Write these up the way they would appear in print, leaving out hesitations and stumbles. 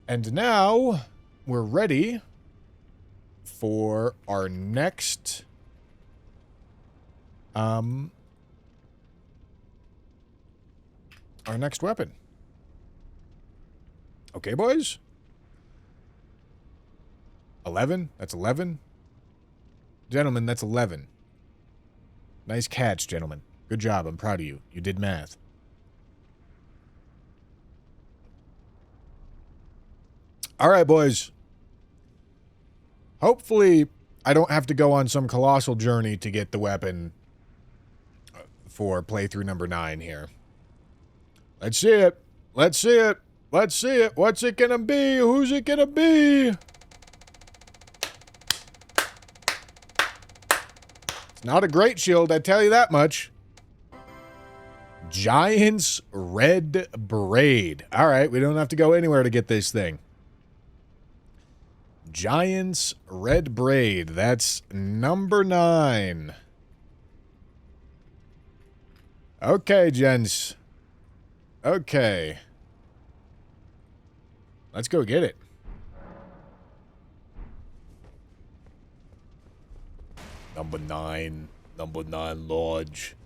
And now we're ready for our next weapon. Okay, boys? 11? That's 11? Gentlemen, that's 11. Nice catch, gentlemen. Good job. I'm proud of you. You did math. All right, boys. Hopefully, I don't have to go on some colossal journey to get the weapon for playthrough number 9 here. Let's see it. Let's see it. Let's see it. What's it gonna be? Who's it gonna be? It's not a great shield, I tell you that much. Giant's Red Braid. All right, we don't have to go anywhere to get this thing. Giant's Red Braid. That's number 9. Okay, gents. Okay. Let's go get it. Number 9. Number 9 large.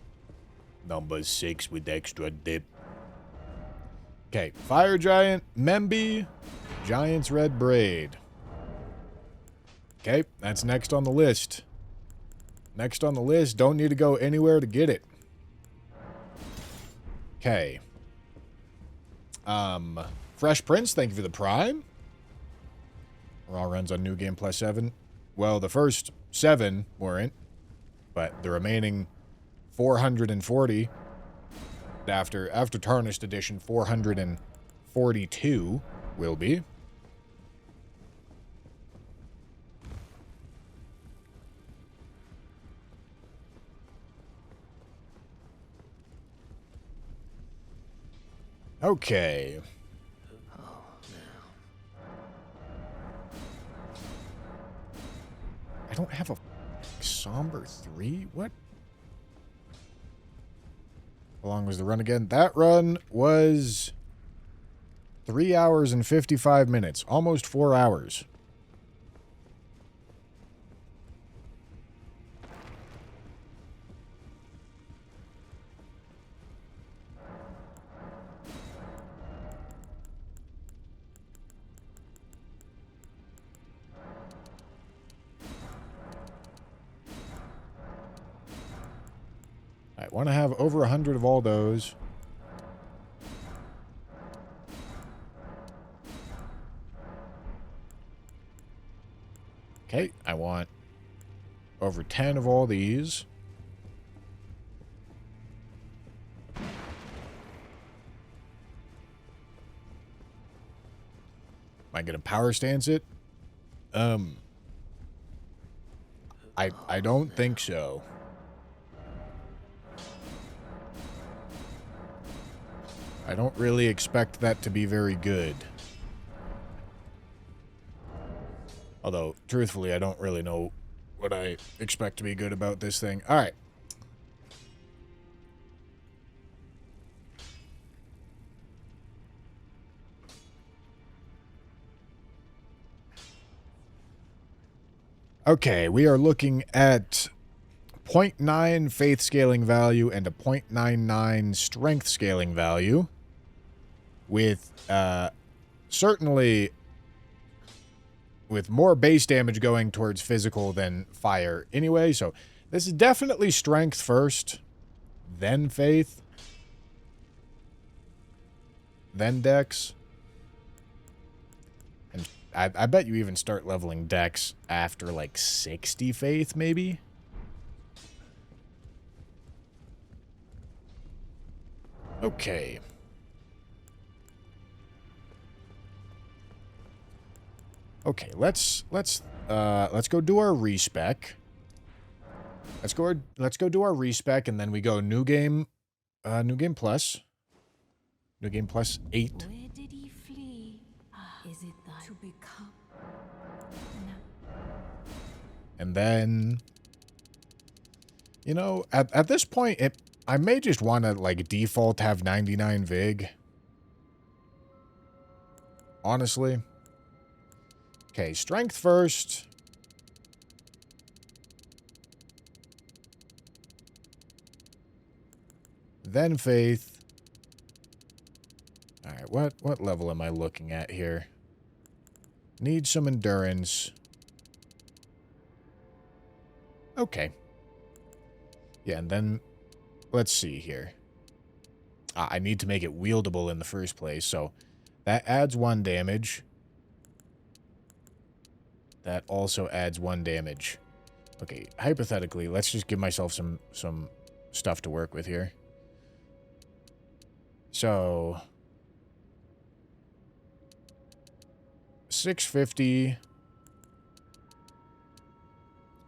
Number 6 with extra dip. Okay, Fire Giant, Memby, Giant's Red Braid. Okay, that's next on the list. Next on the list, don't need to go anywhere to get it. Okay. Fresh Prince, thank you for the Prime. Raw runs on New Game Plus 7. Well, the first 7 weren't, but the remaining 440 after Tarnished Edition 442 will be. Okay. I don't have a Somber 3? What? How long was the run again? That run was 3 hours and 55 minutes. Almost 4 hours. I want to have over 100 of all those. Okay, I want over 10 of all these. Am I going to power stance it? I don't think so. I don't really expect that to be very good. Although, truthfully, I don't really know what I expect to be good about this thing. All right. Okay, we are looking at 0.9 faith scaling value and a 0.99 strength scaling value. With, certainly, with more base damage going towards physical than fire anyway. So, this is definitely strength first, then faith, then dex. And I bet you even start leveling dex after, like, 60 faith, maybe? Okay. Okay, let's go do our respec. Let's go do our respec, and then we go new game plus. New game plus 8. Where did he flee? Is it that to become? No. And then, you know, at this point, I may just want to, like, default have 99 Vig. Honestly. Okay, strength first. Then faith. Alright, what level am I looking at here? Need some endurance. Okay. Yeah, and then let's see here. I need to make it wieldable in the first place, so that adds 1 damage. That also adds 1 damage. Okay, hypothetically, let's just give myself some stuff to work with here. So 650,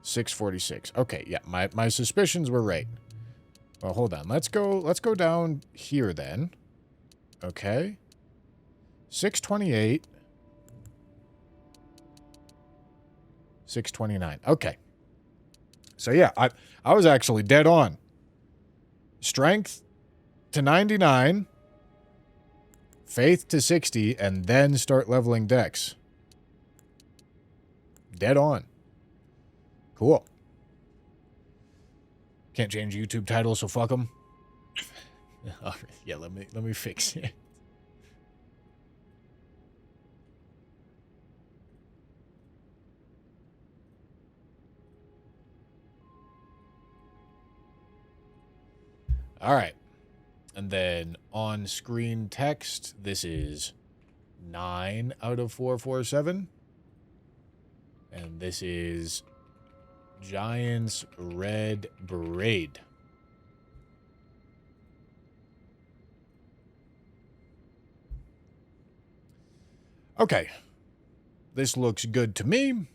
646. Okay, yeah, my suspicions were right. Well, hold on. Let's go down here then. Okay. 628. 629. Okay. So yeah, I was actually dead on. Strength to 99. Faith to 60, and then start leveling dex. Dead on. Cool. Can't change YouTube title, so fuck them. Yeah, let me fix it. All right. And then on-screen text, this is 9 out of 447. And this is Giant's Red Braid. Okay. This looks good to me.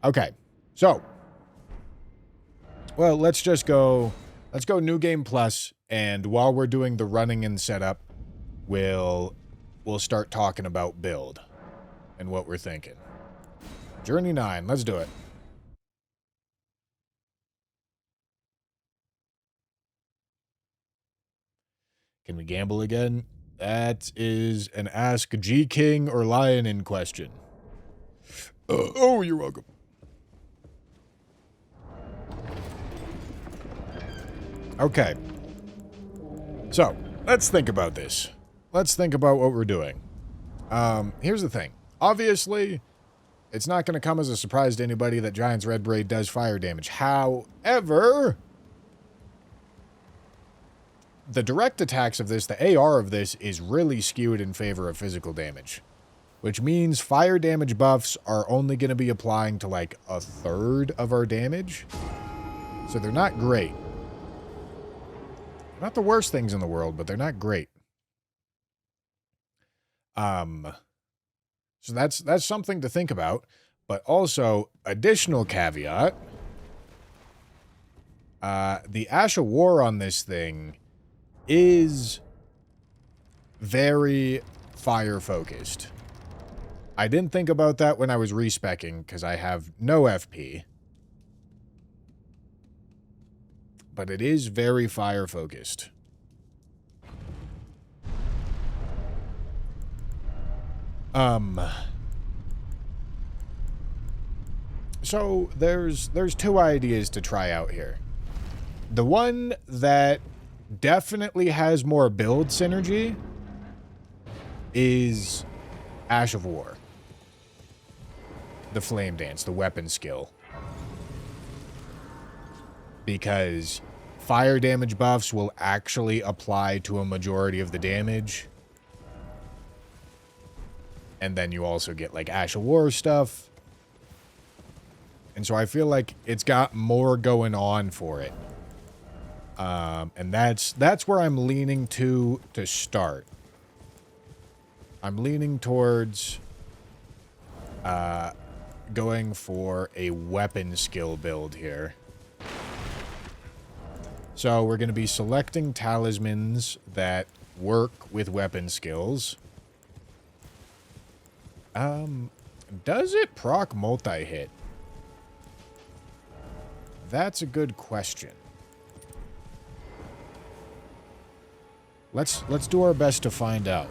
Okay. So, well, let's go New Game Plus, and while we're doing the running and setup, we'll start talking about build and what we're thinking. Journey 9, let's do it. Can we gamble again? That is an Ask G King or Lion in question. Oh, you're welcome. Okay. So, let's think about this. Let's think about what we're doing. Here's the thing. Obviously, it's not going to come as a surprise to anybody that Giant's Red Braid does fire damage. However, the direct attacks of this, the AR of this, is really skewed in favor of physical damage. Which means fire damage buffs are only going to be applying to like 1/3 of our damage. So they're not great. Not the worst things in the world, but they're not great. So that's something to think about. But also, additional caveat. The Ash of War on this thing is very fire-focused. I didn't think about that when I was respecking, because I have no FP. But it is very fire-focused. So there's 2 ideas to try out here. The one that definitely has more build synergy is Ash of War. The Flame Dance, the weapon skill. Because fire damage buffs will actually apply to a majority of the damage. And then you also get, like, Ash of War stuff. And so I feel like it's got more going on for it. And that's where I'm leaning to start. I'm leaning towards going for a weapon skill build here. So we're going to be selecting talismans that work with weapon skills. Does it proc multi-hit? That's a good question. Let's do our best to find out.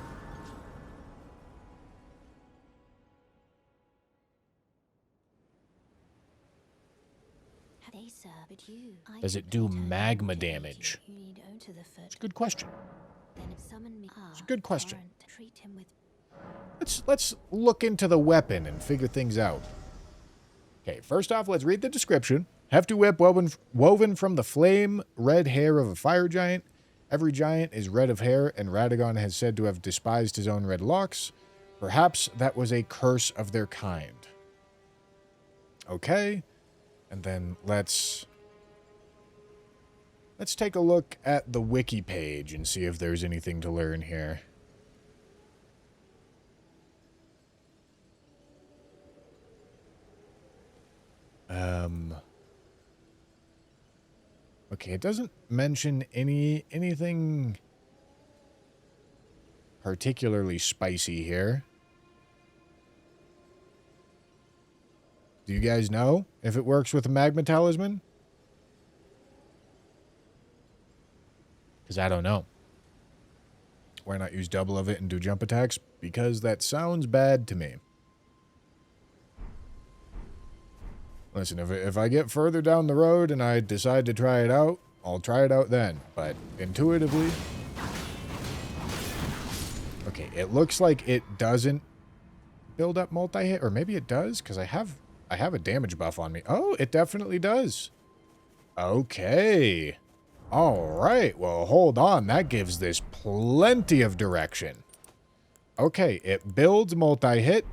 Does it do magma damage? It's a good question. It's a good question. Let's look into the weapon and figure things out. Okay, first off, let's read the description. Hefty whip woven from the flame red hair of a fire giant. Every giant is red of hair, and Radagon has said to have despised his own red locks. Perhaps that was a curse of their kind. Okay, and then let's take a look at the wiki page and see if there's anything to learn here. Okay, it doesn't mention anything particularly spicy here. Do you guys know if it works with a magma talisman? Because I don't know. Why not use double of it and do jump attacks? Because that sounds bad to me. Listen, if I get further down the road and I decide to try it out, I'll try it out then. But intuitively... Okay, it looks like it doesn't build up multi-hit. Or maybe it does, because I have a damage buff on me. Oh, it definitely does. Okay. Alright, well, hold on. That gives this plenty of direction. Okay, it builds multi-hit.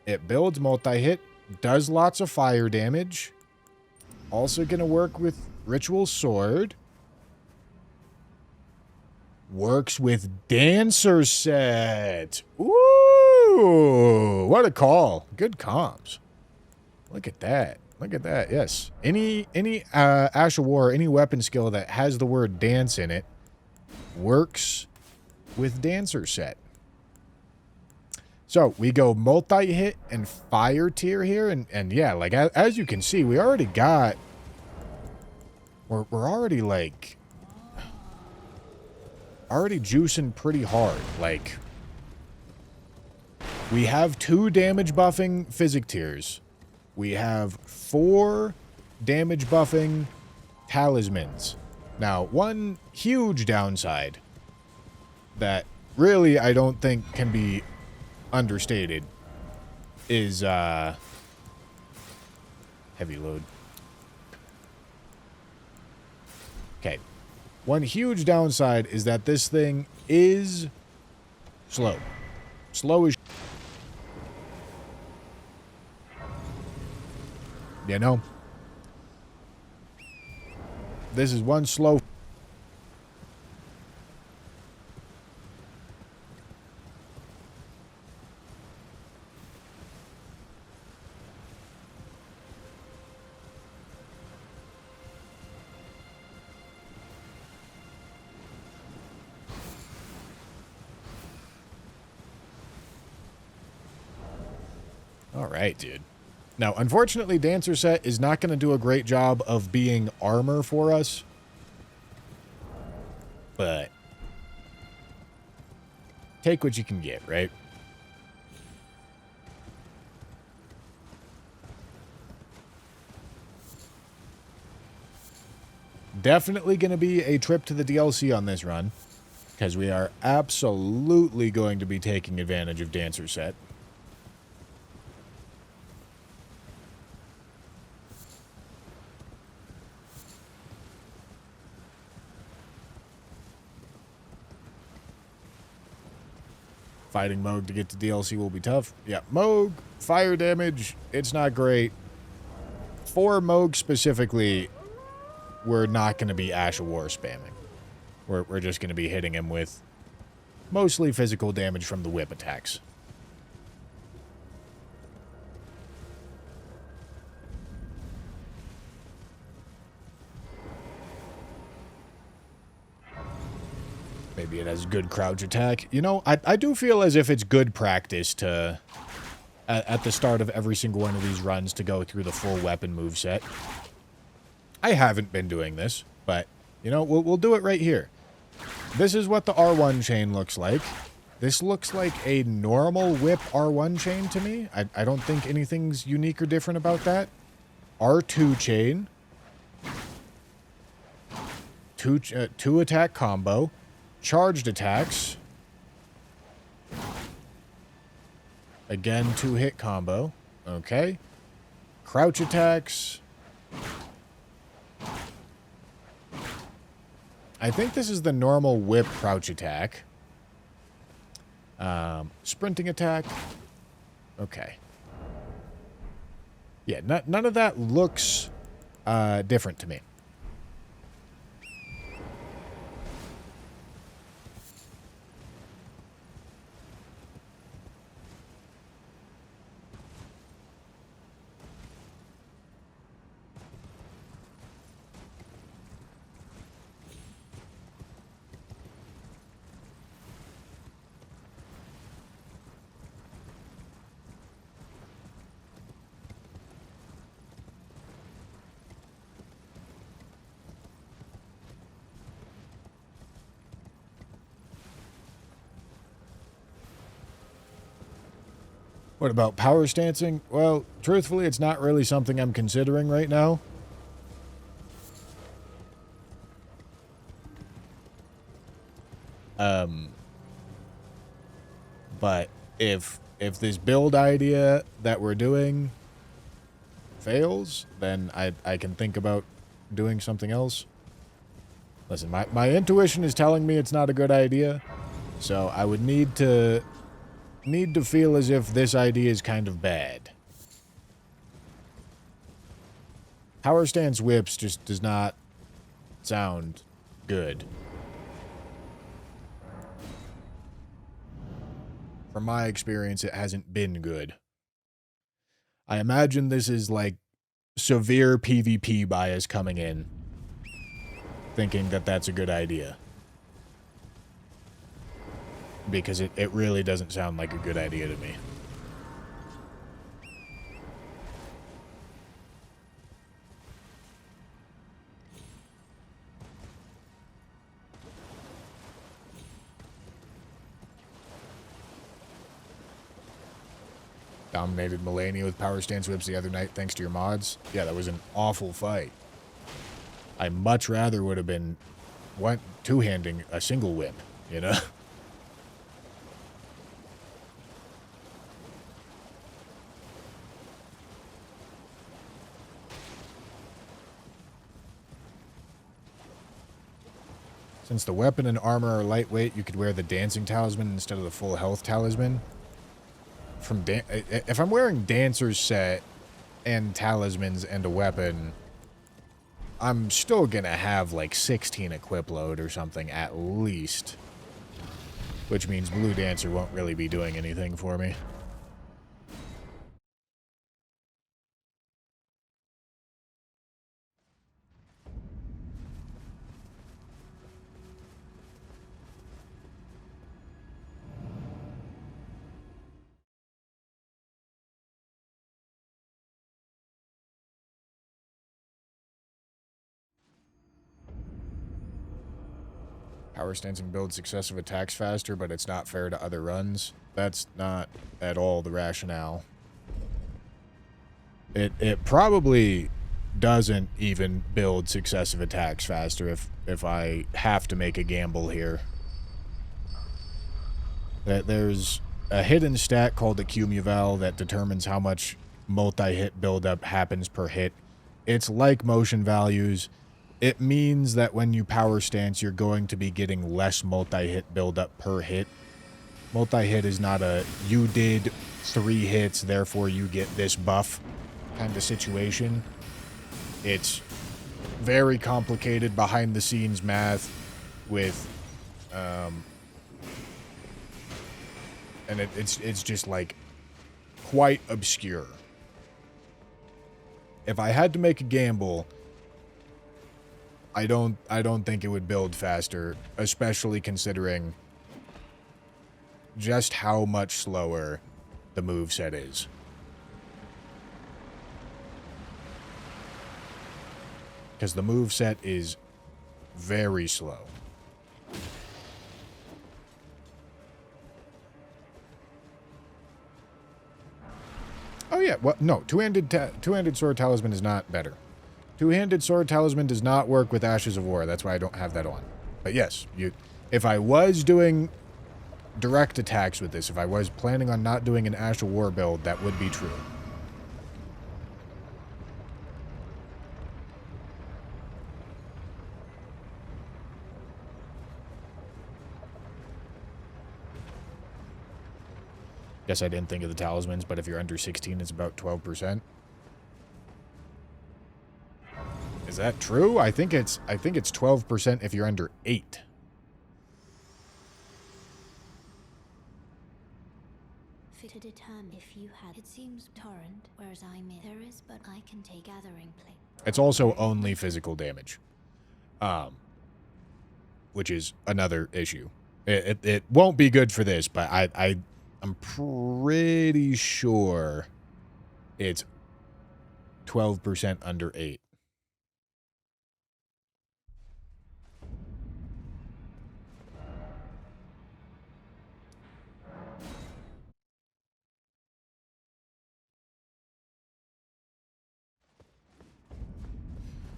It builds multi-hit, does lots of fire damage. Also gonna work with Ritual Sword. Works with Dancer Set. Ooh, what a call. Good comms. Look at that. Look at that, yes. Any Ash of War, any weapon skill that has the word dance in it works with Dancer Set. So, we go multi-hit and fire tier here, and yeah, like, as you can see, we already got... We're already, like... Already juicing pretty hard, like... We have 2 damage buffing physic tiers. We have 4 damage buffing talismans. Now, one huge downside that really I don't think can be understated is heavy load. Okay. One huge downside is that this thing is slow. Slow as you know. This is one slow. All right, dude. Now, unfortunately, Dancer Set is not going to do a great job of being armor for us. But take what you can get, right? Definitely going to be a trip to the DLC on this run, because we are absolutely going to be taking advantage of Dancer Set. Fighting Moog to get to DLC will be tough. Yeah, Moog, fire damage, it's not great. For Moog specifically, we're not going to be Ash of War spamming. We're just going to be hitting him with mostly physical damage from the whip attacks. Maybe it has good crouch attack. You know, I do feel as if it's good practice to, at the start of every single one of these runs, to go through the full weapon moveset. I haven't been doing this, but, you know, we'll do it right here. This is what the R1 chain looks like. This looks like a normal whip R1 chain to me. I don't think anything's unique or different about that. R2 chain, two attack combo, charged attacks, again 2-hit combo, okay, crouch attacks. I think this is the normal whip crouch attack. Sprinting attack. Okay. Yeah, none of that looks different to me. What about power stancing? Well, truthfully, it's not really something I'm considering right now. But if this build idea that we're doing fails, then I can think about doing something else. Listen, my intuition is telling me it's not a good idea, so I would need to feel as if this idea is kind of bad. Power stance whips just does not sound good. From my experience, it hasn't been good. I imagine this is like severe PvP bias coming in, thinking that that's a good idea. Because it really doesn't sound like a good idea to me. Dominated Melania with power stance whips the other night thanks to your mods. Yeah, that was an awful fight. I much rather would have been two-handing a single whip, you know? Since the weapon and armor are lightweight, you could wear the dancing talisman instead of the full health talisman. If I'm wearing dancer's set and talismans and a weapon, I'm still gonna have like 16 equip load or something at least. Which means Blue Dancer won't really be doing anything for me. Power stancing builds successive attacks faster, but it's not fair to other runs. That's not at all the rationale. It probably doesn't even build successive attacks faster if I have to make a gamble here. There's a hidden stat called the Cumuval that determines how much multi-hit buildup happens per hit. It's like motion values. It means that when you power stance, you're going to be getting less multi-hit buildup per hit. Multi-hit is not a, you did 3 hits, therefore you get this buff kind of situation. It's very complicated behind-the-scenes math with, and it's just, like, quite obscure. If I had to make a gamble, I don't think it would build faster, especially considering just how much slower the moveset is. Because the moveset is very slow. Oh, yeah. Well, no. Two-handed sword talisman is not better. Two-handed sword talisman does not work with Ashes of War. That's why I don't have that on. But yes, if I was doing direct attacks with this, if I was planning on not doing an Ash of War build, that would be true. Guess I didn't think of the talismans, but if you're under 16, it's about 12%. Is that true? I think it's 12% if you're under 8. To determine if you had, it seems torrent, whereas I'm in. There is, but I can take gathering plate. It's also only physical damage, which is another issue. It won't be good for this, but I'm pretty sure it's 12% under 8.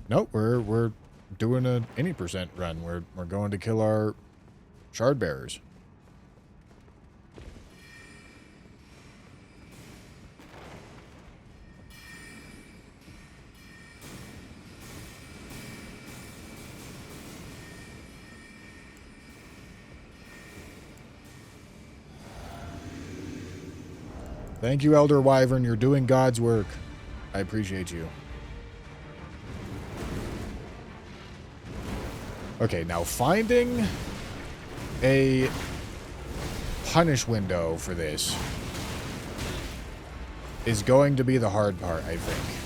Nope, we're doing a any percent run. We're going to kill our shard bearers. Thank you, Elder Wyvern. You're doing God's work. I appreciate you. Okay, now finding a punish window for this is going to be the hard part, I think.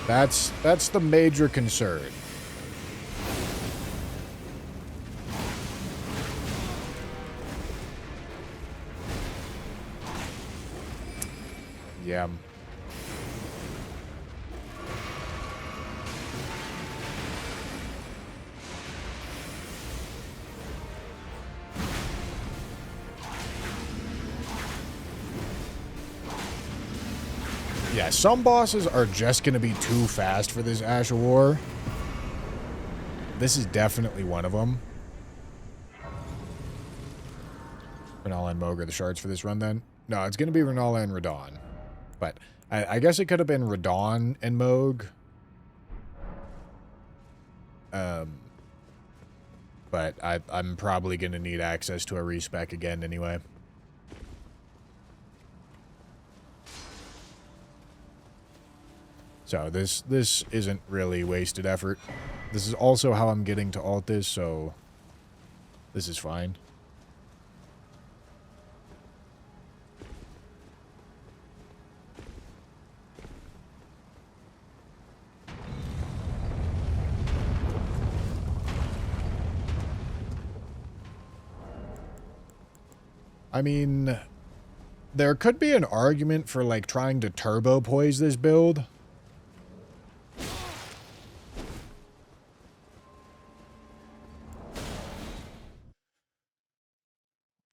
That's the major concern. Yeah. Yeah, some bosses are just going to be too fast for this Ash of War. This is definitely one of them. Renala and Moog are the shards for this run, then? No, it's going to be Renala and Radon. But I guess it could have been Radon and Moog. But I'm probably going to need access to a respec again anyway. So this isn't really wasted effort. This is also how I'm getting to alt this, so this is fine. I mean, there could be an argument for, like, trying to turbo poise this build.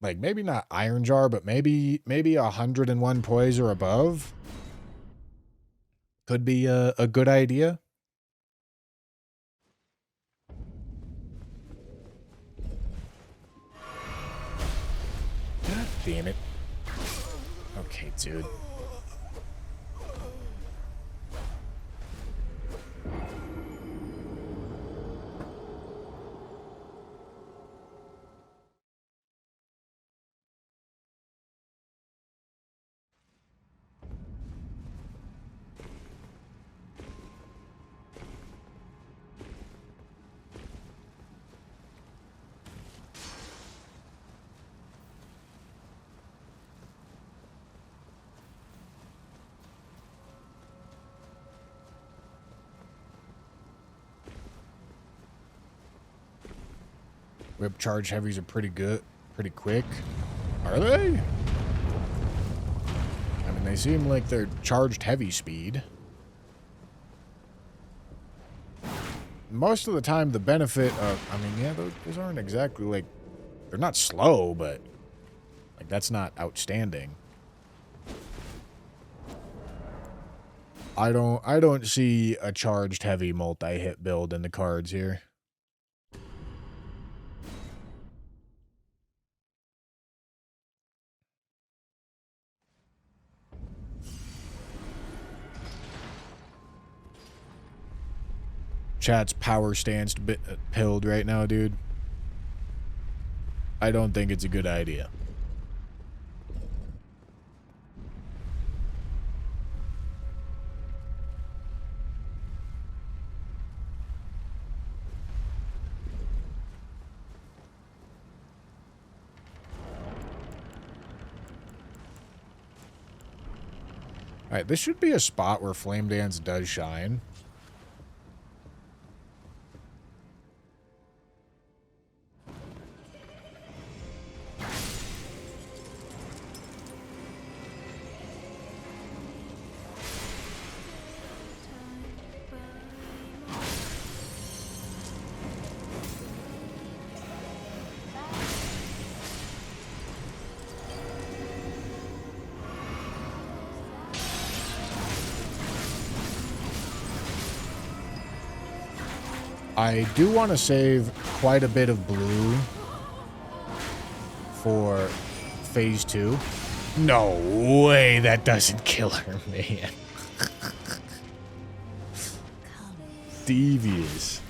Like, maybe not Iron Jar, but maybe 101 poise or above. Could be a good idea. God damn it. Okay, dude. Whip charge heavies are pretty quick. Are they? I mean, they seem like they're charged heavy speed. Most of the time, the benefit of... I mean, yeah, those aren't exactly, like... They're not slow, but... Like, that's not outstanding. I don't see a charged heavy multi-hit build in the cards here. Chat's power stance pilled right now, dude. I don't think it's a good idea. Alright, this should be a spot where Flame Dance does shine. I do want to save quite a bit of blue for phase 2. No way that doesn't kill her, man. Devious.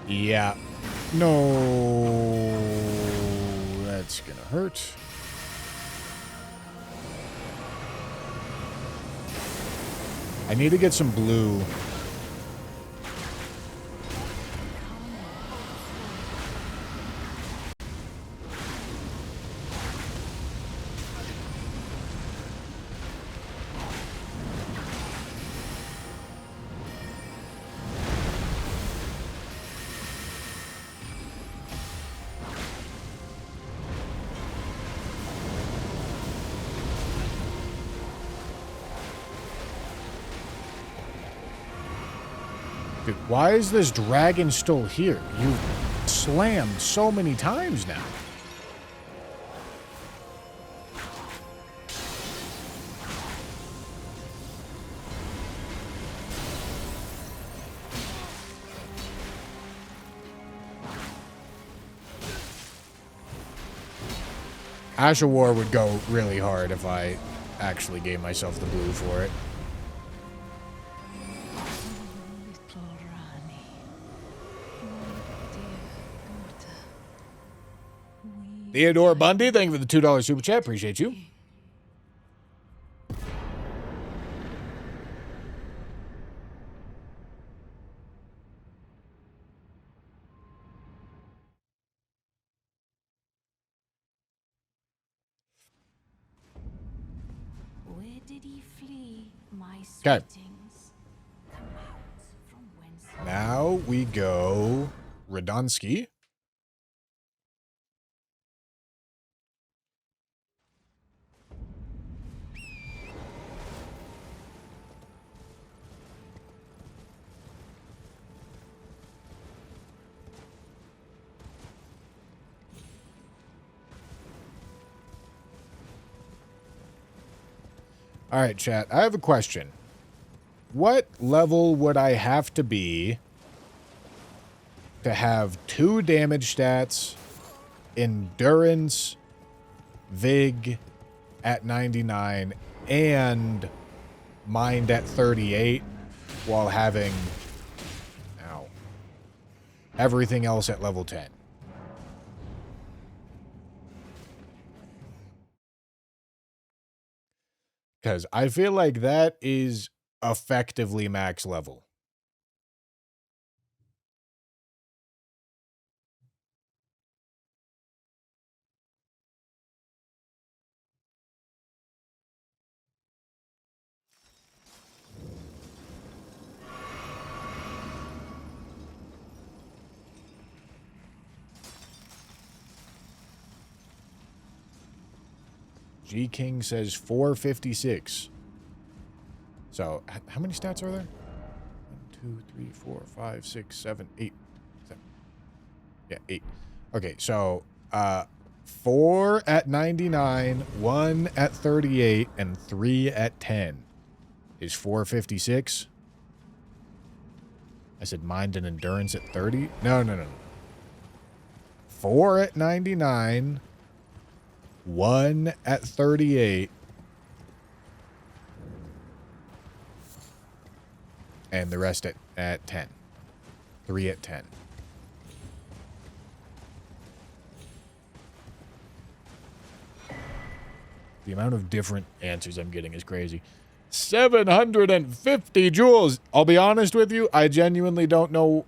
Yeah. No. That's gonna hurt. I need to get some blue. Dude, why is this dragon still here? You've slammed so many times now. Asher War would go really hard if I actually gave myself the blue for it. Theodore Bundy, thank you for the $2 super chat. Appreciate you. Where did he flee, my Okay. sweetings? Come out from whence Now we go Radonsky. All right, chat. I have a question. What level would I have to be to have 2 damage stats, endurance, vig at 99, and mind at 38 while having everything else at level 10? Because I feel like that is effectively max level. G King says 456. So, how many stats are there? 1, 2, 3, 4, 5, 6, 7, 8. Yeah, 8. Okay, so 4 at 99, 1 at 38, and 3 at 10 is 456. I said mind and endurance at 30. No. 4 at 99, 1 at 38, and the rest at 10. 3 at 10. The amount of different answers I'm getting is crazy. 750 joules. I'll be honest with you, I genuinely don't know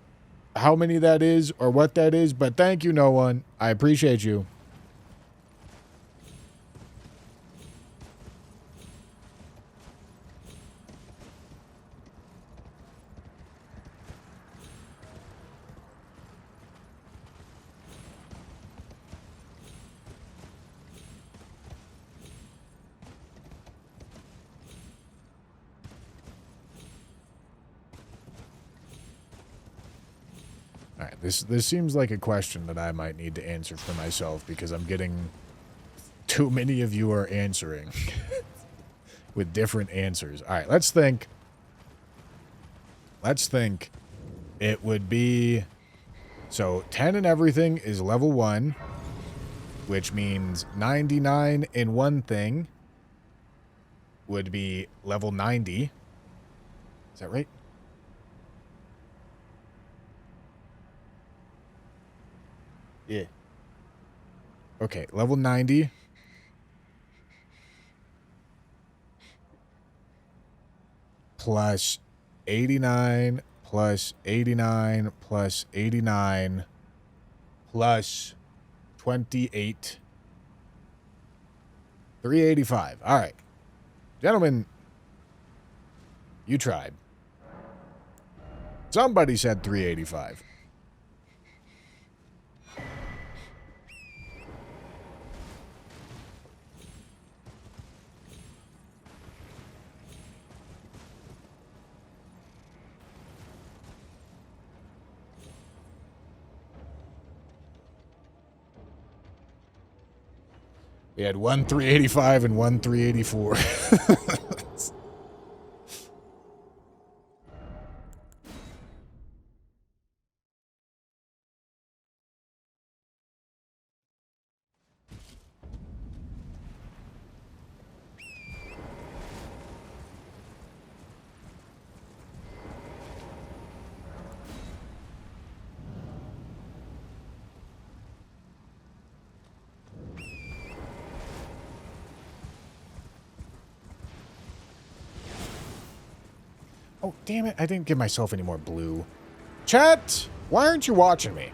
how many that is or what that is, but thank you, no one. I appreciate you. All right, this seems like a question that I might need to answer for myself because I'm getting too many of you are answering with different answers. All right, let's think. Let's think. It would be... So, 10 and everything is level 1, which means 99 in one thing would be level 90. Is that right? Yeah. Okay, level 90. Plus 89, plus 89, plus 89, plus 28. 385. All right. Gentlemen, you tried. Somebody said 385. We had one 385 and one 384. Oh, damn it. I didn't give myself any more blue. Chat, why aren't you watching me?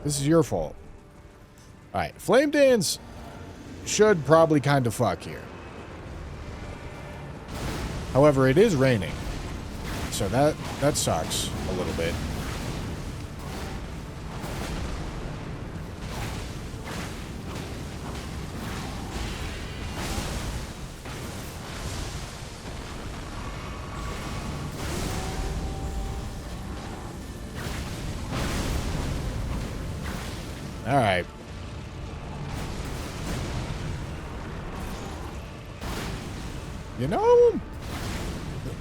This is your fault. Alright, Flame Dance should probably kind of fuck here. However, it is raining. So that sucks a little bit. All right. You know,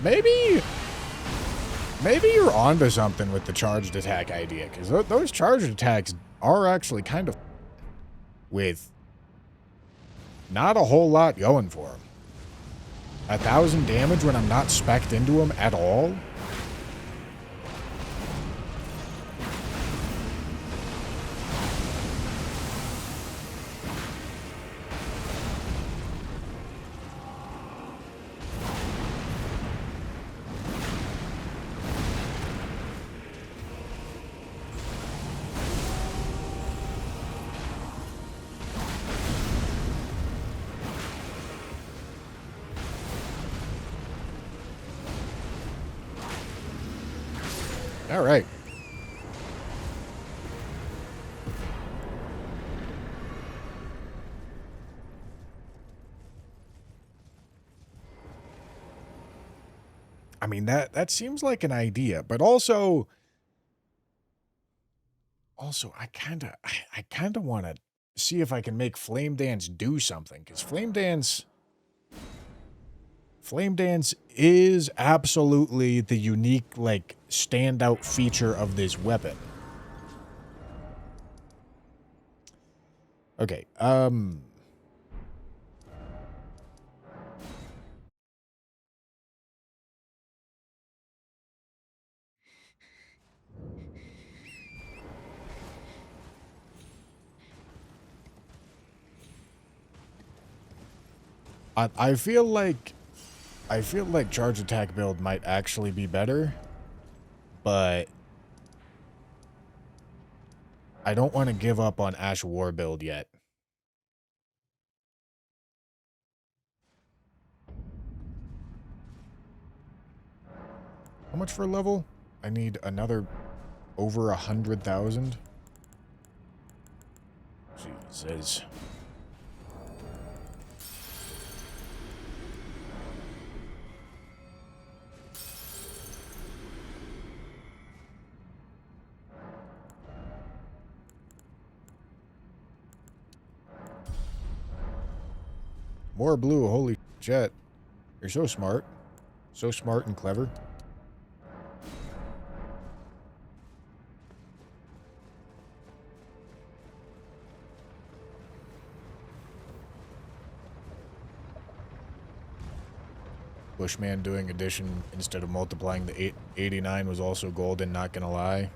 maybe you're onto something with the charged attack idea, because those charged attacks are actually kind of with not a whole lot going for them. 1,000 damage when I'm not spec'd into them at all. All right. mean, that seems like an idea, but also I kind of want to see if I can make Flame Dance do something, because Flame Dance is absolutely the unique, like, standout feature of this weapon. Okay, I feel like charge attack build might actually be better, but I don't want to give up on Ash War build yet. How much for a level? I need another over 100,000. Jesus. More blue, holy shit. You're so smart. So smart and clever. Bushman doing addition instead of multiplying the 89 was also golden, not gonna lie.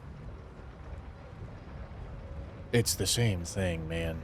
It's the same thing, man.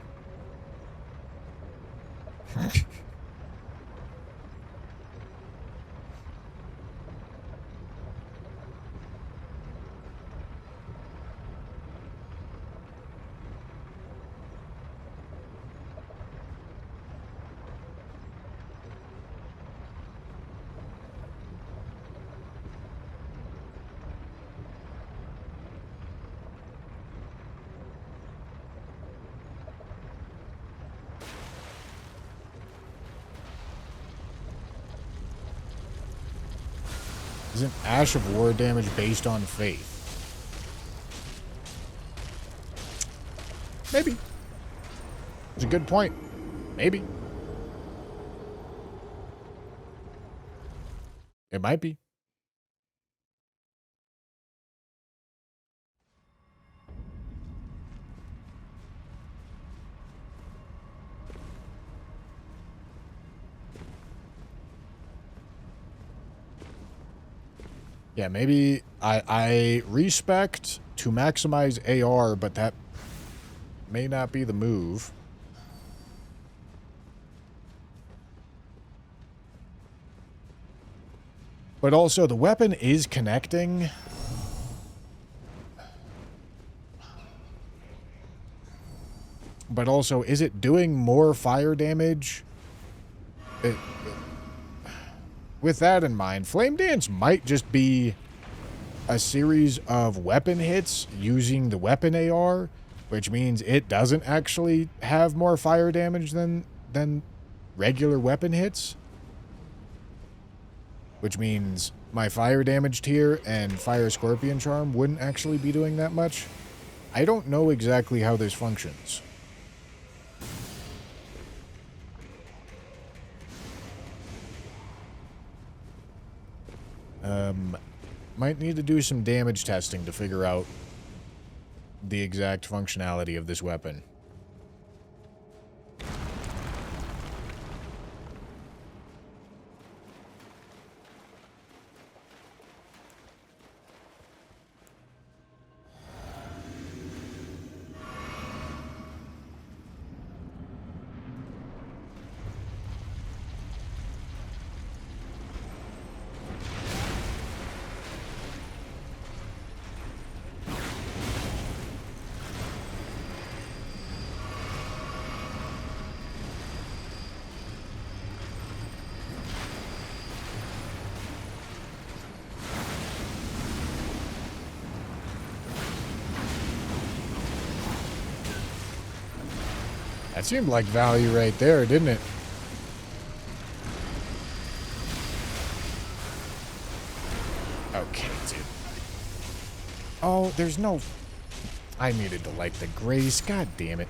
Isn't Ash of War damage based on faith? Maybe. It's a good point. Maybe. It might be. Yeah, maybe I respect to maximize AR, but that may not be the move. But also, the weapon is connecting. But also, is it doing more fire damage? With that in mind, Flame Dance might just be a series of weapon hits using the weapon AR, which means it doesn't actually have more fire damage than regular weapon hits. Which means my fire damage tier and fire scorpion charm wouldn't actually be doing that much. I don't know exactly how this functions. Might need to do some damage testing to figure out the exact functionality of this weapon. That seemed like value right there, didn't it? Oh, there's no... I needed to light the grace. God damn it.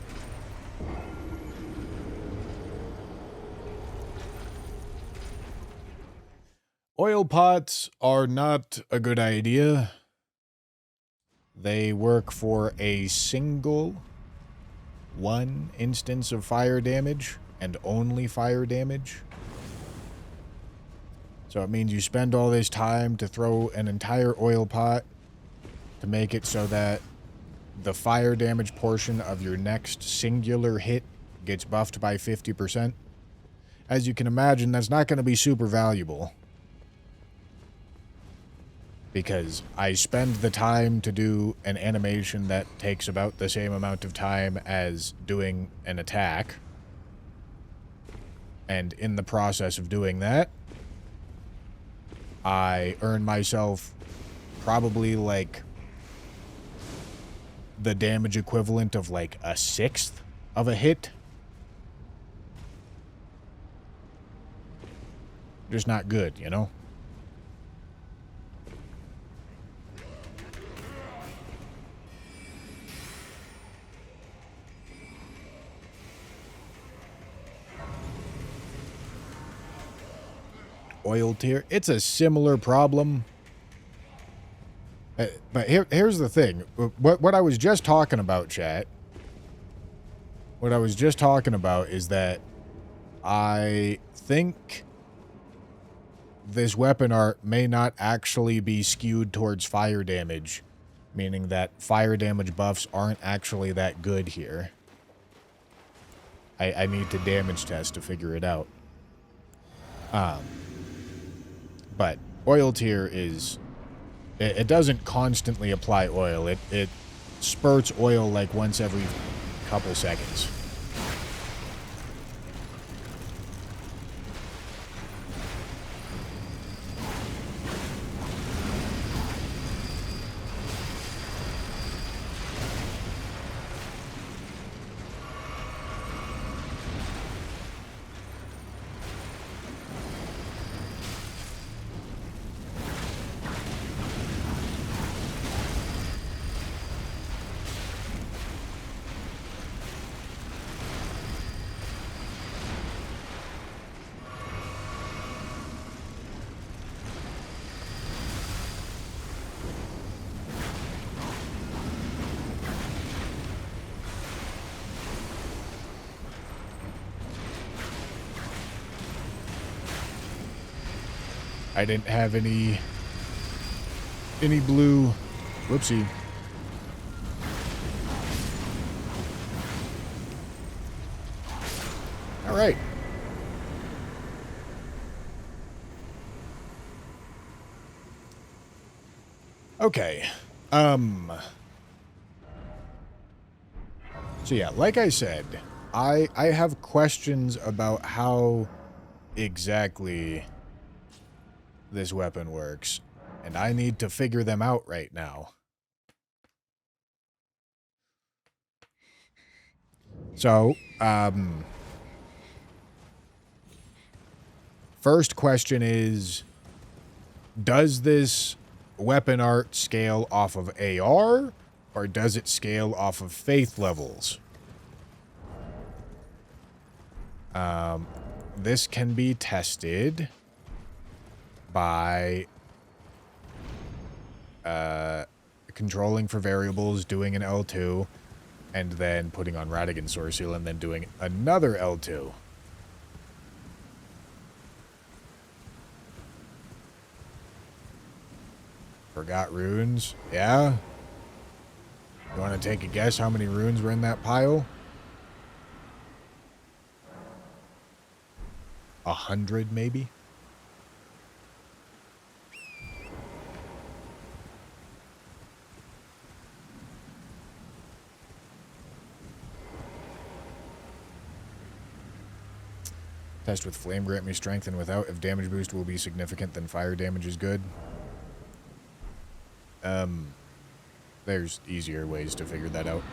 Oil pots are not a good idea. They work for a single one instance of fire damage and only fire damage. So it means you spend all this time to throw an entire oil pot to make it so that the fire damage portion of your next singular hit gets buffed by 50%. As you can imagine, that's not going to be super valuable. Because I spend the time to do an animation that takes about the same amount of time as doing an attack. And in the process of doing that, I earn myself probably like the damage equivalent of like a sixth of a hit. Just not good, you know? Oil tier. It's a similar problem. But here's the thing. What I was just talking about, chat. What I was just talking about is that I think this weapon art may not actually be skewed towards fire damage. Meaning that fire damage buffs aren't actually that good here. I need to damage test to figure it out. But oil tier is... It doesn't constantly apply oil. It spurts oil like once every couple seconds. I didn't have any blue. Whoopsie. All right. Okay. So yeah, like I said, I have questions about how exactly this weapon works, and I need to figure them out right now. So, first question is, does this weapon art scale off of AR, or does it scale off of faith levels? This can be tested by controlling for variables, doing an L2, and then putting on Radigan Source Seal, and then doing another L2. Forgot runes? Yeah? You want to take a guess how many runes were in that pile? 100, maybe? Test with flame grant me strength and without. If damage boost will be significant, then fire damage is good. There's easier ways to figure that out.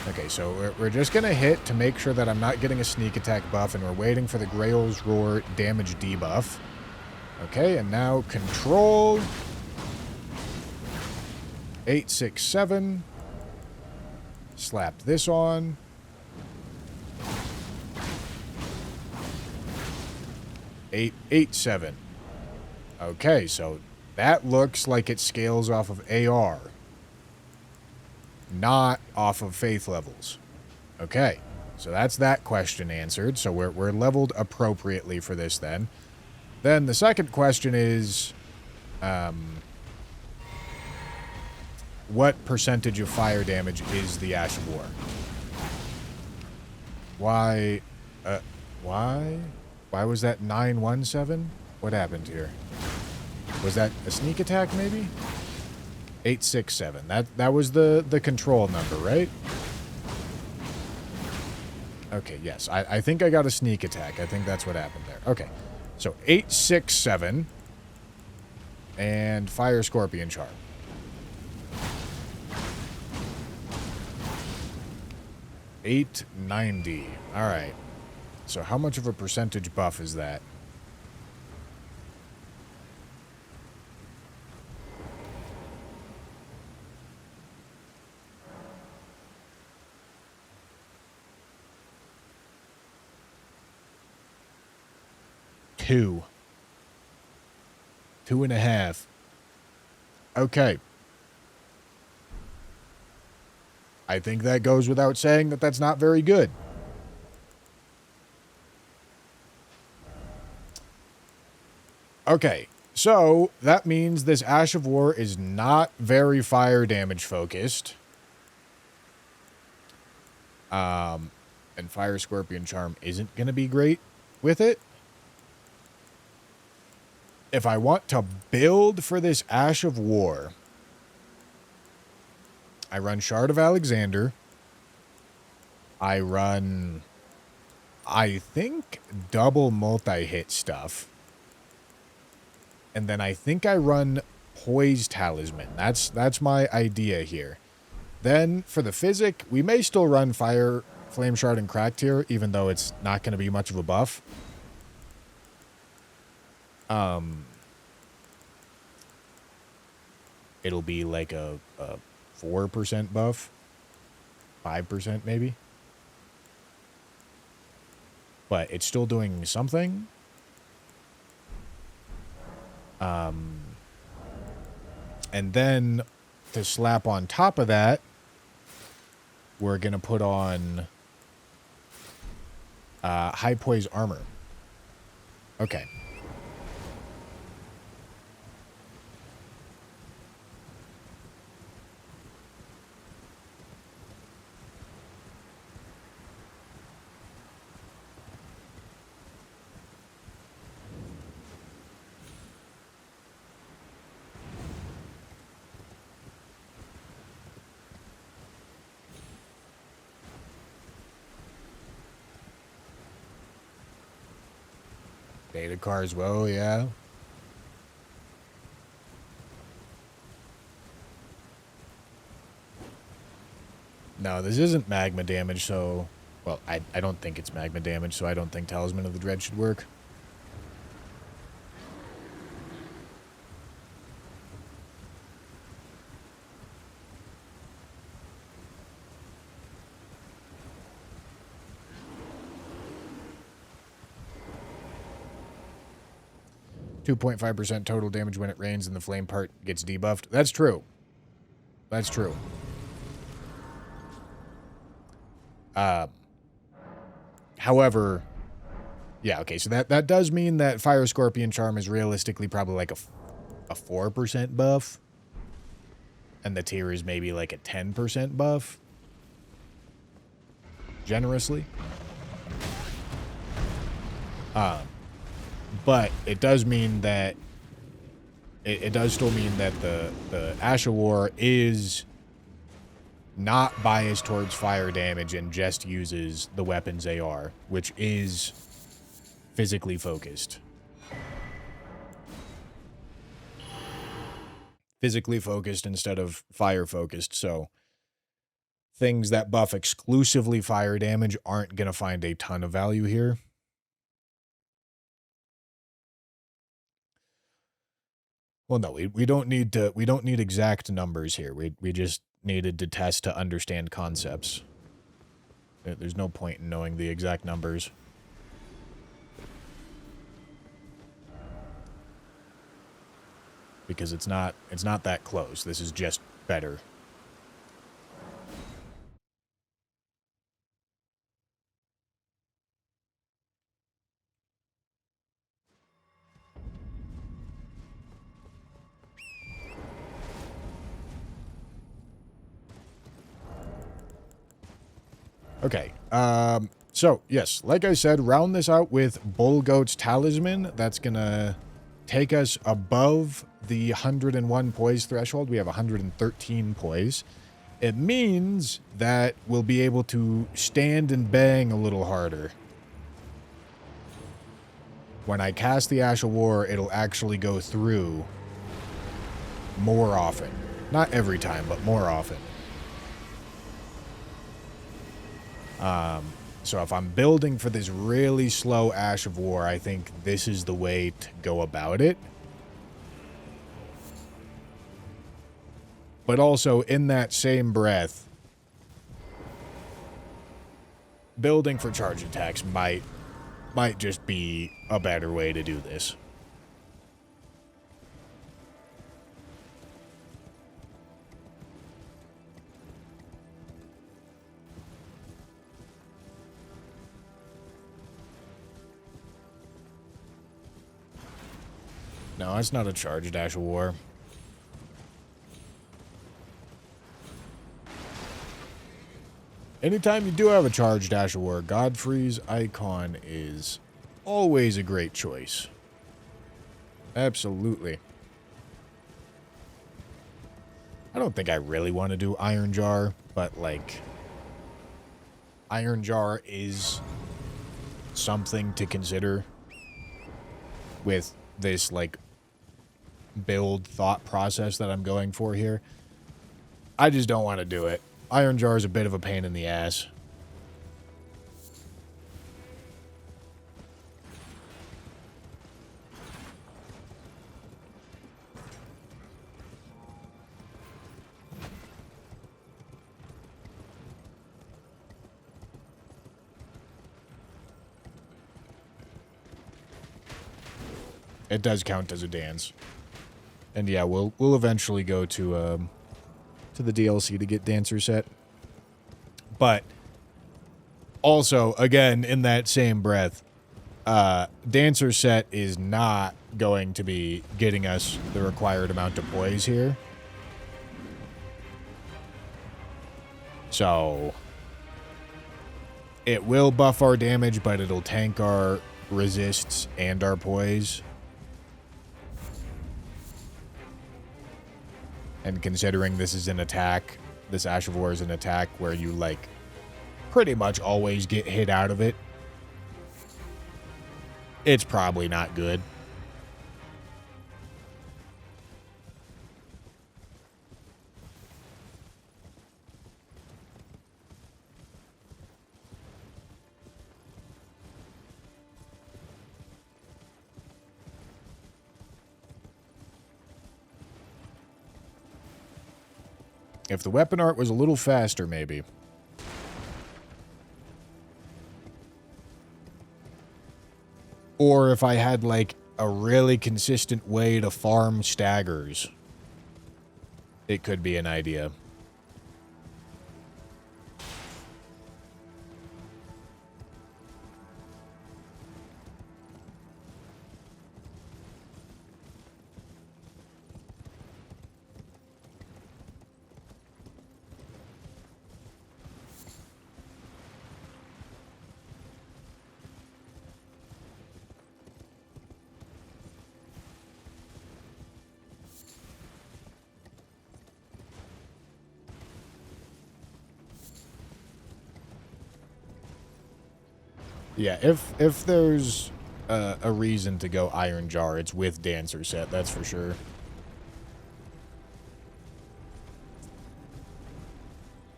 Okay, so we're just gonna hit to make sure that I'm not getting a sneak attack buff, and we're waiting for the Grail's Roar damage debuff. Okay, and now control. 867. Slap this on. 887. Okay, so that looks like it scales off of AR, not off of faith levels. Okay, so that's that question answered. So we're leveled appropriately for this then. Then the second question is, what percentage of fire damage is the Ash of War? Why was that 917? What happened here? Was that a sneak attack, maybe? 867. That was the control number, right? Okay, yes. I think I got a sneak attack. I think that's what happened there. Okay. So 867 and Fire Scorpion Charm. $890. All right. So how much of a percentage buff is that? Two. 2.5. Okay. I think that goes without saying that that's not very good. Okay, so that means this Ash of War is not very fire damage focused. And Fire Scorpion Charm isn't going to be great with it. If I want to build for this Ash of War, I run Shard of Alexander. I run, I think, double multi-hit stuff. And then I think I run Poise Talisman. That's my idea here. Then for the Physic, we may still run Fire, Flame Shard, and Cracked here, even though it's not going to be much of a buff. It'll be like a 4% buff. 5% maybe. But it's still doing something. And then to slap on top of that, we're going to put on High Poise Armor. Okay. Data car as well, yeah. No, this isn't magma damage, so... Well, I don't think it's magma damage, so I don't think Talisman of the Dread should work. .5% total damage when it rains and the flame part gets debuffed. That's true. That's true. However, yeah, okay, so that does mean that Fire Scorpion Charm is realistically probably like a 4% buff. And the tier is maybe like a 10% buff. Generously. But it does mean that it does still mean that the Ash of War is not biased towards fire damage and just uses the weapons AR, which is physically focused. Physically focused instead of fire focused, so things that buff exclusively fire damage aren't going to find a ton of value here. Well, no, we don't need to, we don't need exact numbers here. We just needed to test to understand concepts. There's no point in knowing the exact numbers. Because it's not that close. This is just better. Okay, so, yes, like I said, round this out with Bullgoat's Talisman. That's gonna take us above the 101 poise threshold. We have 113 poise. It means that we'll be able to stand and bang a little harder. When I cast the Ash of War, it'll actually go through more often. Not every time, but more often. So if I'm building for this really slow Ash of War, I think this is the way to go about it. But also, in that same breath, building for charge attacks might just be a better way to do this. No, it's not a charged Ash of War. Anytime you do have a charged Ash of War, Godfrey's Icon is always a great choice. Absolutely. I don't think I really want to do Iron Jar, but, like, Iron Jar is something to consider with this, like, build thought process that I'm going for here. I just don't want to do it. Iron Jar is a bit of a pain in the ass. It does count as a dance. And yeah, we'll eventually go to the DLC to get Dancer Set. But also, again, in that same breath, Dancer Set is not going to be getting us the required amount of poise here. So it will buff our damage, but it'll tank our resists and our poise. And considering this is an attack, this Ash of War is an attack where you, like, pretty much always get hit out of it, it's probably not good. If the weapon art was a little faster, maybe. Or if I had, like, a really consistent way to farm staggers, it could be an idea. Yeah, if there's a reason to go Iron Jar, it's with Dancer Set, that's for sure.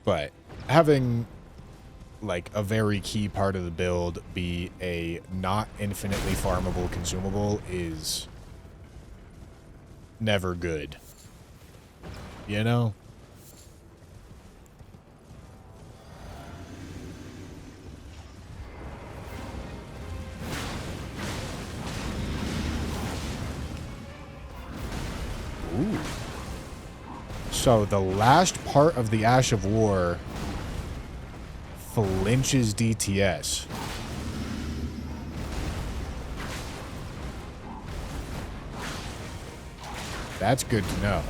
But having, like, a very key part of the build be a not infinitely farmable consumable is never good. You know? Ooh. So the last part of the Ash of War flinches DTS. That's good to know.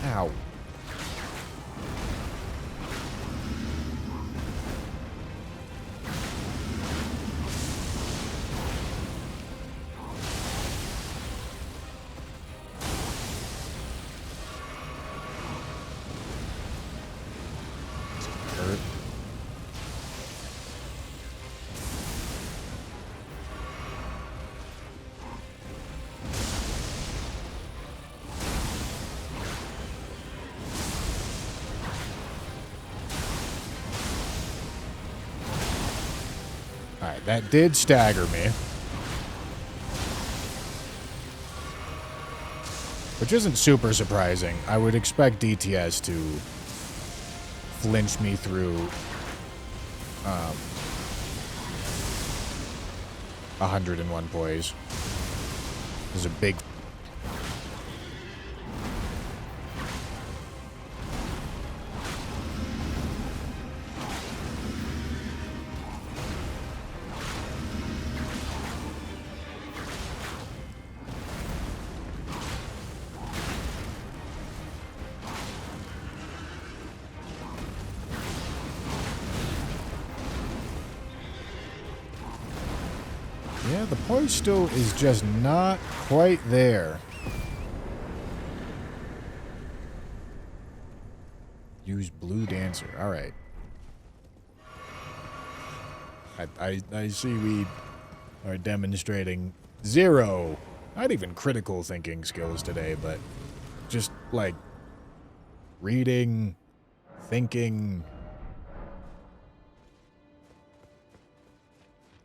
Ow. Hurt. Alright, that did stagger me. Which isn't super surprising. I would expect DTS to flinch me through 101 poise. There's a big... Yeah, the poise still is just not quite there. Use Blue Dancer. Alright. I see we are demonstrating zero, not even critical thinking skills today, but just, like, reading, thinking,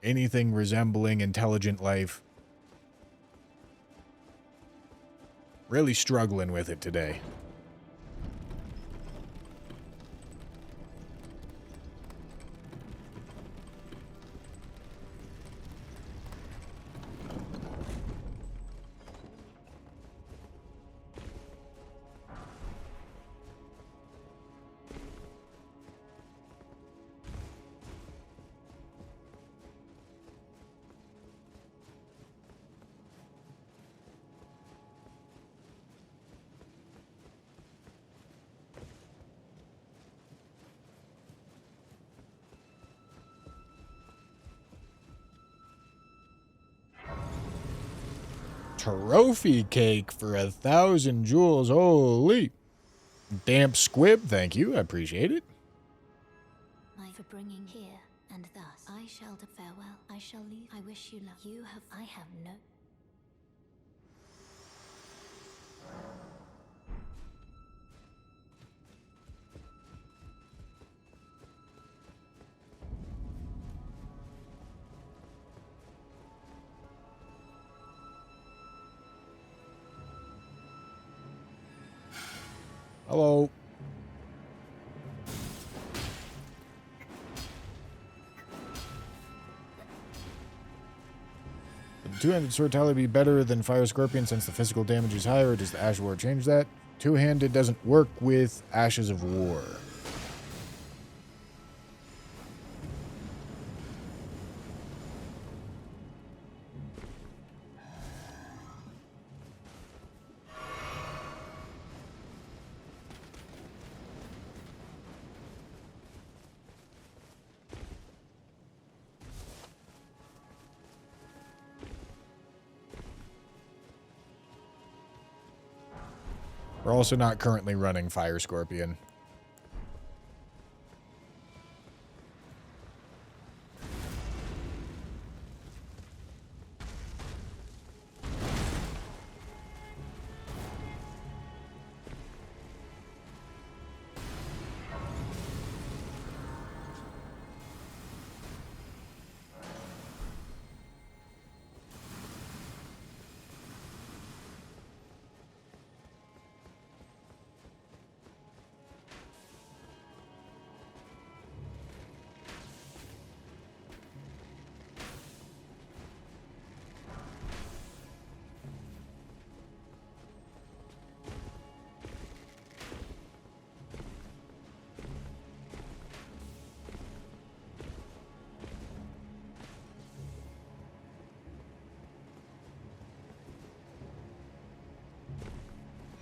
anything resembling intelligent life. Really struggling with it today. Trophy cake for 1,000 jewels. Holy. Damp squib, thank you. I appreciate it. For bringing here, and thus I shall farewell. I shall leave. I wish you luck. You have. I have no. Hello. Would the two-handed sword tally be better than Fire Scorpion since the physical damage is higher, or does the Ash of War change that? Two-handed doesn't work with Ashes of War. We're also not currently running Fire Scorpion.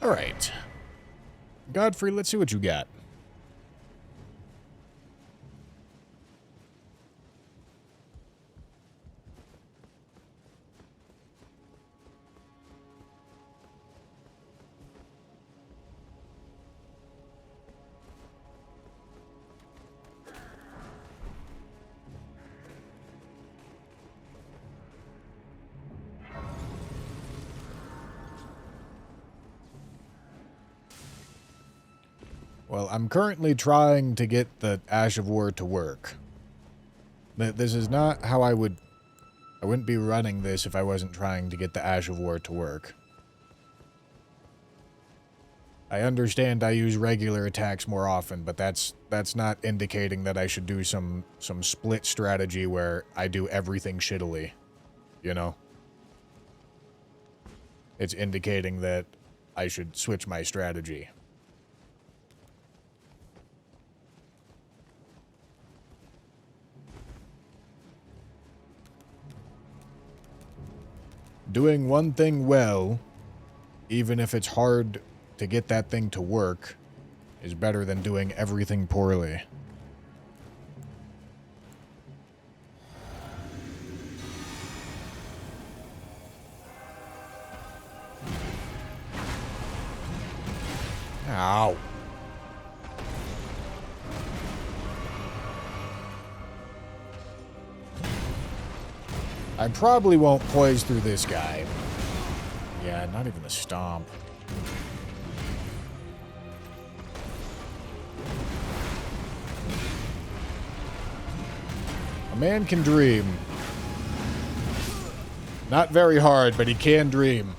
Alright. Godfrey, let's see what you got. Well, I'm currently trying to get the Ash of War to work. This is not how I wouldn't be running this if I wasn't trying to get the Ash of War to work. I understand I use regular attacks more often, but that's not indicating that I should do some split strategy where I do everything shittily, you know? It's indicating that I should switch my strategy. Doing one thing well, even if it's hard to get that thing to work, is better than doing everything poorly. Ow. I probably won't poise through this guy. Yeah, not even a stomp. A man can dream. Not very hard, but he can dream.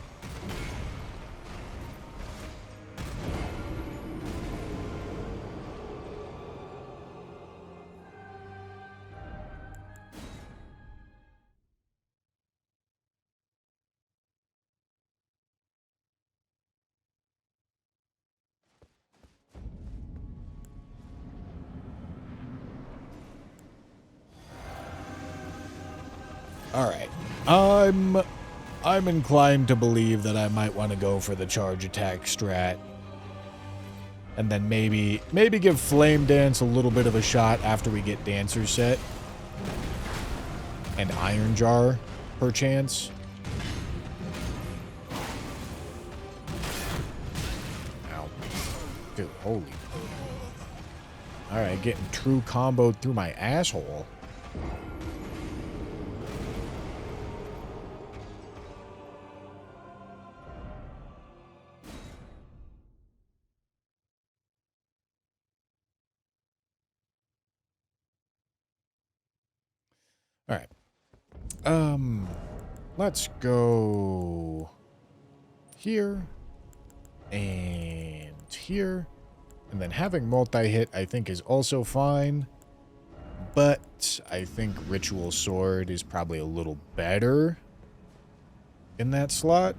Alright. I'm inclined to believe that I might want to go for the charge attack strat. And then maybe give Flame Dance a little bit of a shot after we get Dancer set. And Iron Jar, perchance. Ow. Dude, holy. Alright, getting true comboed through my asshole. Alright. Let's go here and here. And then having multi-hit, I think, is also fine. But I think Ritual Sword is probably a little better in that slot.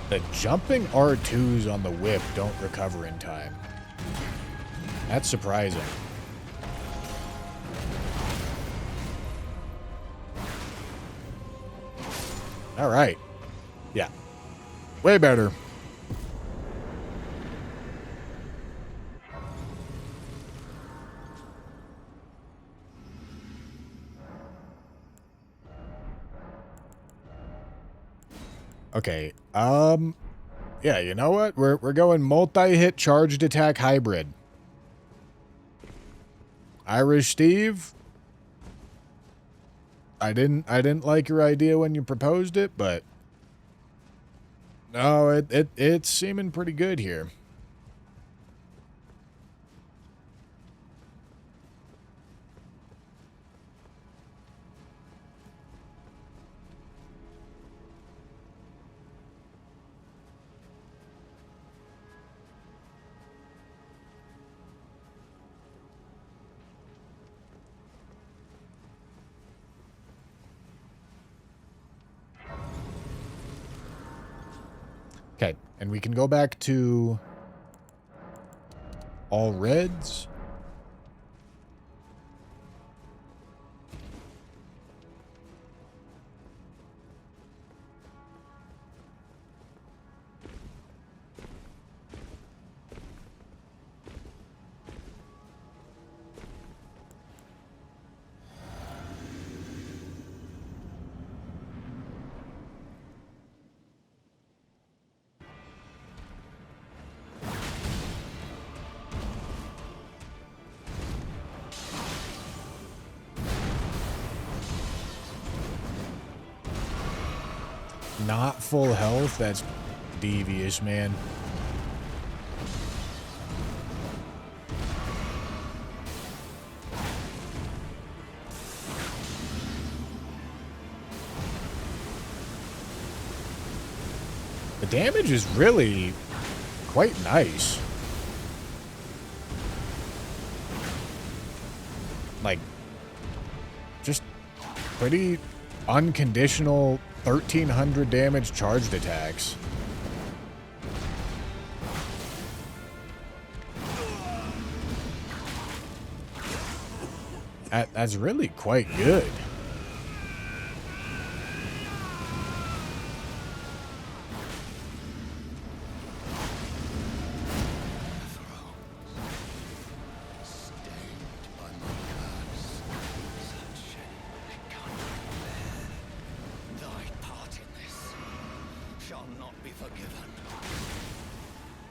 The jumping R2s on the whip don't recover in time. That's surprising. All right. Yeah. Way better. Okay, yeah, you know what? We're going multi-hit charged attack hybrid. Irish Steve, I didn't like your idea when you proposed it, but no, it's seeming pretty good here. Okay, and we can go back to all reds. Not full health? That's devious, man. The damage is really quite nice. Like, just pretty unconditional 1,300 damage charged attacks. That's really quite good.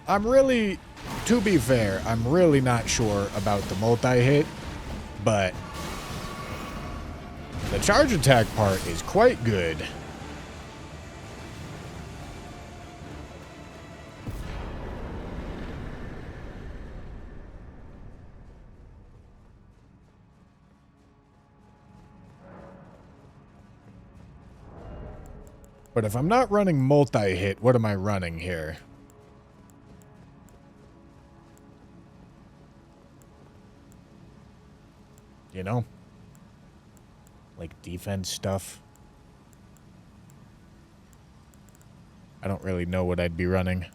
I'm really, to be fair, I'm really not sure about the multi-hit, but the charge attack part is quite good. But if I'm not running multi-hit, what am I running here? You know? Like defense stuff. I don't really know what I'd be running.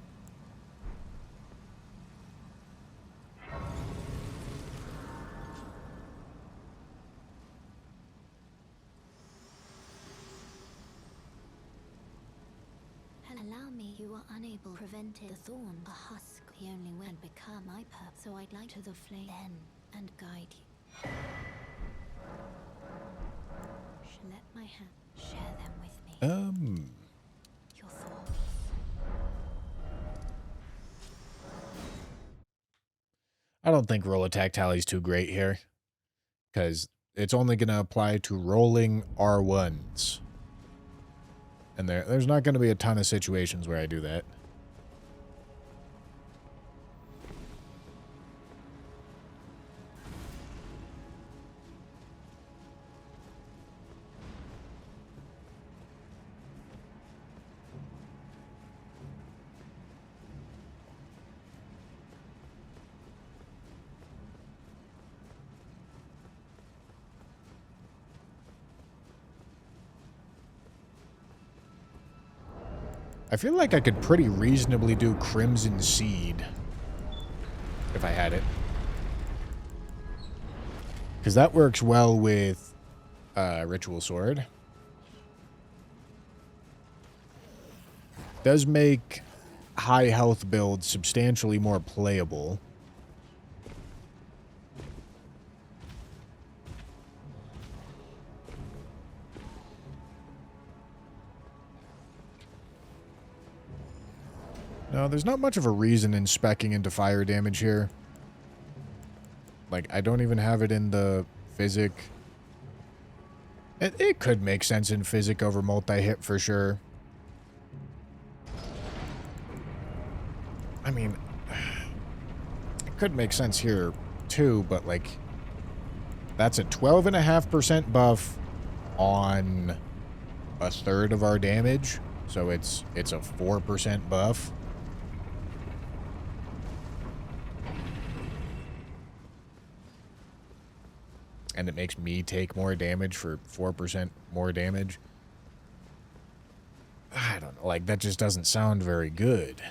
Allow me, you are unable to prevent it. The thorn, a husk, the only way and become my purpose. So I'd like to the flame then and guide you. Let my hand share them with me. Your thoughts. I don't think roll attack tally's too great here, because it's only going to apply to rolling R1s. And there's not going to be a ton of situations where I do that. I feel like I could pretty reasonably do Crimson Seed if I had it. Because that works well with Ritual Sword. Does make high health builds substantially more playable. No, there's not much of a reason in speccing into fire damage here. Like, I don't even have it in the Physic. It could make sense in Physic over multi-hit for sure. I mean, it could make sense here too, but like, that's a 12.5% buff on a third of our damage. So it's a 4% buff. And it makes me take more damage for 4% more damage. I don't know, like, that just doesn't sound very good.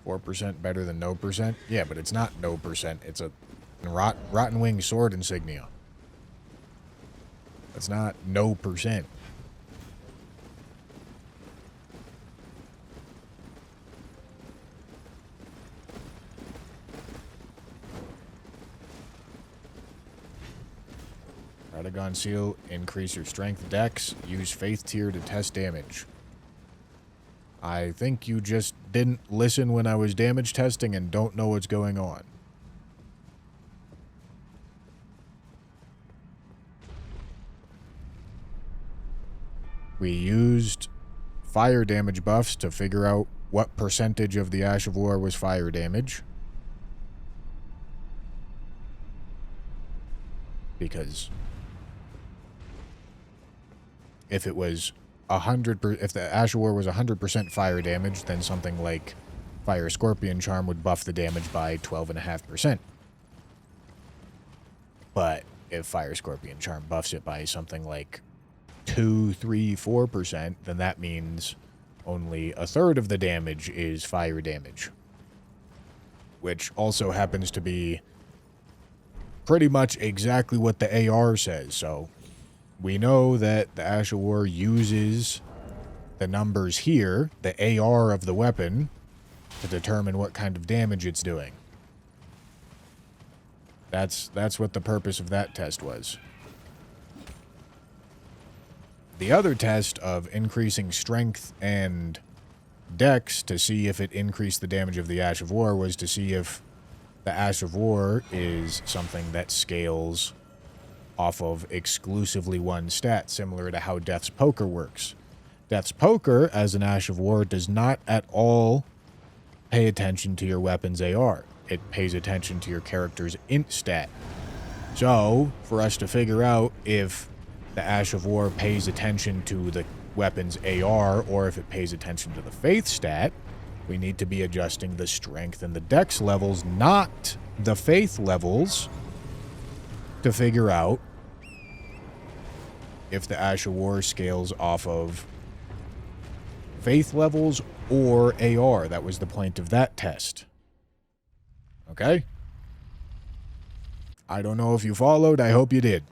%, better than no percent? Yeah, but it's not no percent. It's a rotten wing sword insignia. That's not no percent. Radagon Seal, increase your strength dex, use faith tier to test damage. I think you just didn't listen when I was damage testing and don't know what's going on. We used fire damage buffs to figure out what percentage of the Ash of War was fire damage. Because if it was 100%, if the Ash of War was 100% fire damage, then something like Fire Scorpion Charm would buff the damage by 12.5%. But if Fire Scorpion Charm buffs it by something like 2, 3, 4%, then that means only a third of the damage is fire damage. Which also happens to be pretty much exactly what the AR says, so we know that the Ash of War uses the numbers here, the AR of the weapon, to determine what kind of damage it's doing. That's what the purpose of that test was. The other test of increasing strength and dex to see if it increased the damage of the Ash of War was to see if the Ash of War is something that scales off of exclusively one stat, similar to how Death's Poker works. Death's Poker, as an Ash of War, does not at all pay attention to your weapon's AR. It pays attention to your character's int stat. So, for us to figure out if the Ash of War pays attention to the weapon's AR or if it pays attention to the faith stat, we need to be adjusting the strength and the dex levels, not the faith levels, to figure out if the Ash of War scales off of faith levels or AR. That was the point of that test. Okay? I don't know if you followed. I hope you did.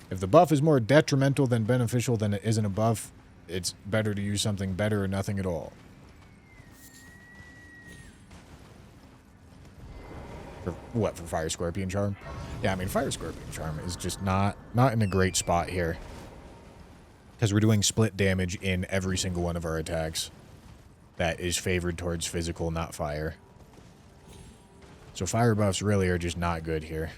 If the buff is more detrimental than beneficial, then it isn't a buff. It's better to use something better or nothing at all. For what? For Fire Scorpion Charm? Yeah, I mean, Fire Scorpion Charm is just not in a great spot here. Because we're doing split damage in every single one of our attacks. That is favored towards physical, not fire. So fire buffs really are just not good here.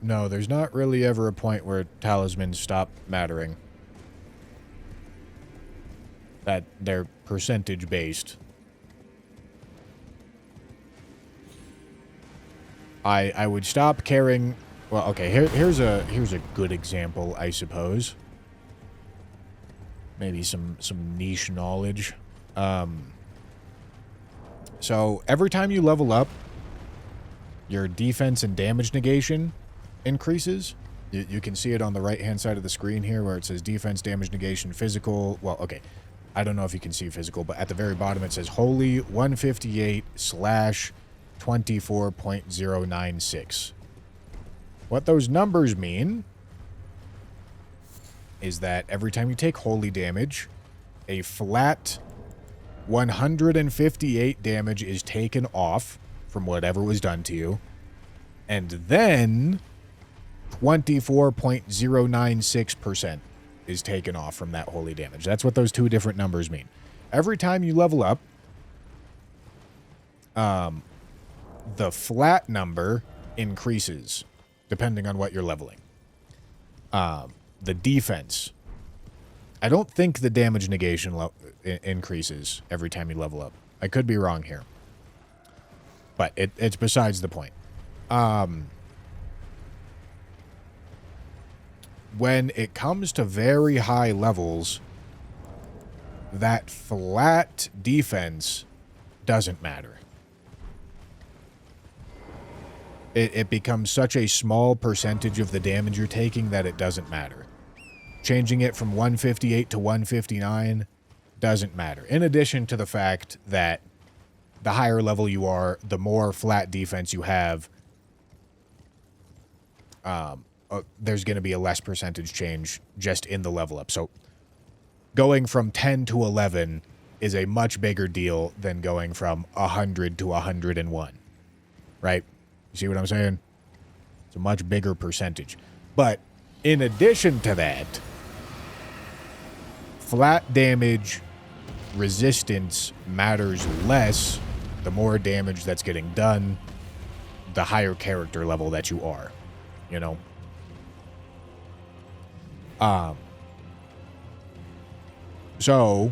No, there's not really ever a point where talismans stop mattering. That they're percentage based. I would stop caring. Well, okay, here's a good example, I suppose. Maybe some niche knowledge. So every time you level up, your defense and damage negation increases. You can see it on the right-hand side of the screen here where it says defense, damage negation, physical. Well, okay. I don't know if you can see physical, but at the very bottom it says Holy 158/24.096. What those numbers mean is that every time you take holy damage, a flat 158 damage is taken off from whatever was done to you. And then 24.096% is taken off from that holy damage. That's what those two different numbers mean. Every time you level up, the flat number increases depending on what you're leveling. The defense, I don't think the damage negation increases every time you level up. I could be wrong here, but it's besides the point. When it comes to very high levels, that flat defense doesn't matter. It becomes such a small percentage of the damage you're taking that it doesn't matter. Changing it from 158 to 159 doesn't matter. In addition to the fact that the higher level you are, the more flat defense you have, there's going to be a less percentage change just in the level up. So going from 10 to 11 is a much bigger deal than going from 100 to 101, right? You see what I'm saying? It's a much bigger percentage. But in addition to that, flat damage resistance matters less the more damage that's getting done, the higher character level that you are, you know? So,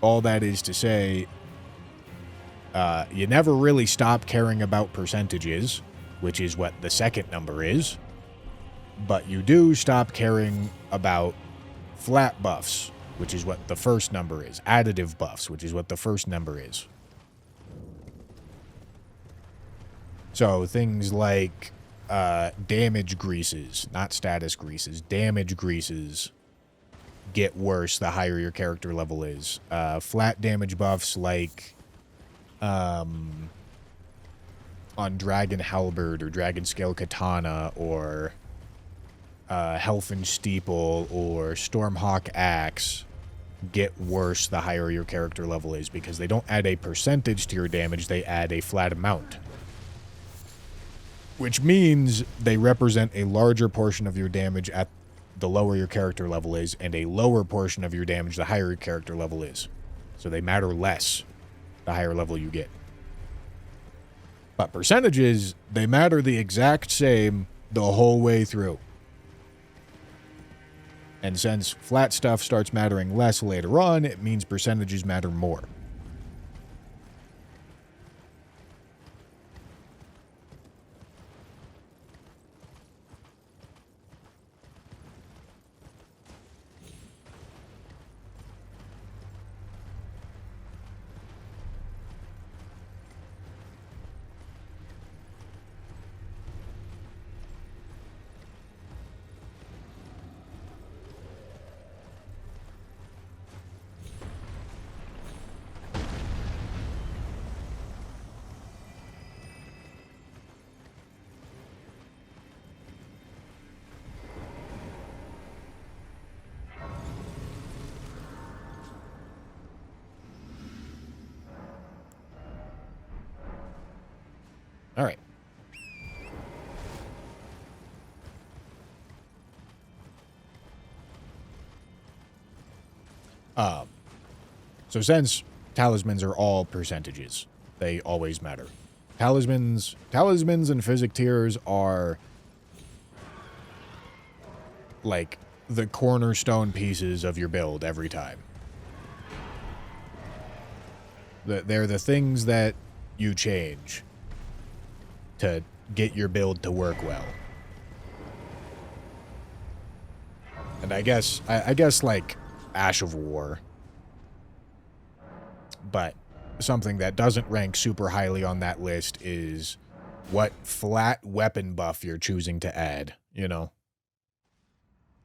all that is to say, you never really stop caring about percentages, which is what the second number is, but you do stop caring about flat buffs, which is what the first number is, additive buffs, which is what the first number is. So things like damage greases, not status greases, damage greases get worse the higher your character level is. Flat damage buffs like on Dragon Halberd or Dragon Scale Katana or Helfen Steeple or Stormhawk Axe get worse the higher your character level is because they don't add a percentage to your damage, they add a flat amount. Which means they represent a larger portion of your damage at the lower your character level is and a lower portion of your damage the higher your character level is. So they matter less the higher level you get. But percentages, they matter the exact same the whole way through. And since flat stuff starts mattering less later on, it means percentages matter more. All right. So since talismans are all percentages, they always matter. Talismans and physic tiers are like the cornerstone pieces of your build every time. They're the things that you change to get your build to work well. And I guess like Ash of War. But something that doesn't rank super highly on that list is what flat weapon buff you're choosing to add, you know?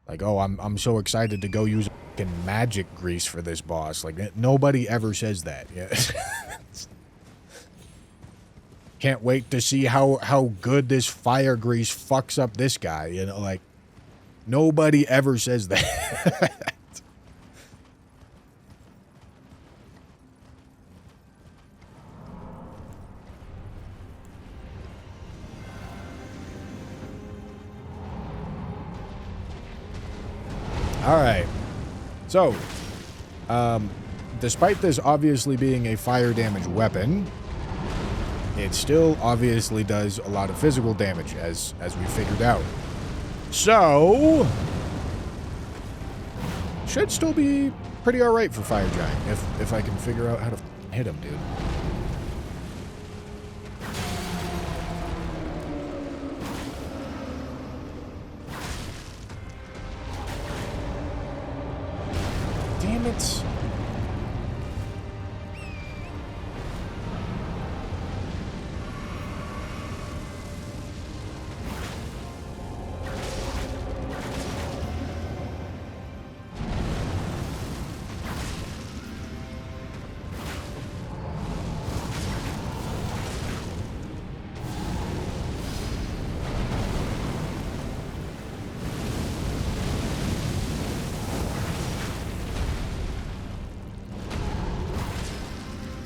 Like, oh, I'm so excited to go use fucking magic grease for this boss. Like, nobody ever says that. Yeah. Can't wait to see how good this fire grease fucks up this guy, you know? Like, nobody ever says that. Alright. So, despite this obviously being a fire damage weapon, it still obviously does a lot of physical damage, as we figured out. So, should still be pretty alright for Fire Giant, if I can figure out how to hit him, dude. Damn it.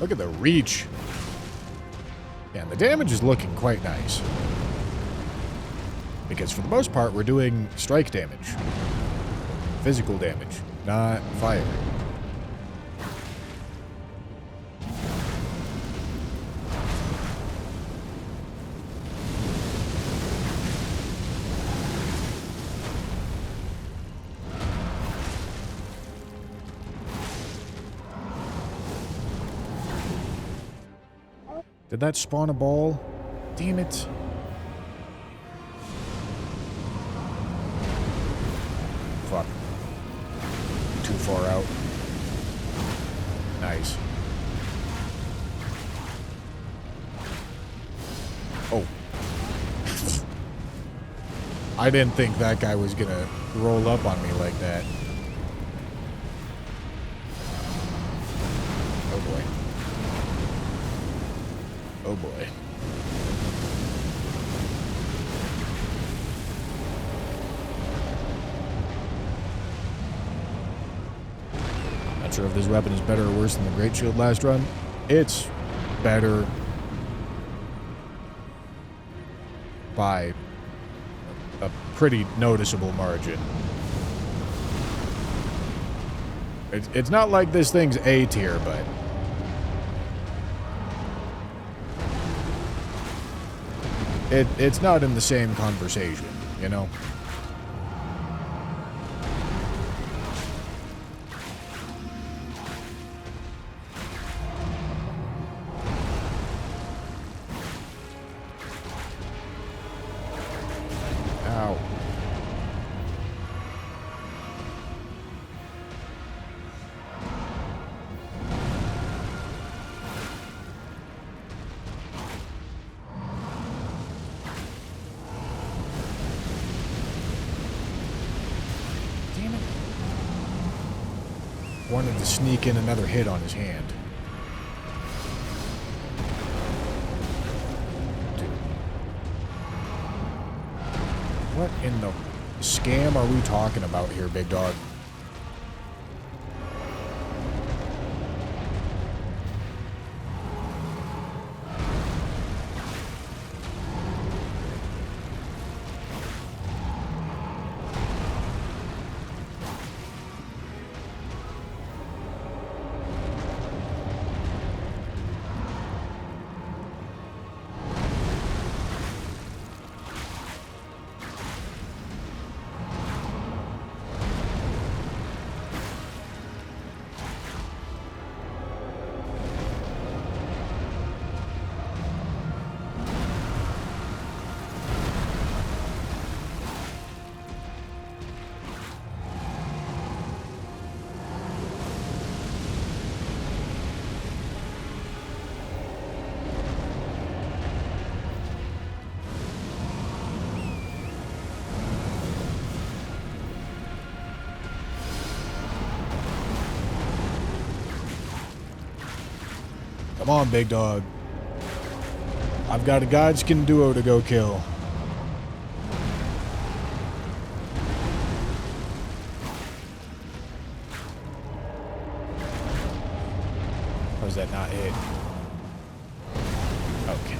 Look at the reach. Yeah, and the damage is looking quite nice. Because for the most part, we're doing strike damage. Physical damage, not fire. Did that spawn a ball? Damn it. Fuck. Too far out. Nice. Oh. I didn't think that guy was gonna roll up on me like that. Oh boy. Oh boy. Not sure if this weapon is better or worse than the Great Shield last run. It's better by a pretty noticeable margin. It's not like this thing's A tier, but it's not in the same conversation, you know? Ow. Wanted to sneak in another hit on his hand. Dude. What in the scam are we talking about here, big dog? Come on, big dog. I've got a Godskin duo to go kill. Or is that not it? Okay.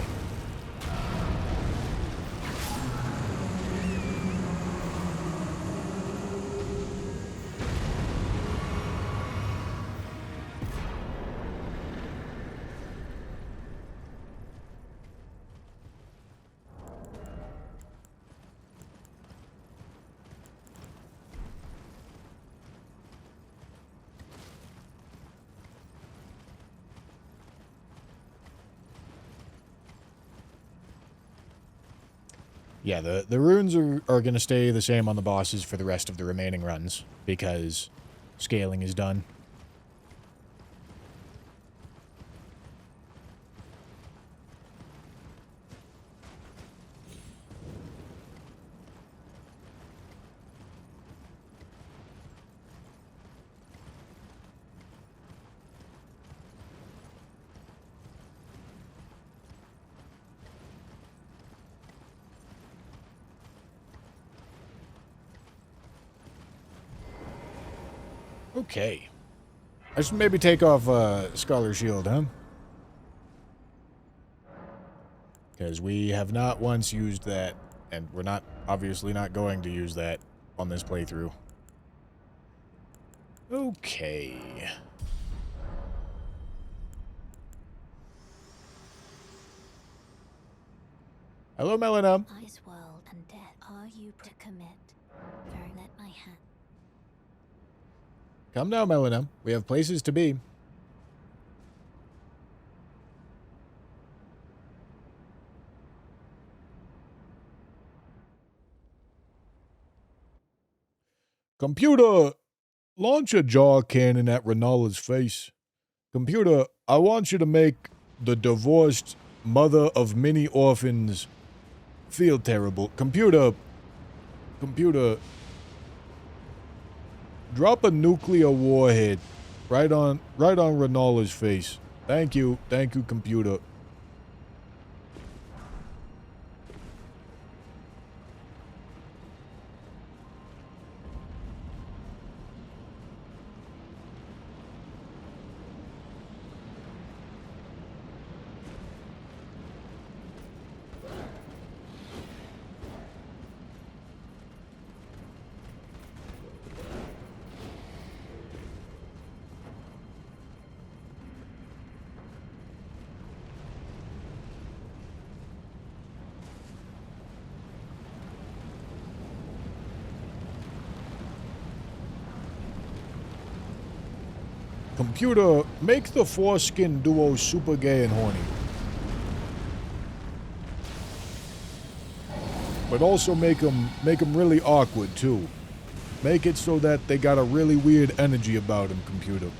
Yeah, the runes are going to stay the same on the bosses for the rest of the remaining runs, because scaling is done. Okay. I should maybe take off Scholar Shield, huh? Because we have not once used that, and we're not, obviously not going to use that on this playthrough. Okay. Hello, Melina. Ice world and death. Are you to commit? Very let my hand. Come now, Melina. We have places to be. Computer, launch a jaw cannon at Renala's face. Computer, I want you to make the divorced mother of many orphans feel terrible. Computer, drop a nuclear warhead right on Renala's face. Thank you, computer. Computer, make the foreskin duo super gay and horny. But also make them really awkward, too. Make it so that they got a really weird energy about them, computer.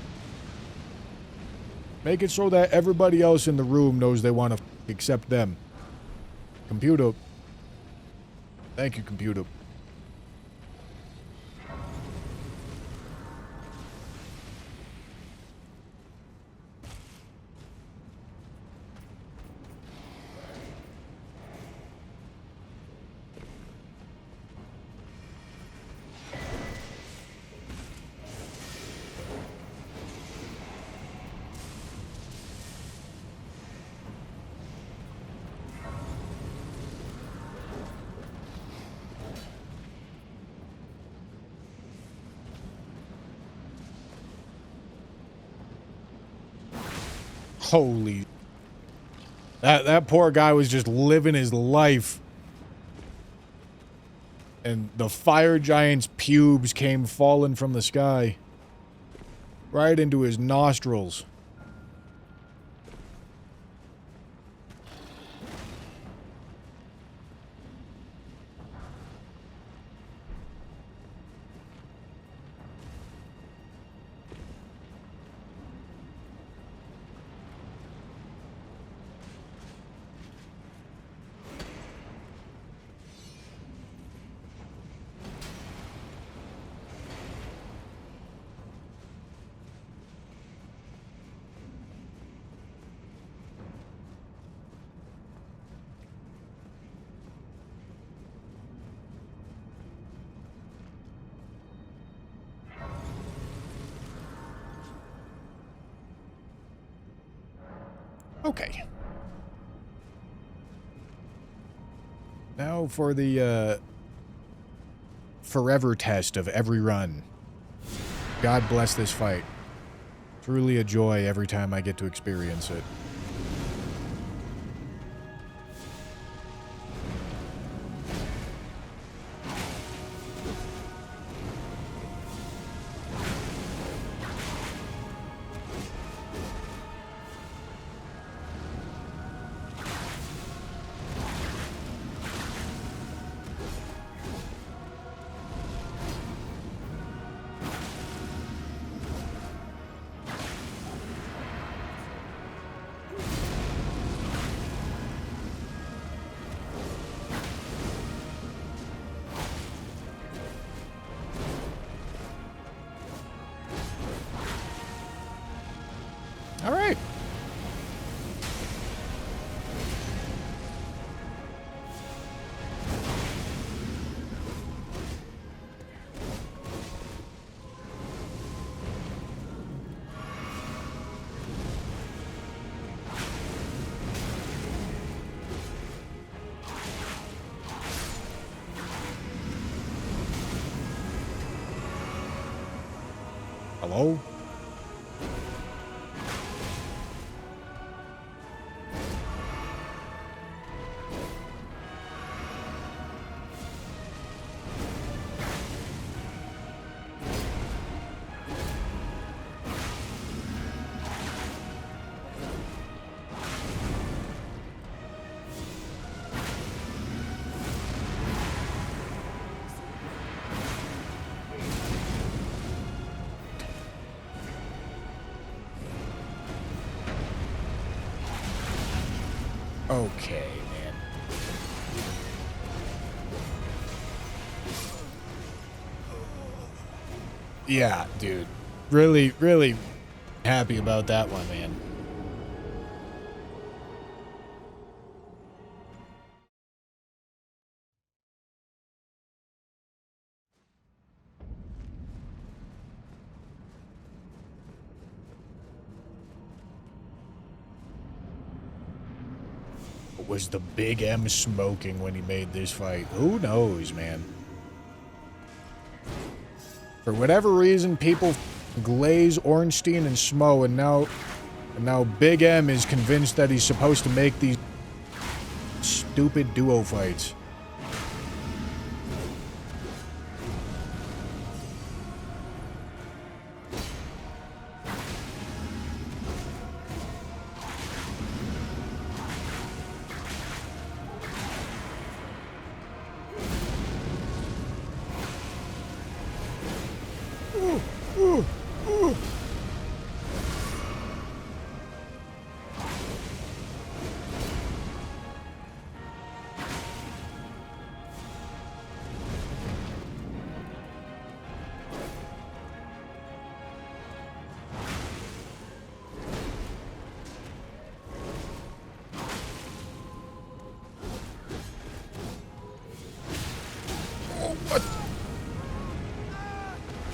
Make it so that everybody else in the room knows they want to accept them. Computer. Thank you, computer. Holy. That poor guy was just living his life. And the fire giant's pubes came falling from the sky. Right into his nostrils. Okay. Now for the, forever test of every run. God bless this fight. Truly a joy every time I get to experience it. Hello? Okay, man. Yeah, dude. Really, really happy about that one, man. Was the Big M smoking when he made this fight? Who knows, man? For whatever reason, people glaze Ornstein and Smo, and now Big M is convinced that he's supposed to make these stupid duo fights.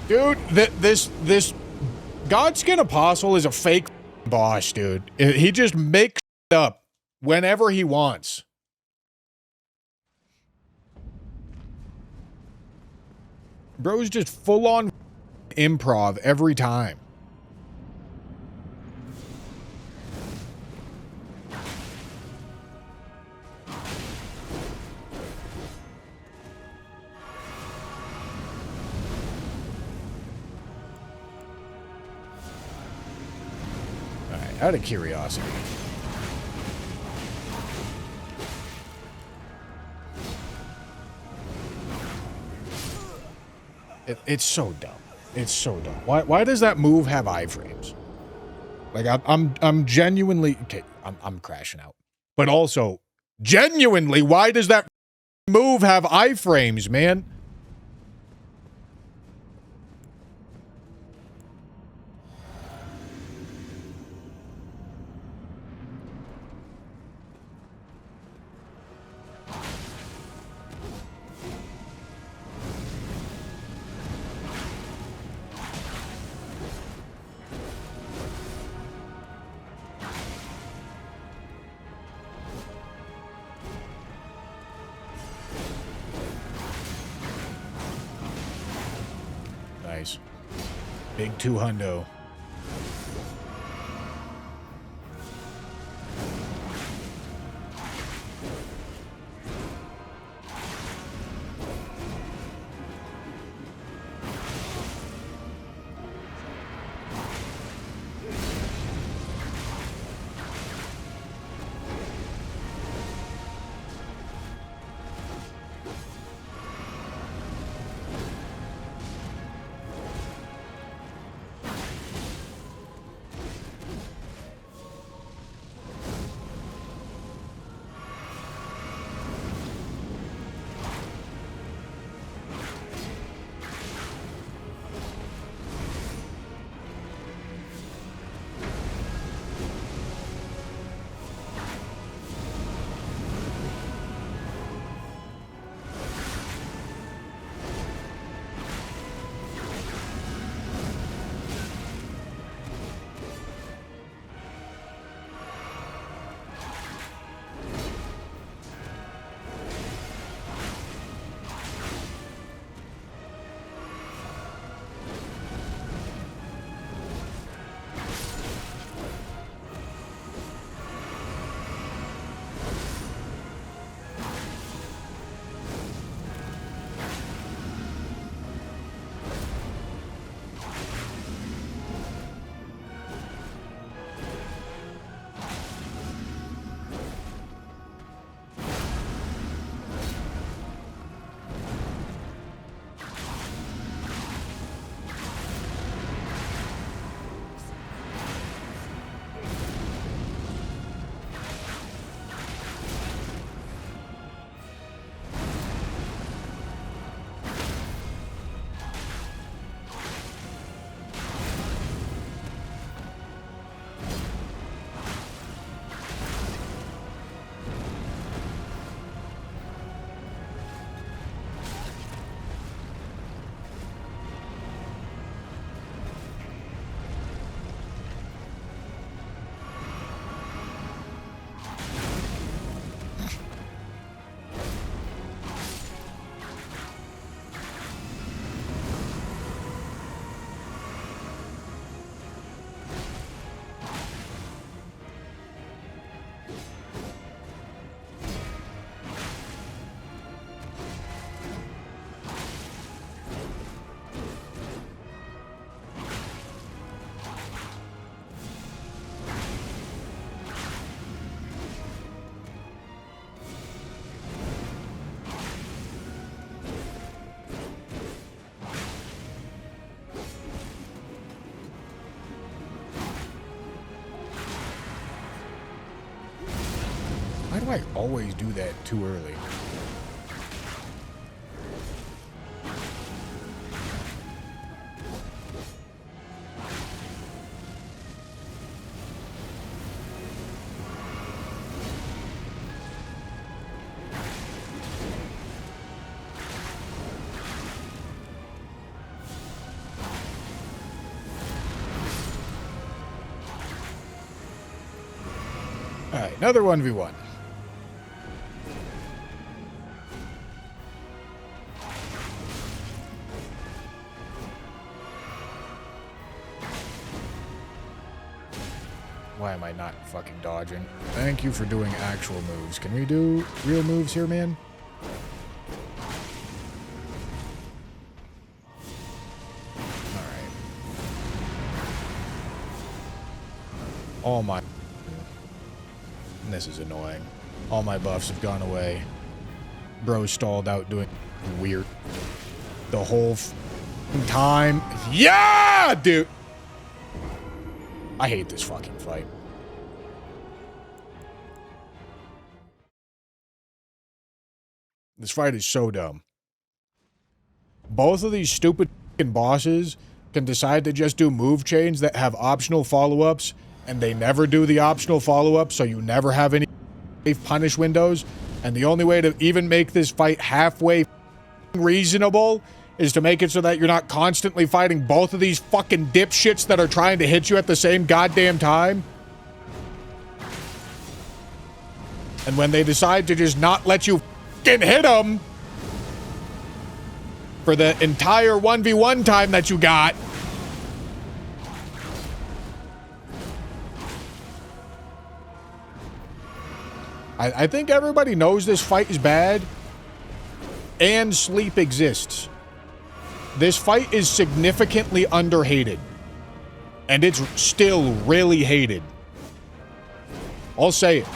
Dude, this Godskin Apostle is a fake boss, dude. He just makes up whenever he wants. Bro's just full-on improv every time. Out of curiosity. It's so dumb. It's so dumb. Why does that move have iframes? Like I'm genuinely okay. I'm crashing out. But also, genuinely, why does that move have iframes, man? Nice. Big 200. Why do I always do that too early? Alright, another 1v1. Why am I not fucking dodging? Thank you for doing actual moves. Can we do real moves here, man? Alright. All my... This is annoying. All my buffs have gone away. Bro stalled out doing weird. The whole time. Yeah, dude! I hate this fucking fight. This fight is so dumb. Both of these stupid fucking bosses can decide to just do move chains that have optional follow-ups, and they never do the optional follow-ups, so you never have any punish windows. And the only way to even make this fight halfway reasonable is to make it so that you're not constantly fighting both of these fucking dipshits that are trying to hit you at the same goddamn time. And when they decide to just not let you fucking hit them for the entire 1v1 time that you got, I think everybody knows this fight is bad and sleep exists. This fight is significantly underhated. And it's still really hated. I'll say it.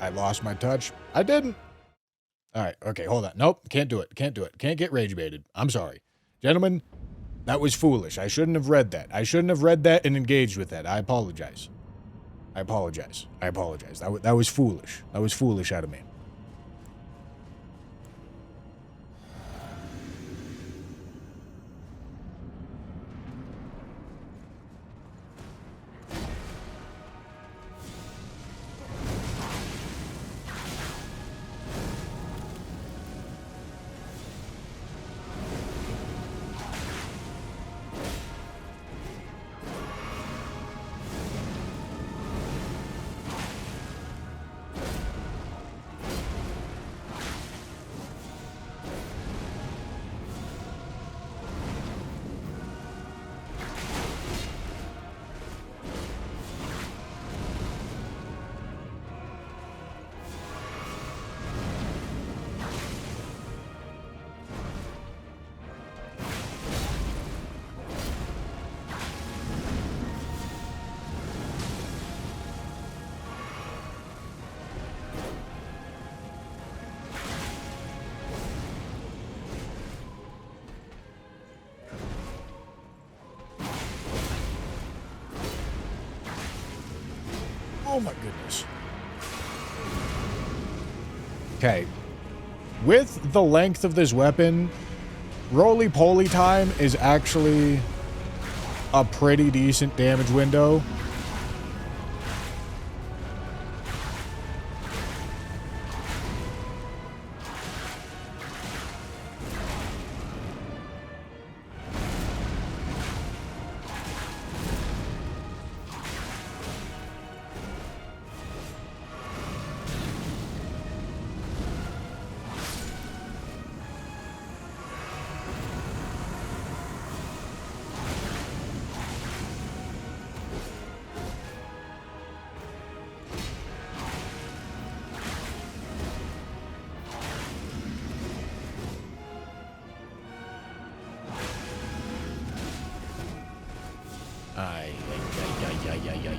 I lost my touch. I didn't. All right. Okay, hold on. Nope. Can't do it. Can't do it. Can't get rage baited. I'm sorry. Gentlemen, that was foolish. I shouldn't have read that. I shouldn't have read that and engaged with that. I apologize. I apologize. I apologize. That was foolish. That was foolish out of me. Oh my goodness. Okay. With the length of this weapon, roly-poly time is actually a pretty decent damage window. Ay, ay, ay, ay, ay, ay.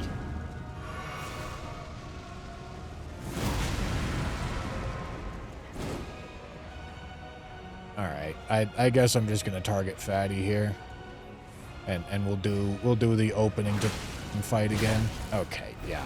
Alright, I guess I'm just gonna target Fatty here. And we'll do the opening to fight again. Okay, yeah.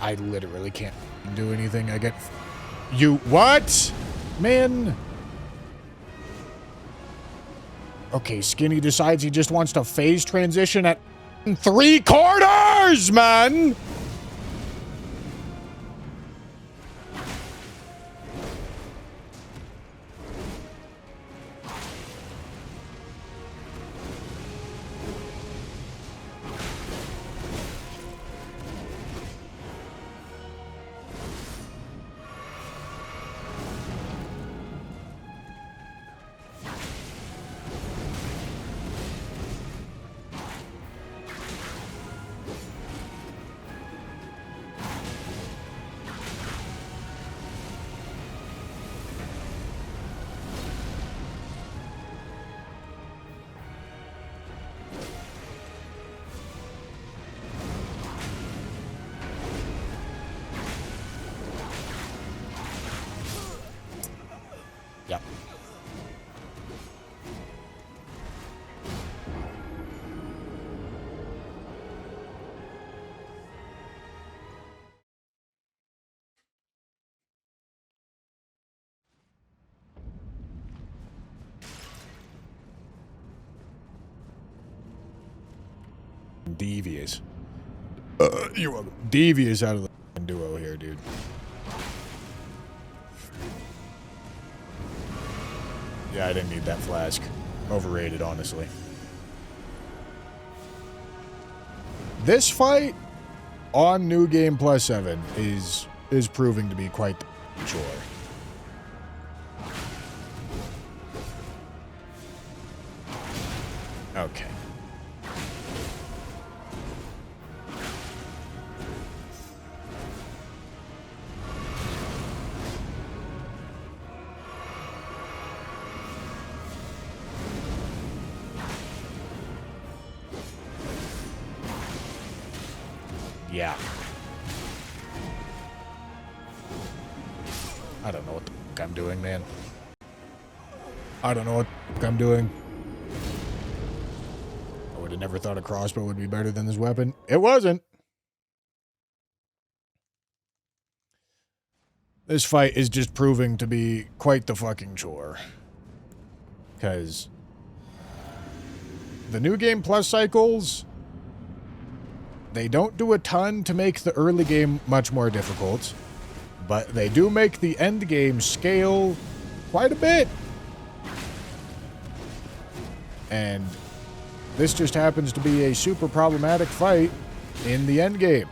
I literally can't do anything. I get... You... What? Man. Okay, Skinny decides he just wants to phase transition at 3/4, man! Yep. Devious. You're welcome. Devious out of the duo here, dude. Yeah, I didn't need that flask. Overrated, honestly. This fight on New Game Plus 7 is proving to be quite the chore. Okay. Yeah. I don't know what the fuck I'm doing, man. I don't know what the fuck I'm doing. I would have never thought a crossbow would be better than this weapon. It wasn't. This fight is just proving to be quite the fucking chore. Because the New Game Plus cycles, they don't do a ton to make the early game much more difficult, but they do make the end game scale quite a bit. And this just happens to be a super problematic fight in the end game.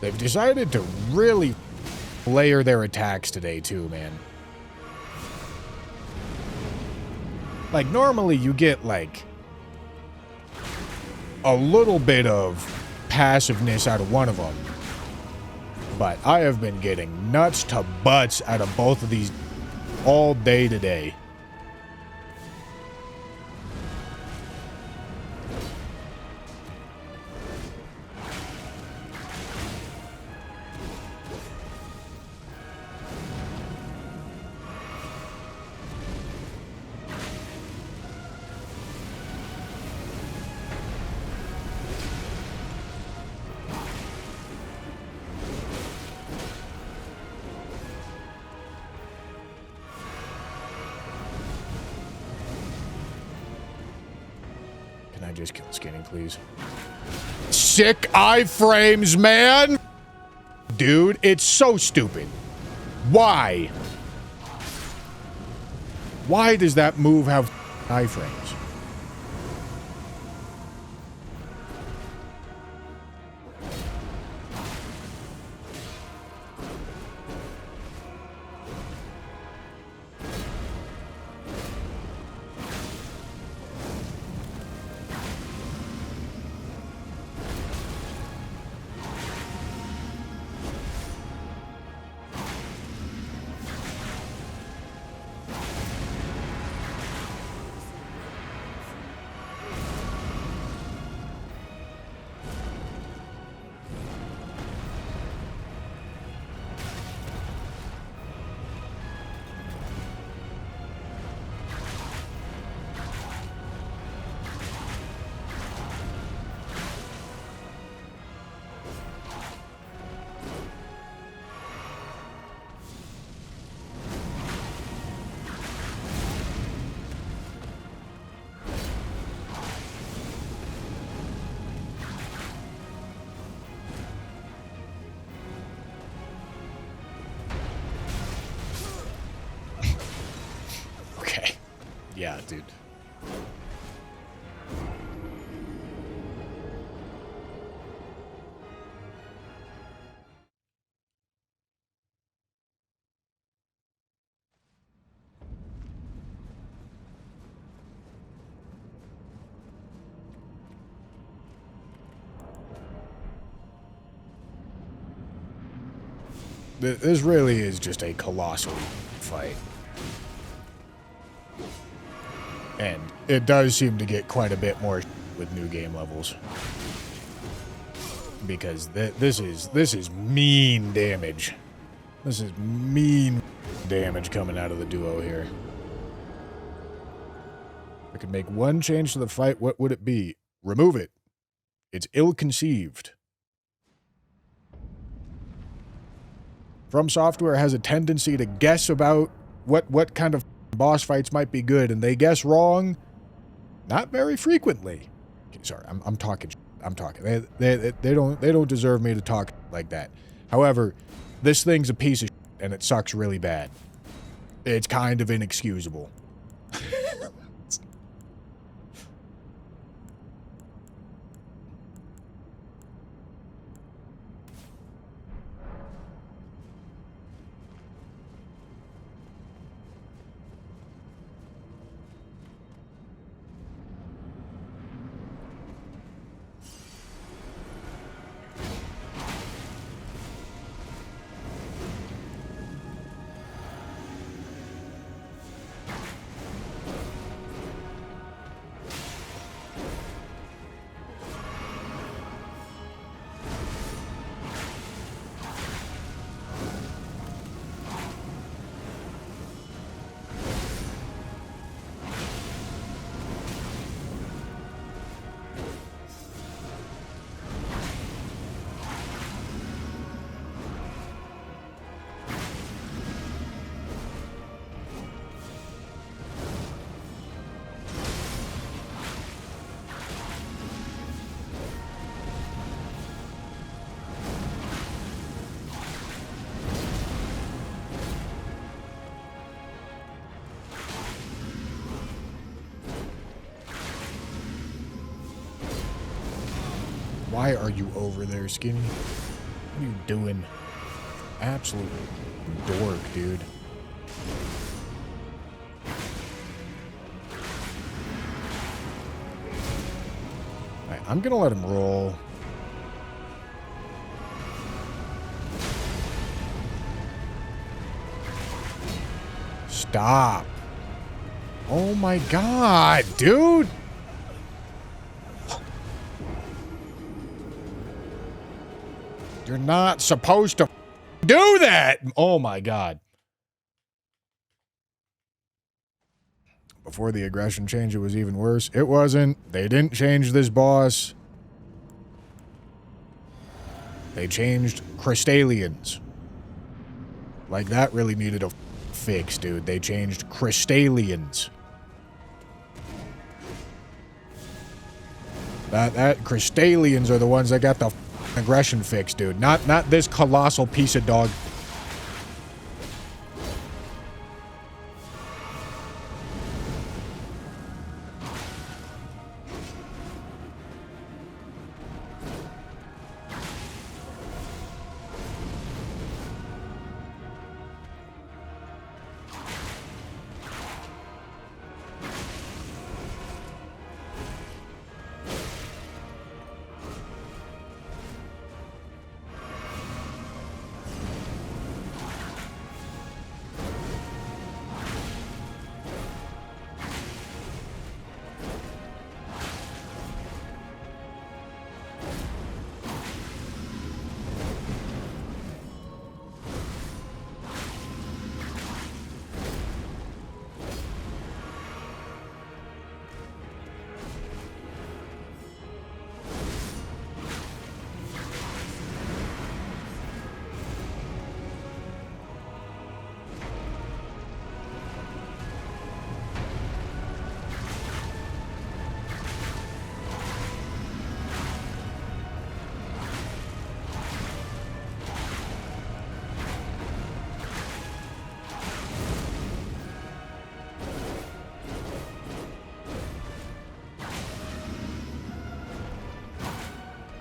They've decided to really layer their attacks today, too, man. Like, normally you get, like, a little bit of passiveness out of one of them. But I have been getting nuts to butts out of both of these all day today. Can I just kill Skinny, please? Sick iframes, man! Dude, it's so stupid. Why? Why does that move have iframes? Yeah, dude. This really is just a colossal fight. And it does seem to get quite a bit more with new game levels. Because this is mean damage. This is mean damage coming out of the duo here. If I could make one change to the fight, what would it be? Remove it. It's ill-conceived. From Software has a tendency to guess about what kind of boss fights might be good, and they guess wrong not very frequently. Okay, sorry, I'm talking. I'm talking. They don't deserve me to talk like that. However, this thing's a piece of shit, and it sucks really bad. It's kind of inexcusable. Why are you over there, Skinny? What are you doing? Absolute dork, dude. Alright, I'm gonna let him roll. Stop. Oh my god, dude. You're not supposed to do that. Oh my god. Before the aggression change, it was even worse. It wasn't. They didn't change this boss. They changed Crystallians. Like, that really needed a fix, dude. They changed Crystallians. That Crystallians are the ones that got the aggression fix, dude. Not this colossal piece of dog.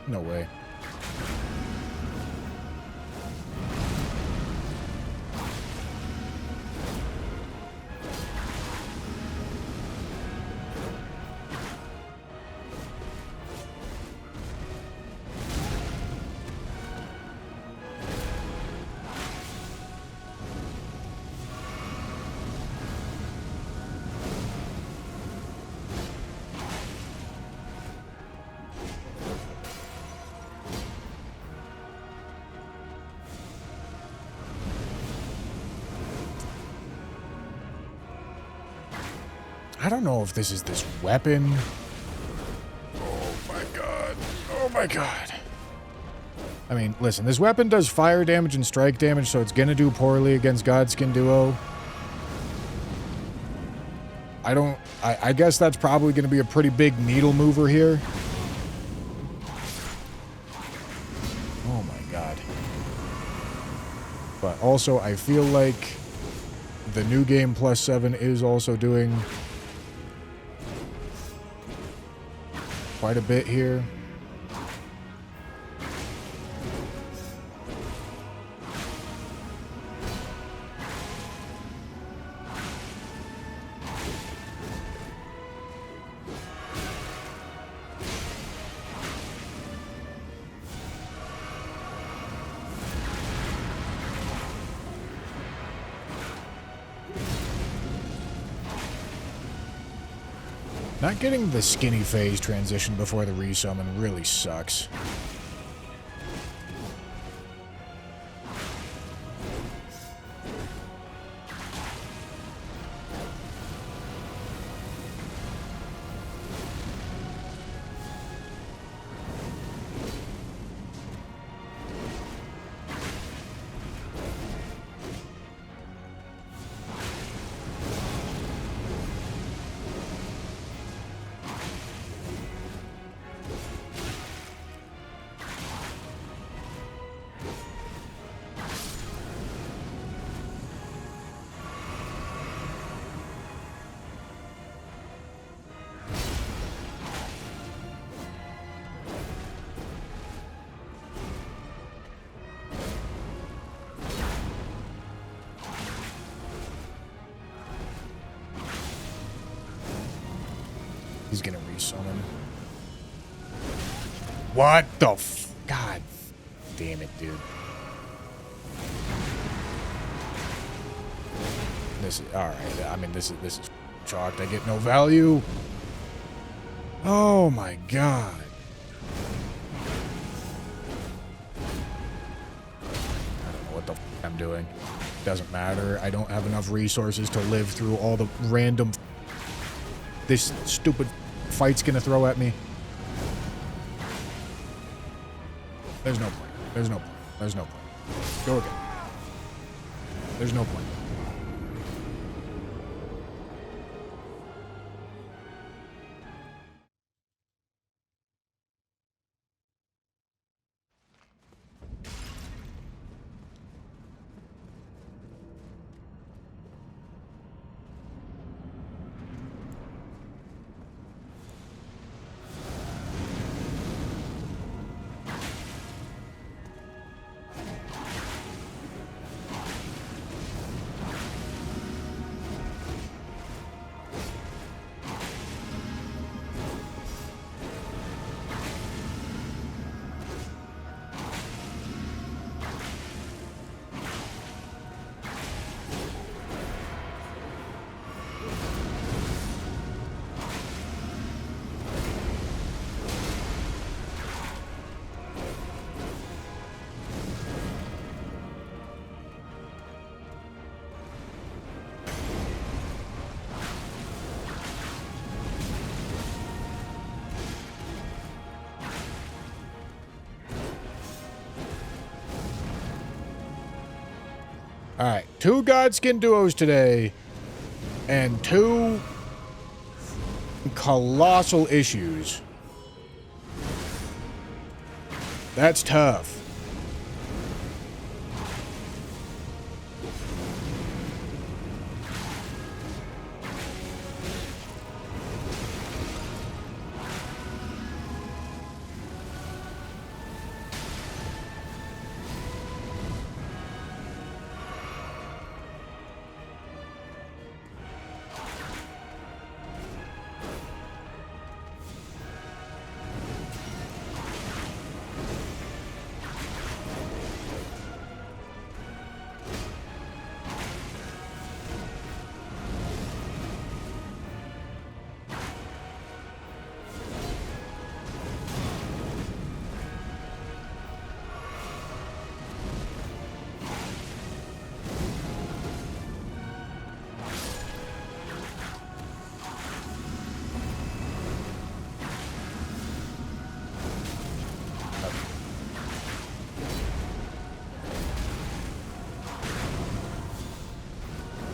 No way. I don't know if this is this weapon. Oh my god. Oh my god. I mean, listen, this weapon does fire damage and strike damage, so it's gonna do poorly against Godskin Duo. I guess that's probably gonna be a pretty big needle mover here. Oh my god. But also, I feel like the new game +7 is also doing quite a bit here. Not getting the skinny phase transition before the resummon really sucks. He's gonna resummon. What the f... God damn it, dude. this is all right. I mean, this is chalked. I get no value. Oh my god. I don't know what the I'm doing. Doesn't matter. I don't have enough resources to live through all the random this stupid fight's gonna throw at me. There's no point. There's no point. There's no point. Go again. There's no point. Alright, 2 Godskin duos today, and 2 colossal issues. That's tough.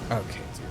Okay, dude.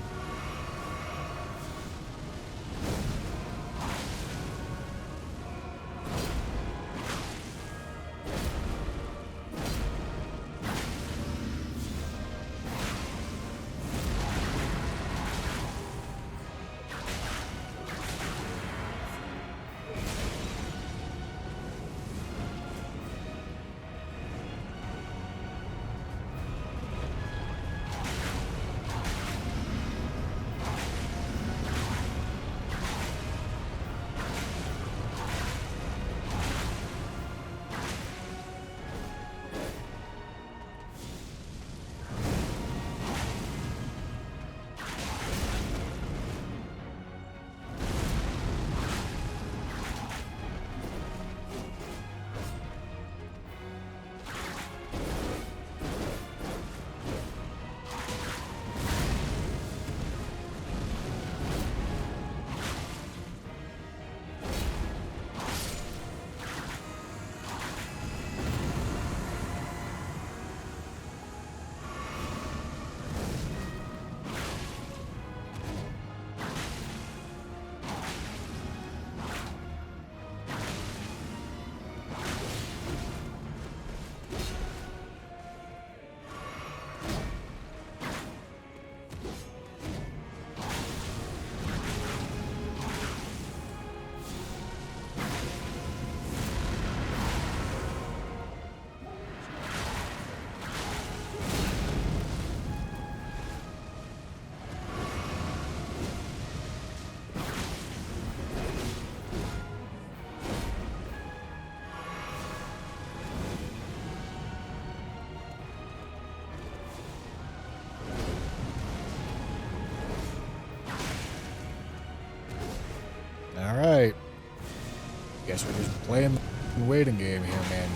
playing the waiting game here, man.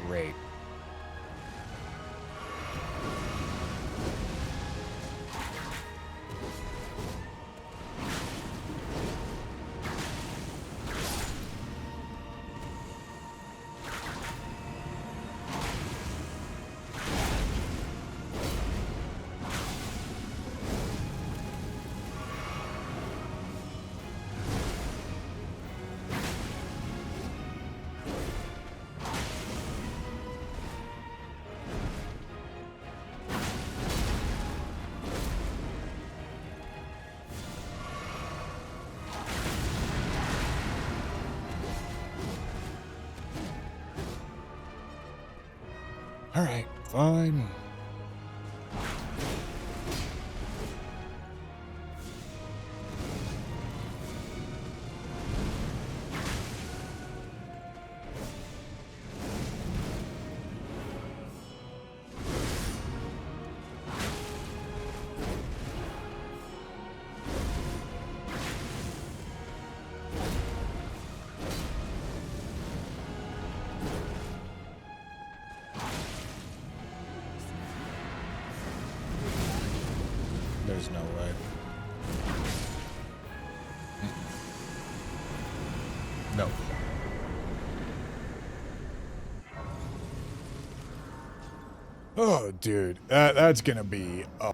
Great. Alright, fine. There's no way. No. Oh, dude. That's gonna be a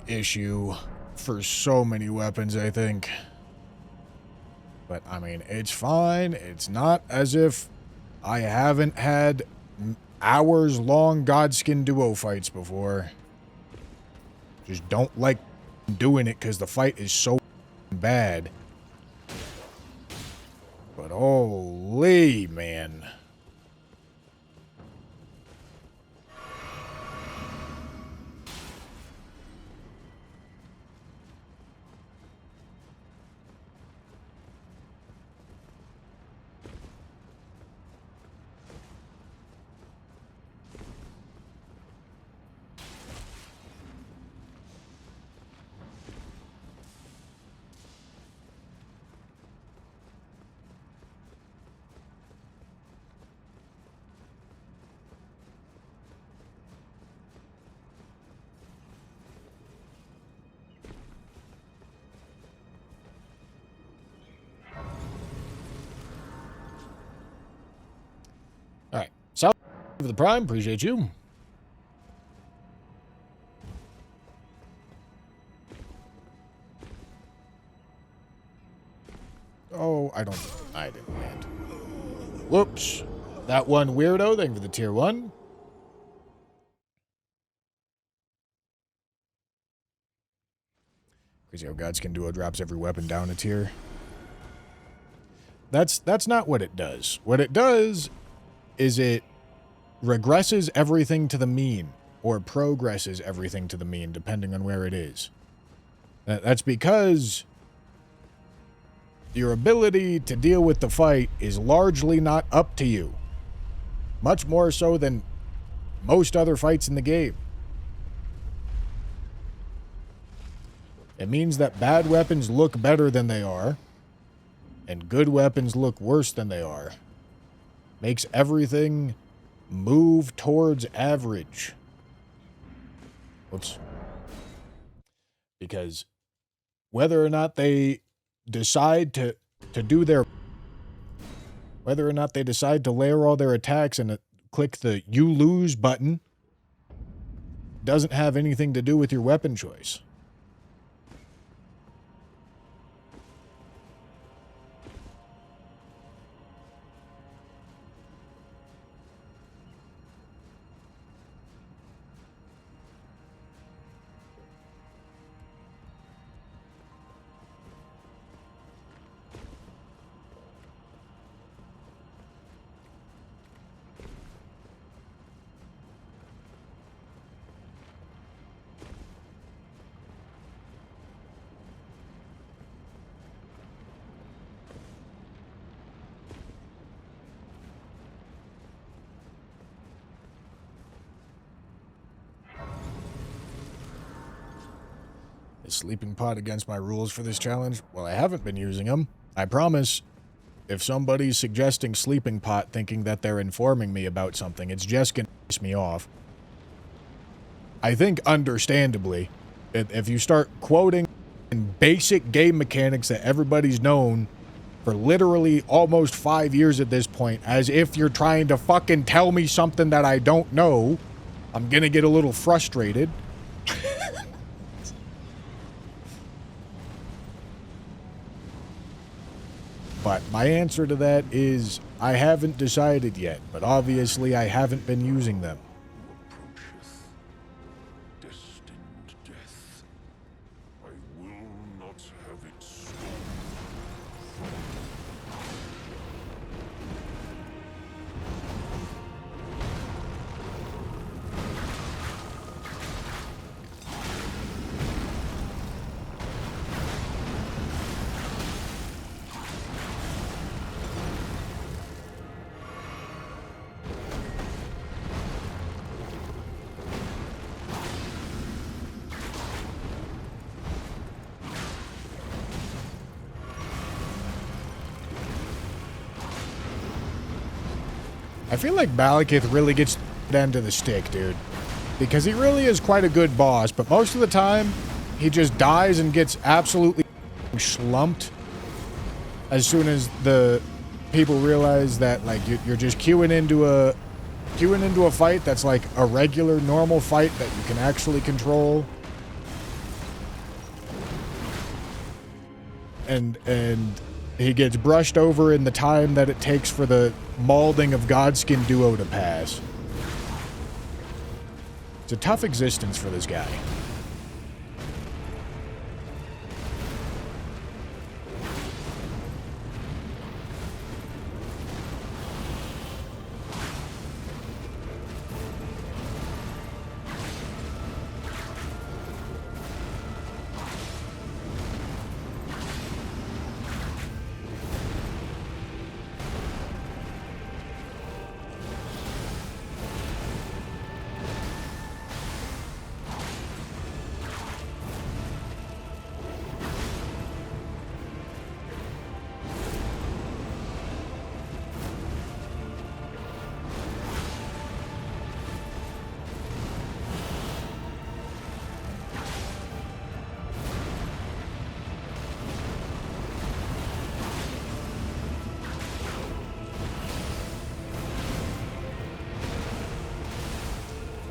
issue for so many weapons, I think. But, I mean, it's fine. It's not as if I haven't had hours-long Godskin duo fights before. Just don't like doing it because the fight is so bad. But holy, man. Alright. South of the Prime, appreciate you. Oh, I didn't land. Whoops. That one weirdo, thank you for the tier 1. Crazy how Godskin Duo drops every weapon down a tier. That's not what it does. What it does is it regresses everything to the mean, or progresses everything to the mean, depending on where it is. That's because your ability to deal with the fight is largely not up to you. Much more so than most other fights in the game. It means that bad weapons look better than they are, and good weapons look worse than they are. Makes everything move towards average. Whoops. Because whether or not they decide to do their... Whether or not they decide to layer all their attacks and click the you lose button doesn't have anything to do with your weapon choice. Sleeping pot against my rules for this challenge? Well, I haven't been using them. I promise, if somebody's suggesting sleeping pot thinking that they're informing me about something, it's just gonna piss me off. I think, understandably, if you start quoting in basic game mechanics that everybody's known for literally almost 5 years at this point, as if you're trying to fucking tell me something that I don't know, I'm gonna get a little frustrated. But my answer to that is, I haven't decided yet, but obviously I haven't been using them. Destined death. I will not have it so. I feel like Balakith really gets the end of the stick, dude. Because he really is quite a good boss, but most of the time, he just dies and gets absolutely slumped as soon as the people realize that, like, you're just queuing into a fight that's like a regular, normal fight that you can actually control. And he gets brushed over in the time that it takes for the Malding of Godskin duo to pass. It's a tough existence for this guy.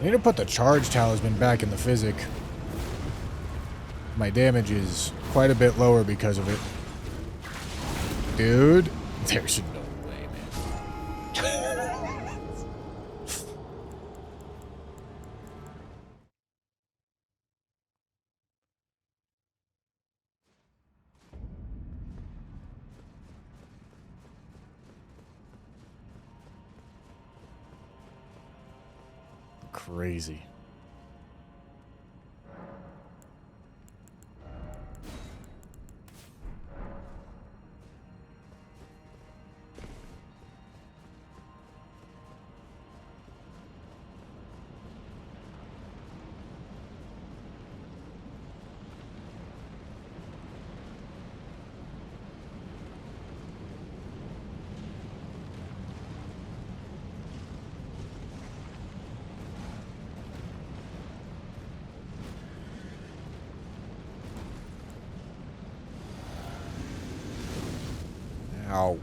I need to put the charge talisman back in the physic. My damage is quite a bit lower because of it. Dude, there's no way, man. Crazy. Ow.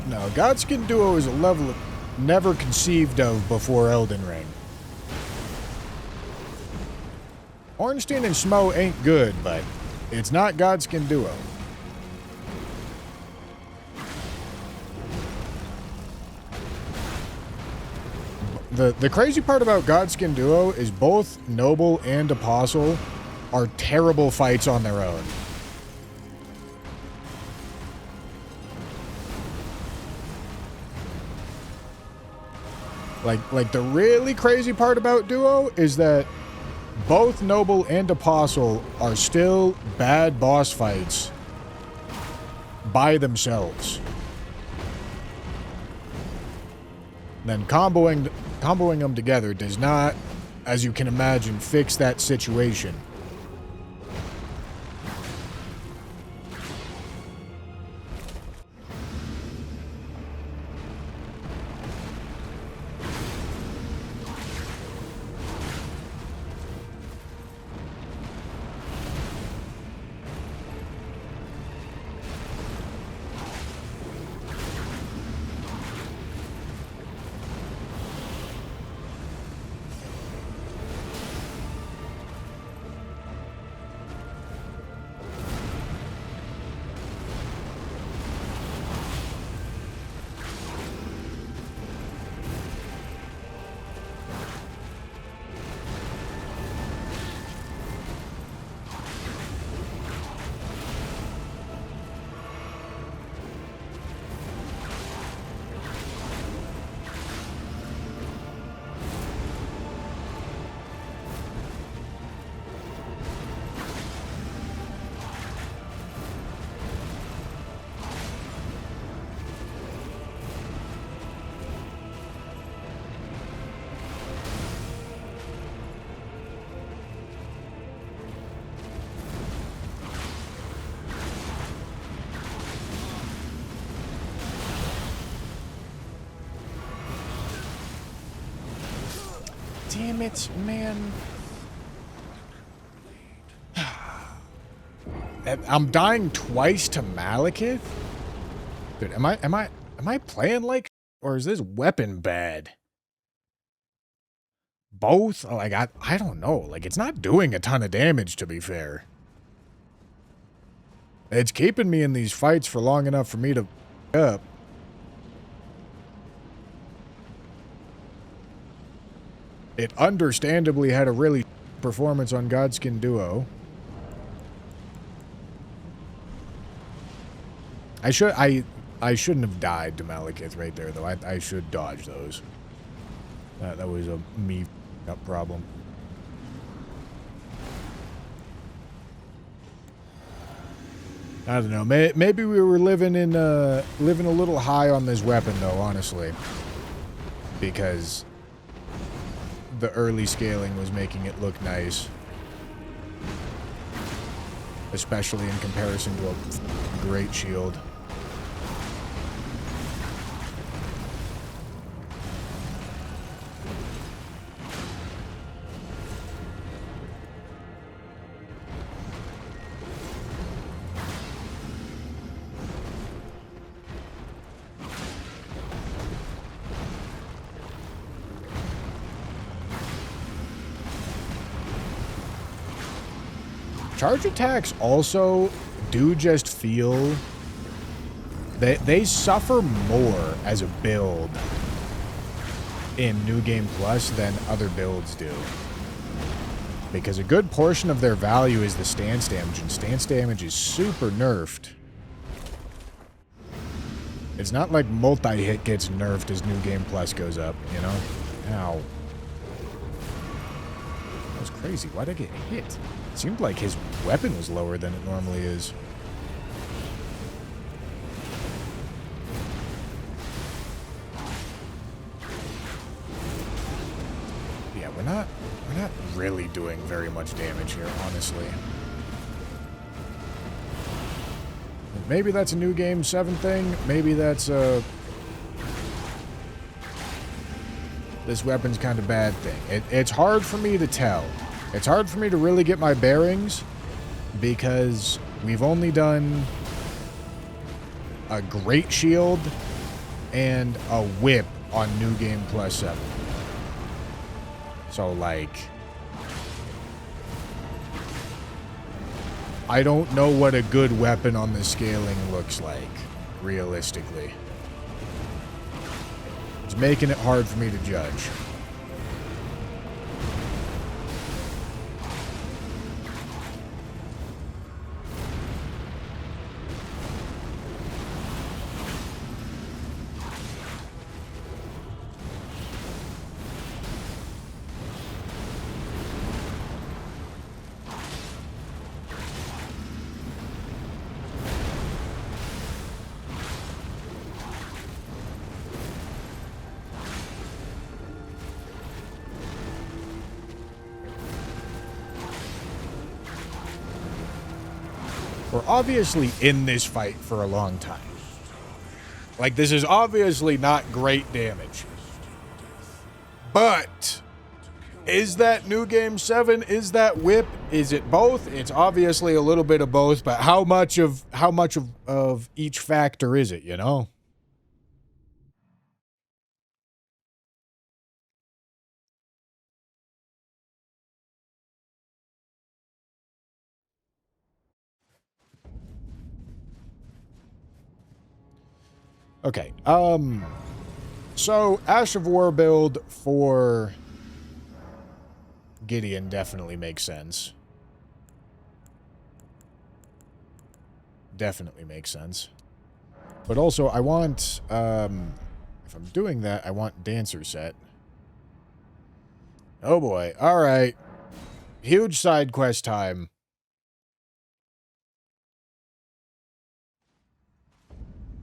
No, Godskin Duo is a level never conceived of before Elden Ring. Ornstein and Smo ain't good, but It's not Godskin Duo. The crazy part about Godskin Duo is both Noble and Apostle are terrible fights on their own. Like the really crazy part about Duo is that both Noble and Apostle are still bad boss fights by themselves. Then comboing them together does not, as you can imagine, fix that situation. Damn it, man. I'm dying twice to Malekith? Dude, am I playing like, or is this weapon bad? Both? Like, I don't know. Like, it's not doing a ton of damage, to be fair. It's keeping me in these fights for long enough for me to up. It understandably had a really performance on Godskin Duo. I shouldn't have died to Malekith right there, though. I should dodge those. That was a me up problem. I don't know. Maybe we were living a little high on this weapon, though. Honestly, because the early scaling was making it look nice, especially in comparison to a great shield. Charge attacks also do just feel... They suffer more as a build in New Game Plus than other builds do. Because a good portion of their value is the stance damage, and stance damage is super nerfed. It's not like multi-hit gets nerfed as New Game Plus goes up, you know? Ow. That was crazy. Why'd I get hit? It seemed like his weapon was lower than it normally is. Yeah, we're not really doing very much damage here, honestly. Maybe that's a New Game 7 thing. Maybe that's a... this weapon's kind of bad thing. It's hard for me to tell. It's hard for me to really get my bearings because we've only done a Great Shield and a Whip on New Game Plus 7. So, like... I don't know what a good weapon on the scaling looks like, realistically. It's making it hard for me to judge. We're obviously in this fight for a long time. Like, this is obviously not great damage. But is that New Game 7? Is that whip? Is it both? It's obviously a little bit of both, but how much of each factor is it, you know? Okay, so Ash of War build for Gideon definitely makes sense. Definitely makes sense. But also, I want, if I'm doing that, I want Dancer set. Oh boy, alright. Huge side quest time.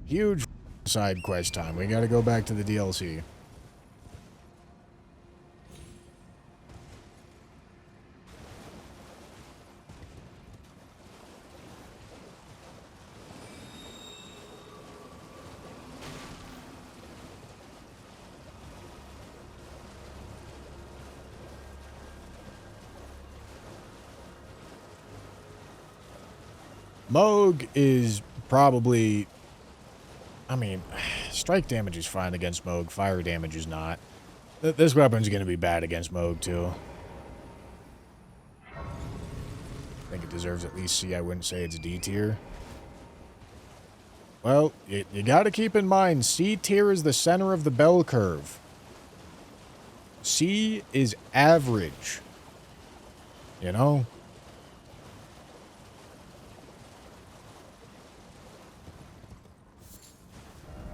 Huge side quest time. We gotta go back to the DLC. Moog is probably... I mean, strike damage is fine against Moog. Fire damage is not. This weapon's going to be bad against Moog, too. I think it deserves at least C. I wouldn't say it's D tier. Well, you got to keep in mind, C tier is the center of the bell curve. C is average. You know?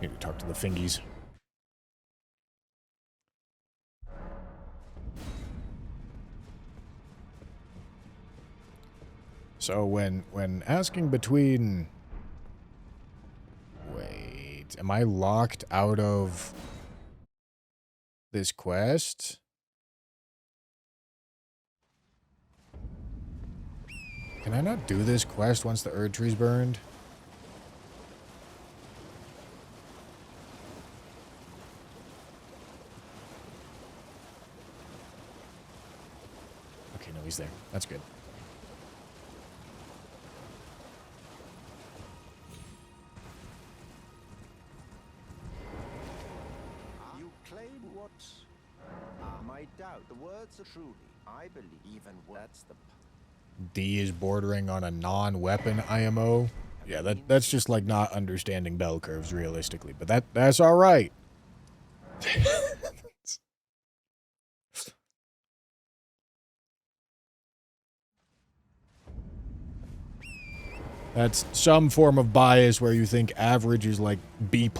Need to talk to the fingies. So when asking between... Wait, am I locked out of this quest? Can I not do this quest once the Erd Tree's burned? Okay, no, he's there. That's good. You claim what? My doubt. The words are truly. I believe even that's the... D is bordering on a non-weapon IMO. Yeah, that's just like not understanding bell curves realistically, but that's all right. That's some form of bias where you think average is like B+.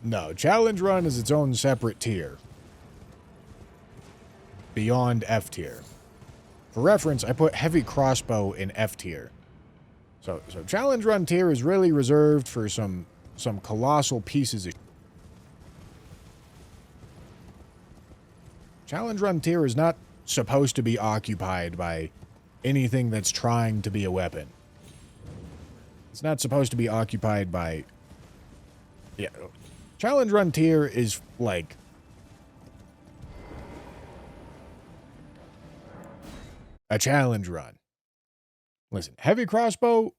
No, Challenge Run is its own separate tier. Beyond F tier. For reference, I put Heavy Crossbow in F tier. So Challenge Run tier is really reserved for some some colossal pieces of... Challenge Run tier is not supposed to be occupied by anything that's trying to be a weapon. It's not supposed to be occupied by... Yeah. Challenge Run tier is, like... a challenge run. Listen, heavy crossbow,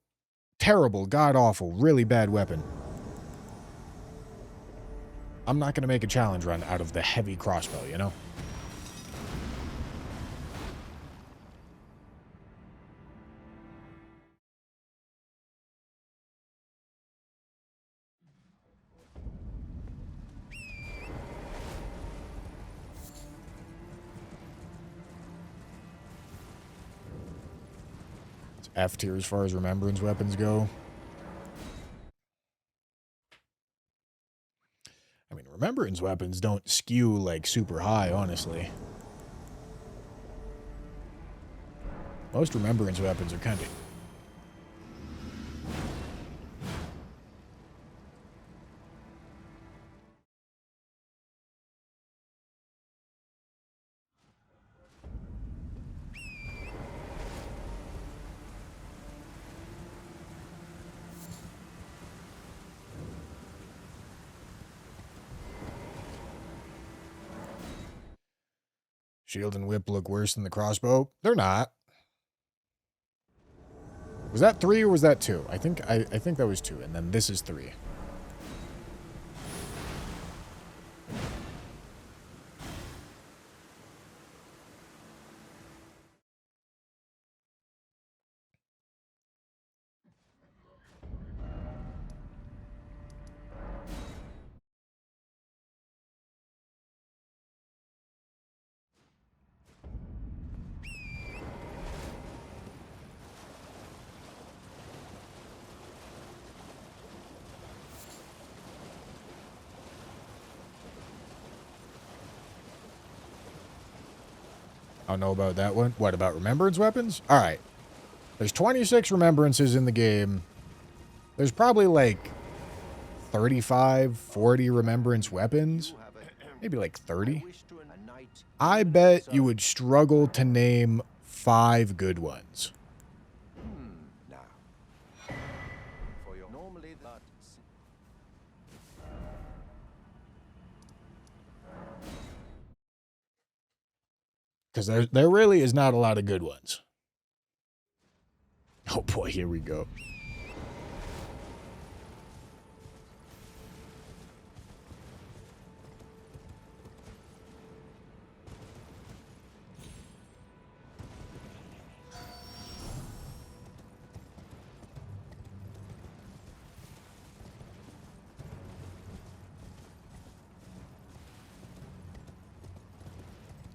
terrible, god-awful, really bad weapon. I'm not going to make a challenge run out of the heavy crossbow, you know? It's F tier as far as remembrance weapons go. I mean, remembrance weapons don't skew, like, super high, honestly. Most remembrance weapons are kind of... Shield and whip look worse than the crossbow. They're not. Was that 3 or was that 2? I think that was 2, and then this is 3. I don't know about that one. What about remembrance weapons? All right. There's 26 remembrances in the game. There's probably like 35, 40 remembrance weapons. Maybe like 30. I bet you would struggle to name 5 good ones. Now, for your normally that Because there really is not a lot of good ones. Oh boy, here we go.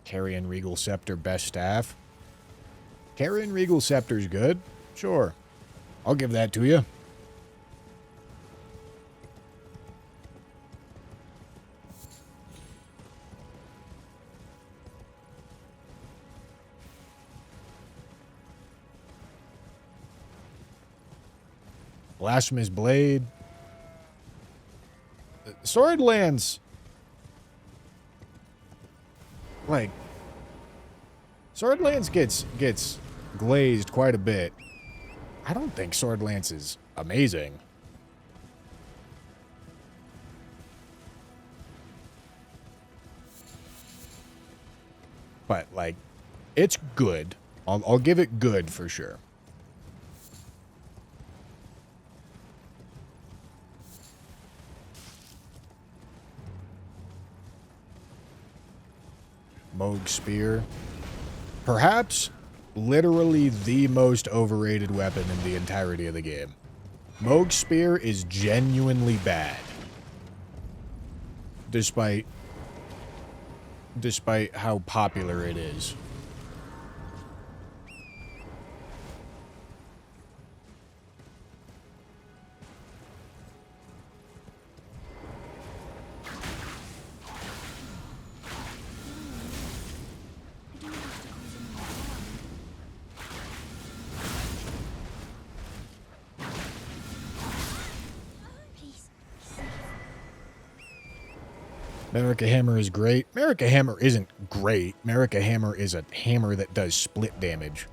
Carrion Regal Scepter, best staff. Carrion Regal Scepter's good. Sure. I'll give that to you. Blasphemous Blade. Swordlands. Like, Swordlance gets glazed quite a bit. I don't think Swordlance is amazing. But, like, it's good. I'll give it good for sure. Moog Spear. Perhaps literally the most overrated weapon in the entirety of the game. Moog Spear is genuinely bad. Despite how popular it is. Please. America Hammer is great. America Hammer isn't great. America Hammer is a hammer that does split damage.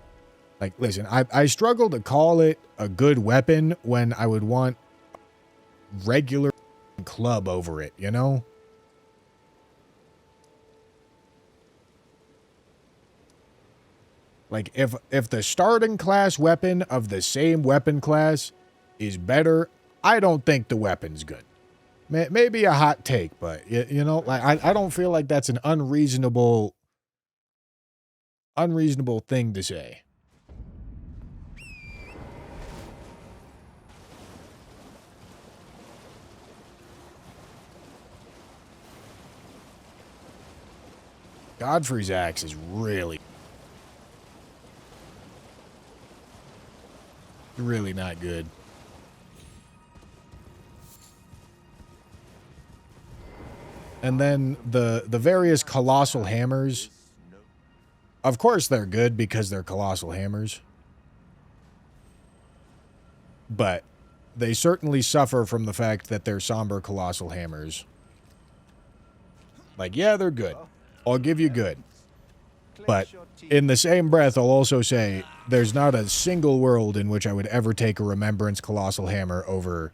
Like, listen, I struggle to call it a good weapon when I would want regular club over it, you know? Like, if the starting class weapon of the same weapon class is better, I don't think the weapon's good. Maybe a hot take, but, you know, like, I don't feel like that's an unreasonable thing to say. Godfrey's axe is really not good. And then the various colossal hammers, of course they're good because they're colossal hammers. But they certainly suffer from the fact that they're somber colossal hammers. Like, yeah, they're good. I'll give you good. But in the same breath, I'll also say there's not a single world in which I would ever take a Remembrance Colossal Hammer over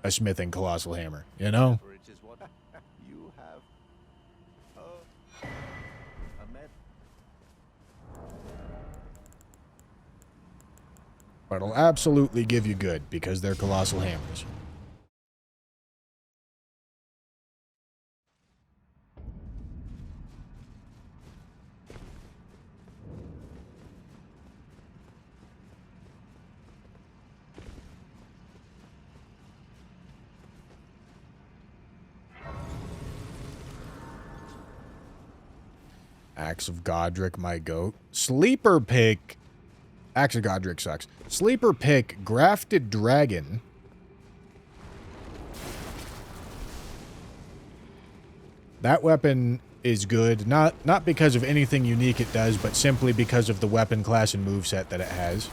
a Smithing Colossal Hammer, you know? You have But I'll absolutely give you good because they're Colossal Hammers. Axe of Godric, my goat. Sleeper pick. Axe of Godric sucks. Sleeper pick, Grafted Dragon. That weapon is good, not because of anything unique it does, but simply because of the weapon class and moveset that it has.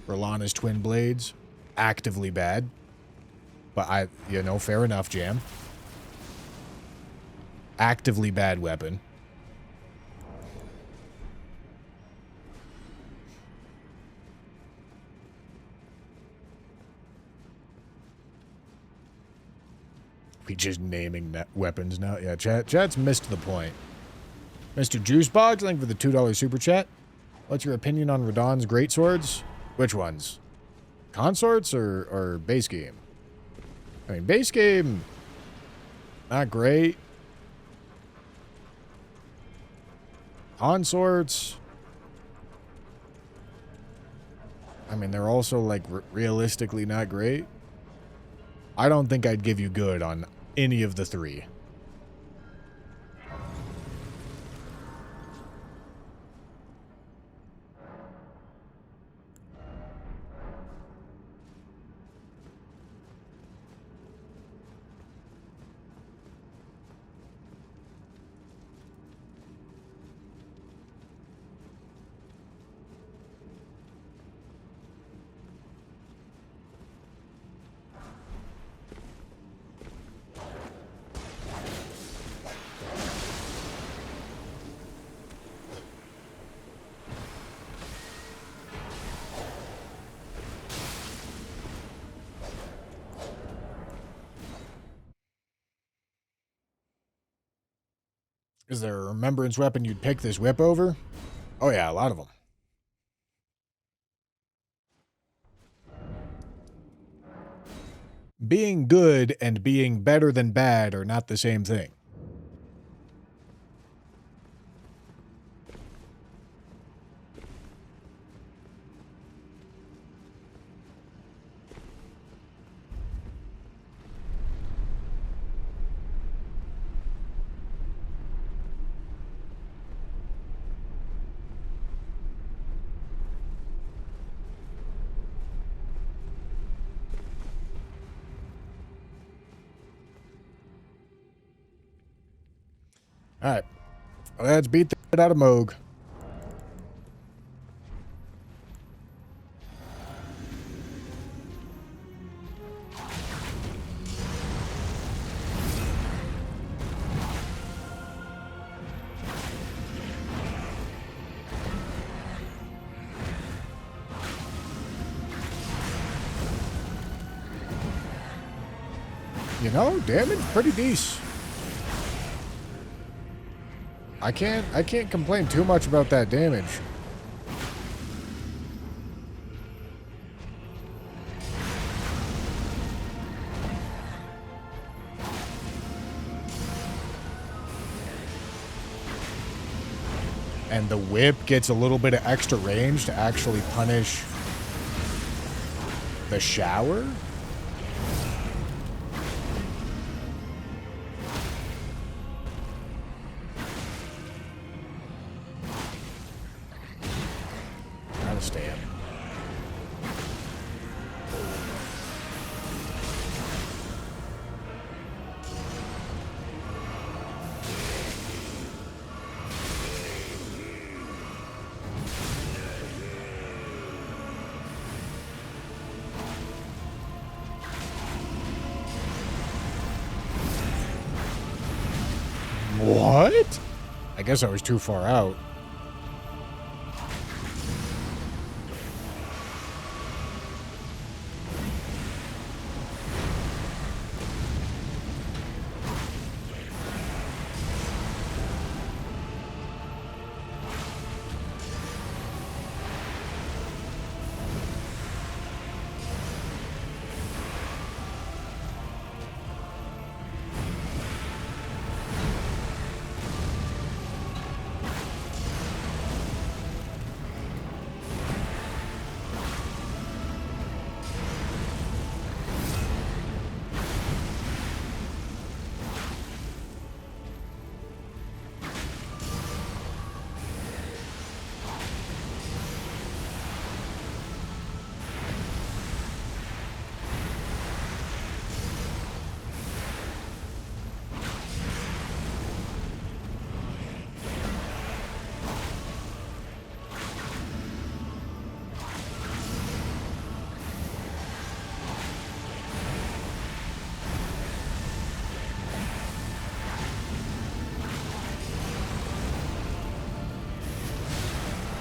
Rolana's Twin Blades, actively bad. But you know, fair enough, Jam. Actively bad weapon. We just naming weapons now. Yeah, chat's missed the point. Mr. Juicebox, thank you for the $2 super chat. What's your opinion on Radahn's greatswords? Which ones? Consorts or base game? I mean, base game, not great. Consorts, I mean, they're also, like, realistically not great. I don't think I'd give you good on any of the three. Is there a remembrance weapon you'd pick this whip over? Oh yeah, a lot of them. Being good and being better than bad are not the same thing. Alright. Let's beat the shit out of Moog. You know, damage pretty decent. I can't complain too much about that damage. And the whip gets a little bit of extra range to actually punish the shower. Gotta stand. What? I guess I was too far out.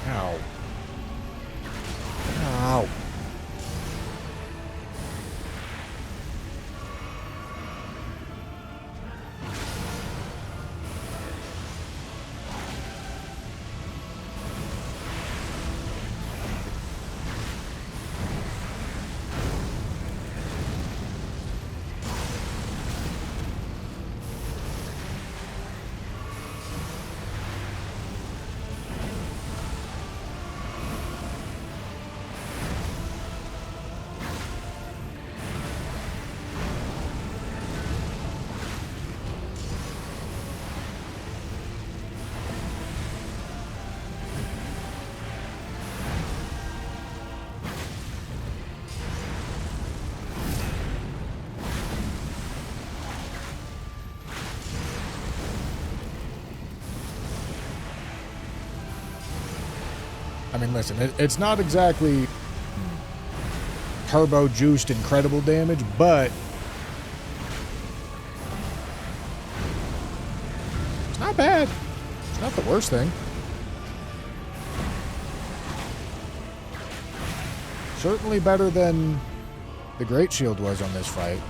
Ow. Ow. I mean, listen, it's not exactly turbo-juiced incredible damage, but it's not bad. It's not the worst thing. Certainly better than the Great Shield was on this fight.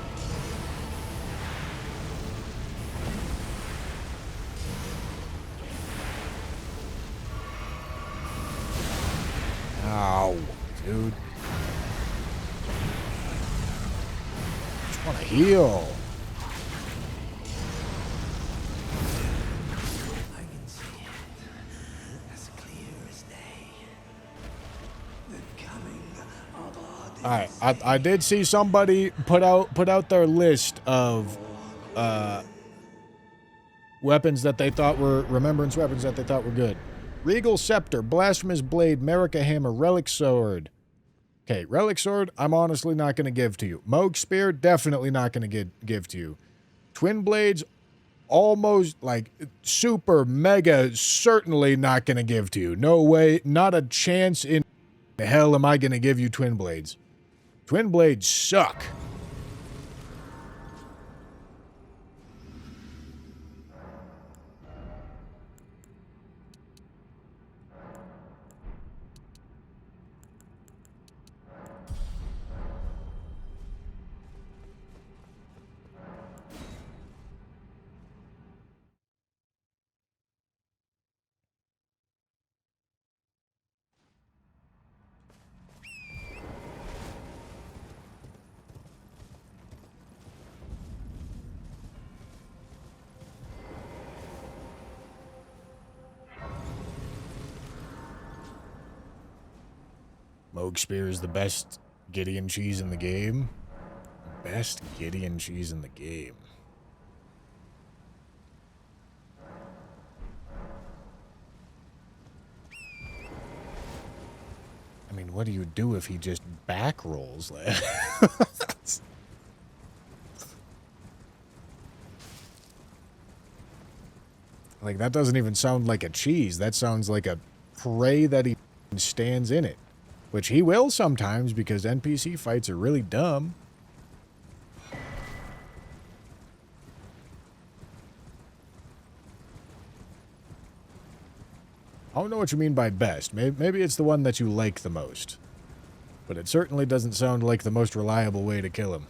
Ow, dude. Just want to heal. I can see it as clear as day. The coming of our All right, I did see somebody put out their list of weapons that they thought were remembrance weapons that they thought were good. Regal Scepter, Blasphemous Blade, Merica Hammer, Relic Sword. Okay, Relic Sword, I'm honestly not going to give to you. Moog Spear, definitely not going to give to you. Twin Blades, almost, like, super, mega, certainly not going to give to you. No way, not a chance in hell am I going to give you Twin Blades. Twin Blades suck. Moog Spear is the best Gideon cheese in the game. Best Gideon cheese in the game. I mean, what do you do if he just back rolls? Like, that doesn't even sound like a cheese. That sounds like a prey that he stands in it. Which he will sometimes because NPC fights are really dumb. I don't know what you mean by best. Maybe it's the one that you like the most. But it certainly doesn't sound like the most reliable way to kill him.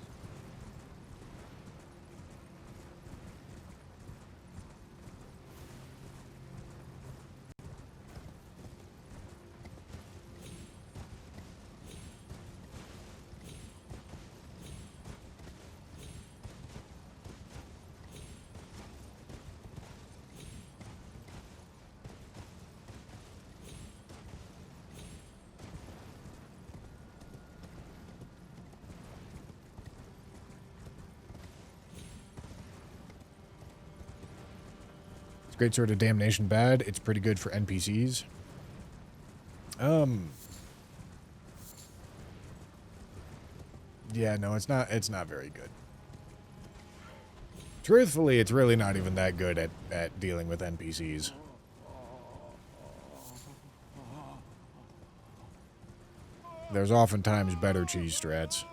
Great Sword of Damnation bad. It's pretty good for NPCs. Yeah, no, it's not very good. Truthfully, it's really not even that good at dealing with NPCs. There's oftentimes better cheese strats.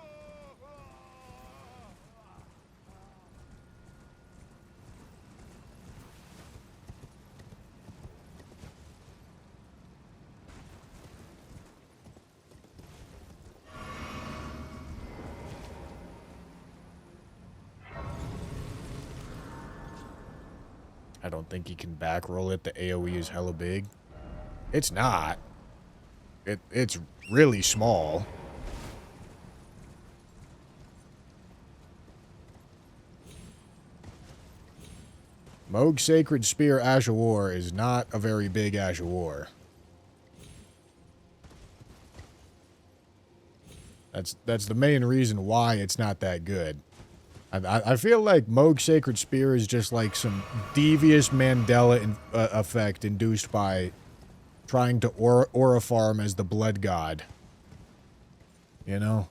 I don't think he can back roll it. The AoE is hella big. It's not. It's really small. Moog Sacred Spear Ash of War is not a very big Ash of War. That's the main reason why it's not that good. I feel like Moog Sacred Spear is just like some devious Mandela effect induced by trying to aura farm as the blood god. You know?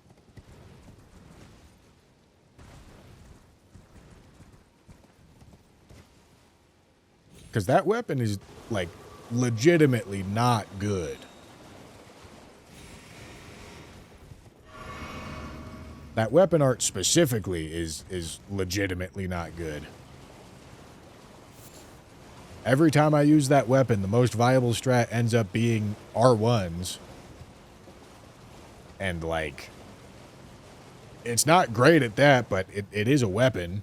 Because that weapon is, like, legitimately not good. That weapon art specifically is legitimately not good. Every time I use that weapon, the most viable strat ends up being R1s. And, like, it's not great at that, but it is a weapon.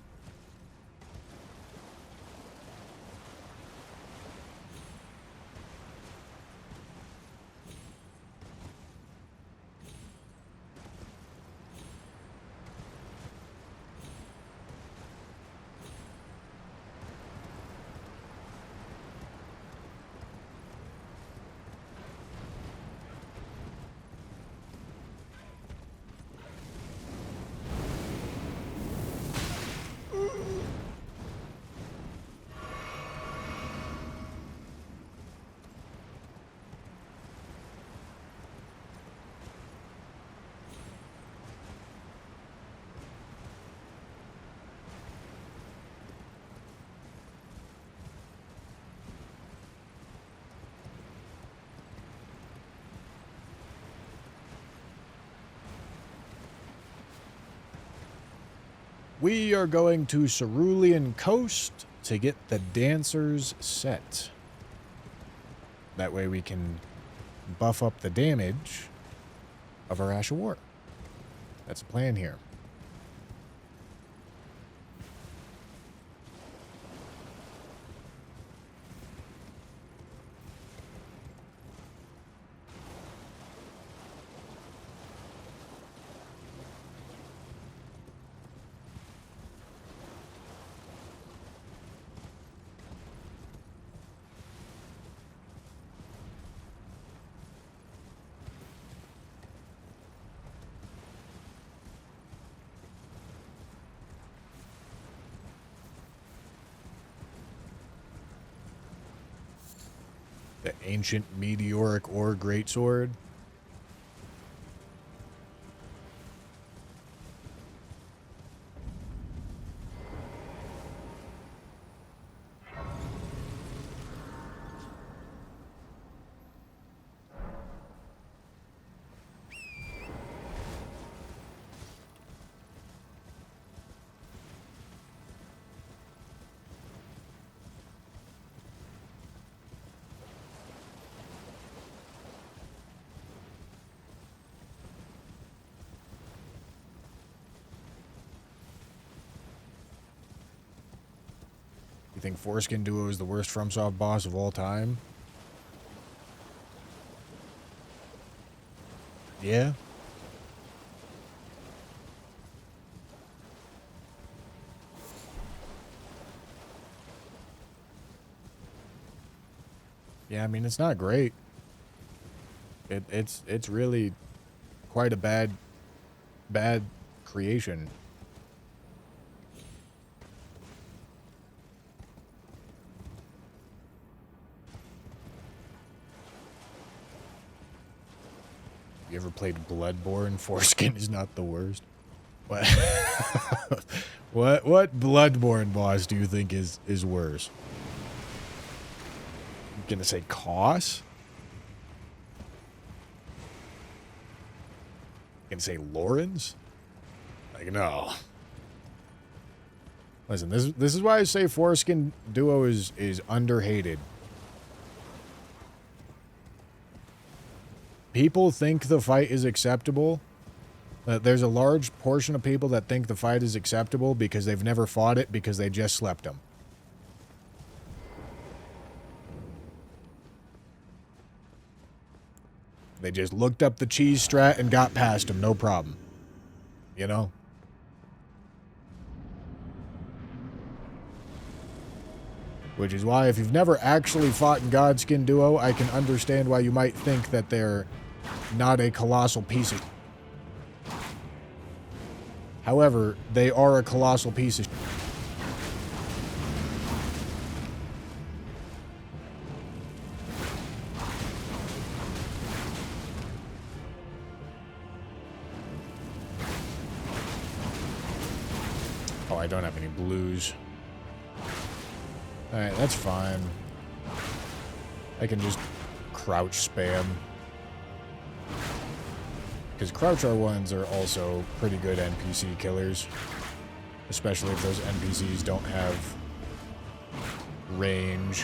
We are going to Cerulean Coast to get the dancers set. That way we can buff up the damage of our Ash of War. That's the plan here. The ancient meteoric ore greatsword. You think Foreskin Duo is the worst FromSoft boss of all time? Yeah. Yeah, I mean, it's not great. It's really quite a bad creation. You ever played Bloodborne? Foreskin is not the worst. What? what Bloodborne boss do you think is worse? I'm gonna say Koss? Gonna say Lawrence? Like, no. Listen, this is why I say Foreskin Duo is underhated. People think the fight is acceptable. There's a large portion of people that think the fight is acceptable because they've never fought it because they just slept them. They just looked up the cheese strat and got past him, no problem. You know? Which is why if you've never actually fought in Godskin Duo, I can understand why you might think that they're not a colossal piece of... However, they are a colossal piece of... Oh, I don't have any blues. Alright, that's fine. I can just crouch spam. Because crouch R1s are also pretty good NPC killers. Especially if those NPCs don't have range.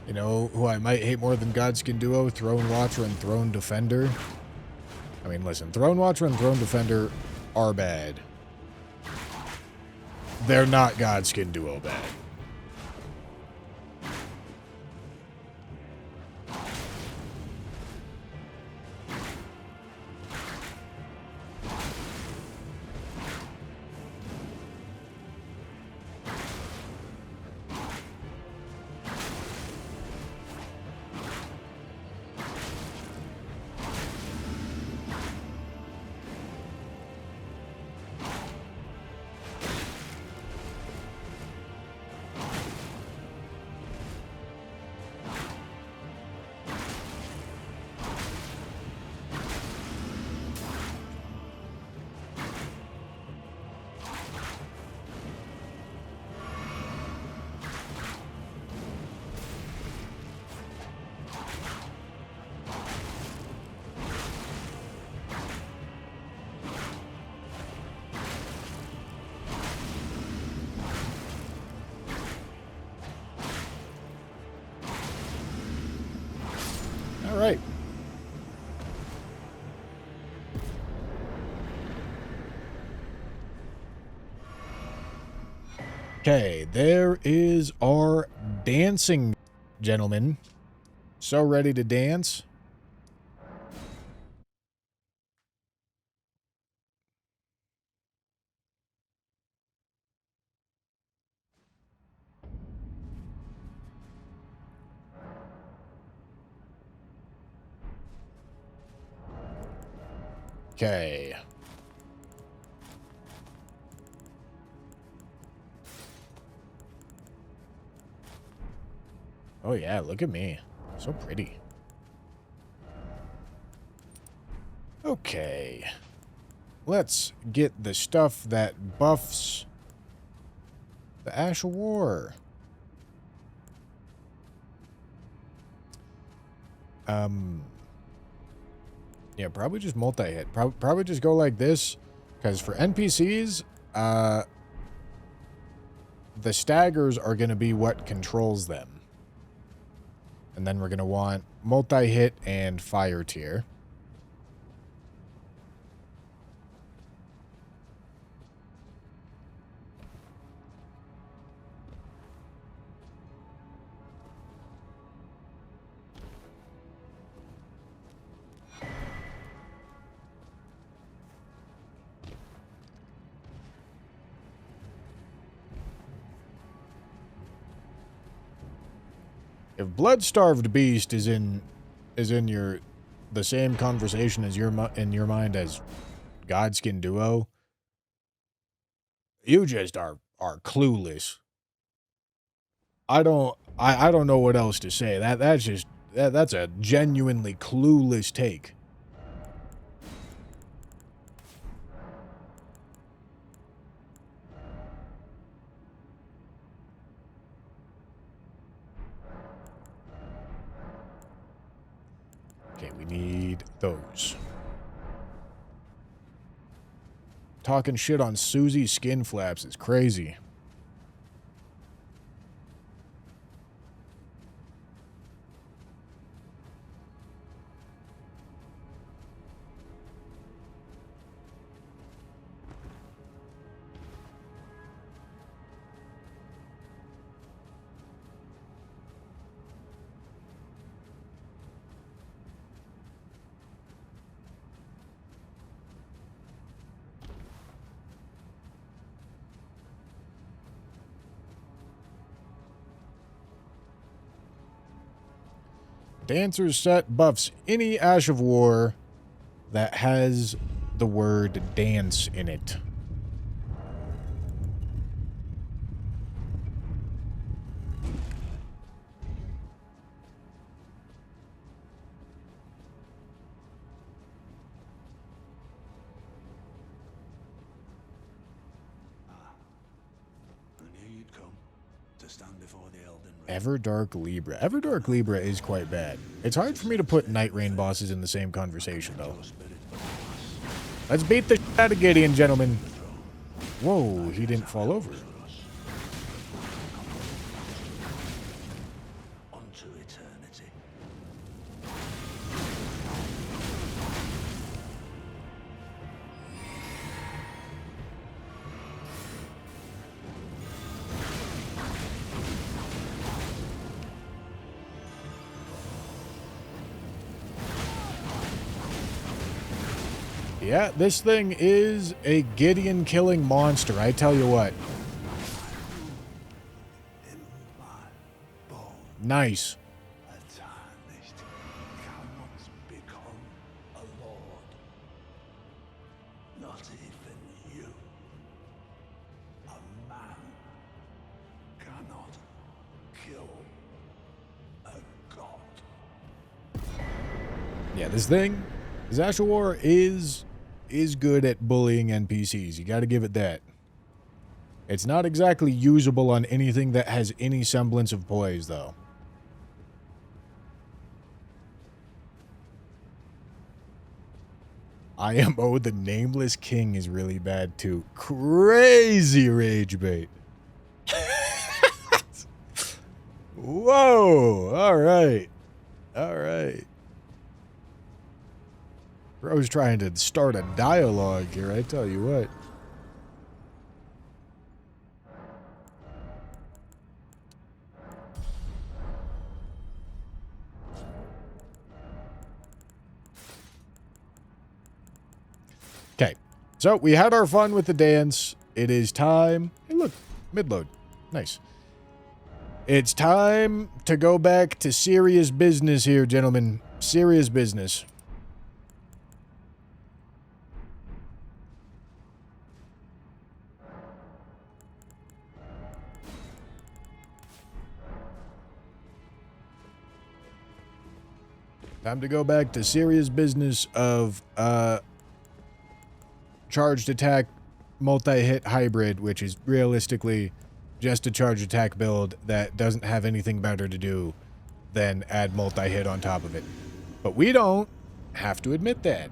You know who I might hate more than Godskin Duo? Throne Watcher and Throne Defender. I mean, listen, Throne Watcher and Throne Defender are bad. They're not Godskin Duo bad. All right. Okay, there is our dancing gentleman. So ready to dance. Okay. Oh yeah, look at me. So pretty. Okay. Let's get the stuff that buffs the Ash of War. Yeah, probably just multi-hit. Probably just go like this, because for NPCs, the staggers are going to be what controls them. And then we're going to want multi-hit and fire tier. If Blood-Starved Beast is in the same conversation as in your mind as Godskin Duo, you just are clueless. I don't know what else to say. That's a genuinely clueless take. Okay, we need those. Talking shit on Susie's skin flaps is crazy. Dancer's set buffs any Ash of War that has the word dance in it. I knew you'd come to stand before the Elden Ring. Everdark Libra. Everdark Libra is quite bad. It's hard for me to put Night Rain bosses in the same conversation, though. Let's beat the shit out of Gideon, gentlemen. Whoa, he didn't fall over. Unto eternity. Yeah, this thing is a Gideon killing monster, I tell you what. In my bone, Nice. a tarnished cannot become a lord. Not even you. A man cannot kill a god. Yeah, this Ash of War is good at bullying NPCs. You gotta give it that. It's not exactly usable on anything that has any semblance of poise, though. IMO, the Nameless King, is really bad, too. Crazy rage bait. Whoa! Alright. Alright. Bro's trying to start a dialogue here, I tell you what. So, we had our fun with the dance. It is time... Hey, look. Mid-load. Nice. It's time to go back to serious business here, gentlemen. Serious business. Time to go back to serious business of, charged attack multi-hit hybrid, which is realistically just a charged attack build that doesn't have anything better to do than add multi-hit on top of it. But we don't have to admit that.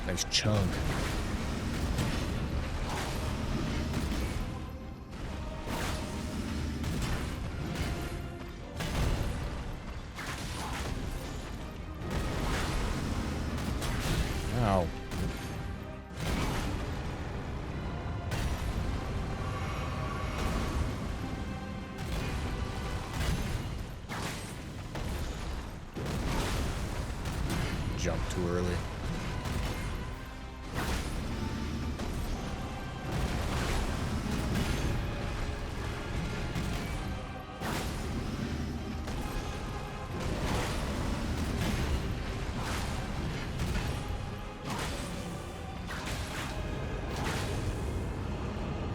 Nice chunk. Ow. Jump too early.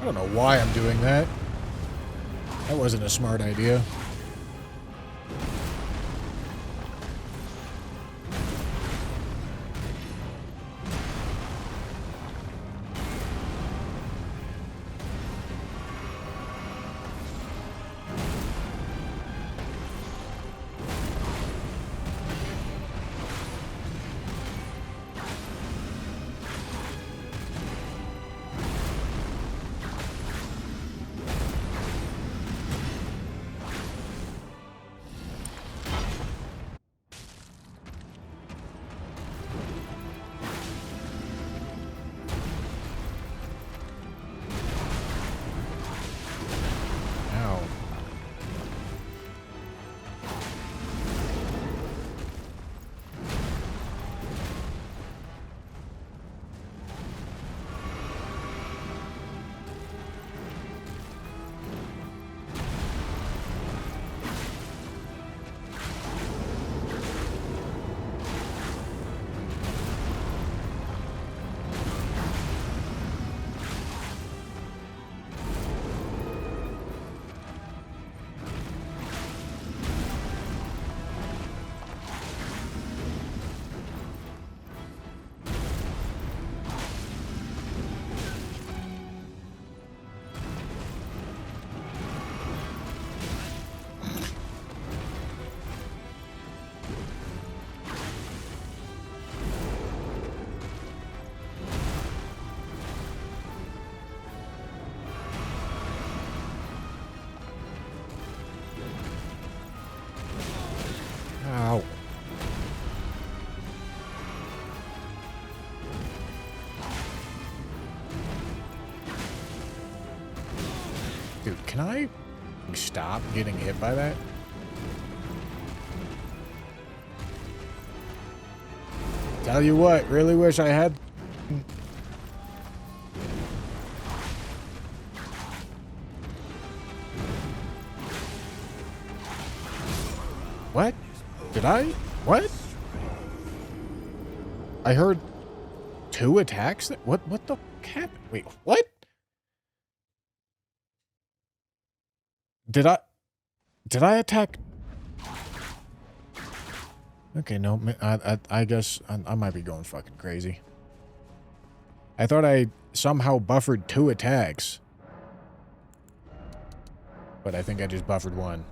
I don't know why I'm doing that. That wasn't a smart idea. Ow. Ow. Dude, can I stop getting hit by that? Tell you what, really wish I had... What? Did I? What? I heard 2 attacks? What the fuck happened? Wait, what? Did I attack? Okay, no, I guess I might be going fucking crazy. I thought I somehow buffered 2 attacks. But I think I just buffered 1.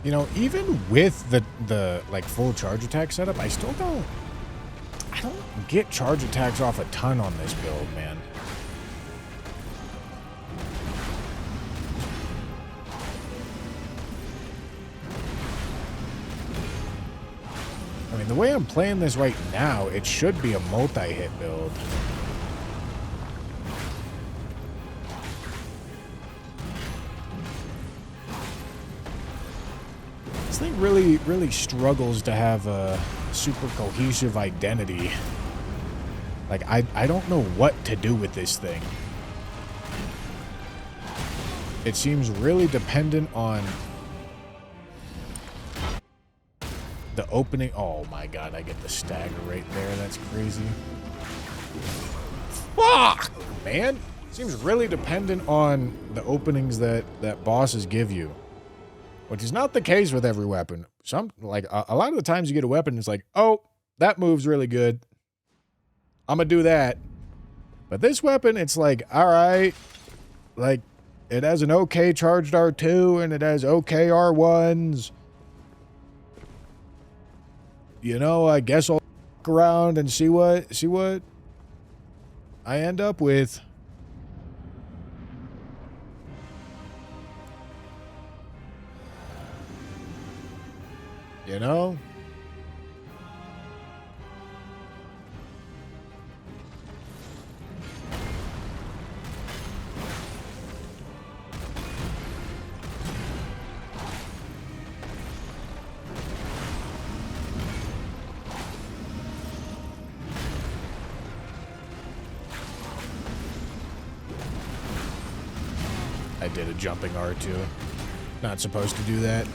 You know, even with the like full charge attack setup, I don't get charge attacks off a ton on this build, man. I mean, the way I'm playing this right now, it should be a multi-hit build. This thing really struggles to have a super cohesive identity. Like, I don't know what to do with this thing. It seems really dependent on the opening. Oh my god, I get the stagger right there. That's crazy. Fuck! Man, seems really dependent on the openings that bosses give you. Which is not the case with every weapon. Some, like, a lot of the times you get a weapon, it's like, oh, that move's really good. I'm gonna do that. But this weapon, it's like, alright. Like, it has an okay charged R2, and it has okay R1s. You know, I guess I'll look around and see what I end up with. You know? I did a jumping R2. Not supposed to do that.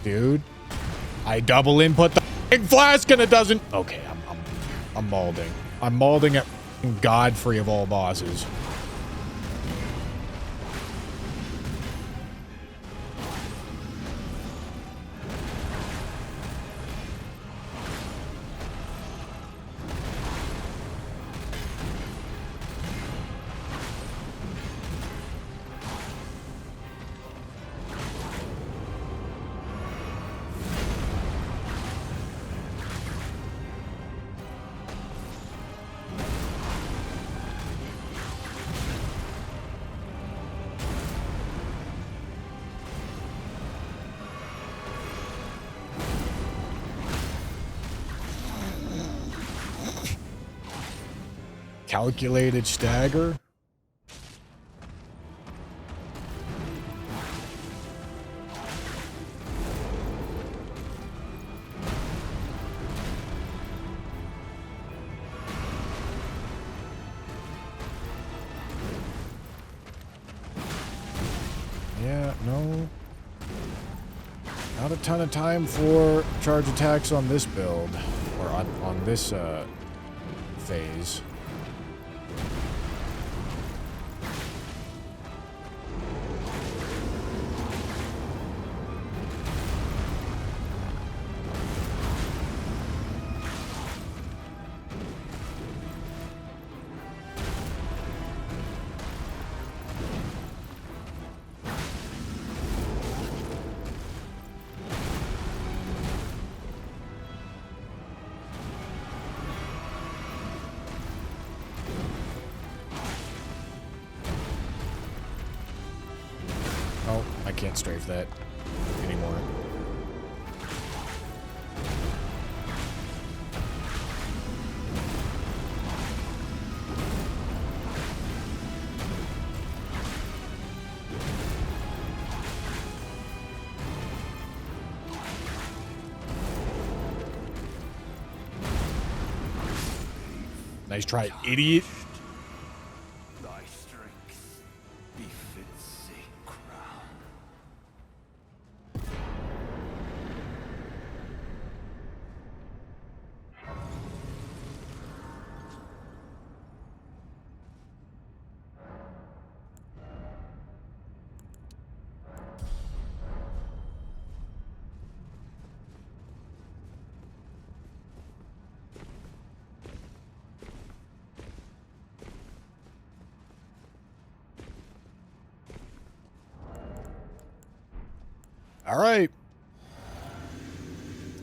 Dude, I double input the f***ing flask and it doesn't. Okay, I'm malding. I'm malding at Godfrey of all bosses. Calculated stagger. Yeah, no. Not a ton of time for charge attacks on this build. Or on this phase. Oh, I can't strafe that anymore. Nice try, idiot. Thy strength befits a crown. All right.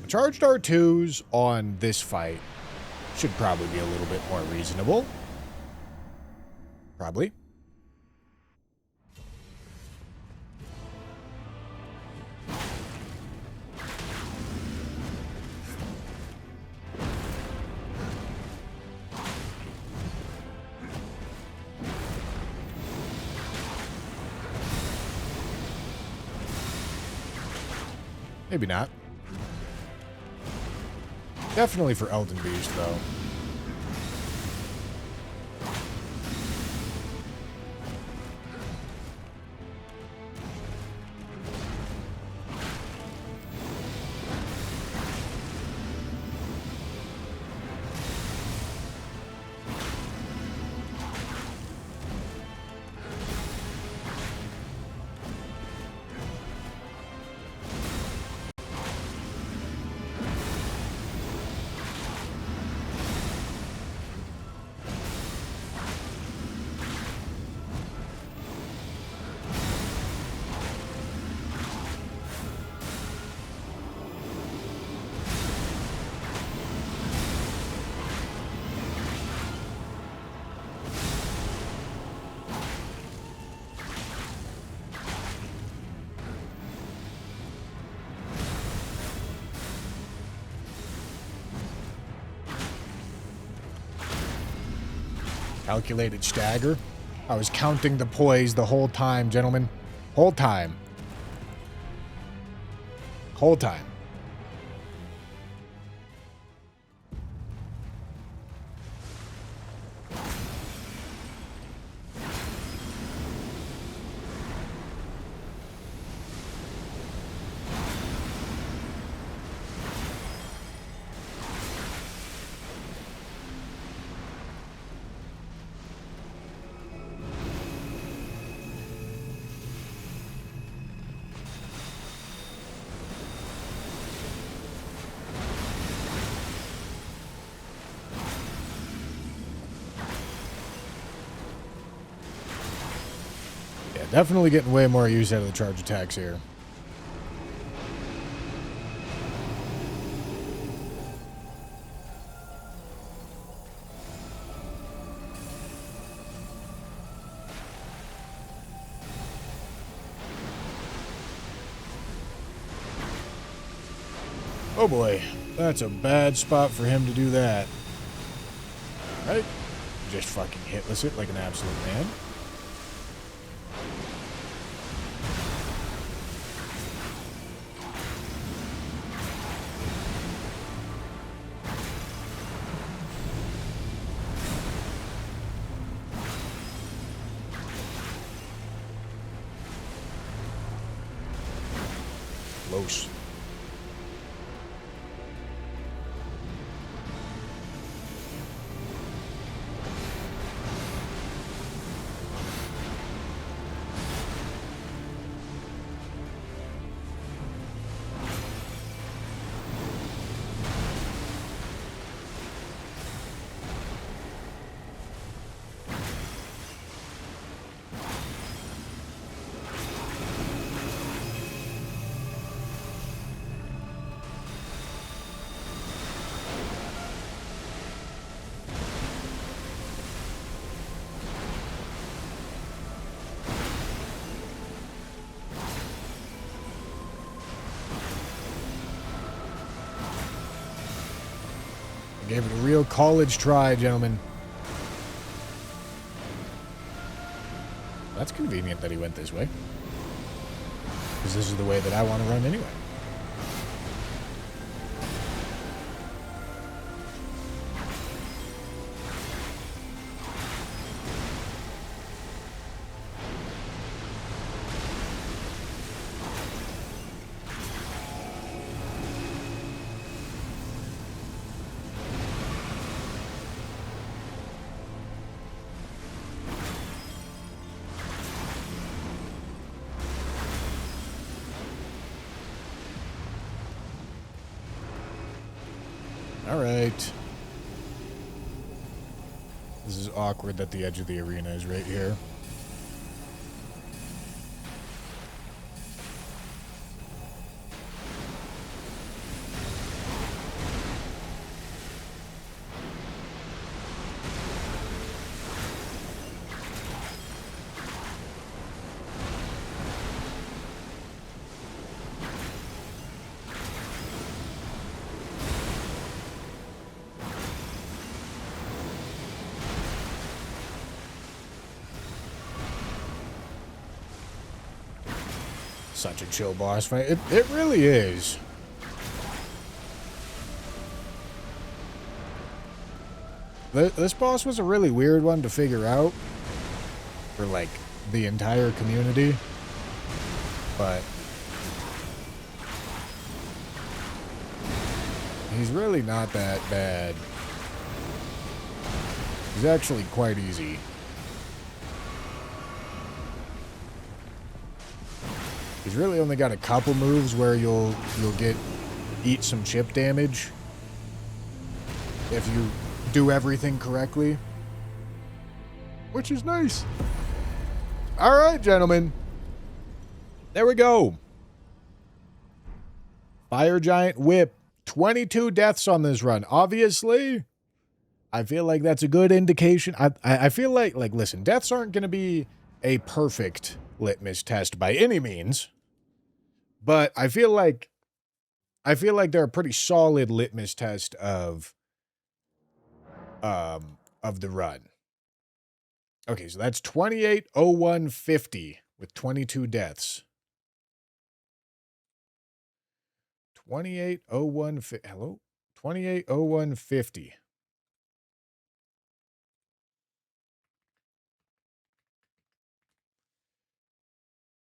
Charged R2s on this fight should probably be a little bit more reasonable. Probably. Maybe not. Definitely for Elden Beast, though. Calculated stagger. I was counting the poise the whole time, gentlemen. Whole time. Whole time. Definitely getting way more use out of the charge attacks here. Oh boy, that's a bad spot for him to do that. Alright, just fucking hitless it like an absolute man. Close. Gave it a real college try, gentlemen. That's convenient that he went this way. Because this is the way that I want to run anyway. Alright. This is awkward that the edge of the arena is right here. Such a chill boss fight. It really is. This boss was a really weird one to figure out for, like, the entire community. But he's really not that bad. He's actually quite easy. He's really only got a couple moves where you'll eat some chip damage if you do everything correctly, which is nice. All right, gentlemen. There we go. Fire Giant Whip. 22 deaths on this run. Obviously, I feel like that's a good indication. I feel like, listen, deaths aren't going to be a perfect litmus test by any means, but I feel like they're a pretty solid litmus test of the run. Okay, so that's 280150 with 22 deaths. 280150. Hello? 280150.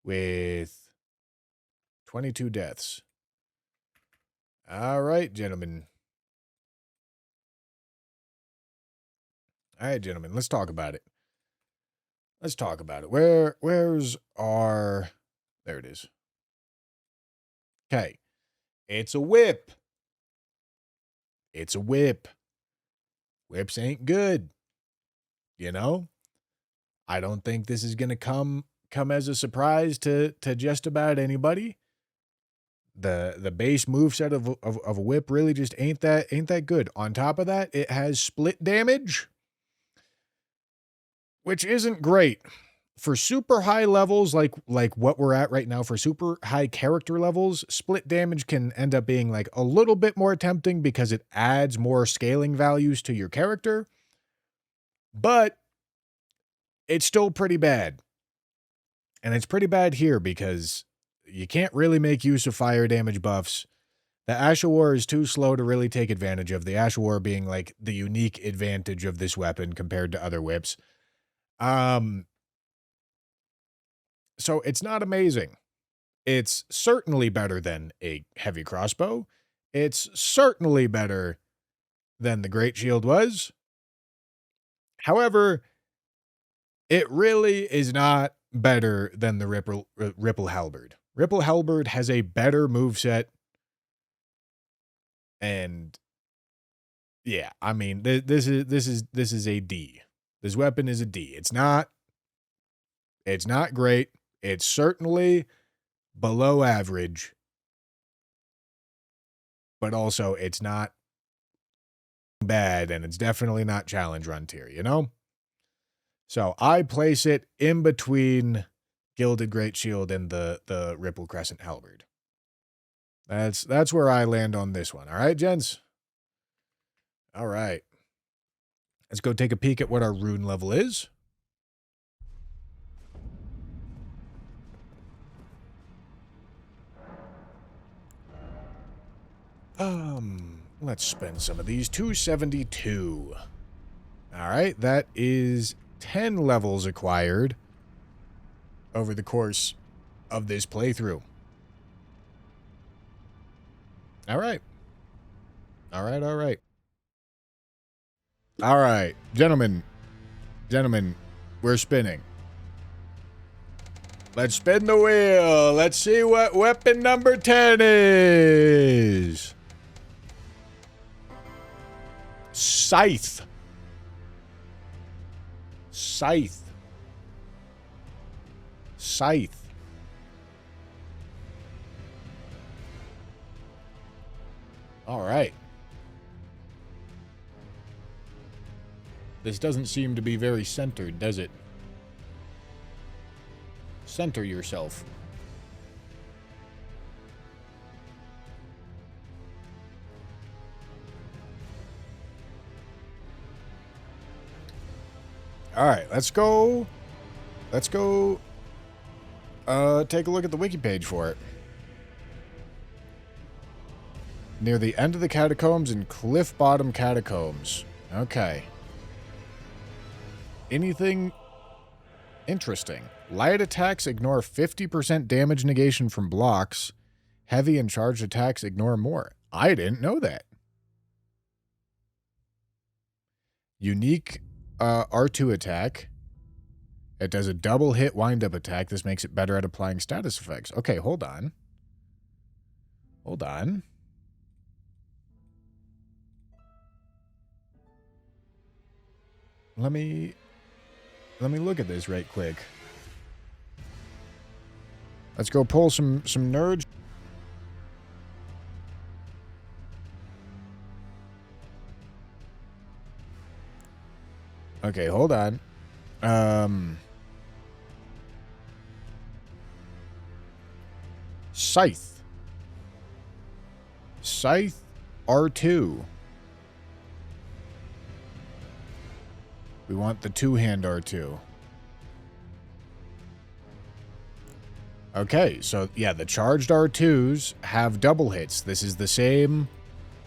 With 22 deaths. All right, gentlemen. All right, gentlemen, let's talk about it. Let's talk about it. Where's our... There it is. Okay. It's a whip. It's a whip. Whips ain't good. You know? I don't think this is going to come as a surprise to just about anybody. The base moveset of a whip really just ain't that good. On top of that, it has split damage, which isn't great. For super high levels like what we're at right now, for super high character levels, split damage can end up being like a little bit more tempting because it adds more scaling values to your character. But it's still pretty bad. And it's pretty bad here because you can't really make use of fire damage buffs. The Ashawar is too slow to really take advantage of. The Ashawar being like the unique advantage of this weapon compared to other whips. So it's not amazing. It's certainly better than a heavy crossbow. It's certainly better than the Great Shield was. However, it really is not better than the Ripple Halberd. Ripple Halberd has a better moveset. And yeah, I mean, this is a D. This weapon is a D. It's not great. It's certainly below average, but also it's not bad, and it's definitely not challenge run tier, you know? So I place it in between Gilded Great Shield and the Ripple Crescent Halberd. That's where I land on this one. All right, gents? All right. Let's go take a peek at what our rune level is. Let's spend some of these. 272. All right, that is 10 levels acquired over the course of this playthrough. All right. All right, all right. All right, gentlemen, we're spinning. Let's spin the wheel. Let's see what weapon number 10 is. Scythe. Scythe. Scythe. All right. This doesn't seem to be very centered, does it? Center yourself. All right, let's go Take a look at the wiki page for it. Near the end of the catacombs and cliff bottom catacombs. Okay. Anything interesting? Light attacks ignore 50% damage negation from blocks. Heavy and charged attacks ignore more. I didn't know that. Unique R2 attack. It does a double hit wind-up attack. This makes it better at applying status effects. Okay, hold on. Hold on. Let me look at this right quick. Let's go pull some nerds. Okay, hold on. Scythe. Scythe R2. We want the two-hand R2. Okay, so yeah, the charged R2s have double hits. This is the same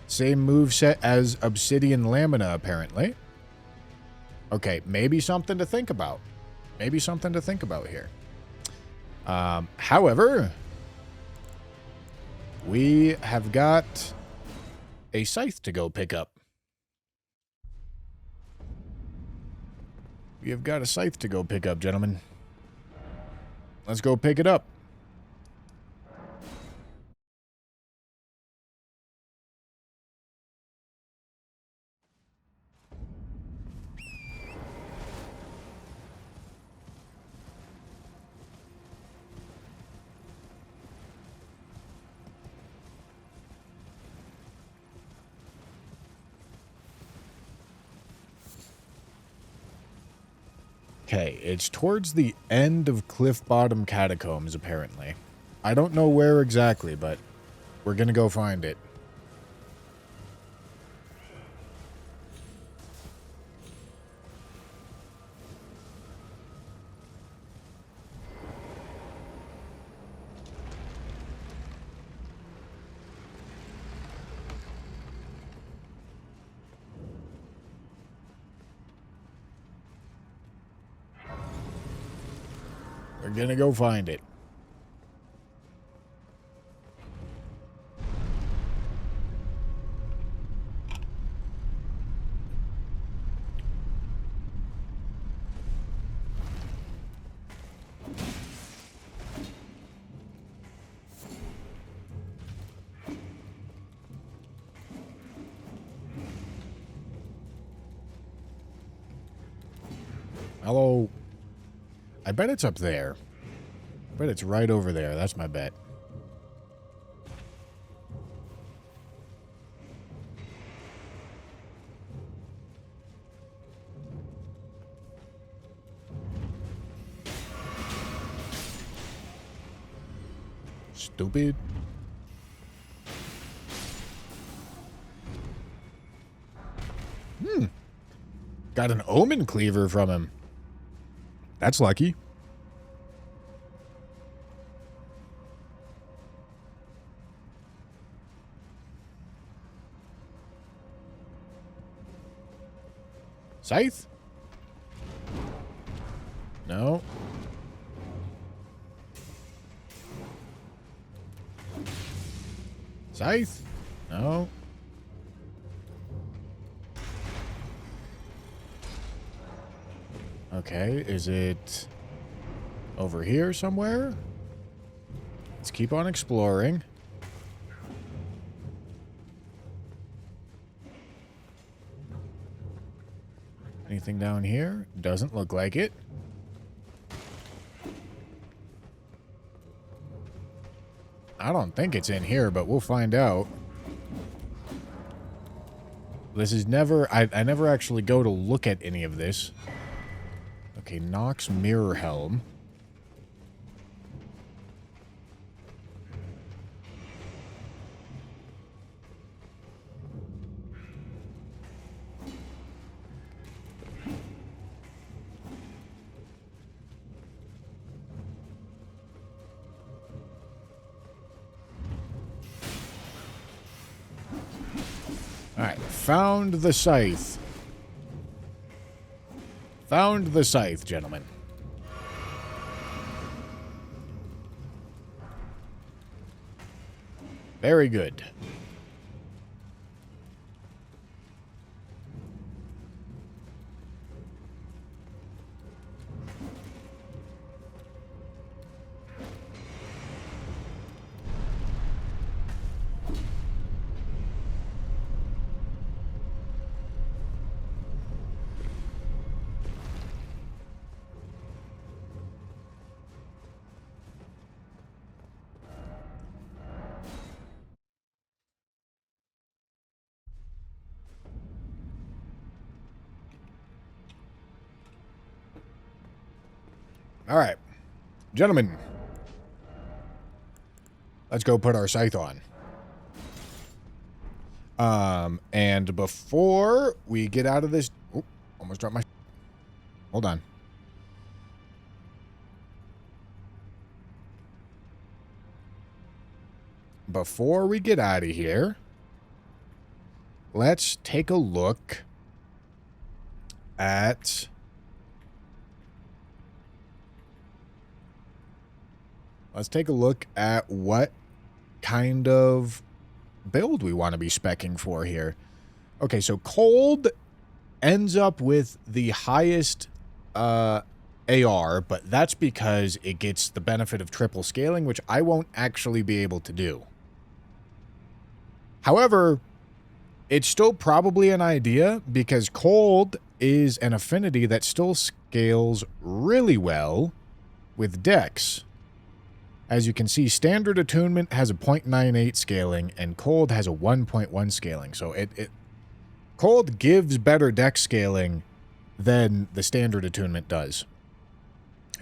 moveset as Obsidian Lamina, apparently. Okay, maybe something to think about. Maybe something to think about here. However, we have got a Scythe to go pick up. We have got a Scythe to go pick up, gentlemen. Let's go pick it up. Okay, it's towards the end of Cliff Bottom Catacombs, apparently. I don't know where exactly, but we're gonna go find it. We're gonna go find it. Hello. I bet it's up there. I bet it's right over there. That's my bet. Stupid. Got an Omen Cleaver from him. That's lucky. Scythe? No. Scythe? No. Okay, is it over here somewhere? Let's keep on exploring. Anything down here? Doesn't look like it. I don't think it's in here, but we'll find out. This is never... I never actually go to look at any of this. Okay, Nox Mirror Helm. Alright, found the Scythe. Found the Scythe, gentlemen. Very good. All right, gentlemen, let's go put our Scythe on. And before we get out of this... Oh, almost dropped my... Hold on. Before we get out of here, let's take a look at... Let's take a look at what kind of build we want to be speccing for here. Okay, so Cold ends up with the highest AR, but that's because it gets the benefit of triple scaling, which I won't actually be able to do. However, it's still probably an idea because Cold is an affinity that still scales really well with Dex. As you can see, Standard Attunement has a 0.98 scaling, and Cold has a 1.1 scaling. So Cold gives better Dex scaling than the Standard Attunement does.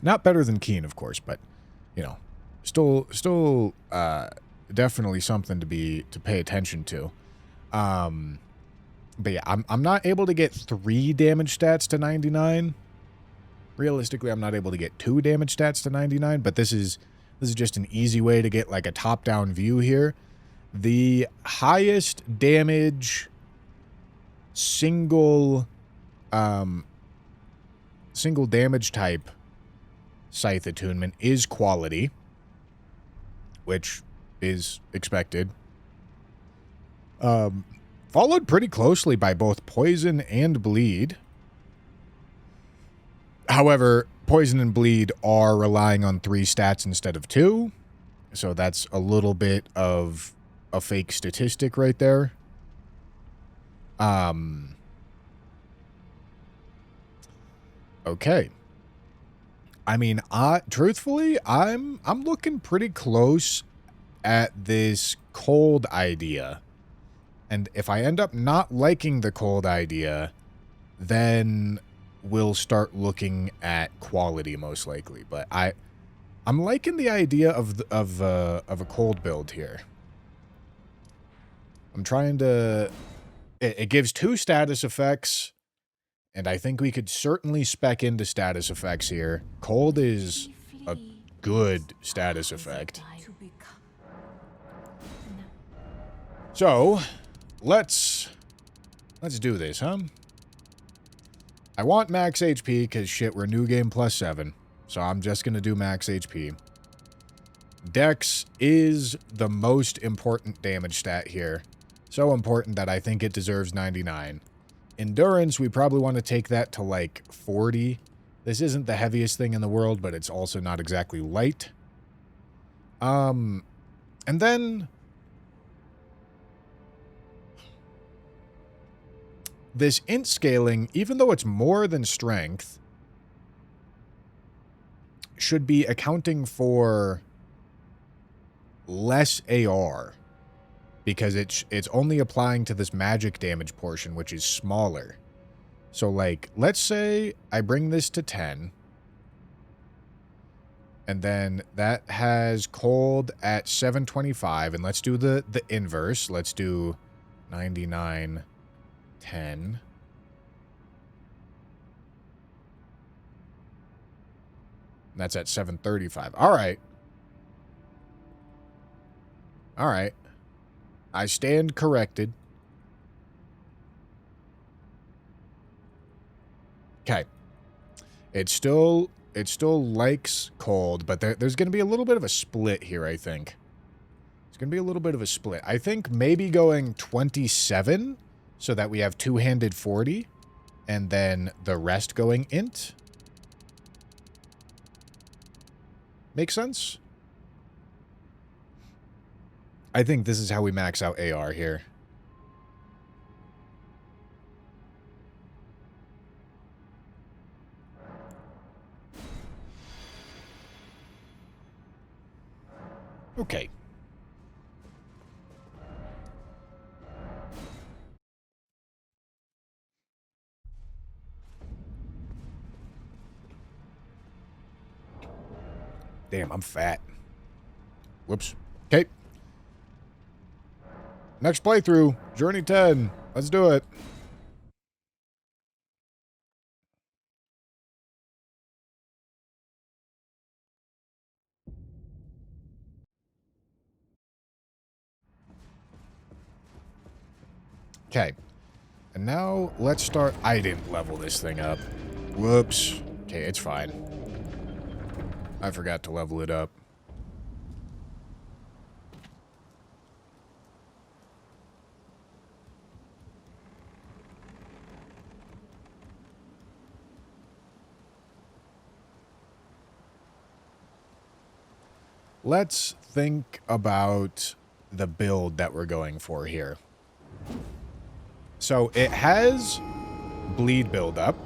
Not better than Keen, of course, but, you know, still definitely something to pay attention to. But yeah, I'm not able to get 3 damage stats to 99. Realistically, I'm not able to get 2 damage stats to 99, but this is just an easy way to get like a top-down view here. The highest damage single damage type Scythe attunement is quality, which is expected. Followed pretty closely by both poison and bleed. However, poison and bleed are relying on 3 stats instead of 2. So that's a little bit of a fake statistic right there. Okay. I mean, truthfully, I'm looking pretty close at this Cold idea. And if I end up not liking the Cold idea, then we'll start looking at quality most likely. But I'm liking the idea of a Cold build here. I'm trying to... It gives 2 status effects, and I think we could certainly spec into status effects here. Cold is a good status effect. So, let's do this, huh? I want max HP, because shit, we're new game +7. So I'm just going to do max HP. Dex is the most important damage stat here. So important that I think it deserves 99. Endurance, we probably want to take that to like 40. This isn't the heaviest thing in the world, but it's also not exactly light. And then... this int scaling, even though it's more than strength, should be accounting for less AR. Because it's only applying to this magic damage portion, which is smaller. So, like, let's say I bring this to 10. And then that has Cold at 725. And let's do the inverse. Let's do 99... 10. That's at 735. All right. All right. I stand corrected. Okay. It still likes cold, but there's going to be a little bit of a split here, I think. It's going to be a little bit of a split. I think maybe going 27 so that we have two-handed 40 and then the rest going int. Make sense? I think this is how we max out AR here. Okay. Damn, I'm fat. Whoops. Okay. Next playthrough, Journey 10. Let's do it. Okay. And now let's start. I didn't level this thing up. Whoops. Okay, it's fine. I forgot to level it up. Let's think about the build that we're going for here. So it has bleed buildup.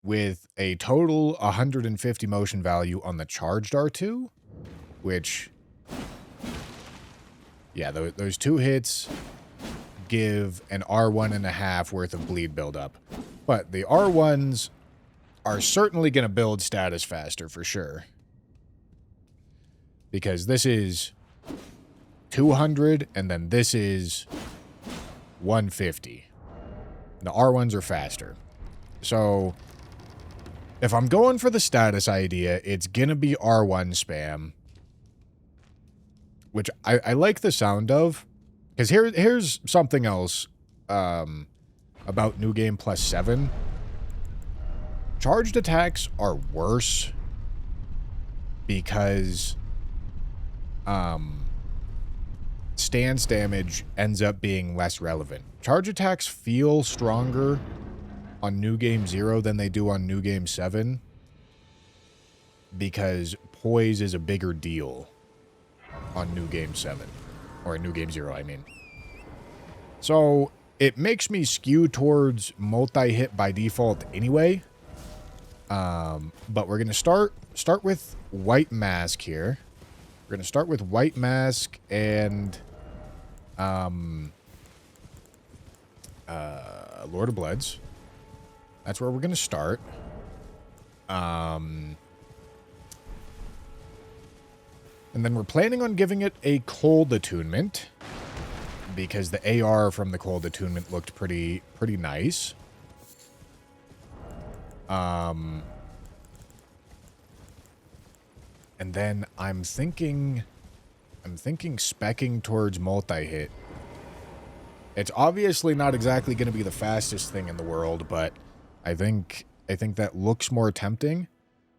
With a total 150 motion value on the charged R2, which, yeah, those two hits give an R1.5 worth of bleed buildup. But the R1s are certainly going to build status faster for sure. Because this is 200 and then this is 150. The R1s are faster. So if I'm going for the status idea, it's going to be R1 spam. Which I like the sound of. Because here's something else about New Game Plus 7. Charged attacks are worse because stance damage ends up being less relevant. Charge attacks feel stronger on New Game 0 than they do on New Game 7 because poise is a bigger deal on New Game 7. Or New Game 0, I mean. So it makes me skew towards multi-hit by default anyway. But we're going to start with White Mask here. We're going to start with White Mask and Lord of Bloods. That's where we're going to start. And then we're planning on giving it a cold attunement because the AR from the cold attunement looked pretty nice. And then I'm thinking speccing towards multi-hit. It's obviously not exactly going to be the fastest thing in the world, but I think that looks more tempting.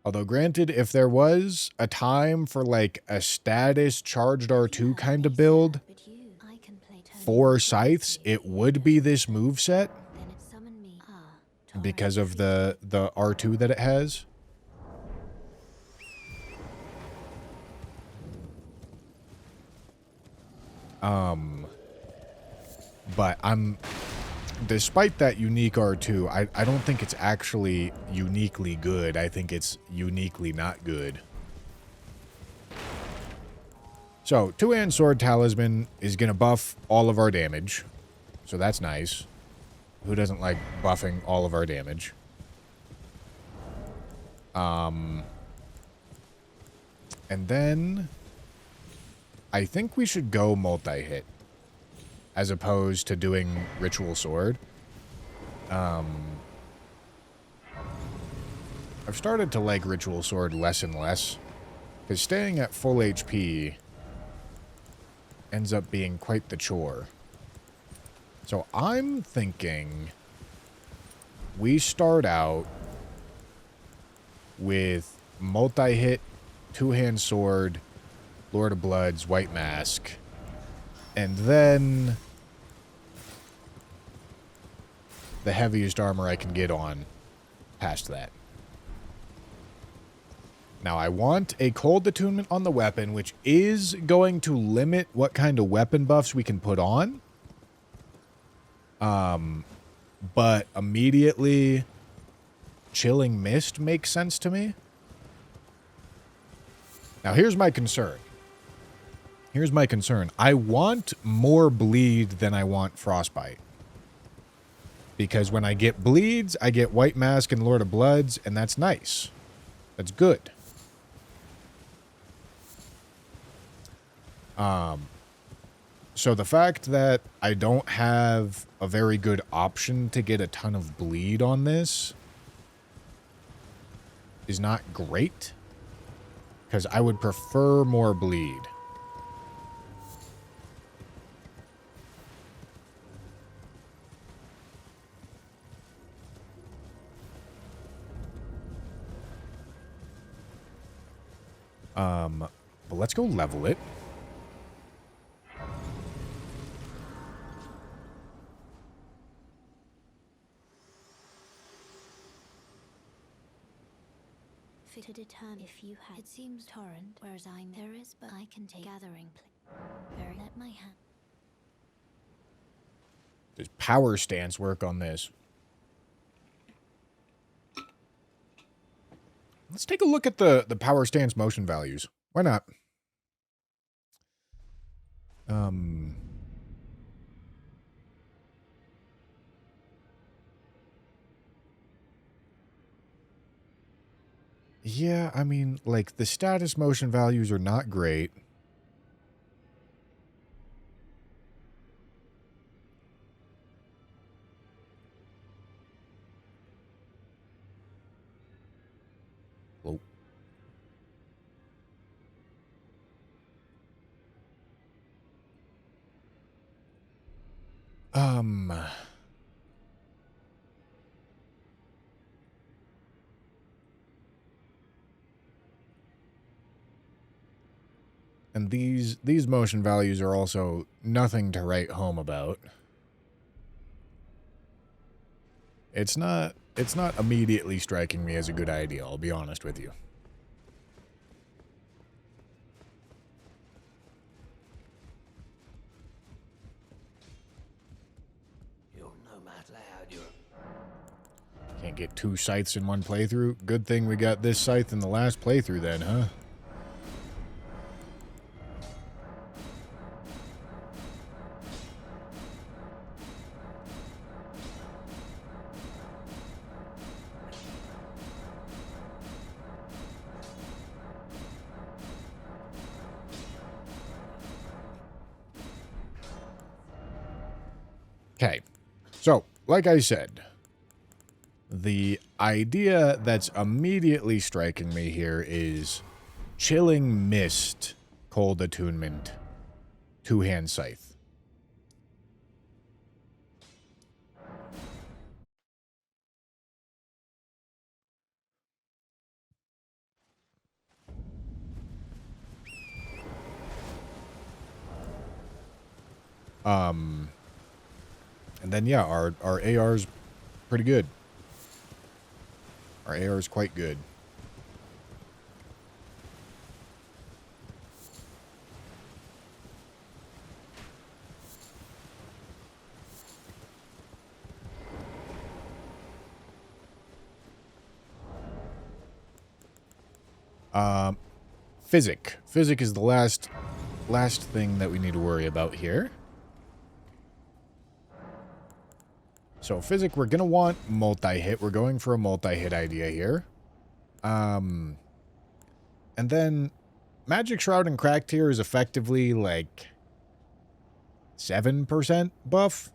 Although granted, if there was a time for like a status charged R2 kind of build for Scythes, it would be this moveset because of the R2 that it has. But despite that unique R2, I don't think it's actually uniquely good. I think it's uniquely not good. So, Two-Hand Sword Talisman is going to buff all of our damage. So that's nice. Who doesn't like buffing all of our damage? And then I think we should go multi-hit as opposed to doing Ritual Sword. I've started to like Ritual Sword less and less, because staying at full HP ends up being quite the chore. So I'm thinking we start out with multi-hit, two-hand sword, Lord of Bloods, White Mask, and then the heaviest armor I can get on past that. Now, I want a cold attunement on the weapon, which is going to limit what kind of weapon buffs we can put on. But immediately, Chilling Mist makes sense to me. Now, here's my concern. Here's my concern. I want more bleed than I want frostbite. Because when I get bleeds, I get White Mask and Lord of Bloods, and that's nice. That's good. So the fact that I don't have a very good option to get a ton of bleed on this is not great. Because I would prefer more bleed. But let's go level it. Fit to determine if you had. It seems torrent, whereas there is, but I can take gathering. Very let my hand. Does power stance work on this? Let's take a look at the power stance motion values. Why not? Yeah, I mean, like, the status motion values are not great. Oh. And these motion values are also nothing to write home about. It's not immediately striking me as a good idea, I'll be honest with you. You're no matter how you're. Can't get two scythes in one playthrough. Good thing we got this scythe in the last playthrough then, huh? Okay, so, like I said, the idea that's immediately striking me here is Chilling Mist, Cold Attunement, two-hand scythe. And then, yeah, our AR's pretty good. Our AR is quite good. Physic. Physic is the last thing that we need to worry about here. So Physic, we're going to want multi-hit. We're going for a multi-hit idea here. And then Magic Shroud and Cracked here is effectively like 7% buff.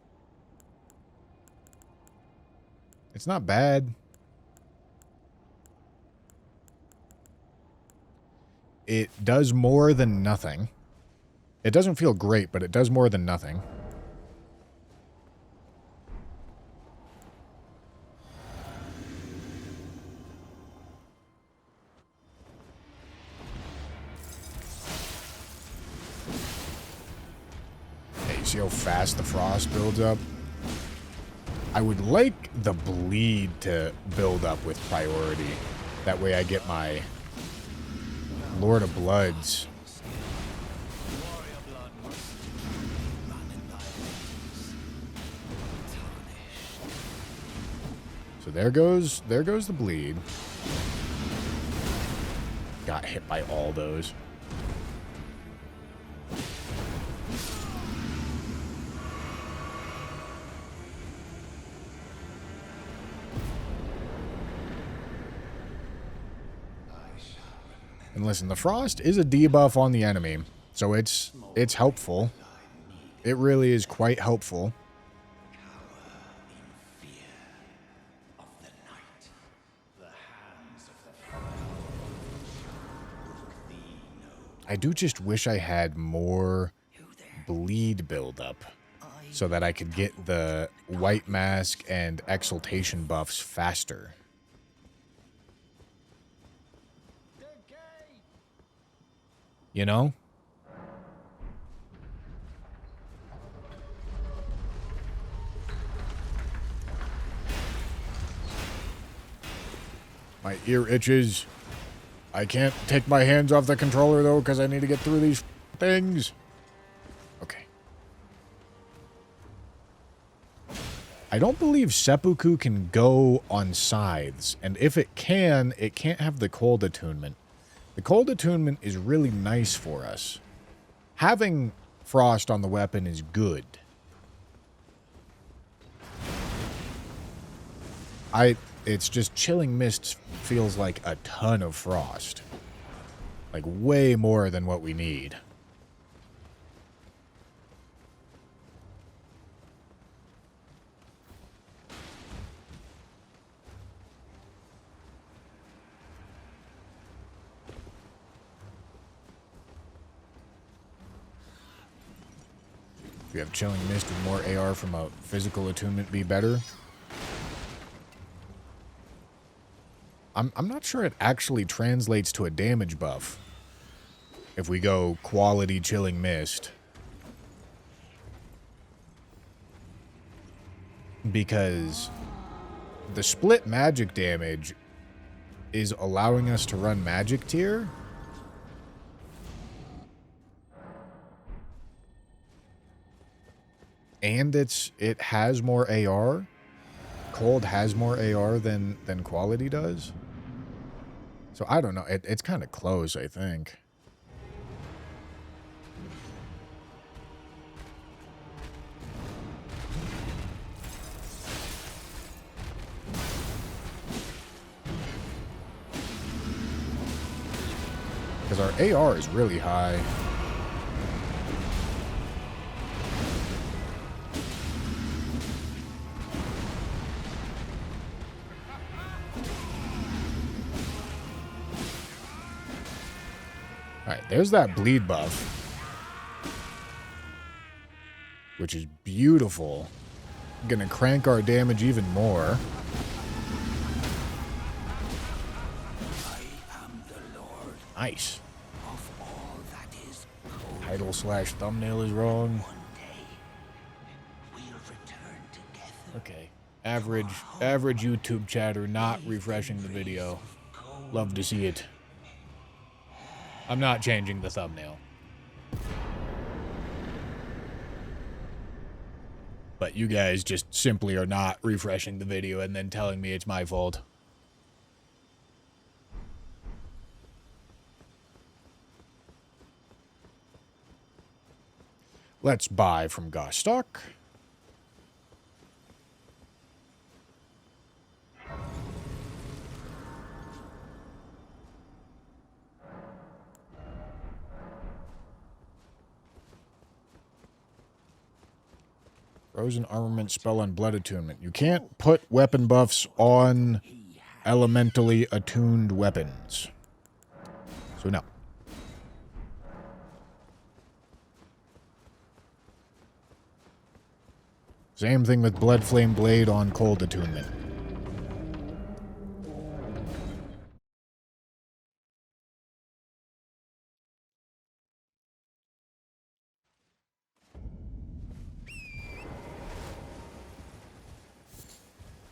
It's not bad. It does more than nothing. It doesn't feel great, but it does more than nothing. Hey, you see how fast the frost builds up? I would like the bleed to build up with priority. That way I get my Lord of Bloods. So there goes the bleed. Got hit by all those. And listen, the frost is a debuff on the enemy, so it's helpful. It really is quite helpful. I do just wish I had more bleed buildup so that I could get the white mask and exaltation buffs faster. You know? My ear itches. I can't take my hands off the controller, though, because I need to get through these things. Okay. I don't believe seppuku can go on scythes, and if it can't have the cold attunement. The cold attunement is really nice for us. Having frost on the weapon is good. It's just Chilling Mist feels like a ton of frost. Like way more than what we need. If you have Chilling Mist and more AR from a physical attunement be better? I'm not sure it actually translates to a damage buff. If we go quality Chilling Mist. Because the split magic damage is allowing us to run magic tier. And it has more AR. Cold has more AR than quality does. So I don't know. It's kind of close, I think. Because our AR is really high. Alright, there's that bleed buff. Which is beautiful. Gonna crank our damage even more. Nice. Title/thumbnail is wrong. Okay. Average YouTube chatter not refreshing the video. Love to see it. I'm not changing the thumbnail. But you guys just simply are not refreshing the video and then telling me it's my fault. Let's buy from Gostock. Frozen armament spell on blood attunement. You can't put weapon buffs on elementally attuned weapons. So no. Same thing with Blood Flame Blade on cold attunement.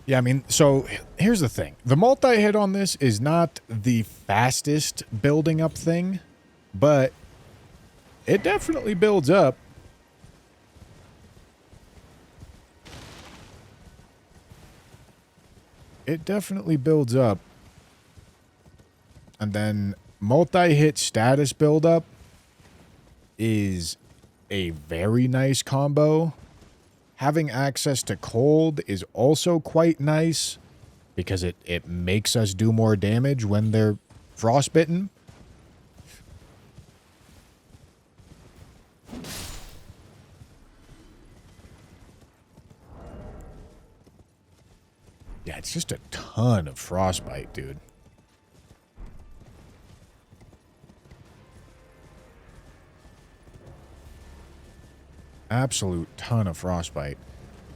Yeah, I mean, so here's the thing. The multi-hit on this is not the fastest building up thing, but it definitely builds up. It definitely builds up. And then multi-hit status buildup is a very nice combo. Having access to cold is also quite nice because it makes us do more damage when they're frostbitten. Yeah, it's just a ton of frostbite, dude. Absolute ton of frostbite.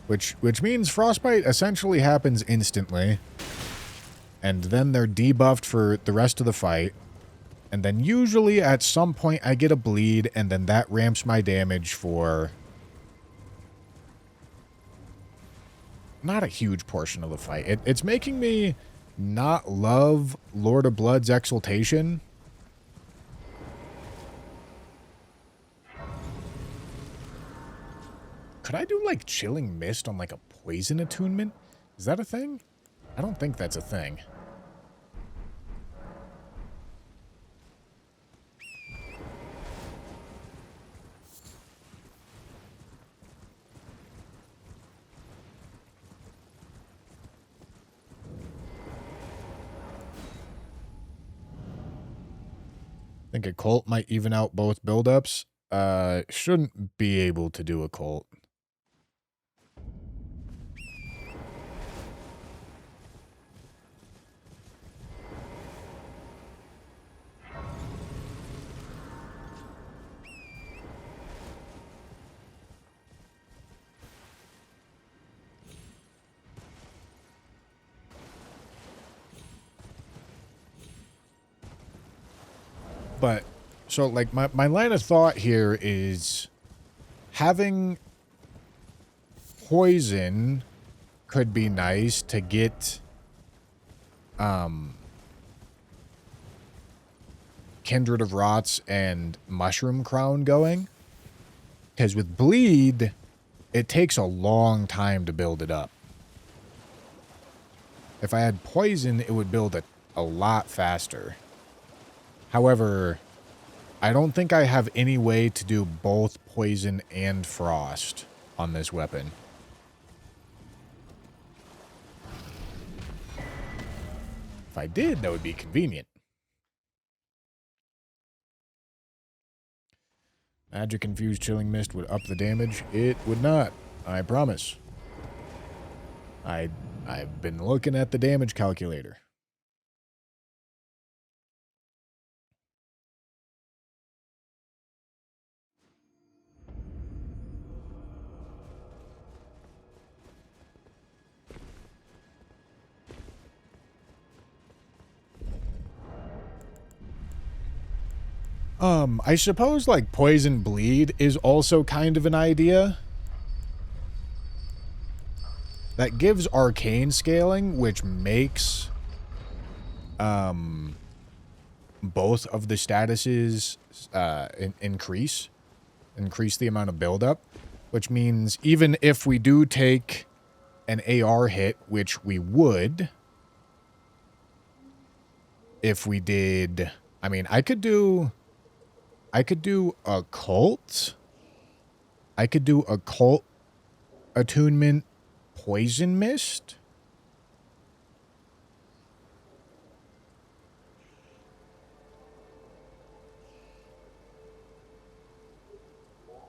Which means frostbite essentially happens instantly. And then they're debuffed for the rest of the fight. And then usually at some point I get a bleed, and then that ramps my damage for not a huge portion of the fight. It's making me not love Lord of Blood's Exaltation. Could I do, like, Chilling Mist on, like, a poison attunement? Is that a thing? I don't think that's a thing. I think a cult might even out both buildups. Shouldn't be able to do a cult. But, so, like, my line of thought here is having poison could be nice to get, Kindred of Rots and Mushroom Crown going. Because with Bleed, it takes a long time to build it up. If I had poison, it would build a lot faster. However, I don't think I have any way to do both poison and frost on this weapon. If I did, that would be convenient. Magic Infused Chilling Mist would up the damage. It would not. I promise. I've been looking at the damage calculator. I suppose, like, Poison Bleed is also kind of an idea. That gives arcane scaling, which makes, both of the statuses, increase the amount of buildup, which means even if we do take an AR hit, which we would, if we did, I mean, I could do a cult. I could do a cult attunement poison mist.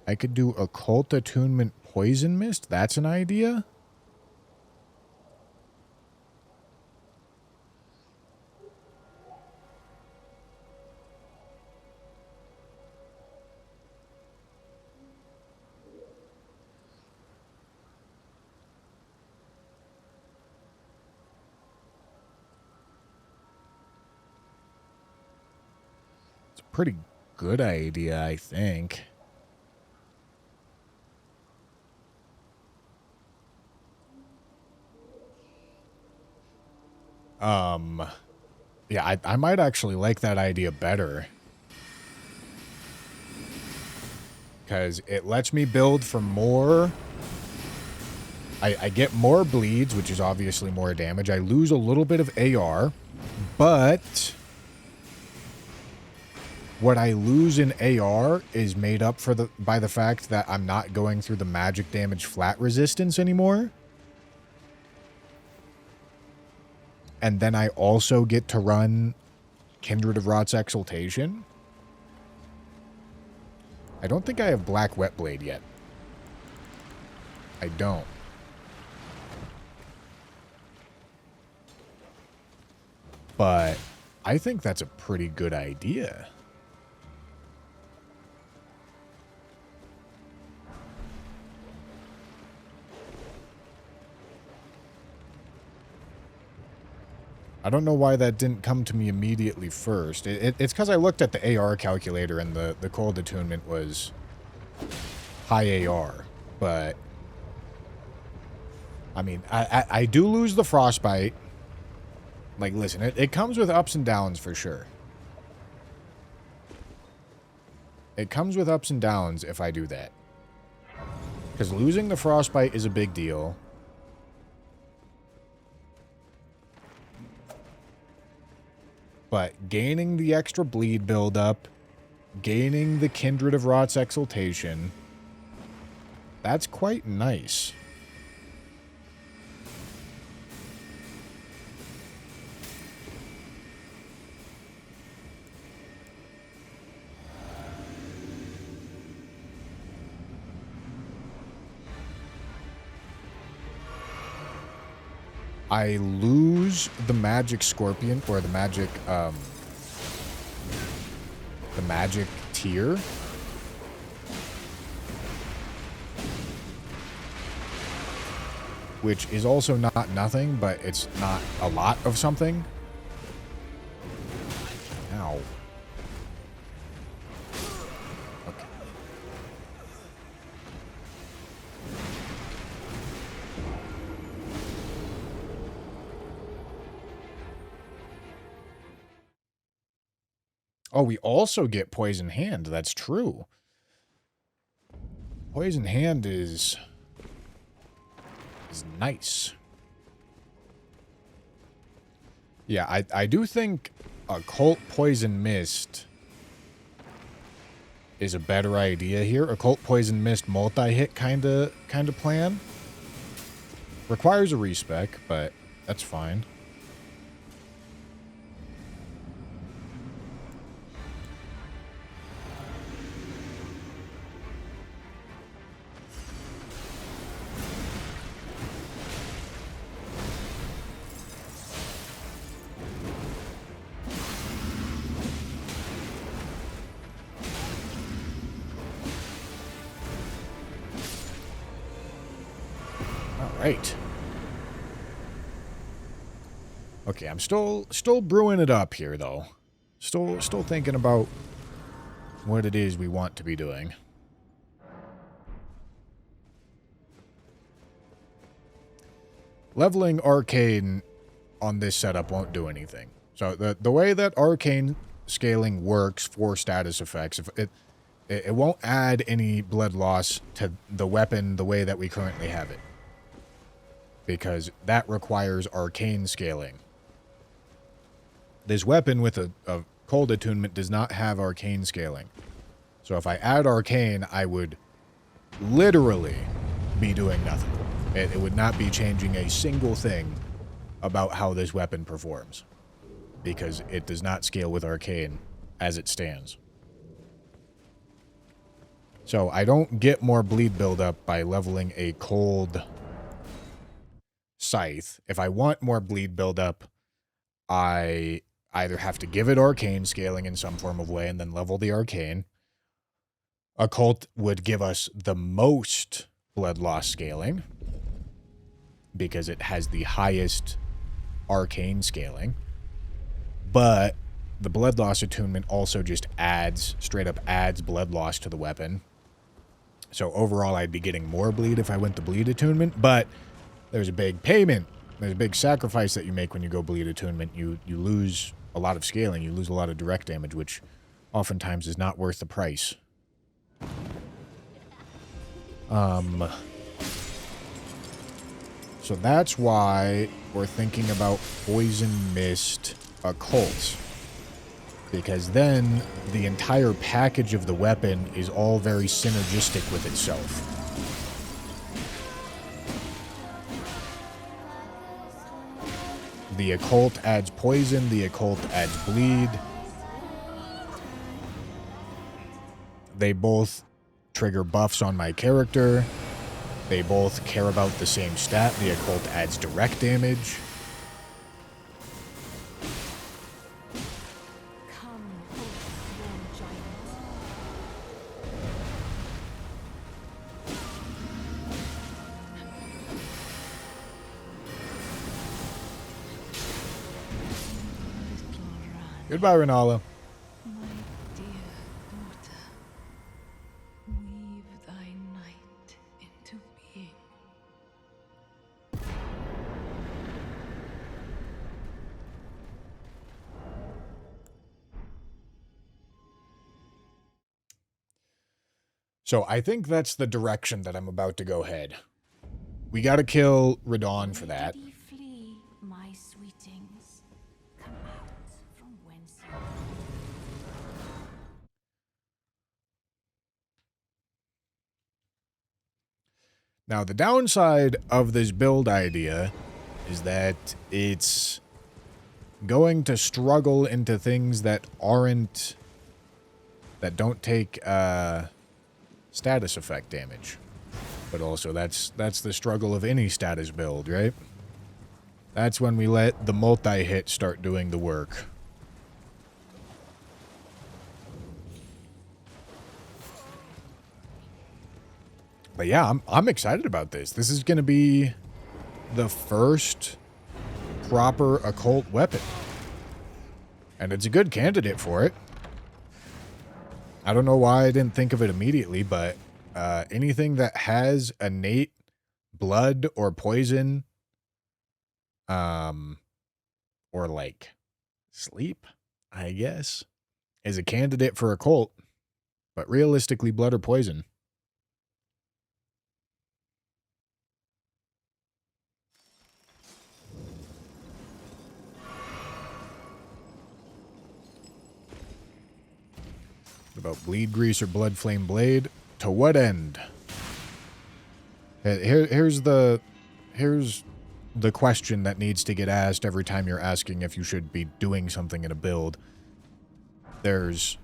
I could do occult attunement poison mist. That's an idea. pretty good idea, I think. Yeah, I might actually like that idea better. Because it lets me build for more. I get more bleeds, which is obviously more damage. I lose a little bit of AR, but what I lose in AR is made up for by the fact that I'm not going through the magic damage flat resistance anymore. And then I also get to run Kindred of Rot's Exaltation. I don't think I have Black Wet Blade yet. I don't. But I think that's a pretty good idea. I don't know why that didn't come to me immediately first. It's because I looked at the AR calculator and the cold attunement was high AR. But, I mean, I do lose the frostbite. Like, listen, it comes with ups and downs for sure. It comes with ups and downs if I do that. Because losing the frostbite is a big deal. But gaining the extra bleed buildup, gaining the Kindred of Rot's Exaltation, that's quite nice. I lose the magic scorpion or the magic tier. Which is also not nothing, but it's not a lot of something. Ow. Okay. Oh, we also get Poison Hand. That's true. Poison Hand is nice. Yeah, I do think Occult Poison Mist is a better idea here. Occult Poison Mist multi-hit kind of plan. Requires a respec, but that's fine. Right. Okay, I'm still brewing it up here, though. Still thinking about what it is we want to be doing. Leveling Arcane on this setup won't do anything. So the way that Arcane scaling works for status effects, if it won't add any blood loss to the weapon the way that we currently have it. Because that requires arcane scaling. This weapon with a cold attunement does not have arcane scaling. So if I add arcane, I would literally be doing nothing. It would not be changing a single thing about how this weapon performs. Because it does not scale with arcane as it stands. So I don't get more bleed buildup by leveling a cold Scythe. If I want more bleed buildup, I either have to give it arcane scaling in some form of way and then level the arcane. Occult would give us the most blood loss scaling because it has the highest arcane scaling. But the blood loss attunement also just straight up adds blood loss to the weapon. So overall, I'd be getting more bleed if I went the bleed attunement, but there's a big payment. There's a big sacrifice that you make when you go bleed attunement. You lose a lot of scaling. You lose a lot of direct damage, which oftentimes is not worth the price. So that's why we're thinking about Poison Mist Occult. Because then the entire package of the weapon is all very synergistic with itself. The Occult adds poison, the Occult adds bleed. They both trigger buffs on my character. They both care about the same stat. The Occult adds direct damage. Goodbye, Renala. My dear daughter, weave thy night into being. So I think that's the direction that I'm about to go head. We gotta kill Radon for that. Did ye flee, my sweetings? Come out from whence you Now, the downside of this build idea is that it's going to struggle into things that don't take status effect damage. But also, that's the struggle of any status build, right? That's when we let the multi-hit start doing the work. But yeah, I'm excited about this. This is going to be the first proper occult weapon. And it's a good candidate for it. I don't know why I didn't think of it immediately, but anything that has innate blood or poison, or like sleep, I guess, is a candidate for occult. But realistically, blood or poison. About bleed grease or blood flame blade? To what end? Here's the question that needs to get asked every time you're asking if you should be doing something in a build. There's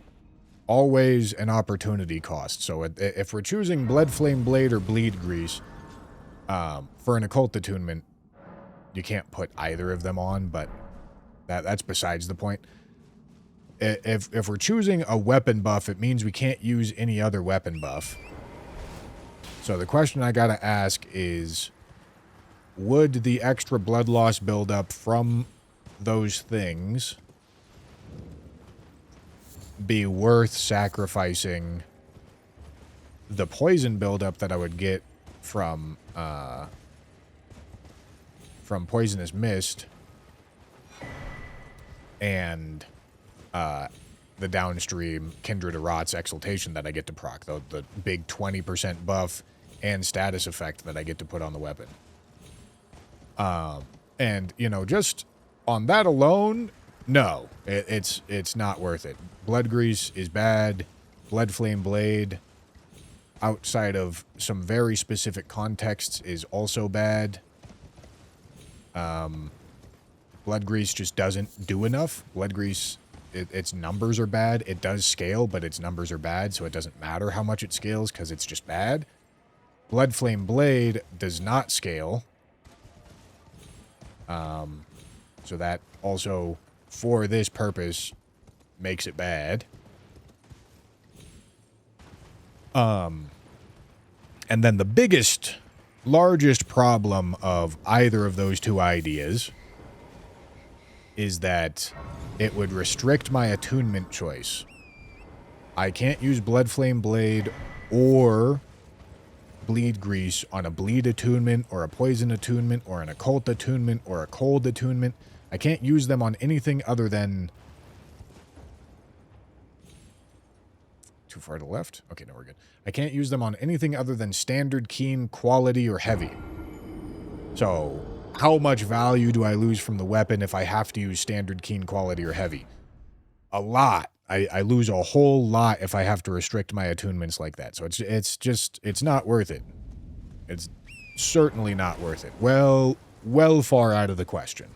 always an opportunity cost. So if we're choosing blood flame blade or bleed grease, for an occult attunement, you can't put either of them on, but that's besides the point. If we're choosing a weapon buff, it means we can't use any other weapon buff. So the question I gotta ask is, would the extra blood loss buildup from those things be worth sacrificing the poison buildup that I would get from Poisonous Mist and the downstream Kindred of Rot's Exaltation that I get to proc, the big 20% buff and status effect that I get to put on the weapon. And, you know, just on that alone, no, it's not worth it. Blood Grease is bad. Blood Flame Blade, outside of some very specific contexts, is also bad. Blood Grease just doesn't do enough. Blood Grease, its numbers are bad. It does scale, but its numbers are bad, so it doesn't matter how much it scales because it's just bad. Blood Flame Blade does not scale. So that also, for this purpose, makes it bad. And then the biggest, largest problem of either of those two ideas is that it would restrict my attunement choice. I can't use Blood Flame Blade or Bleed Grease on a bleed attunement or a poison attunement or an occult attunement or a cold attunement. I can't use them on anything other than... Too far to the left? Okay, no, we're good. I can't use them on anything other than standard, keen, quality, or heavy. So, how much value do I lose from the weapon if I have to use standard, keen, quality, or heavy? A lot. I lose a whole lot if I have to restrict my attunements like that. So it's not worth it. It's certainly not worth it. Well far out of the question.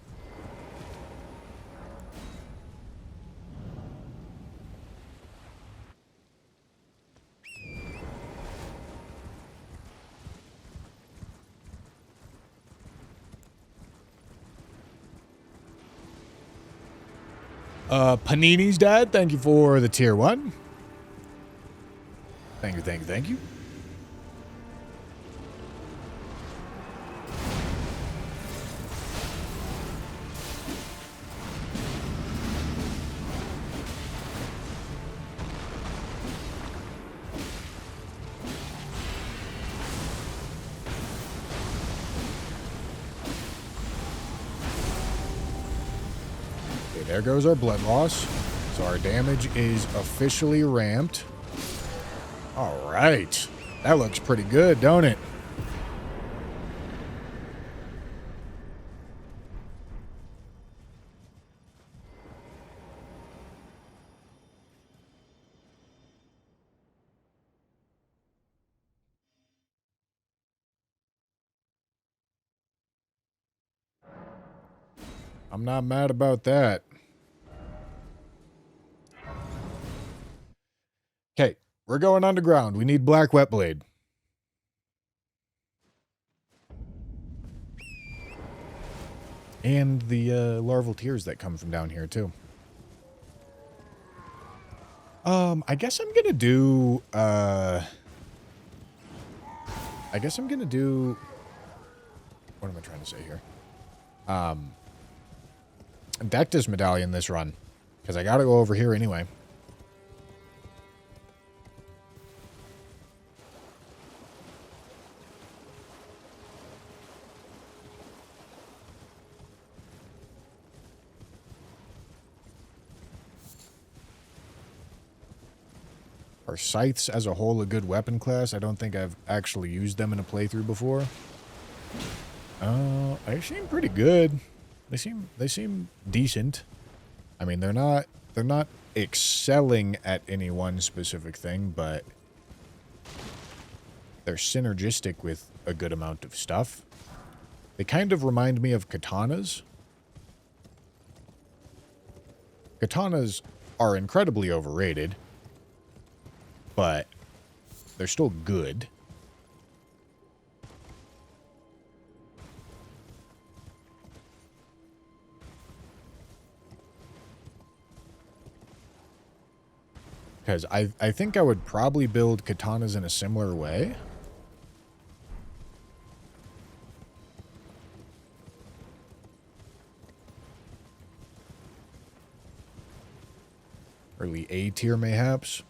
Panini's dad, thank you for the tier 1. Thank you, thank you, thank you. There goes our blood loss. So our damage is officially ramped. All right. That looks pretty good, don't it? I'm not mad about that. Okay, we're going underground. We need Black Wet Blade. And the larval tears that come from down here, too. I guess I'm gonna do, what am I trying to say here? Dectus Medallion this run. Because I gotta go over here anyway. Are Scythes as a whole a good weapon class? I don't think I've actually used them in a playthrough before. They seem pretty good. They seem decent. I mean, they're not excelling at any one specific thing, but they're synergistic with a good amount of stuff. They kind of remind me of katanas. Katanas are incredibly overrated, but they're still good. Because I think I would probably build katanas in a similar way. Early A tier, mayhaps.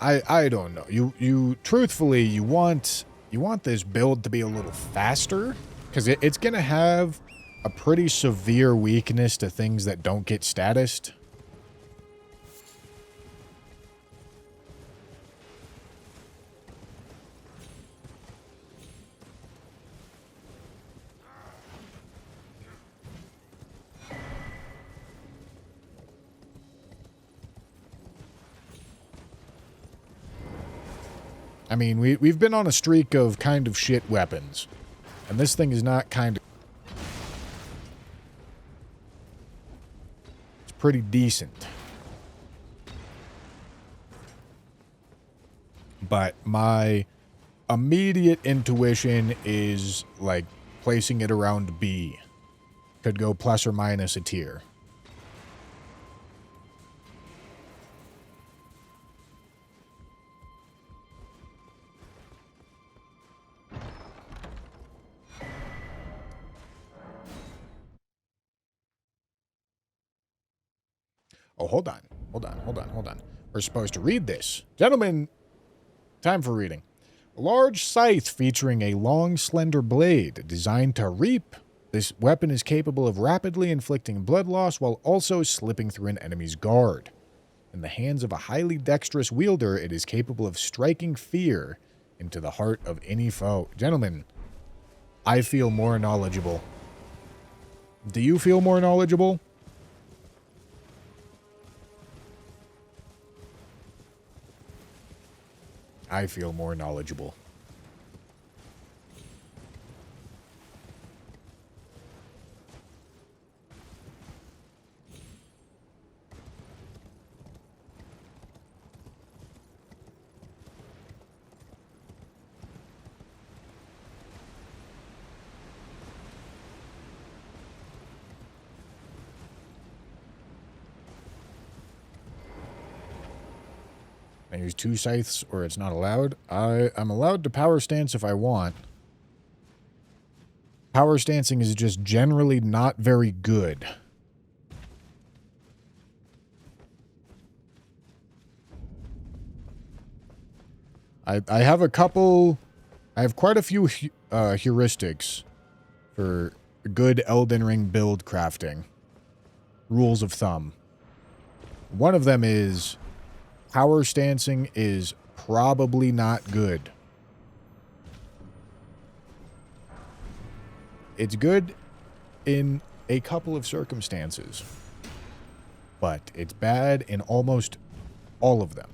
I don't know. You truthfully, you want this build to be a little faster, because it's gonna have a pretty severe weakness to things that don't get statused. I mean, we've been on a streak of kind of shit weapons. And this thing is not kind of... It's pretty decent. But my immediate intuition is, like, placing it around B. Could go plus or minus a tier. Oh, hold on. Hold on, hold on, hold on. We're supposed to read this. Gentlemen, time for reading. A large scythe featuring a long, slender blade designed to reap. This weapon is capable of rapidly inflicting blood loss while also slipping through an enemy's guard. In the hands of a highly dexterous wielder, it is capable of striking fear into the heart of any foe. Gentlemen, I feel more knowledgeable. Do you feel more knowledgeable? I feel more knowledgeable. I use 2 scythes or it's not allowed. I'm allowed to power stance if I want. Power stancing is just generally not very good. I have a couple... I have quite a few heuristics for good Elden Ring build crafting. Rules of thumb. One of them is... power stancing is probably not good. It's good in a couple of circumstances, but it's bad in almost all of them.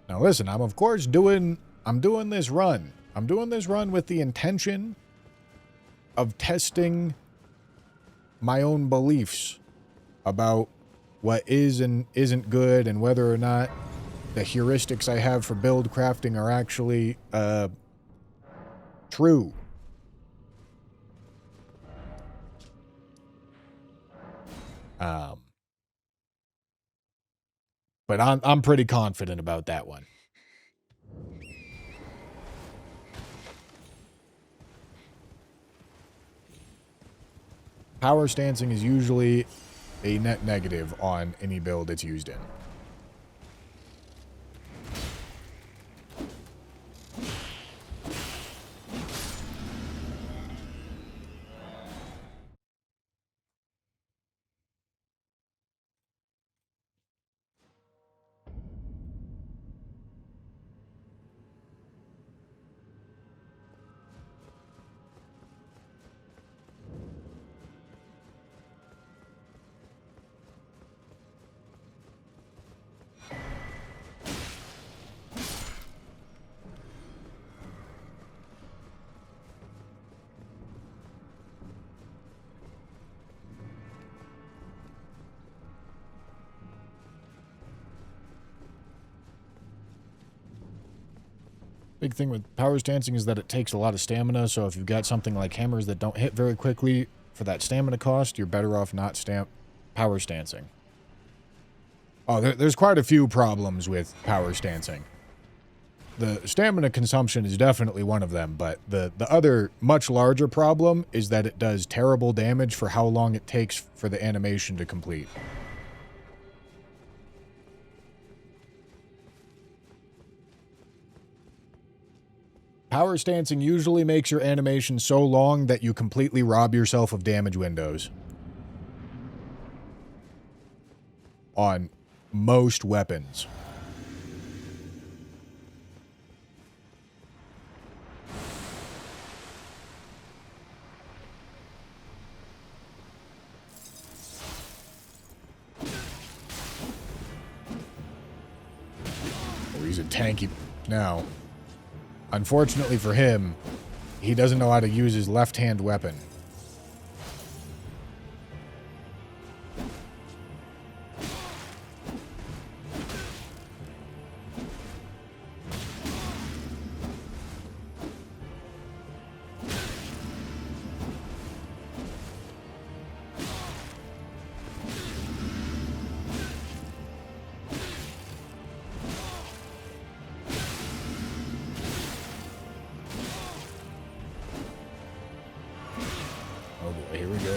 Now listen, I'm of course doing this run. I'm doing this run with the intention of testing my own beliefs about what is and isn't good and whether or not the heuristics I have for build crafting are actually, true. But I'm pretty confident about that one. Power stancing is usually a net negative on any build it's used in. Big thing with power stancing is that it takes a lot of stamina, so if you've got something like hammers that don't hit very quickly for that stamina cost, you're better off not power stancing. Oh, there's quite a few problems with power stancing. The stamina consumption is definitely one of them, but the other much larger problem is that it does terrible damage for how long it takes for the animation to complete. Power stancing usually makes your animation so long that you completely rob yourself of damage windows. On most weapons. Oh, he's a tanky now. Unfortunately for him, he doesn't know how to use his left-hand weapon.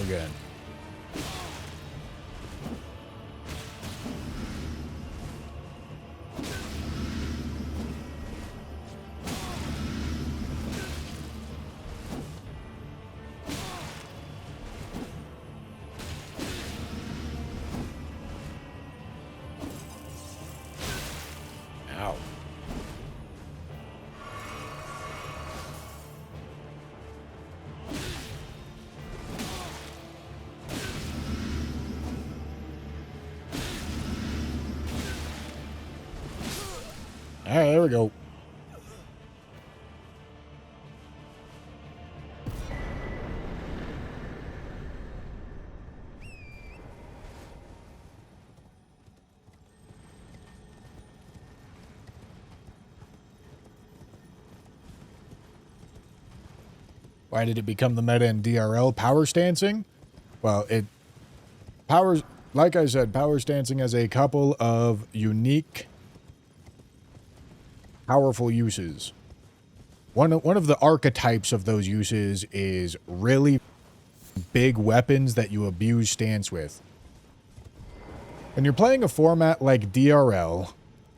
again. Ow. All right, there we go. Why did it become the meta in DRL? Power stancing? Well, it powers, like I said, power stancing has a couple of unique, powerful uses. One of the archetypes of those uses is really big weapons that you abuse stance with. When you're playing a format like DRL,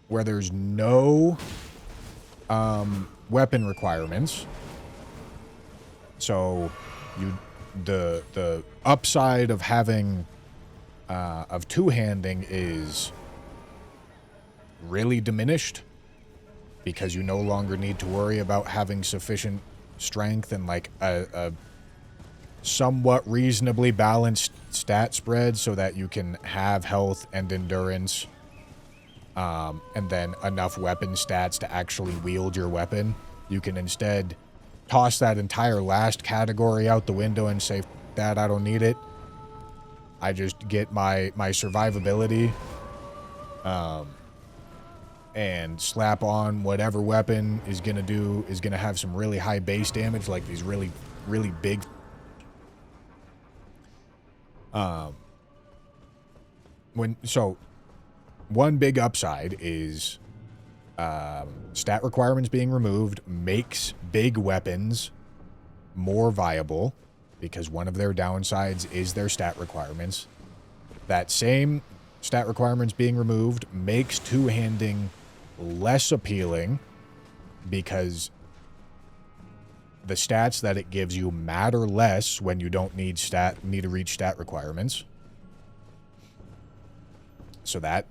where there's no weapon requirements, so the upside of having of two-handing is really diminished because you no longer need to worry about having sufficient strength and like a somewhat reasonably balanced stat spread so that you can have health and endurance and then enough weapon stats to actually wield your weapon. You can instead toss that entire last category out the window and say, that I don't need it. I just get my survivability and slap on whatever weapon is gonna have some really high base damage, like these really big one big upside is stat requirements being removed makes big weapons more viable because one of their downsides is their stat requirements. That same stat requirements being removed makes two-handing less appealing because the stats that it gives you matter less when you don't need to reach stat requirements. So that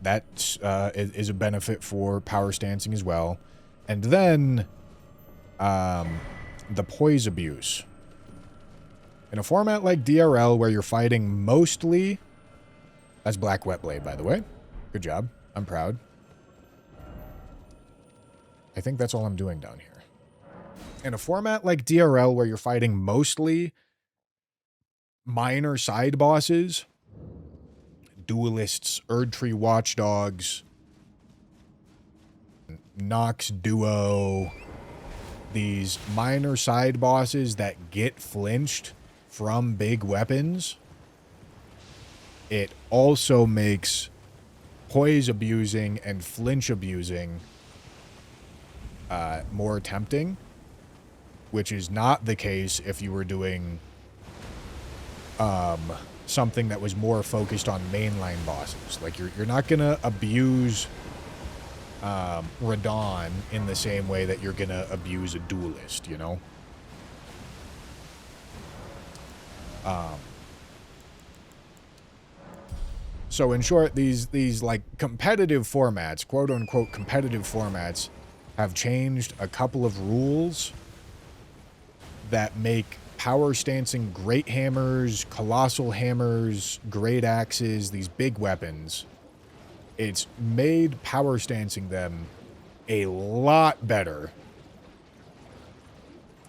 is a benefit for power stancing as well. And then the poise abuse. In a format like DRL where you're fighting mostly... That's Black Wet Blade, by the way. Good job. I'm proud. I think that's all I'm doing down here. In a format like DRL where you're fighting mostly minor side bosses, duelists, Erdtree Watchdogs, Nox Duo, these minor side bosses that get flinched from big weapons, it also makes poise abusing and flinch abusing more tempting, which is not the case if you were doing something that was more focused on mainline bosses. Like you're not gonna abuse Radon in the same way that you're gonna abuse a duelist, you know? So in short, these like competitive formats, quote unquote competitive formats, have changed a couple of rules that make power stancing great hammers, colossal hammers, great axes, these big weapons. It's made power stancing them a lot better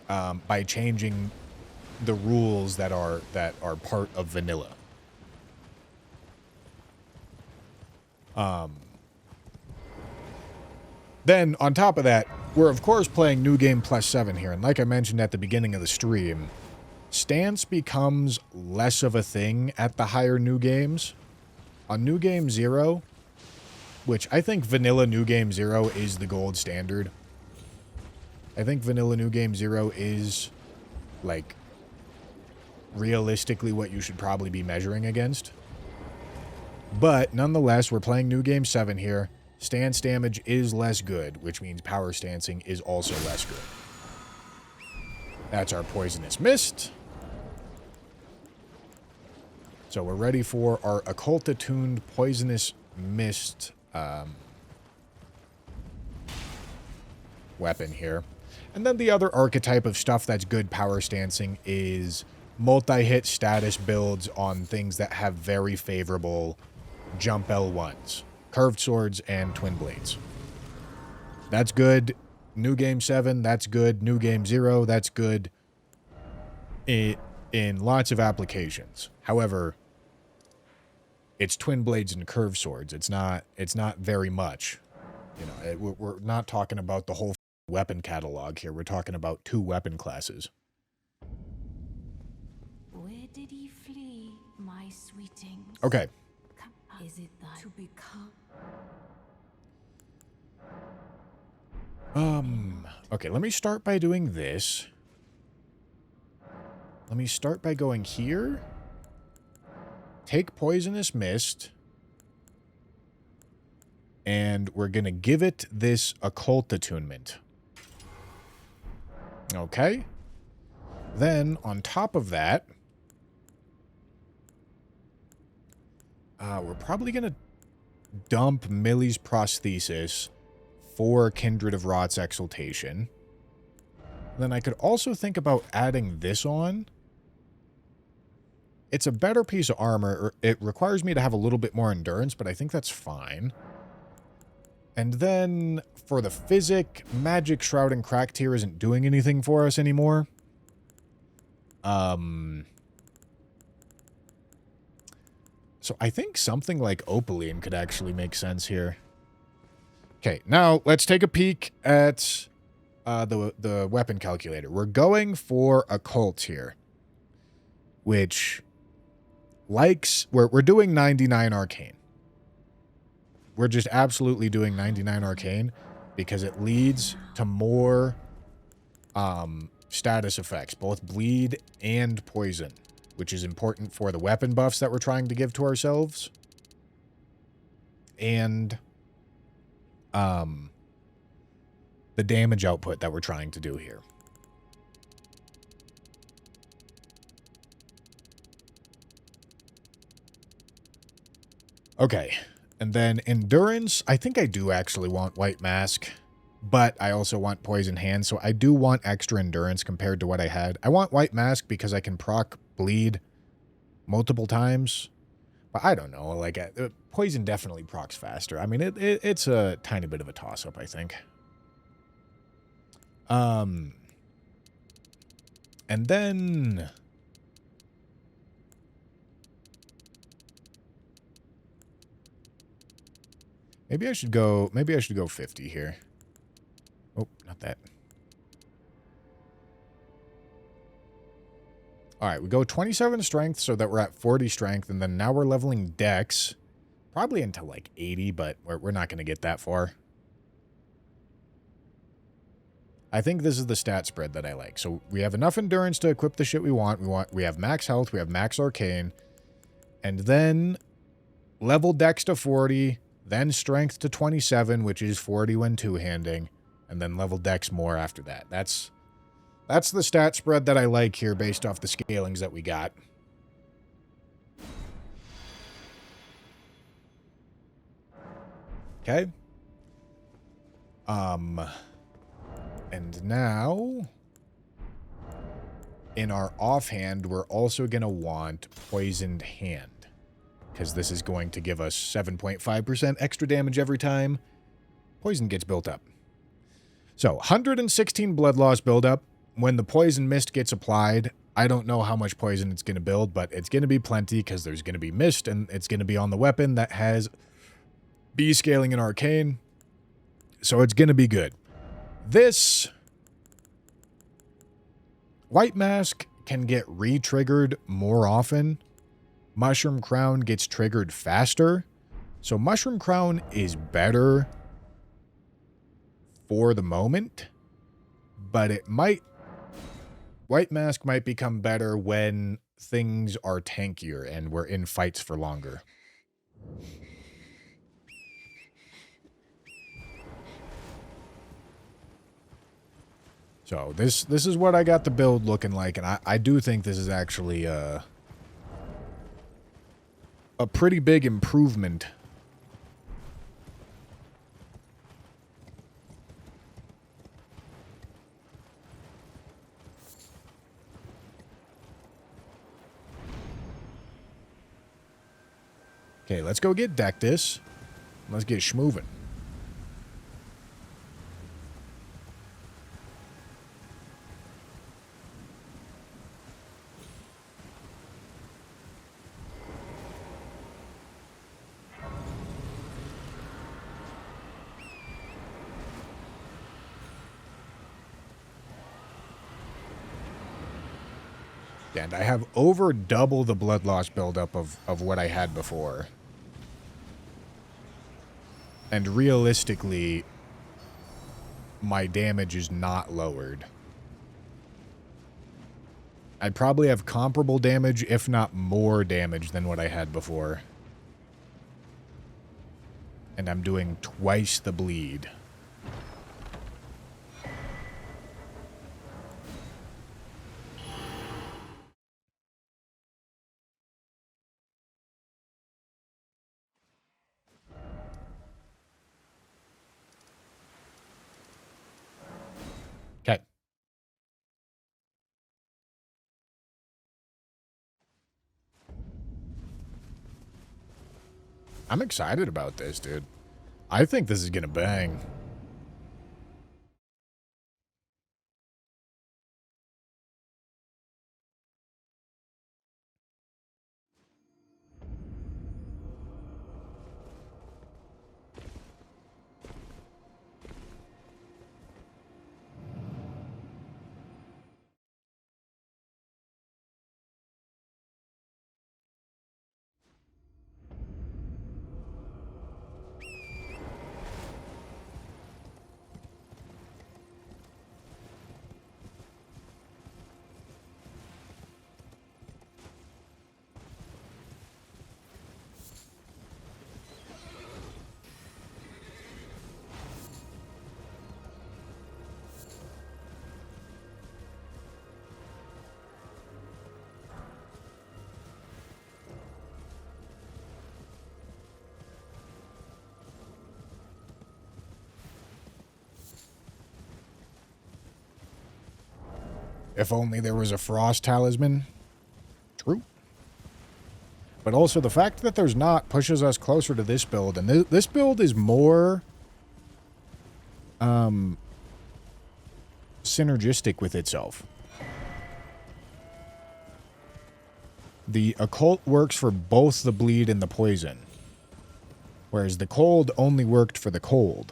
by changing the rules that are part of vanilla. Then, on top of that, we're of course playing New Game Plus 7 here, and like I mentioned at the beginning of the stream, stance becomes less of a thing at the higher New Games. On New Game 0, which I think vanilla New Game 0 is the gold standard. I think vanilla New Game 0 is, like, realistically what you should probably be measuring against. But nonetheless, we're playing New Game 7 here. Stance damage is less good, which means power stancing is also less good. That's our Poisonous Mist. So we're ready for our Occult-attuned Poisonous Mist weapon here. And then the other archetype of stuff that's good power stancing is multi-hit status builds on things that have very favorable jump L1s. Curved swords and twin blades. That's good. New Game 7, that's good. New Game 0, that's good. In lots of applications. However, it's twin blades and curved swords. It's not very much. You know, we're not talking about the whole weapon catalog here. We're talking about 2 weapon classes. Where did he flee, my sweetings? Okay. Is it that to become? Okay, let me start by doing this. Let me start by going here. Take Poisonous Mist. And we're going to give it this Occult Attunement. Okay. Then, on top of that, we're probably going to dump Millie's Prosthesis for Kindred of Rot's Exaltation. Then I could also think about adding this on. It's a better piece of armor. It requires me to have a little bit more endurance, but I think that's fine. And then, for the Physic, Magic Shroud and Crack Tier isn't doing anything for us anymore. So I think something like Opaline could actually make sense here. Okay, now let's take a peek at the weapon calculator. We're going for Occult here, which likes... We're doing 99 Arcane. We're just absolutely doing 99 Arcane because it leads to more status effects, both bleed and poison, which is important for the weapon buffs that we're trying to give to ourselves. And the damage output that we're trying to do here. Okay. And then Endurance, I think I do actually want White Mask, but I also want Poison Hand, so I do want extra Endurance compared to what I had. I want White Mask because I can proc Bleed multiple times, but I don't know, like, Poison definitely procs faster. I mean, it's a tiny bit of a toss-up, I think. And then... Maybe I should go 50 here. Oh, not that. All right, we go 27 strength so that we're at 40 strength, and then now we're leveling dex. Probably into like 80, but we're not going to get that far. I think this is the stat spread that I like. So we have enough endurance to equip the shit we want. We have max health, we have max arcane, and then level dex to 40, then strength to 27, which is 40 when two-handing, and then level dex more after that. That's the stat spread that I like here based off the scalings that we got. Okay. And now, in our offhand, we're also going to want Poisoned Hand, because this is going to give us 7.5% extra damage every time poison gets built up. So, 116 blood loss buildup. When the Poison Mist gets applied, I don't know how much poison it's going to build, but it's going to be plenty because there's going to be mist, and it's going to be on the weapon that has B scaling and arcane. So it's going to be good. This White Mask can get re-triggered more often. Mushroom Crown gets triggered faster. So Mushroom Crown is better for the moment, but it might... White Mask might become better when things are tankier and we're in fights for longer. So this is what I got the build looking like, and I do think this is actually a pretty big improvement. Okay, let's go get Dectus. Let's get schmovin'. And I have over double the blood loss buildup of what I had before. And realistically, my damage is not lowered. I'd probably have comparable damage, if not more damage than what I had before. And I'm doing twice the bleed. Okay. I'm excited about this, dude. I think this is gonna bang. If only there was a frost talisman. True. But also the fact that there's not pushes us closer to this build. And this build is more synergistic with itself. The occult works for both the bleed and the poison. Whereas the cold only worked for the cold.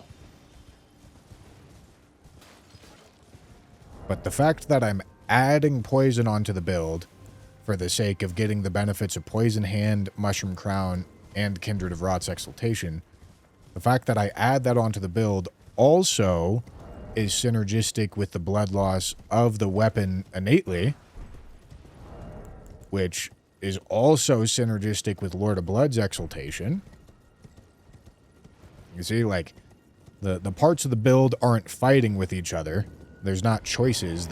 But the fact that I'm adding poison onto the build for the sake of getting the benefits of Poison Hand, Mushroom Crown, and Kindred of Rot's Exaltation, the fact that I add that onto the build also is synergistic with the blood loss of the weapon innately, which is also synergistic with Lord of Blood's Exaltation. You see, like, the parts of the build aren't fighting with each other. There's not choices.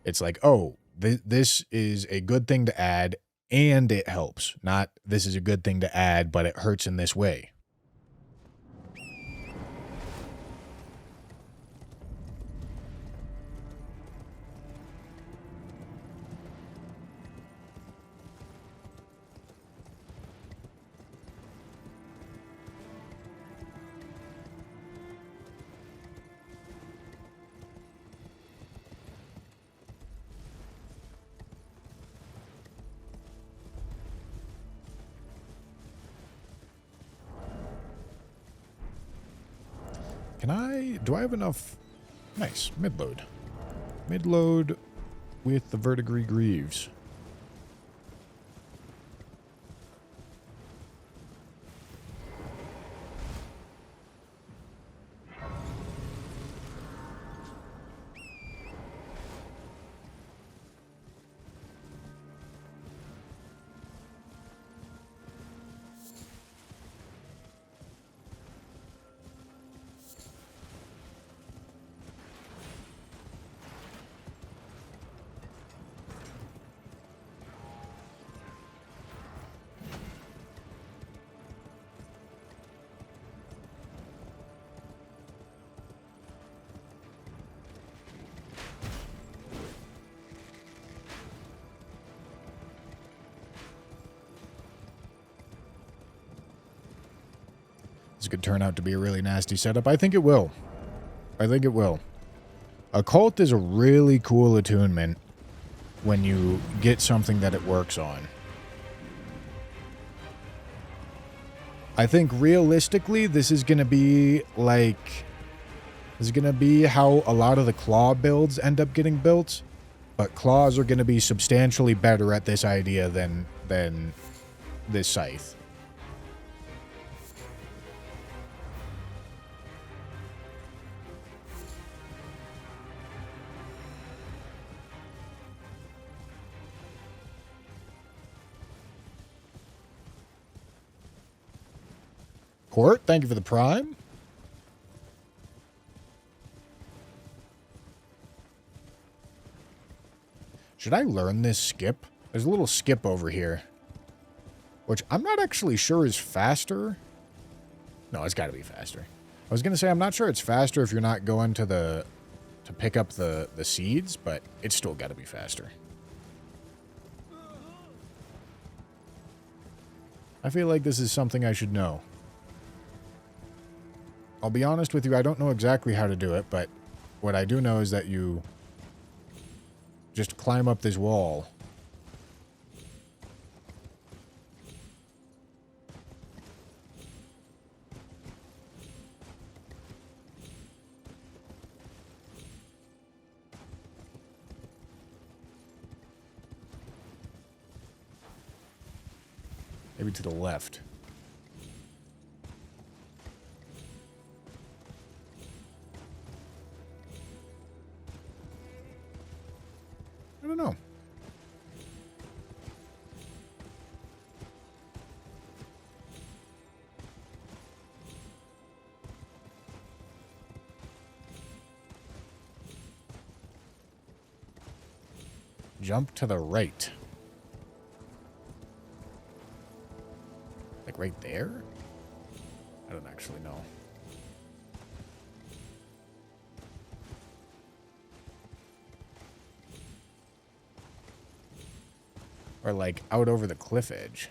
It's like, oh, this is a good thing to add, and it helps. Not, this is a good thing to add, but it hurts in this way. Do I have enough? Nice, mid-load. Mid-load with the Verdigris Greaves. This could turn out to be a really nasty setup. I think it will. I think it will. Occult is a really cool attunement when you get something that it works on. I think realistically, this is going to be like... This is going to be how a lot of the claw builds end up getting built. But claws are going to be substantially better at this idea than this scythe. Court, thank you for the prime. Should I learn this skip? There's a little skip over here. Which I'm not actually sure is faster. No, it's got to be faster. I was going to say I'm not sure it's faster if you're not going to pick up the seeds, but it's still got to be faster. I feel like this is something I should know. I'll be honest with you, I don't know exactly how to do it, but what I do know is that you just climb up this wall. Maybe to the left. I don't know. Jump to the right. Like right there? I don't actually know. Or like out over the cliff edge.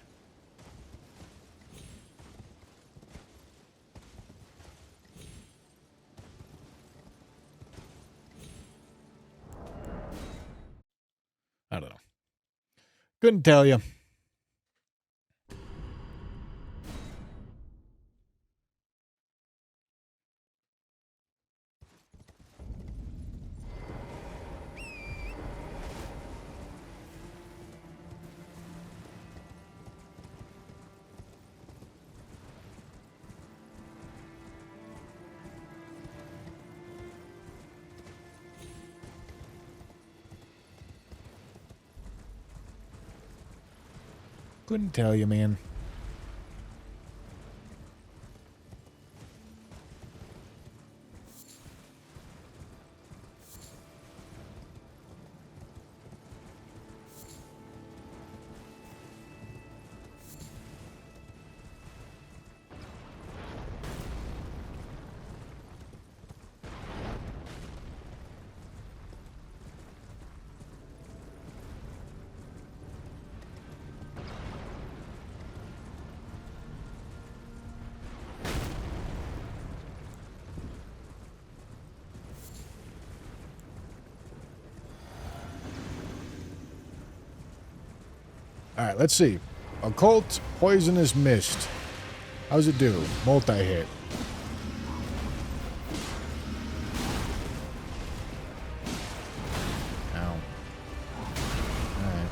I don't know. Couldn't tell you. Couldn't tell you, man. Alright, let's see. Occult, Poisonous Mist. How's it do? Multi-hit. Ow. Alright.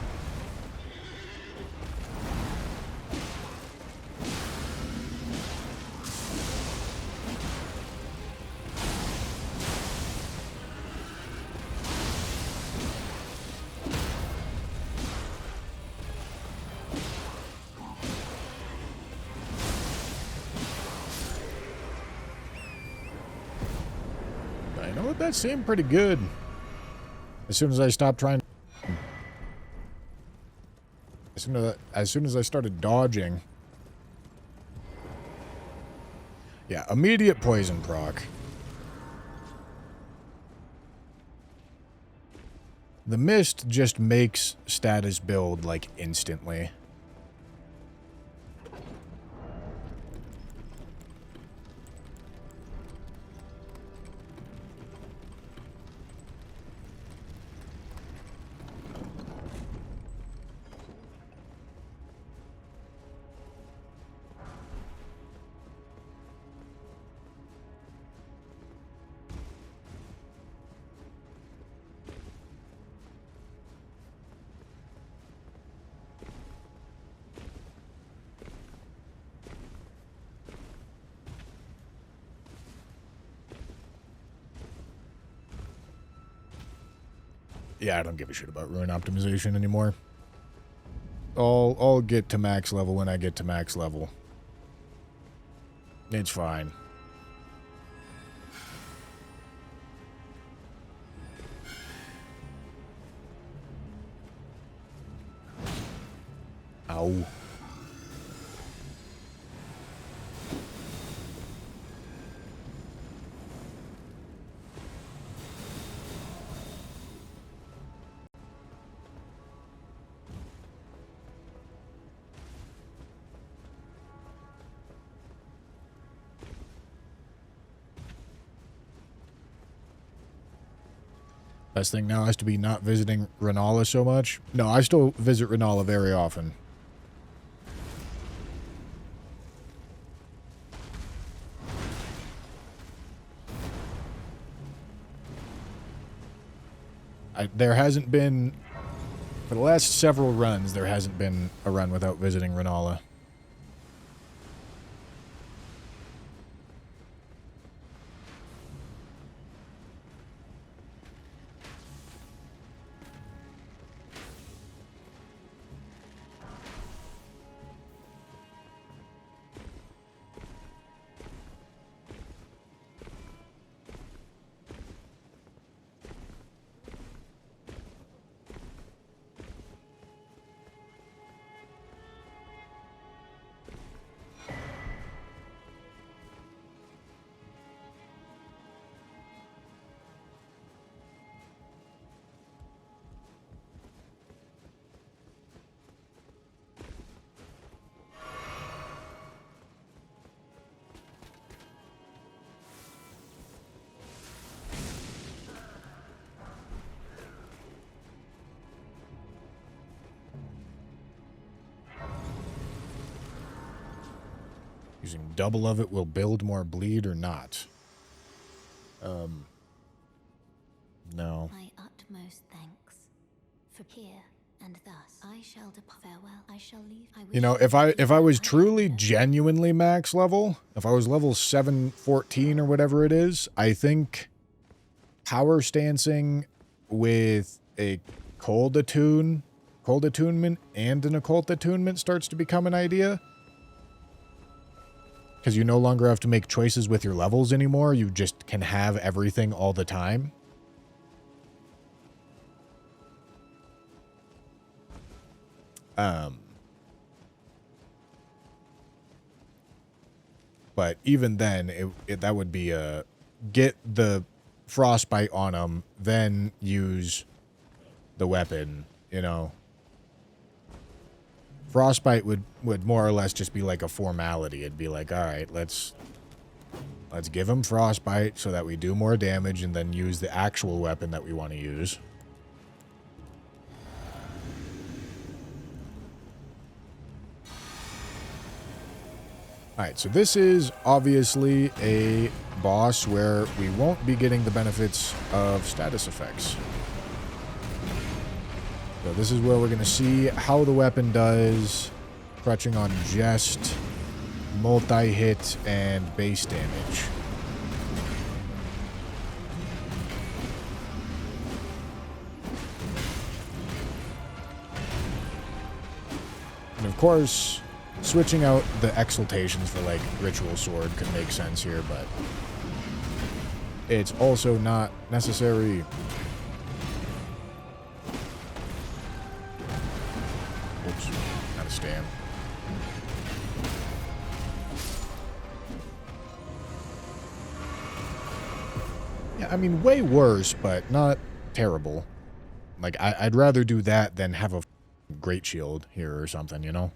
You know what? That seemed pretty good. As soon as I stopped trying... As soon as I started dodging... Yeah, immediate poison proc. The mist just makes status build, like, instantly. Yeah, I don't give a shit about rune optimization anymore. I'll get to max level when I get to max level. It's fine. Ow. Best thing now has to be not visiting Renala so much. No, I still visit Renala very often. There hasn't been, for the last several runs, there hasn't been a run without visiting Renala. Using double of it will build more bleed or not? No. My utmost thanks. For here and thus I shall depart. Farewell. I shall leave. You know, if I was truly genuinely max level, if I was level 714 or whatever it is, I think power stancing with a cold attunement and an occult attunement starts to become an idea. Because you no longer have to make choices with your levels anymore. You just can have everything all the time. But even then, that would be get the frostbite on them, then use the weapon, you know. Frostbite would more or less just be like a formality. It'd be like, all right, let's give him frostbite so that we do more damage and then use the actual weapon that we want to use. Alright, so this is obviously a boss where we won't be getting the benefits of status effects. So this is where we're going to see how the weapon does, crutching on jest, multi-hit, and base damage. And of course, switching out the exaltations for, like, Ritual Sword could make sense here, but it's also not necessary. Oops, out of stam. Yeah, I mean, way worse, but not terrible. Like, I'd rather do that than have a great shield here or something, you know?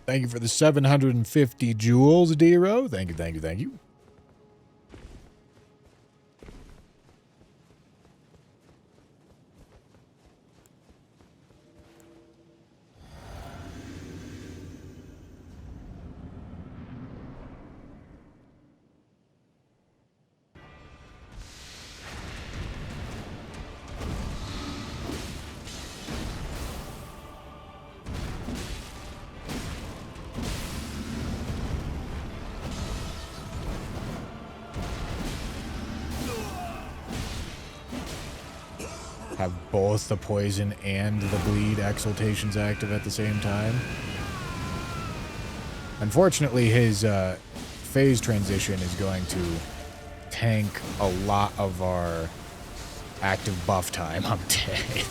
Thank you for the 750 jewels, Dero. Thank you, thank you, thank you. Have both the poison and the bleed exaltations active at the same time. Unfortunately, his phase transition is going to tank a lot of our active buff time. I'm dead.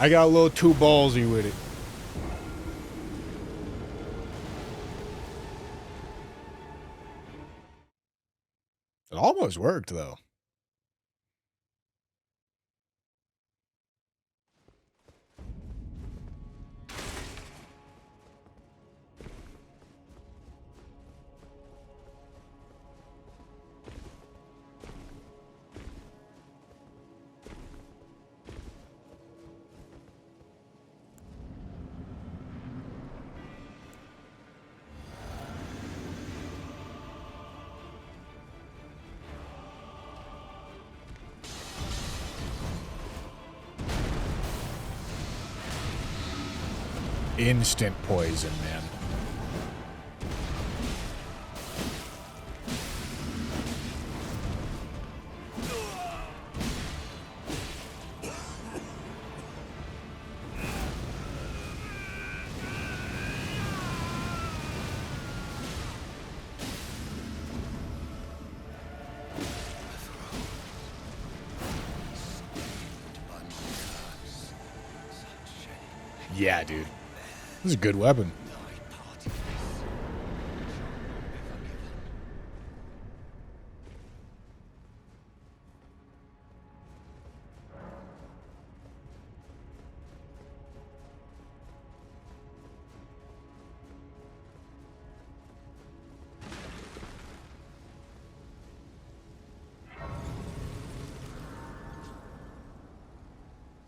I got a little too ballsy with it. It almost worked, though. Instant poison, man. Yeah, dude. This is a good weapon.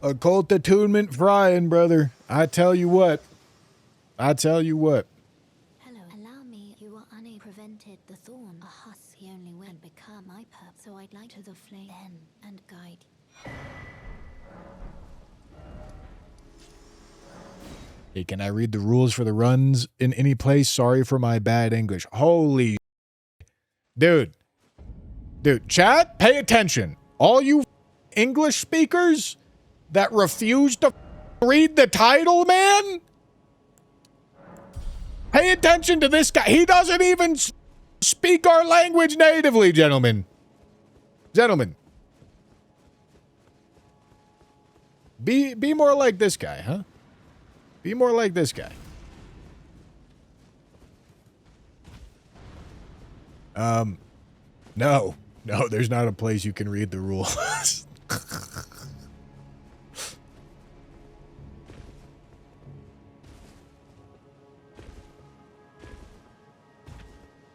Occult attunement frying, brother. I tell you what. I tell you what. Hello, allow me. You are unable prevented the thorn. A husk the only way and become my purpose. So I'd like to the flame then and guide you. Hey, can I read the rules for the runs in any place? Sorry for my bad English. Holy dude. Dude, chat, pay attention. All you English speakers that refuse to read the title, man. Pay attention to this guy. He doesn't even speak our language natively, gentlemen. Gentlemen. Be more like this guy, huh? Be more like this guy. No. No, there's not a place you can read the rules.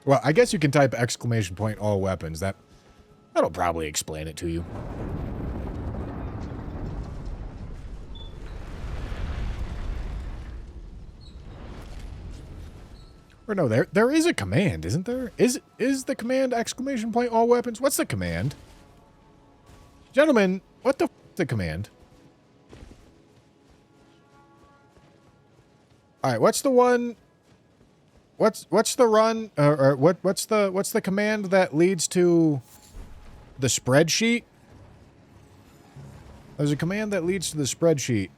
Well, I guess you can type exclamation point all weapons. That'll probably explain it to you. Or no, there is a command, isn't there? Is the command exclamation point all weapons? What's the command? Gentlemen, what the f is the command? All right, what's the one? What's the run? Or what's the command that leads to the spreadsheet? There's a command that leads to the spreadsheet.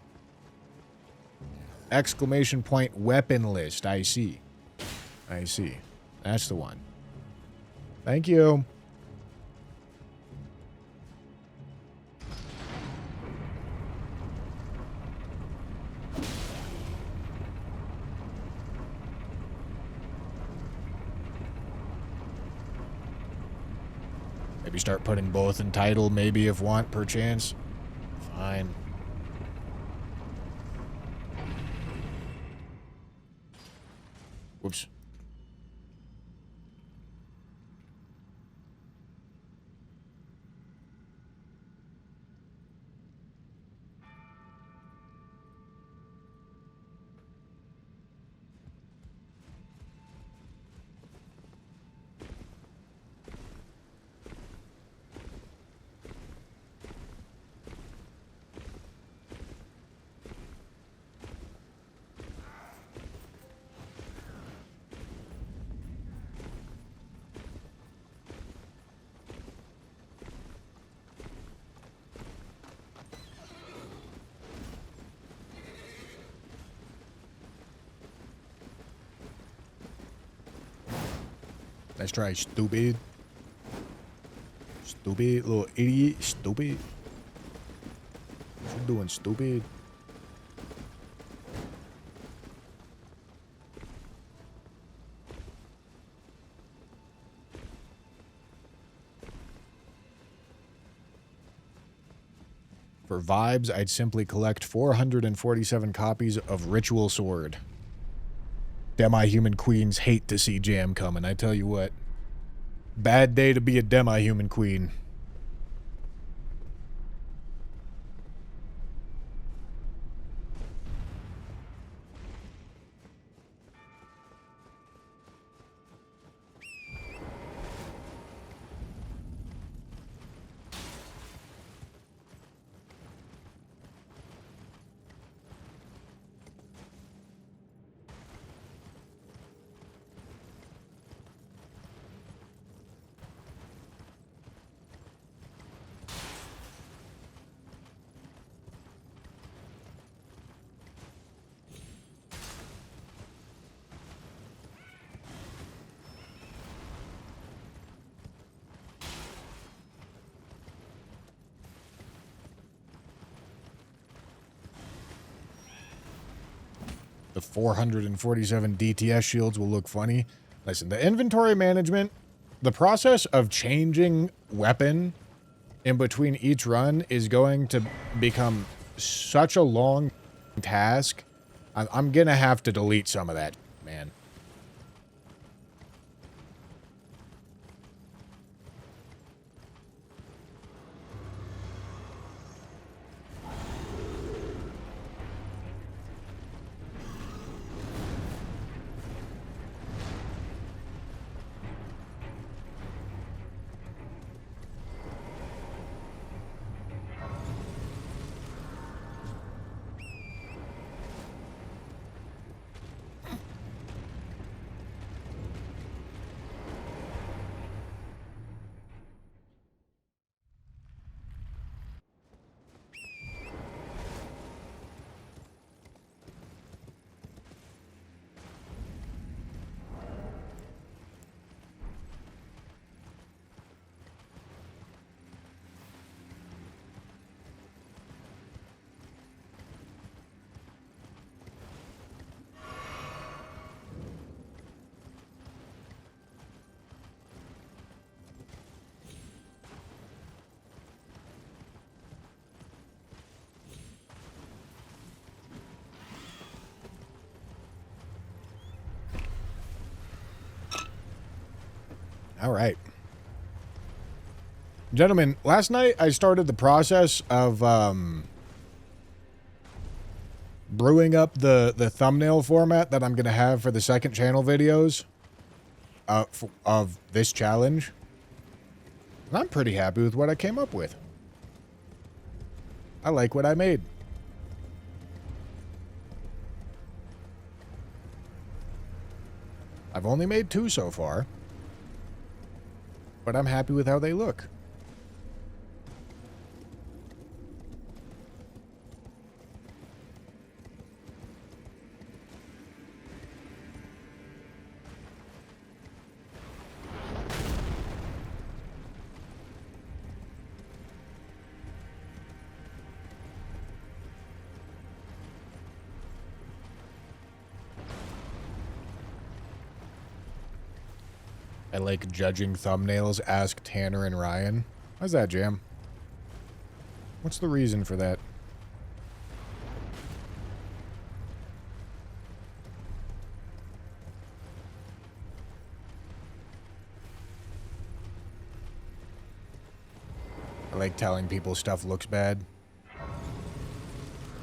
Exclamation point weapon list. I see. I see. That's the one. Thank you. Maybe start putting both in title, maybe if want, perchance. Fine. Whoops. Let's try stupid. Stupid little idiot. Stupid. What you doing, stupid? For vibes, I'd simply collect 447 copies of Ritual Sword. Demi-human queens hate to see jam coming, I tell you what. Bad day to be a demi-human queen. The 447 DTS shields will look funny. Listen, the inventory management, the process of changing weapon in between each run is going to become such a long task. I'm going to have to delete some of that, man. All right. Gentlemen, last night I started the process of brewing up the thumbnail format that I'm going to have for the second channel videos of this challenge. And I'm pretty happy with what I came up with. I like what I made. I've only made 2 so far, but I'm happy with how they look. I like judging thumbnails, ask Tanner and Ryan. How's that, Jam? What's the reason for that? like telling people stuff looks bad.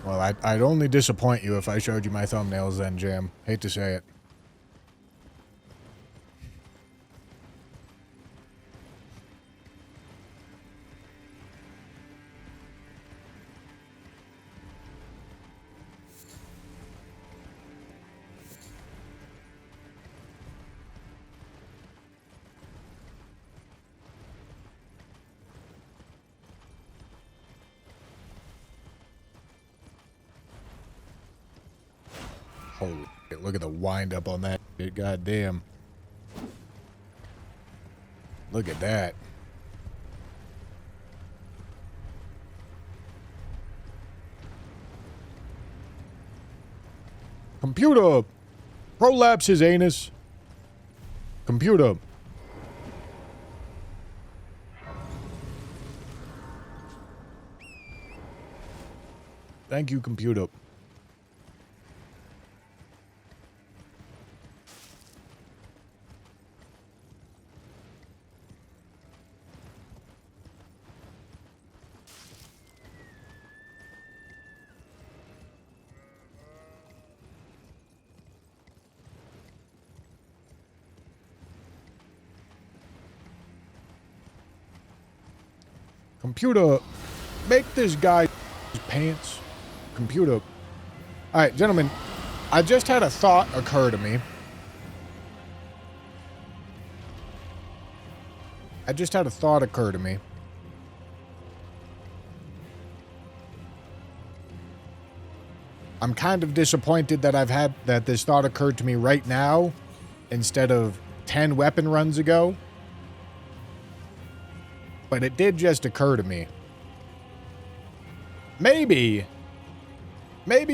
Well, I'd only disappoint you if I showed you my thumbnails then, Jam. Hate to say it. Holy shit, look at the wind up on that shit. God damn. Look at that. Computer! Prolapse his anus. Computer. Thank you, computer. Computer, make this guy his pants. Computer. Alright, gentlemen, I just had a thought occur to me. I'm kind of disappointed that this thought occurred to me right now instead of 10 weapon runs ago. But it did just occur to me. Maybe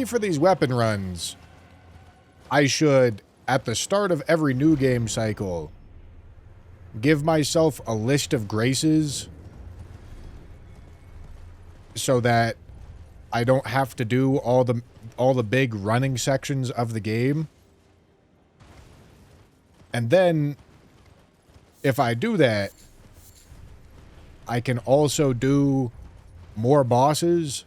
for these weapon runs, I should, at the start of every new game cycle, give myself a list of graces so that I don't have to do all the big running sections of the game. And then, if I do that, I can also do more bosses.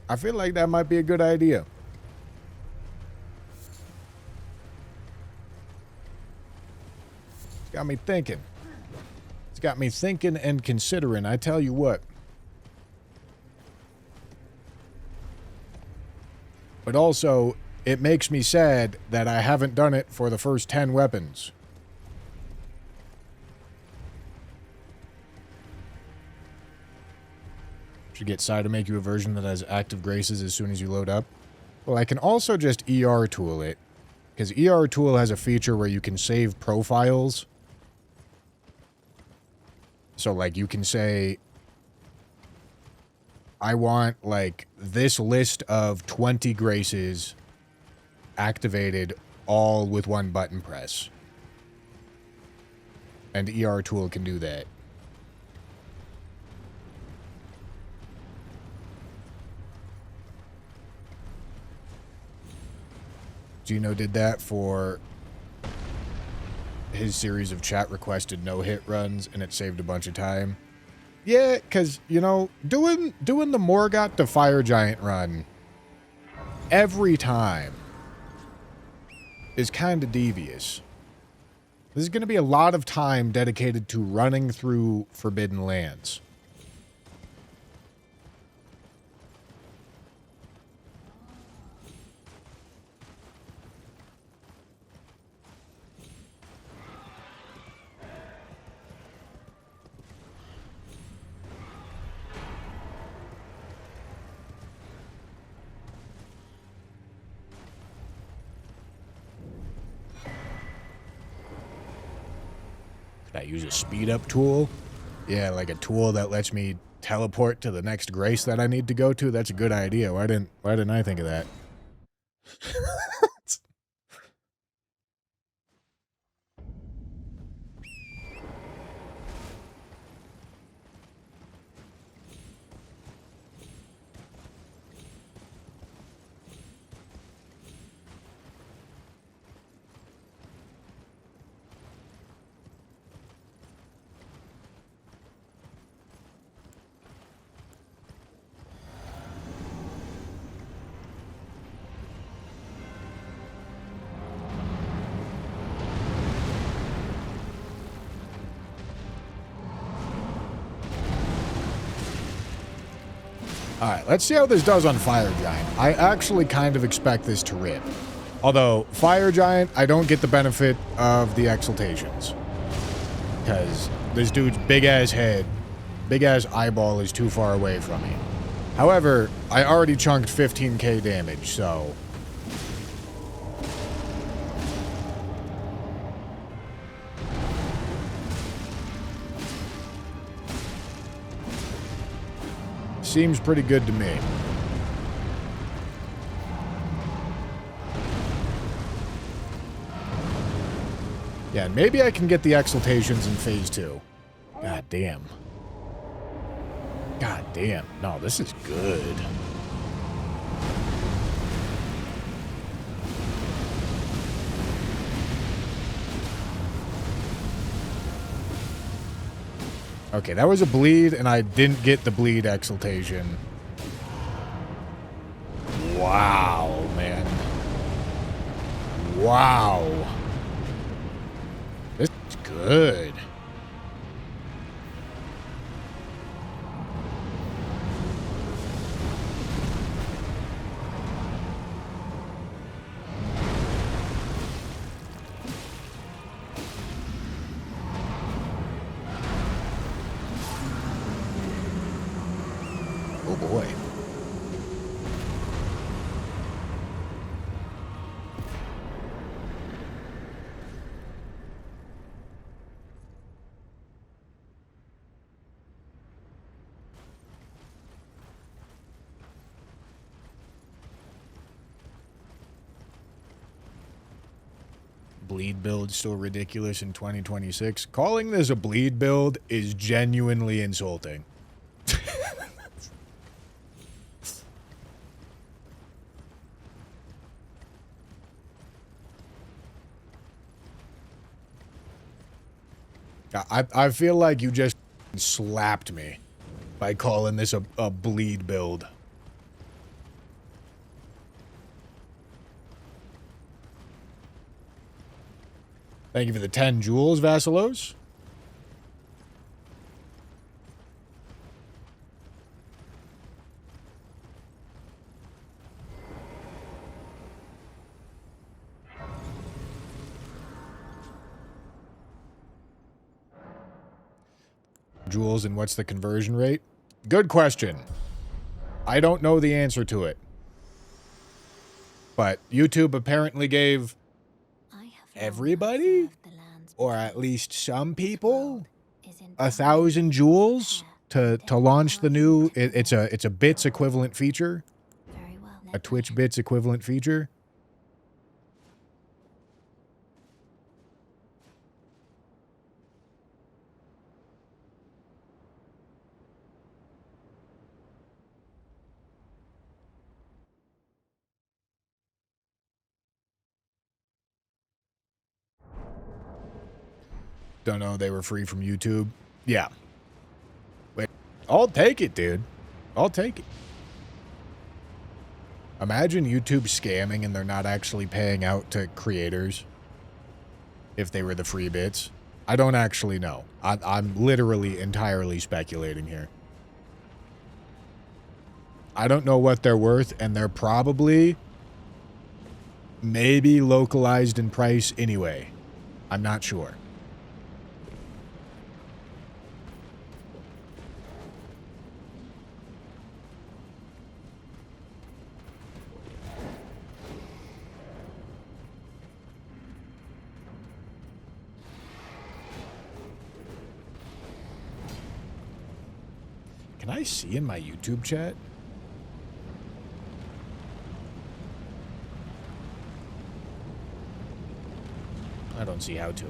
I feel like that might be a good idea. It's got me thinking. It's got me thinking and considering, I tell you what. But also, it makes me sad that I haven't done it for the first 10 weapons. Should get Scythe to make you a version that has active graces as soon as you load up. Well, I can also just ER tool it, because ER tool has a feature where you can save profiles. So, like, you can say, I want, like, this list of 20 graces activated all with one button press. And ER tool can do that. Gino did that for his series of chat requested no-hit runs, and it saved a bunch of time. Yeah, because, you know, doing the Morgott to Fire Giant run every time is kind of devious. There's going to be a lot of time dedicated to running through Forbidden Lands. Could I use a speed up tool? Yeah, like a tool that lets me teleport to the next grace that I need to go to. That's a good idea. Why didn't I think of that? Alright, let's see how this does on Fire Giant. I actually kind of expect this to rip. Although, Fire Giant, I don't get the benefit of the exaltations. Because this dude's big-ass head, big-ass eyeball is too far away from me. However, I already chunked 15k damage, so... Seems pretty good to me. Yeah, maybe I can get the exaltations in phase 2. God damn. God damn. No, this is good. Okay, that was a bleed, and I didn't get the bleed exaltation. Wow, man. Wow. This is good. Oh boy. Bleed build still ridiculous in 2026. Calling this a bleed build is genuinely insulting. I feel like you just slapped me by calling this a bleed build. Thank you for the 10 jewels, Vassilos. Jewels, and what's the conversion rate? Good question. I don't know the answer to it. But YouTube apparently gave everybody, or at least some people, 1,000 jewels to launch the new... It's a bits equivalent feature. A Twitch bits equivalent feature. Don't know, they were free from YouTube. Yeah. Wait, I'll take it, dude. I'll take it. Imagine YouTube scamming and they're not actually paying out to creators if they were the free bits. I don't actually know. I'm literally entirely speculating here. I don't know what they're worth, and they're probably maybe localized in price anyway. I'm not sure. Can I see in my YouTube chat? I don't see how to.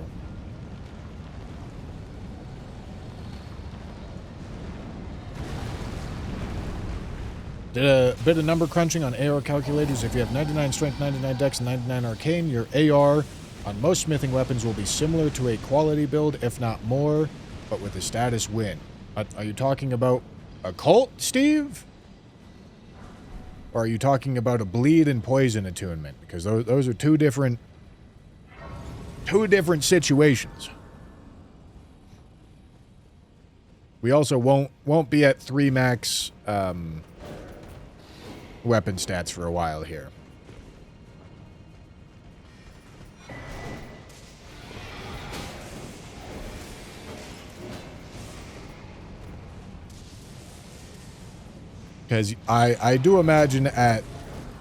Did a bit of number crunching on AR calculators. If you have 99 strength, 99 dex, and 99 arcane, your AR on most smithing weapons will be similar to a quality build, if not more, but with a status win. Are you talking about a cult, Steve? Or are you talking about a bleed and poison attunement? Because those are two different situations. We also won't be at 3 max weapon stats for a while here. Because I do imagine at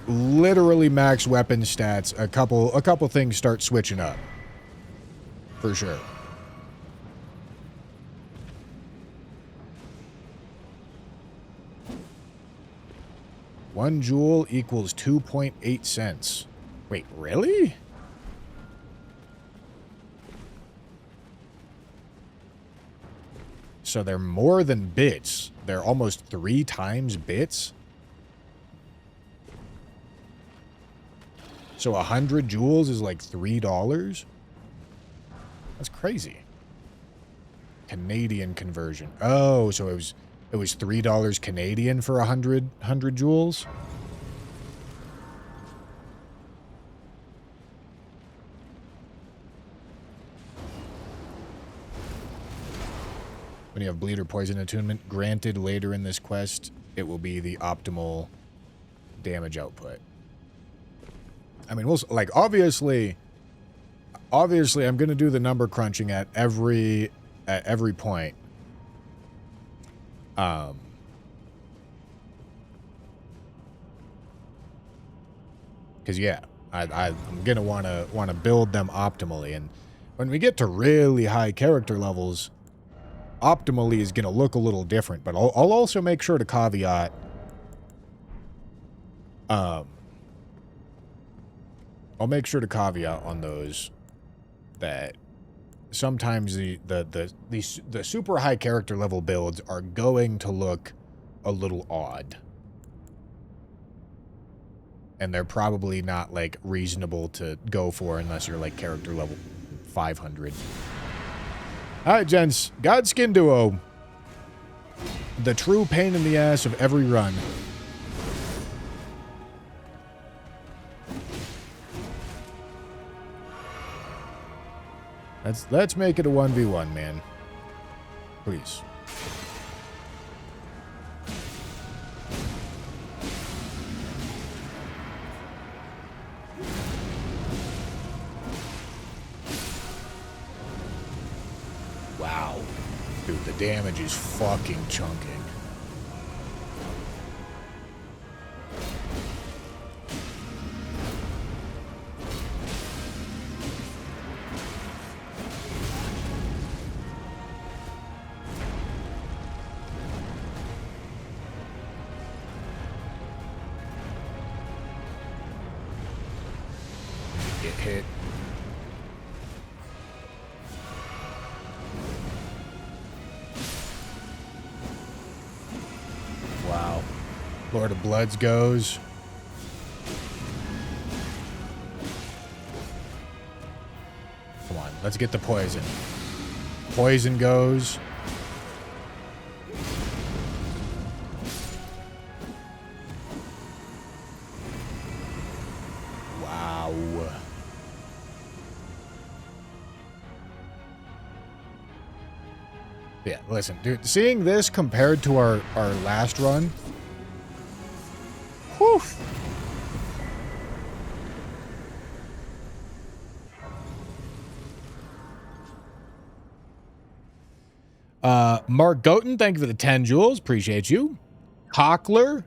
literally max weapon stats, a couple things start switching up. For sure. One jewel equals 2.8 cents. Wait, really? So they're more than bits. They're almost 3 times bits. So 100 jewels is like $3? That's crazy. Canadian conversion. Oh, so it was $3 Canadian for 100 jewels? When you have bleed or poison attunement granted later in this quest, it will be the optimal damage output. I mean, we'll, like, obviously I'm going to do the number crunching at every point. Because, yeah, I'm going to want to build them optimally. And when we get to really high character levels, optimally is going to look a little different. But I'll also make sure to caveat... I'll make sure to caveat on those that sometimes the super high character level builds are going to look a little odd. And they're probably not, like, reasonable to go for unless you're, like, character level 500. Alright, gents. Godskin Duo. The true pain in the ass of every run. Let's make it a 1v1, man. Please. Wow. Dude, the damage is fucking chunking. Get hit. Wow. Lord of Bloods goes. Come on, let's get the poison. Poison goes. Wow. Yeah, listen, dude, seeing this compared to our last run. Whew. Mark Goten, thank you for the 10 jewels. Appreciate you. Hockler,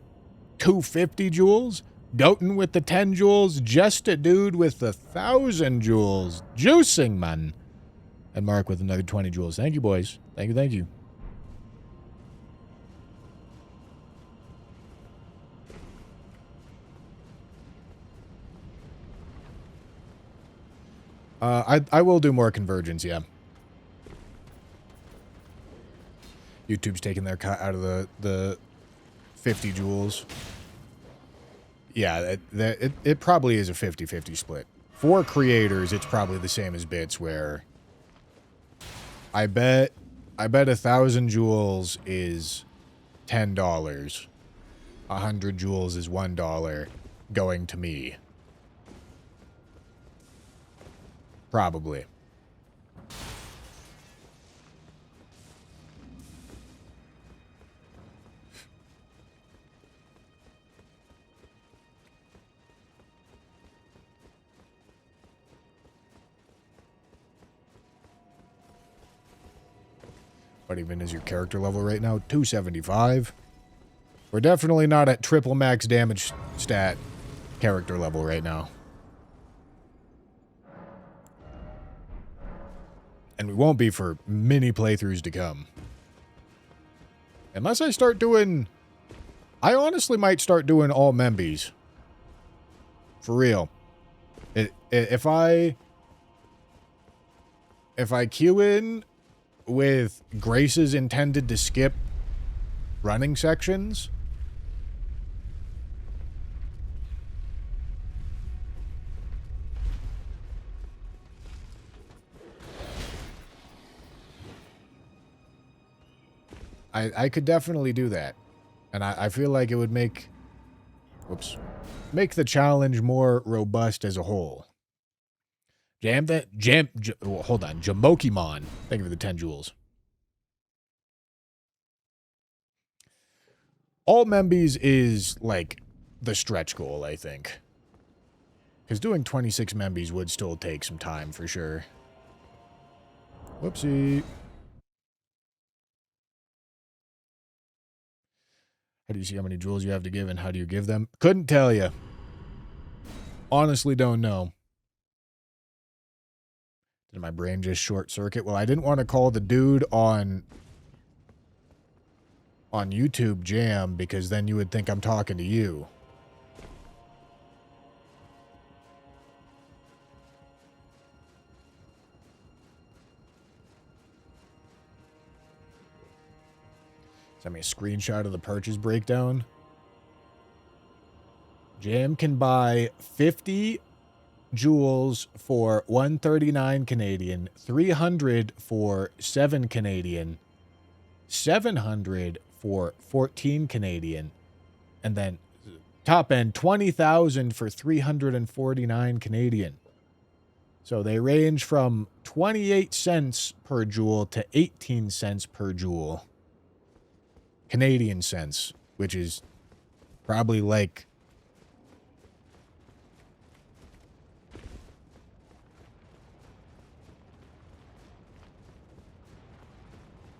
250 jewels. Goten with the 10 jewels. Just a dude with 1,000 jewels. Juicing, man. And Mark with another 20 jewels. Thank you, boys. Thank you, thank you. I will do more convergence, yeah. YouTube's taking their cut out of the 50 jewels. Yeah, it probably is a 50-50 split. For creators, it's probably the same as bits where I bet 1,000 jewels is $10. 100 jewels is $1 going to me. Probably. What even is your character level right now? 275. We're definitely not at triple max damage stat character level right now. And we won't be for many playthroughs to come. Unless I start doing... I honestly might start doing all Membies. For real. If I queue in with graces intended to skip running sections... I could definitely do that. And I feel like it would make... Whoops. Make the challenge more robust as a whole. Hold on. Jamokimon. Thank you for the 10 jewels. All Membies is, like, the stretch goal, I think. Because doing 26 Membies would still take some time, for sure. Whoopsie. How do you see how many jewels you have to give and how do you give them? Couldn't tell you. Honestly don't know. Did my brain just short circuit? Well, I didn't want to call the dude on YouTube Jam because then you would think I'm talking to you. Send me a screenshot of the purchase breakdown. Jam can buy 50 jewels for 139 Canadian, 300 for 7 Canadian, 700 for 14 Canadian, and then top end 20,000 for 349 Canadian. So they range from 28 cents per jewel to 18 cents per jewel. Canadian cents, which is probably like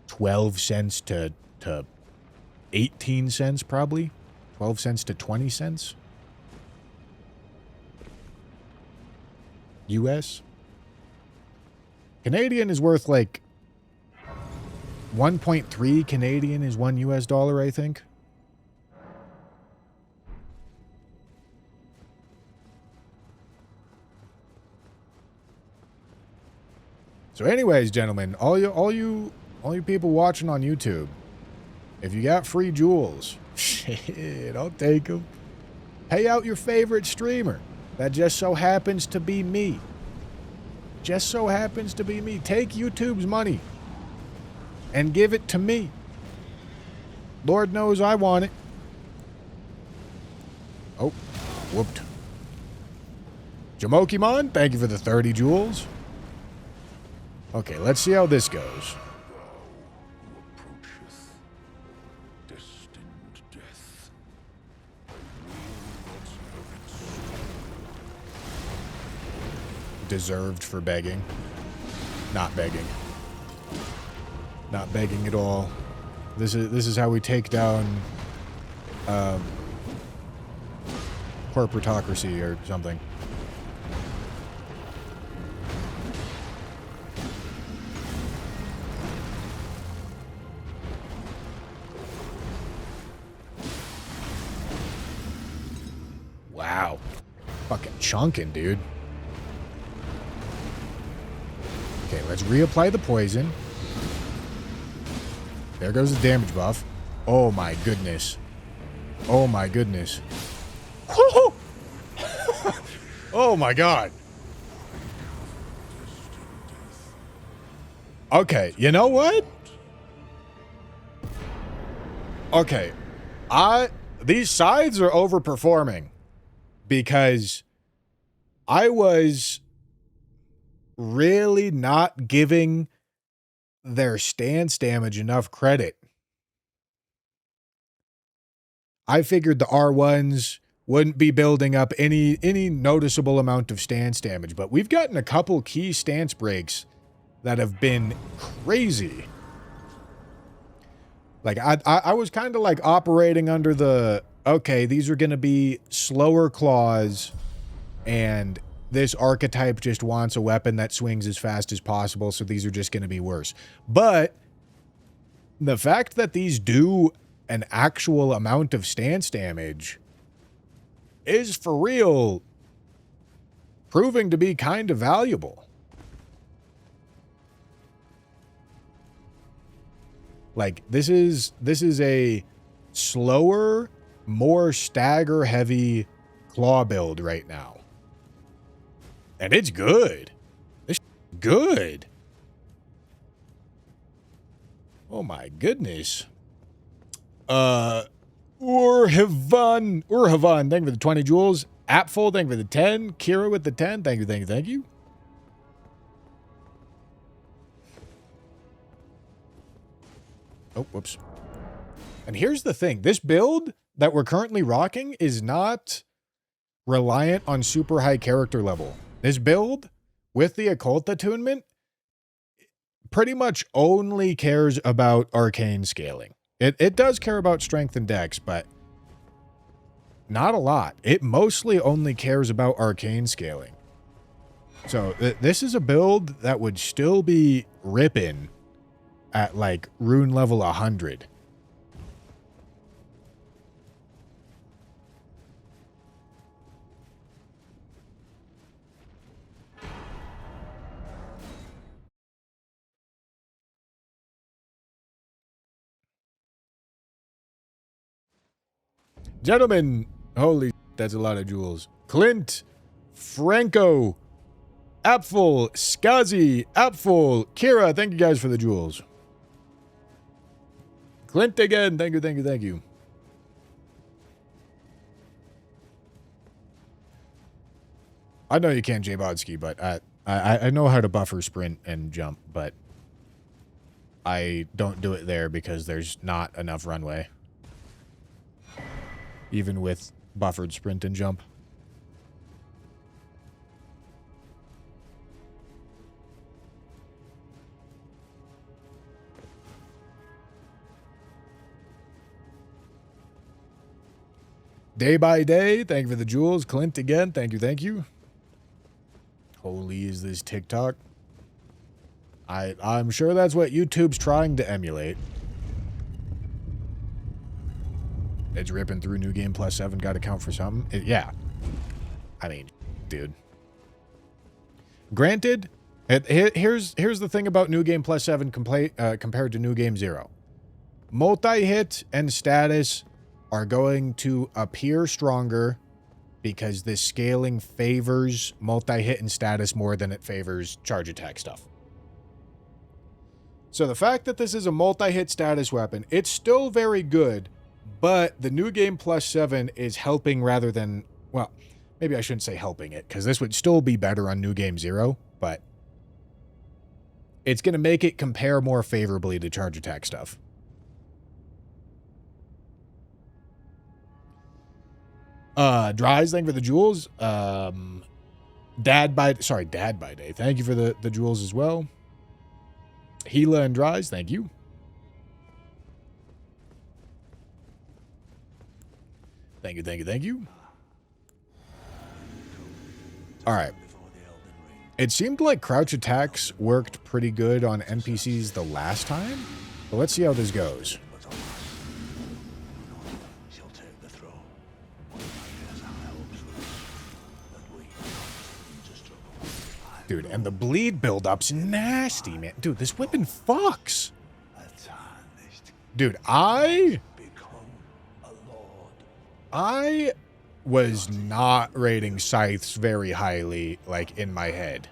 $0.12 to 18 cents, probably 12 cents to 20 cents US. Canadian is worth like 1.3 Canadian is $1 US, I think. So anyways, gentlemen, all you people watching on YouTube, if you got free jewels, shit, I'll take them. Pay out your favorite streamer. That just so happens to be me. Just so happens to be me. Take YouTube's money and give it to me. Lord knows I want it. Oh, whooped. Jamokimon, thank you for the 30 jewels. Okay, let's see how this goes. Deserved for begging. Not begging. Not begging at all. This is how we take down corporatocracy or something. Wow. Fucking chunking, dude. Okay, let's reapply the poison. There goes the damage buff. Oh my goodness. Oh my goodness. Oh my god. Okay, you know what? Okay. These sides are overperforming because I was really not giving their stance damage enough credit. I figured the R1s wouldn't be building up any noticeable amount of stance damage, but we've gotten a couple key stance breaks that have been crazy. Like, I was kind of like operating under the, okay, these are going to be slower claws, and this archetype just wants a weapon that swings as fast as possible, so these are just going to be worse. But the fact that these do an actual amount of stance damage is for real proving to be kind of valuable. Like, this is a slower, more stagger-heavy claw build right now. And it's good. It's good. Oh my goodness. Urhavan, thank you for the 20 jewels. Apful, thank you for the 10. Kira with the 10, thank you, thank you, thank you. Oh, whoops. And here's the thing. This build that we're currently rocking is not reliant on super high character level. This build, with the occult attunement, pretty much only cares about arcane scaling. It does care about strength and dex, but not a lot. It mostly only cares about arcane scaling. So this is a build that would still be ripping at like rune level 100. Gentlemen, holy, that's a lot of jewels. Clint, Franco, Apfel, Skazi, Apfel, Kira, thank you guys for the jewels. Clint again, thank you, thank you, thank you. I know you can't J-Bodsky, but I know how to buffer, sprint, and jump, but I don't do it there because there's not enough runway. Even with buffered sprint and jump. Day by day, thank you for the jewels. Clint again, thank you, thank you. Holy, is this TikTok? I'm sure that's what YouTube's trying to emulate. It's ripping through New Game Plus 7. Got to count for something. Yeah. I mean, dude. Granted, here's the thing about New Game Plus 7 compared to New Game 0. Multi-hit and status are going to appear stronger because this scaling favors multi-hit and status more than it favors charge attack stuff. So the fact that this is a multi-hit status weapon, it's still very good. But the New Game Plus 7 is helping rather than... Well, maybe I shouldn't say helping it, because this would still be better on New Game 0, but it's going to make it compare more favorably to charge attack stuff. Dries, thank you for the jewels. Dad by Day. Thank you for the jewels as well. Gila and Dries, thank you. Thank you, thank you, thank you. All right. It seemed like crouch attacks worked pretty good on NPCs the last time, but let's see how this goes. Dude, and the bleed build-up's nasty, man. Dude, this weapon fucks. Dude, I was not rating Scythes very highly, like, in my head.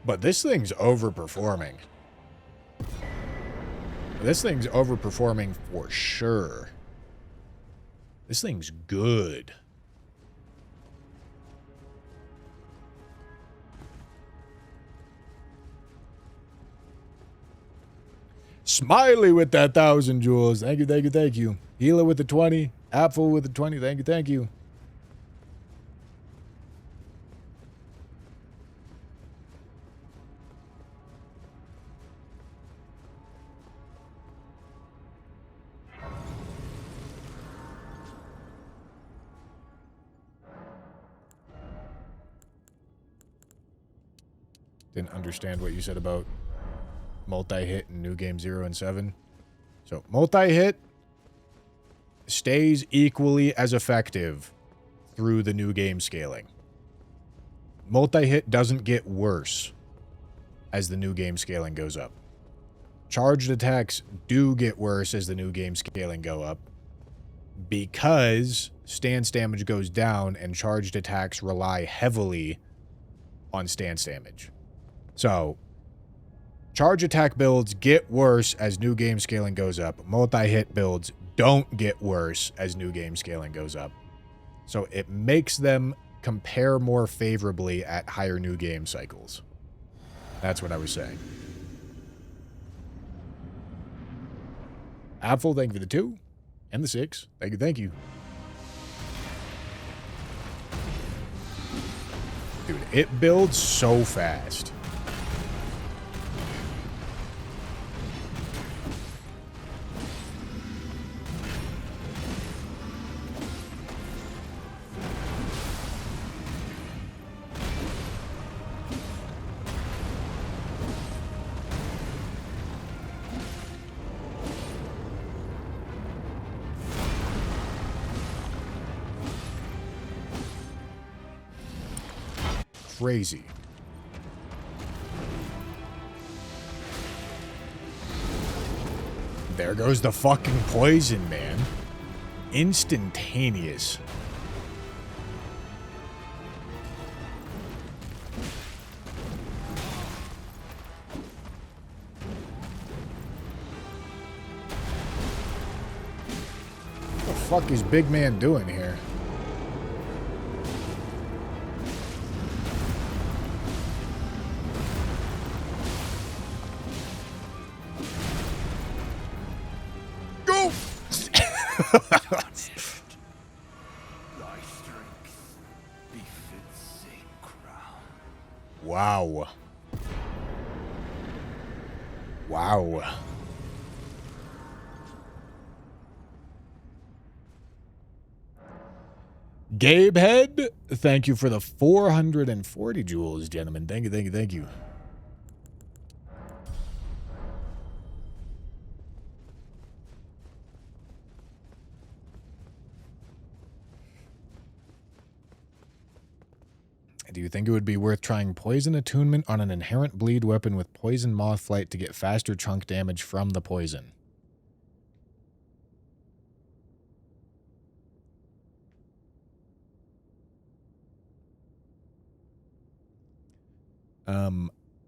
But this thing's overperforming. This thing's overperforming for sure. This thing's good. Smiley with that 1,000 jewels. Thank you, thank you, thank you. Gila with the 20. Apfel with the 20. Thank you, thank you. Didn't understand what you said about multi-hit in New Game 0 and 7. So, multi-hit stays equally as effective through the New Game scaling. Multi-hit doesn't get worse as the New Game scaling goes up. Charged attacks do get worse as the New Game scaling go up because stance damage goes down and charged attacks rely heavily on stance damage. So, charge attack builds get worse as New Game scaling goes up. Multi-hit builds don't get worse as New Game scaling goes up. So it makes them compare more favorably at higher New Game cycles. That's what I was saying. Apple, thank you for the 2 and the 6. Thank you, thank you. Dude, it builds so fast. Crazy. There goes the fucking poison, man. Instantaneous. What the fuck is Big Man doing here? Wow. Wow. Gabehead, thank you for the 440 jewels, gentlemen. Thank you, thank you, thank you. Do you think it would be worth trying Poison Attunement on an inherent bleed weapon with Poison Moth Flight to get faster chunk damage from the poison?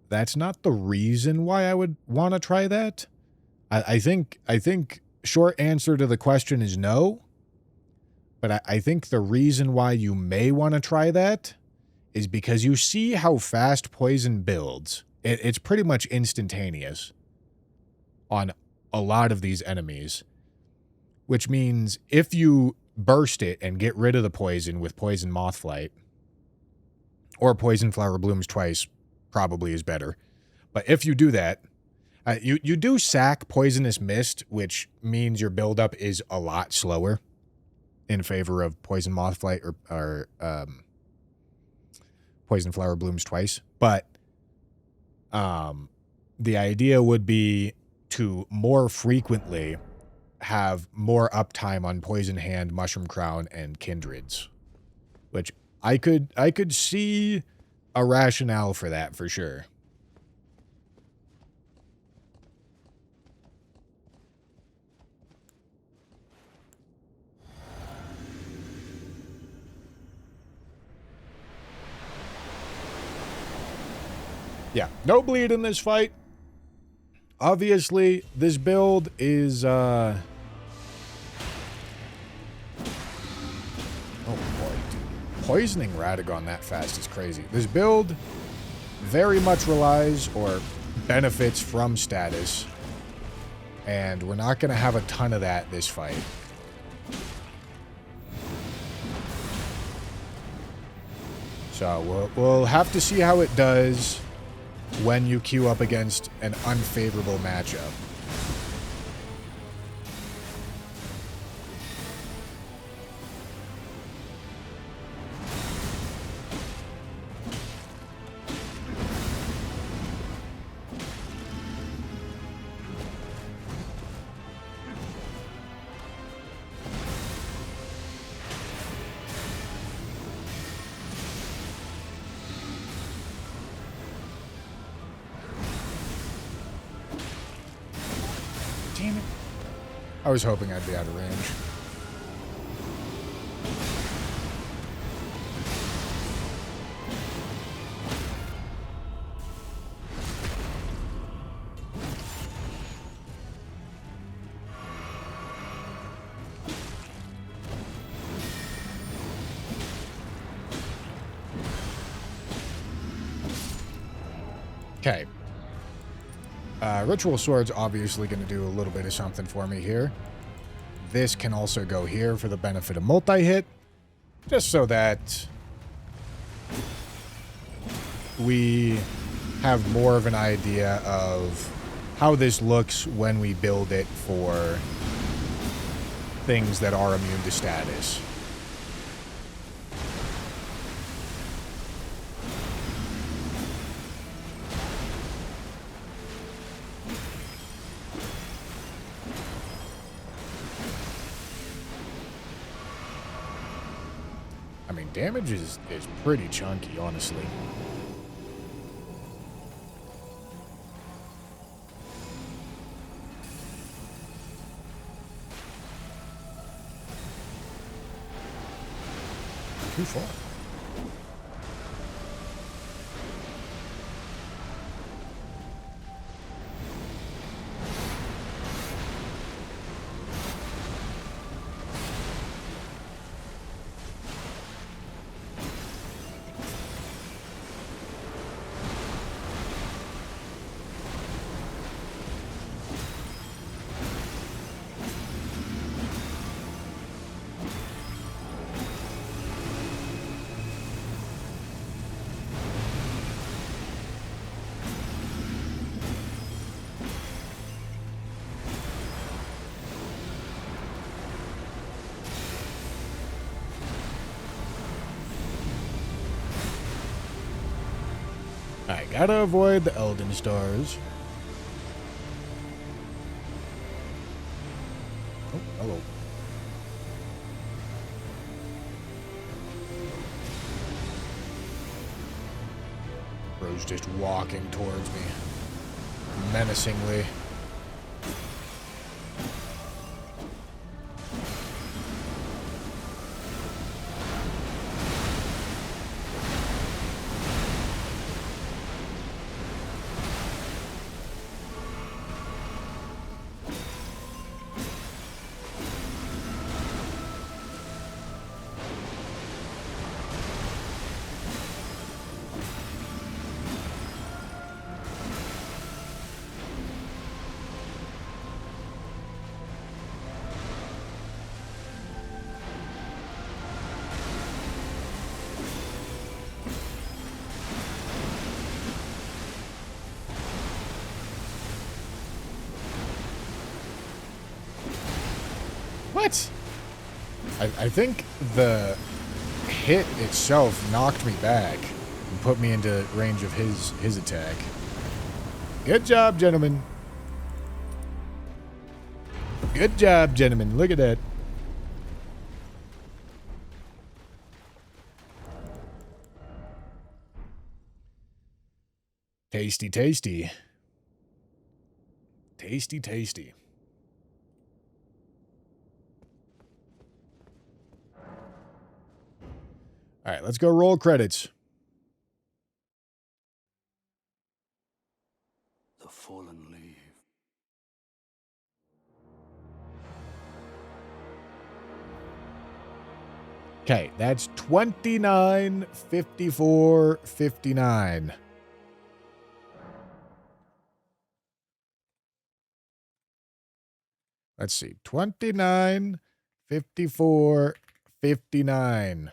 That's not the reason why I would want to try that. I think short answer to the question is no. But I think the reason why you may want to try that is because you see how fast poison builds. It's pretty much instantaneous on a lot of these enemies, which means if you burst it and get rid of the poison with Poison Moth Flight, or Poison Flower Blooms twice probably is better. But if you do that, you do sack Poisonous Mist, which means your buildup is a lot slower in favor of Poison Moth Flight or Poison Flower Blooms twice. But the idea would be to more frequently have more uptime on Poison Hand, Mushroom Crown, and Kindreds, which I could see a rationale for that for sure. Yeah, no bleed in this fight. Obviously, this build is, oh boy, dude. Poisoning Radagon that fast is crazy. This build very much relies or benefits from status, and we're not going to have a ton of that this fight. So we'll have to see how it does when you queue up against an unfavorable matchup. Damn it. I was hoping I'd be out of range. Okay. Ritual Sword's obviously going to do a little bit of something for me here. This can also go here for the benefit of multi-hit. Just so that we have more of an idea of how this looks when we build it for things that are immune to status. I mean, damage is pretty chunky, honestly. Too far. I gotta avoid the Elden stars. Oh, hello. Bro's just walking towards me, menacingly. What? I think the hit itself knocked me back and put me into range of his attack. Good job, gentlemen. Good job, gentlemen. Look at that. Tasty, tasty. Tasty, tasty. All right, let's go roll credits. The fallen leave. Okay, that's 29, 54, 59. Let's see. 29, 54, 59.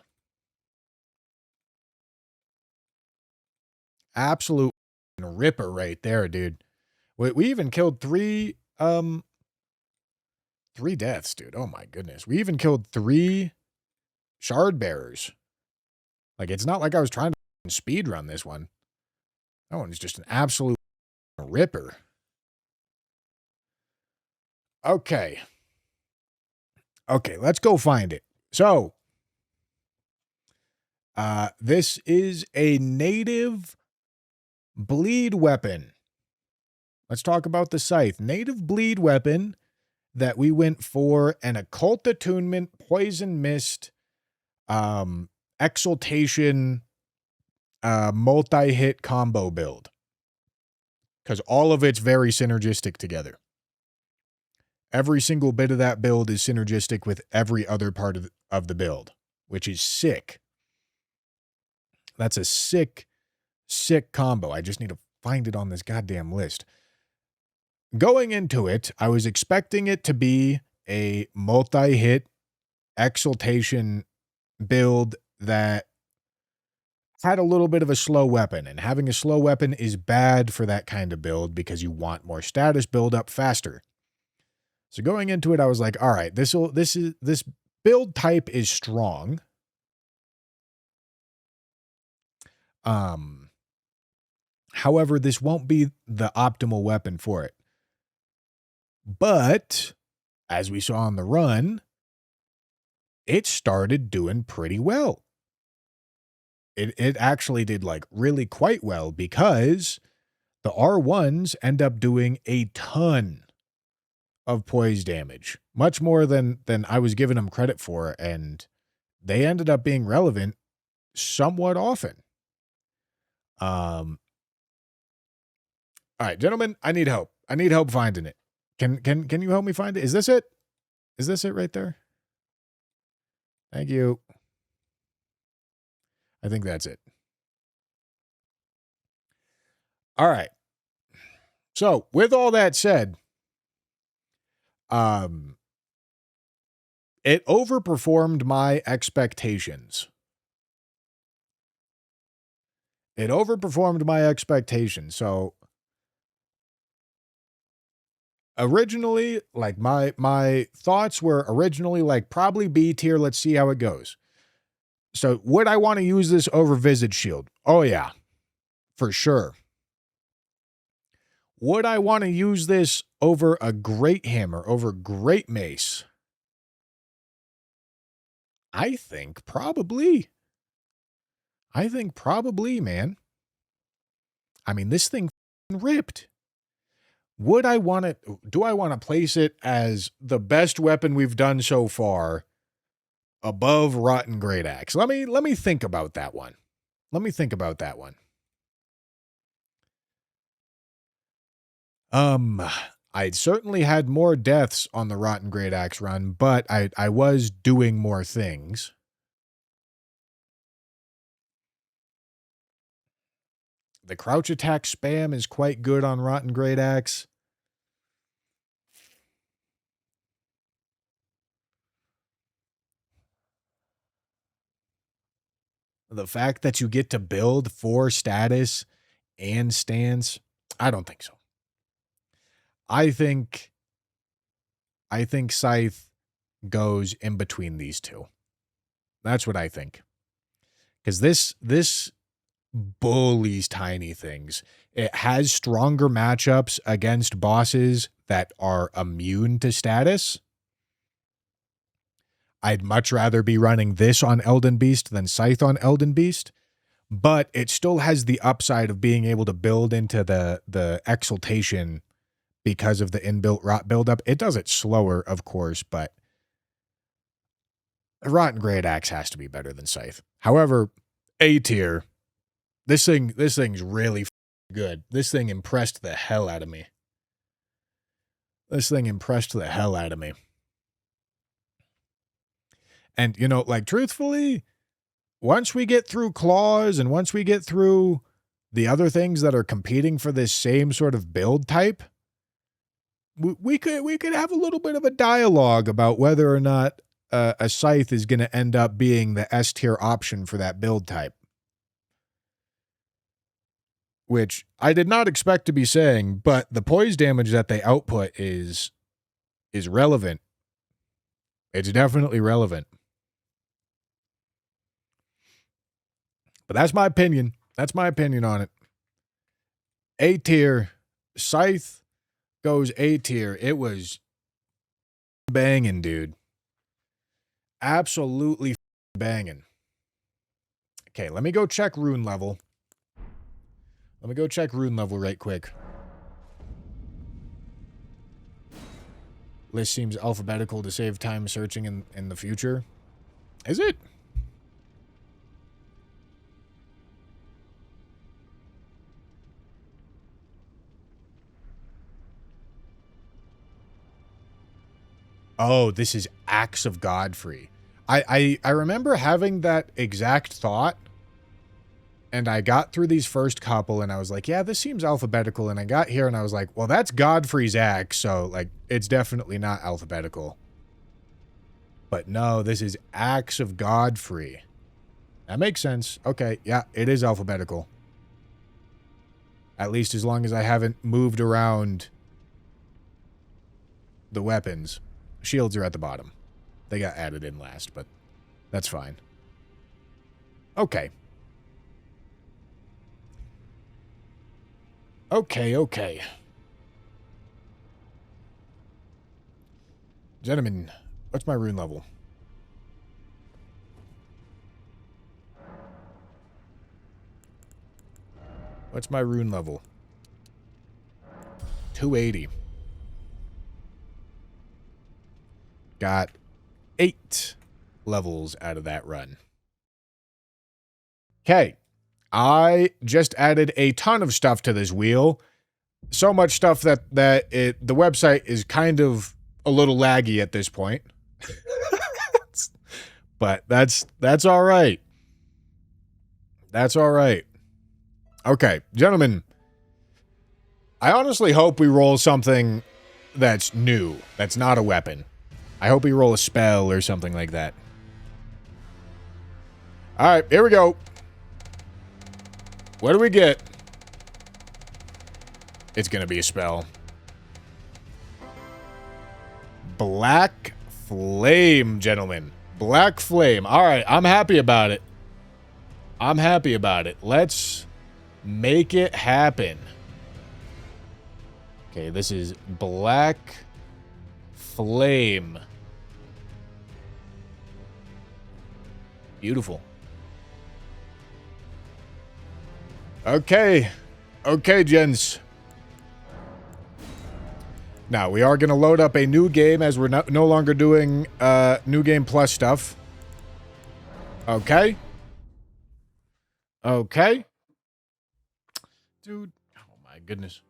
Absolute ripper right there, dude. We even killed three deaths, dude. Oh my goodness. We even killed 3 shard bearers. Like, it's not like I was trying to speed run this one. That one's just an absolute ripper. Okay. Okay, let's go find it. So, this is a native bleed weapon. Let's talk about the Scythe. Native bleed weapon that we went for an Occult Attunement, Poison Mist, Exaltation, multi-hit combo build. Because all of it's very synergistic together. Every single bit of that build is synergistic with every other part of the build, which is sick. That's a sick, sick combo. I just need to find it on this goddamn list. Going into it, I was expecting it to be a multi-hit exaltation build that had a little bit of a slow weapon, and having a slow weapon is bad for that kind of build because you want more status build up faster. So going into it, I was like, all right, this build type is strong. However, this won't be the optimal weapon for it. But as we saw on the run, it started doing pretty well. It actually did like really quite well because the R1s end up doing a ton of poise damage, much more than I was giving them credit for, and they ended up being relevant somewhat often. All right, gentlemen, I need help. I need help finding it. Can you help me find it? Is this it? Is this it right there? Thank you. I think that's it. All right. So, with all that said, it overperformed my expectations. It overperformed my expectations. So, originally, like my thoughts were originally like probably B tier. Let's see how it goes. So, would I want to use this over Visage Shield? Oh yeah, for sure. Would I want to use this over a Great Hammer, over Great Mace? I think probably. Man. I mean, this thing ripped. Would I want it? Do I want to place it as the best weapon we've done so far above Rotten Great Axe? Let me think about that one. I'd certainly had more deaths on the Rotten Great Axe run, but I was doing more things. The crouch attack spam is quite good on Rotten Great Axe. The fact that you get to build 4 status and stance, I don't think so. I think Scythe goes in between these two. That's what I think. Because this bullies tiny things. It has stronger matchups against bosses that are immune to status. I'd much rather be running this on Elden Beast than Scythe on Elden Beast, but it still has the upside of being able to build into the exaltation because of the inbuilt rot buildup. It does it slower, of course, but Rotten Great Axe has to be better than Scythe. However, A tier, this thing's really good. This thing impressed the hell out of me. And, you know, like, truthfully, once we get through claws and once we get through the other things that are competing for this same sort of build type, we could have a little bit of a dialogue about whether or not a Scythe is going to end up being the S tier option for that build type. Which I did not expect to be saying, but the poise damage that they output is relevant. It's definitely relevant. But that's my opinion. That's my opinion on it. A tier. Scythe goes A tier. It was banging, dude. Absolutely banging. Okay, let me go check rune level. Let me go check rune level right quick. List seems alphabetical to save time searching in the future. Is it? Oh, this is Axe of Godfrey. I remember having that exact thought, and I got through these first couple, and I was like, yeah, this seems alphabetical, and I got here, and I was like, well, that's Godfrey's axe, so, like, it's definitely not alphabetical. But no, this is Axe of Godfrey. That makes sense. Okay, yeah, it is alphabetical. At least as long as I haven't moved around the weapons. Shields are at the bottom. They got added in last, but that's fine. Okay. Okay. Gentlemen, what's my rune level? What's my rune level? 280. Got 8 levels out of that run. Okay. I just added a ton of stuff to this wheel. So much stuff that the website is kind of a little laggy at this point. But that's all right. That's all right. Okay, gentlemen. I honestly hope we roll something that's new, that's not a weapon. I hope we roll a spell or something like that. Alright, here we go. What do we get? It's gonna be a spell. Black Flame, gentlemen. Black Flame. Alright, I'm happy about it. I'm happy about it. Let's make it happen. Okay, this is Black Flame. Beautiful. Okay. Okay, gents. Now, we are going to load up a new game as we're no longer doing New Game Plus stuff. Okay. Okay. Dude. Oh, my goodness.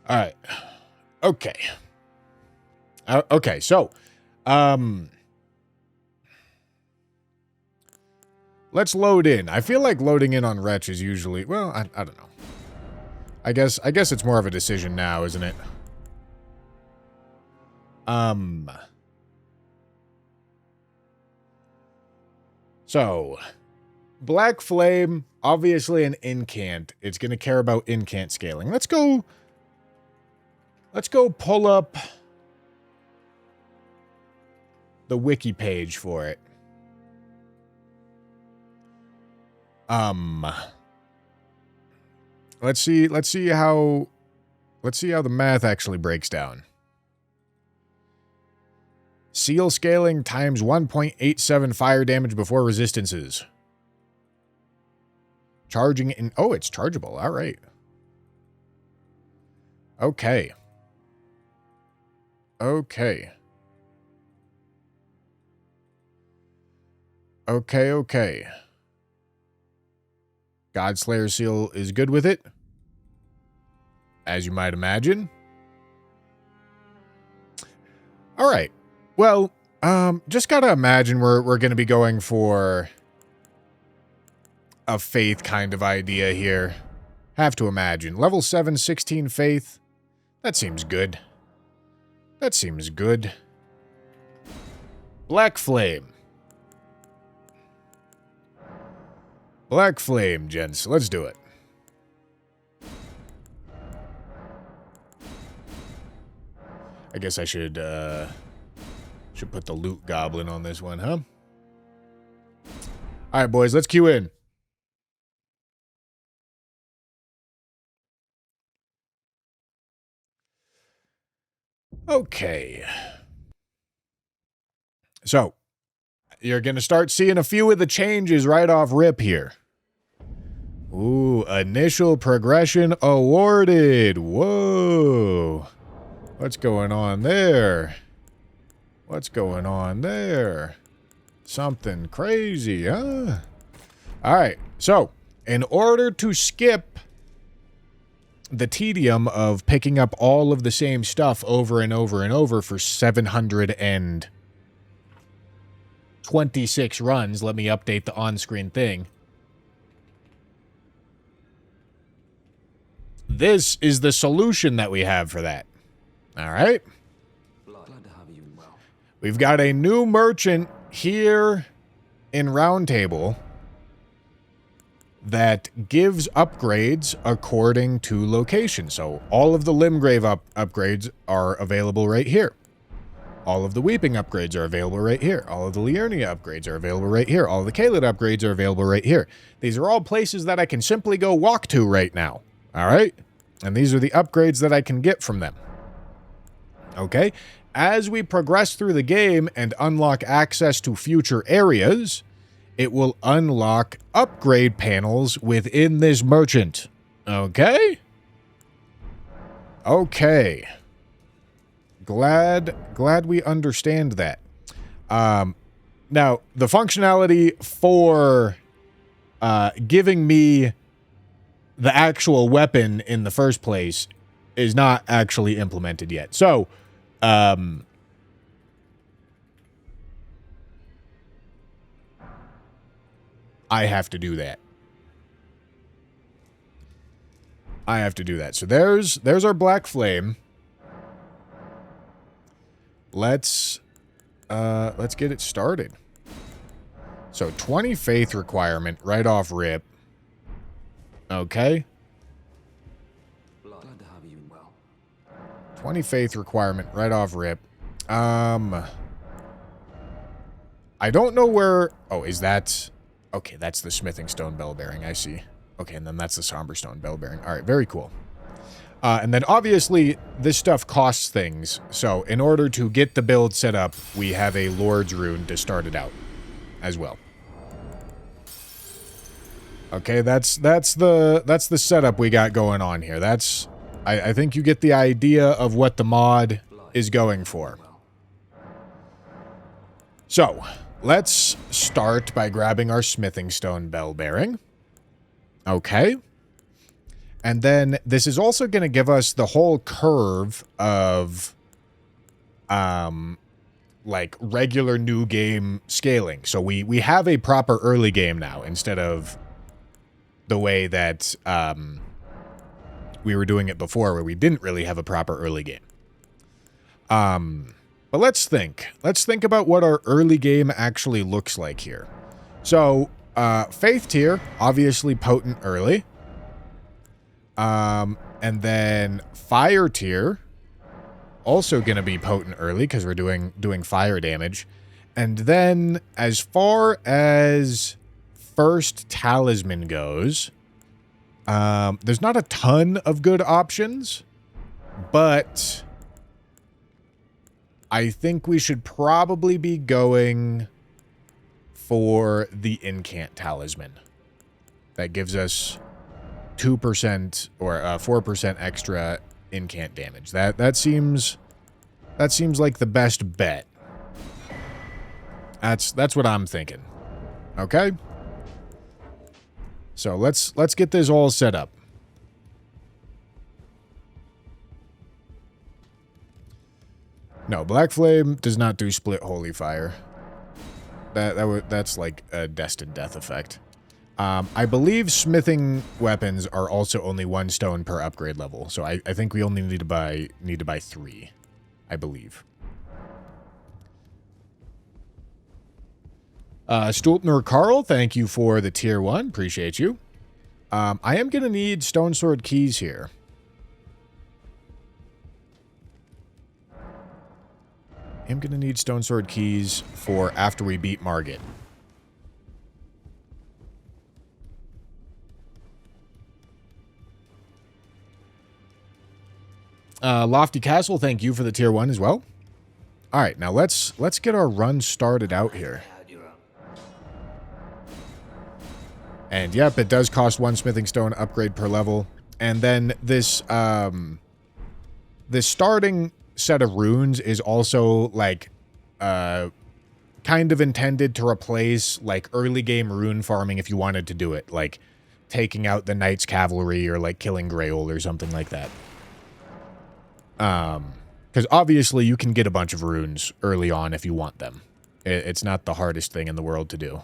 All right. Okay. Okay, so, let's load in. I feel like loading in on Wretch is usually, well, I don't know. I guess it's more of a decision now, isn't it? So, Black Flame, obviously an incant. It's going to care about incant scaling. Let's go pull up the wiki page for it. Let's see how the math actually breaks down. Seal scaling times 1.87 fire damage before resistances. Charging in, oh, it's chargeable. All right. Okay. Okay. Okay. Godslayer seal is good with it, as you might imagine. All right. Well, just gotta imagine we're gonna be going for a faith kind of idea here. Have to imagine. Level 7, 16 faith. That seems good. That seems good. Black Flame. Black Flame, gents. Let's do it. I guess I should put the loot goblin on this one, huh? All right, boys. Let's queue in. Okay. So, you're going to start seeing a few of the changes right off rip here. Ooh, initial progression awarded. Whoa. What's going on there? What's going on there? Something crazy, huh? Alright, so, in order to skip the tedium of picking up all of the same stuff over and over and over for 726 runs, let me update the on-screen thing. This is the solution that we have for that. Alright? We've got a new merchant here in Roundtable that gives upgrades according to location. So all of the Limgrave upgrades are available right here. All of the Weeping upgrades are available right here. All of the Liurnia upgrades are available right here. All of the Caelid upgrades are available right here. These are all places that I can simply go walk to right now. Alright? And these are the upgrades that I can get from them. Okay? As we progress through the game and unlock access to future areas, it will unlock upgrade panels within this merchant. Okay? Okay. Glad we understand that. Now, the functionality for giving me the actual weapon in the first place is not actually implemented yet. So, I have to do that. I have to do that. So there's our Black Flame. Let's get it started. So 20 faith requirement right off rip. Okay. 20 faith requirement right off rip. I don't know where... Oh, is that... Okay, that's the Smithing Stone Bell Bearing, I see. Okay, and then that's the Somber Stone Bell Bearing. Alright, very cool. And then obviously, this stuff costs things. So, in order to get the build set up, we have a Lord's Rune to start it out as well. Okay, that's the setup we got going on here. That's... I think you get the idea of what the mod is going for. So, let's start by grabbing our Smithing Stone Bell Bearing. Okay. And then this is also going to give us the whole curve of, like, regular new game scaling. So we have a proper early game now instead of the way that, we were doing it before where we didn't really have a proper early game. But let's think. Let's think about what our early game actually looks like here. So, Faith tier, obviously potent early. And then Fire tier, also going to be potent early because we're doing fire damage. And then, as far as first Talisman goes... there's not a ton of good options, but I think we should probably be going for the Incant Talisman. That gives us 2% or 4% extra incant damage. That seems like the best bet. That's what I'm thinking. Okay? So let's get this all set up. No, Black Flame does not do split Holy Fire. That's like a destined death effect. I believe smithing weapons are also only 1 stone per upgrade level, so I think we only need to buy 3, I believe. Stultner Carl, thank you for the tier 1. Appreciate you. I am going to need Stone Sword keys here. I'm going to need Stone Sword keys for after we beat Margit. Lofty Castle, thank you for the tier 1 as well. All right, now let's get our run started out here. And yep, it does cost 1 smithing stone upgrade per level. And then this this starting set of runes is also like kind of intended to replace like early game rune farming if you wanted to do it, like taking out the Knight's Cavalry or like killing Grail or something like that. Because obviously you can get a bunch of runes early on if you want them. It's not the hardest thing in the world to do.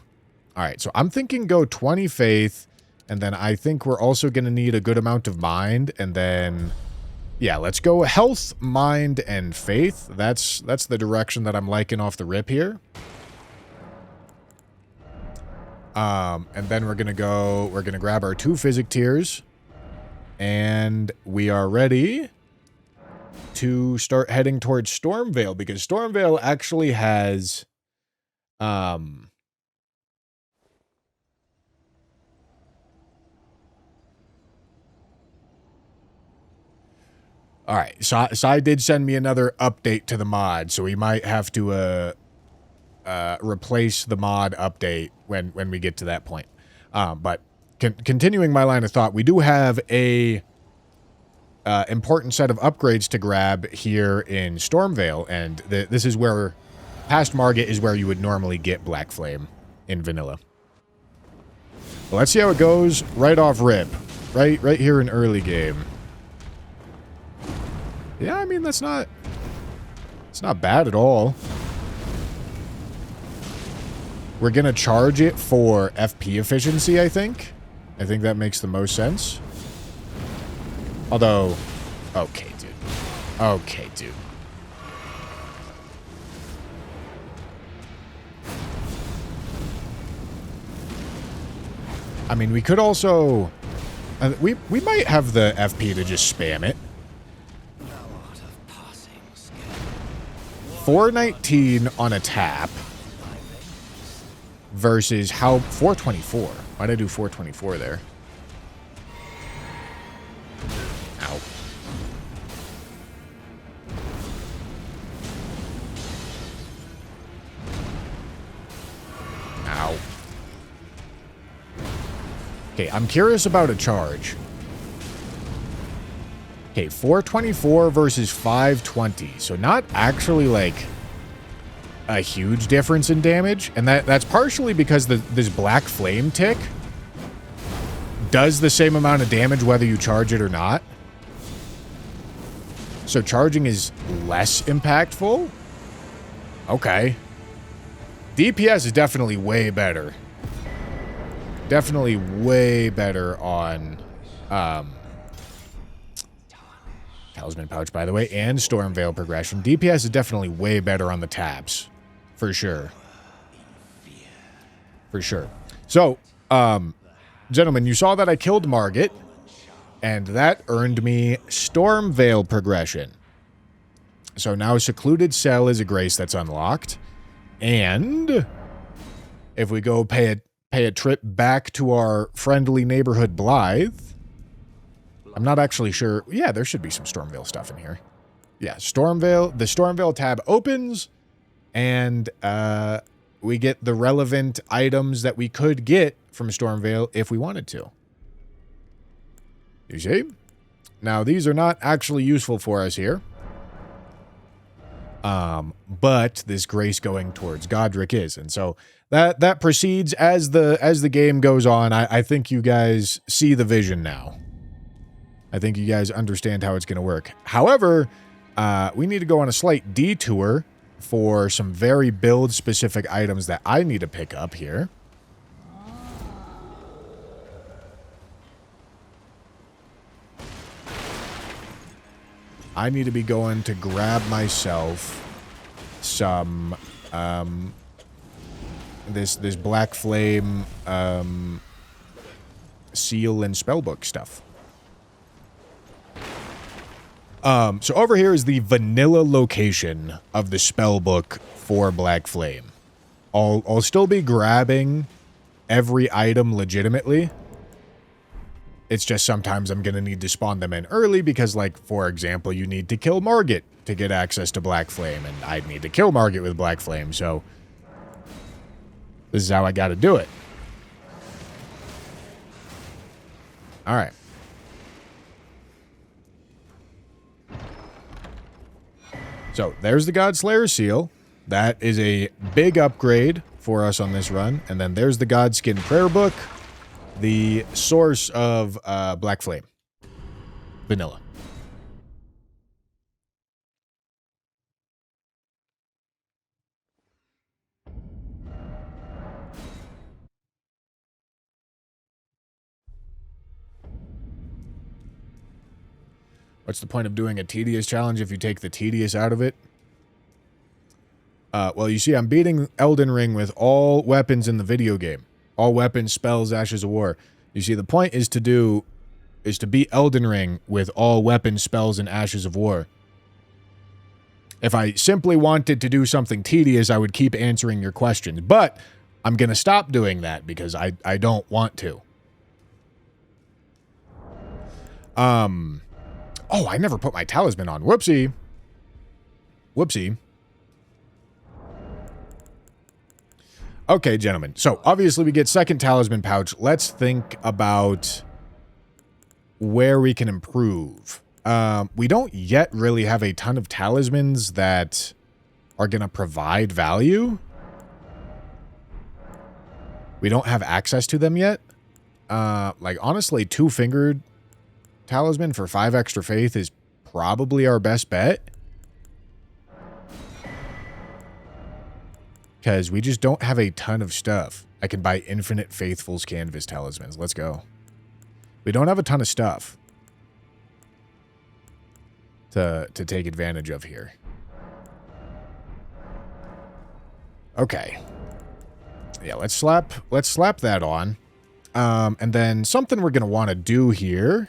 All right, so I'm thinking go 20 faith, and then I think we're also going to need a good amount of mind, and then, yeah, let's go health, mind, and faith. That's the direction that I'm liking off the rip here. And then we're going to grab our 2 physic tiers, and we are ready to start heading towards Stormveil, because Stormveil actually has, all right, so I did send me another update to the mod, so we might have to replace the mod update when we get to that point. But continuing my line of thought, we do have a important set of upgrades to grab here in Stormveil, and this is where, past Margit is where you would normally get Black Flame in vanilla. Well, let's see how it goes right off rip, right here in early game. Yeah, I mean, it's not bad at all. We're going to charge it for FP efficiency, I think. I think that makes the most sense. Although, okay, dude. Okay, dude. I mean, we could also... we might have the FP to just spam it. 419 on a tap versus how 424. Why'd I do 424 there? Ow. Ow. Okay, I'm curious about a charge. Okay, 424 versus 520. So not actually like a huge difference in damage. And that's partially because this Black Flame tick does the same amount of damage whether you charge it or not. So charging is less impactful. Okay. DPS is definitely way better. Definitely way better on Talisman Pouch, by the way, and Stormveil progression. DPS is definitely way better on the tabs. For sure. For sure. So, gentlemen, you saw that I killed Margit, and that earned me Stormveil progression. So now Secluded Cell is a grace that's unlocked. And if we go pay a trip back to our friendly neighborhood Blythe, I'm not actually sure. Yeah, there should be some Stormveil stuff in here. Yeah, Stormveil. The Stormveil tab opens, and we get the relevant items that we could get from Stormveil if we wanted to. You see? Now, these are not actually useful for us here. But this grace going towards Godric is. And so that proceeds as the game goes on. I think you guys see the vision now. I think you guys understand how it's going to work. However, we need to go on a slight detour for some very build-specific items that I need to pick up here. I need to be going to grab myself some, this Black Flame, seal and spellbook stuff. So over here is the vanilla location of the spellbook for Black Flame. I'll still be grabbing every item legitimately. It's just sometimes I'm going to need to spawn them in early because, like, for example, you need to kill Margit to get access to Black Flame, and I'd need to kill Margit with Black Flame, so this is how I got to do it. All right. So there's the Godslayer seal. That is a big upgrade for us on this run. And then there's the Godskin prayer book, the source of Black Flame. Vanilla. What's the point of doing a tedious challenge if you take the tedious out of it? Well, you see, I'm beating Elden Ring with all weapons in the video game. All weapons, spells, ashes of war. You see, the point is to beat Elden Ring with all weapons, spells, and ashes of war. If I simply wanted to do something tedious, I would keep answering your questions. But I'm going to stop doing that because I don't want to. Oh, I never put my talisman on. Whoopsie. Whoopsie. Okay, gentlemen. So, obviously, we get second talisman pouch. Let's think about where we can improve. We don't yet really have a ton of talismans that are going to provide value. We don't have access to them yet. Like, honestly, two-fingered talisman for 5 extra faith is probably our best bet. Because we just don't have a ton of stuff. I can buy infinite faithful's canvas talismans. Let's go. We don't have a ton of stuff to take advantage of here. Okay. Yeah, let's slap that on. And then something we're going to want to do here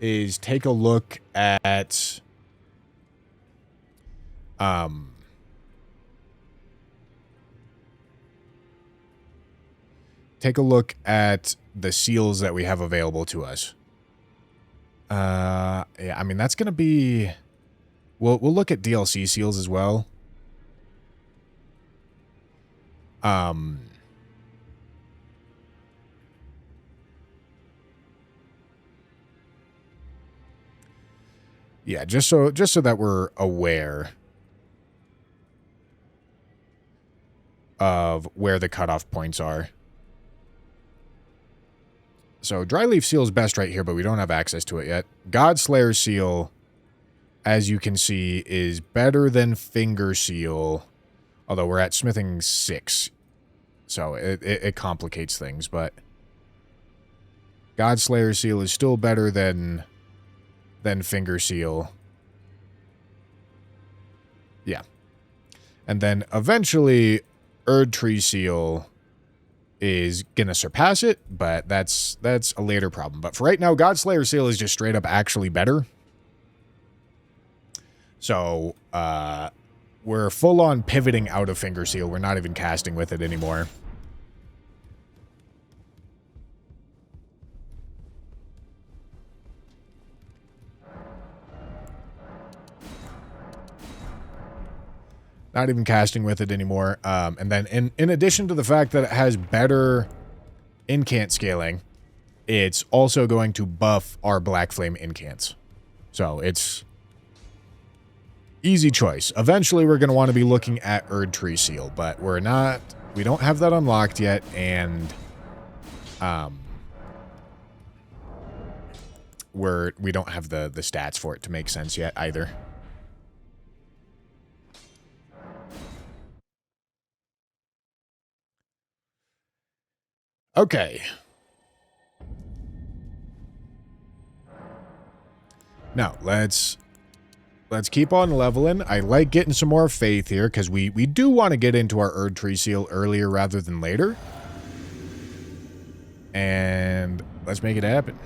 is take a look at the seals that we have available to us. Yeah, I mean, that's going to be... We'll look at DLC seals as well. Yeah, just so that we're aware of where the cutoff points are. So, Dryleaf Seal is best right here, but we don't have access to it yet. Godslayer Seal, as you can see, is better than Finger Seal, although we're at Smithing 6. So, it complicates things, but Godslayer Seal is still better than Finger Seal. Yeah. And then, eventually, Erdtree Seal is gonna surpass it, but that's a later problem. But for right now, Godslayer Seal is just straight up actually better. So, we're full on pivoting out of Finger Seal. We're not even casting with it anymore. Not even casting with it anymore. And then in addition to the fact that it has better incant scaling, it's also going to buff our Black Flame incants. So it's easy choice. Eventually we're going to want to be looking at Erdtree Seal, but we don't have that unlocked yet, and we don't have the stats for it to make sense yet either. Okay. Now, let's keep on leveling. I like getting some more faith here, because we do want to get into our Erdtree Seal earlier rather than later. And let's make it happen.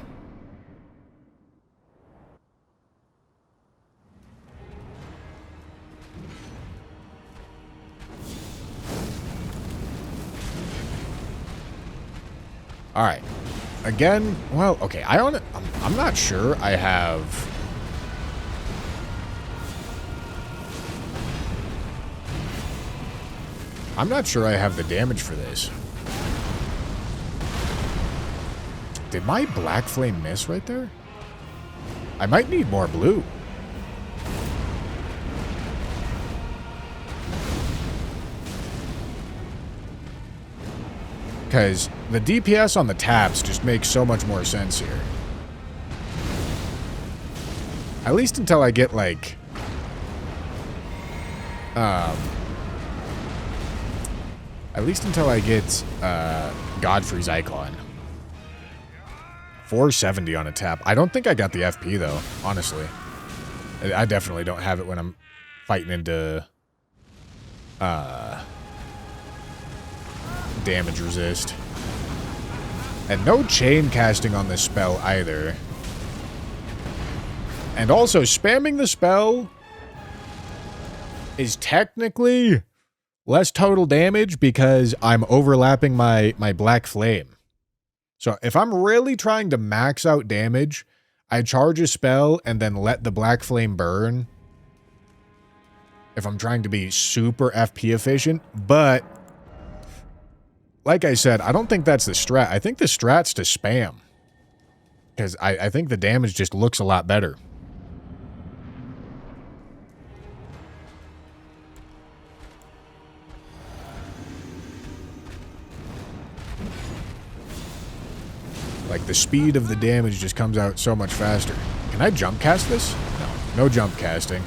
All right. Again, well, okay. I'm not sure I have... I'm not sure I have the damage for this. Did my black flame miss right there? I might need more blue. Because the DPS on the taps just makes so much more sense here. At least until I get, like... at least until I get, Godfrey's Icon. 470 on a tap. I don't think I got the FP, though, honestly. I definitely don't have it when I'm fighting into, damage resist. And no chain casting on this spell either. And also, spamming the spell is technically less total damage because I'm overlapping my black flame. So if I'm really trying to max out damage, I charge a spell and then let the black flame burn. If I'm trying to be super FP efficient, but like I said, I don't think that's the strat. I think the strat's to spam. Because I think the damage just looks a lot better. Like, the speed of the damage just comes out so much faster. Can I jump cast this? No. No jump casting.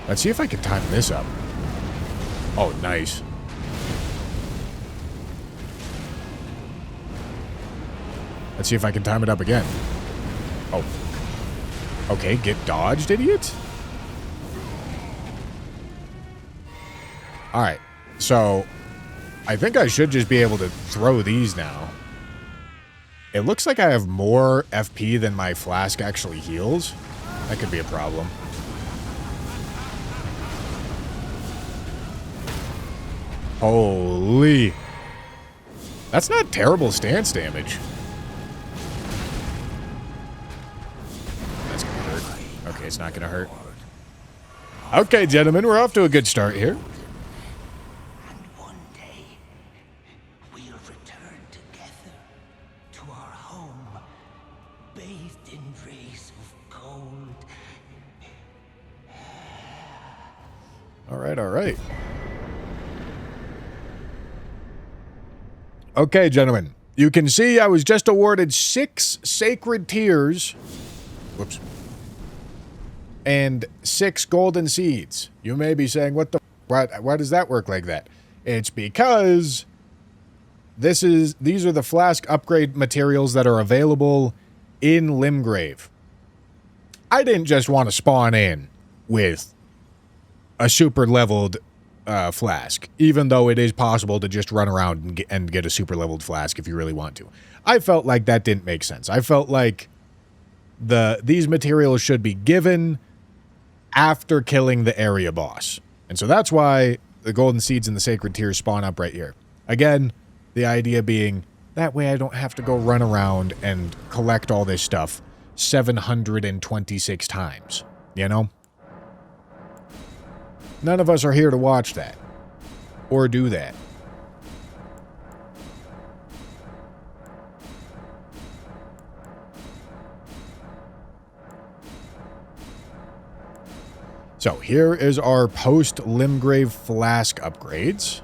Let's see if I can time this up. Oh, nice. Let's see if I can time it up again. Oh. Okay, get dodged, idiot. Alright, so I think I should just be able to throw these now. It looks like I have more FP than my flask actually heals. That could be a problem. Holy. That's not terrible stance damage. That's gonna hurt. Okay, it's not gonna hurt. Okay, gentlemen, we're off to a good start here. And one day, we'll return together to our home, bathed in rays of gold. Alright, alright. Okay, gentlemen. You can see I was just awarded 6 sacred tears. Whoops. And 6 golden seeds. You may be saying, what the... Why does that work like that? It's because these are the flask upgrade materials that are available in Limgrave. I didn't just want to spawn in with a super leveled flask, even though it is possible to just run around and get a super leveled flask if you really want to. I felt like that didn't make sense. I felt like these materials should be given after killing the area boss. And so that's why the golden seeds and the sacred tears spawn up right here. Again, the idea being that way I don't have to go run around and collect all this stuff 726 times, you know? None of us are here to watch that. Or do that. So here is our post-Limgrave flask upgrades.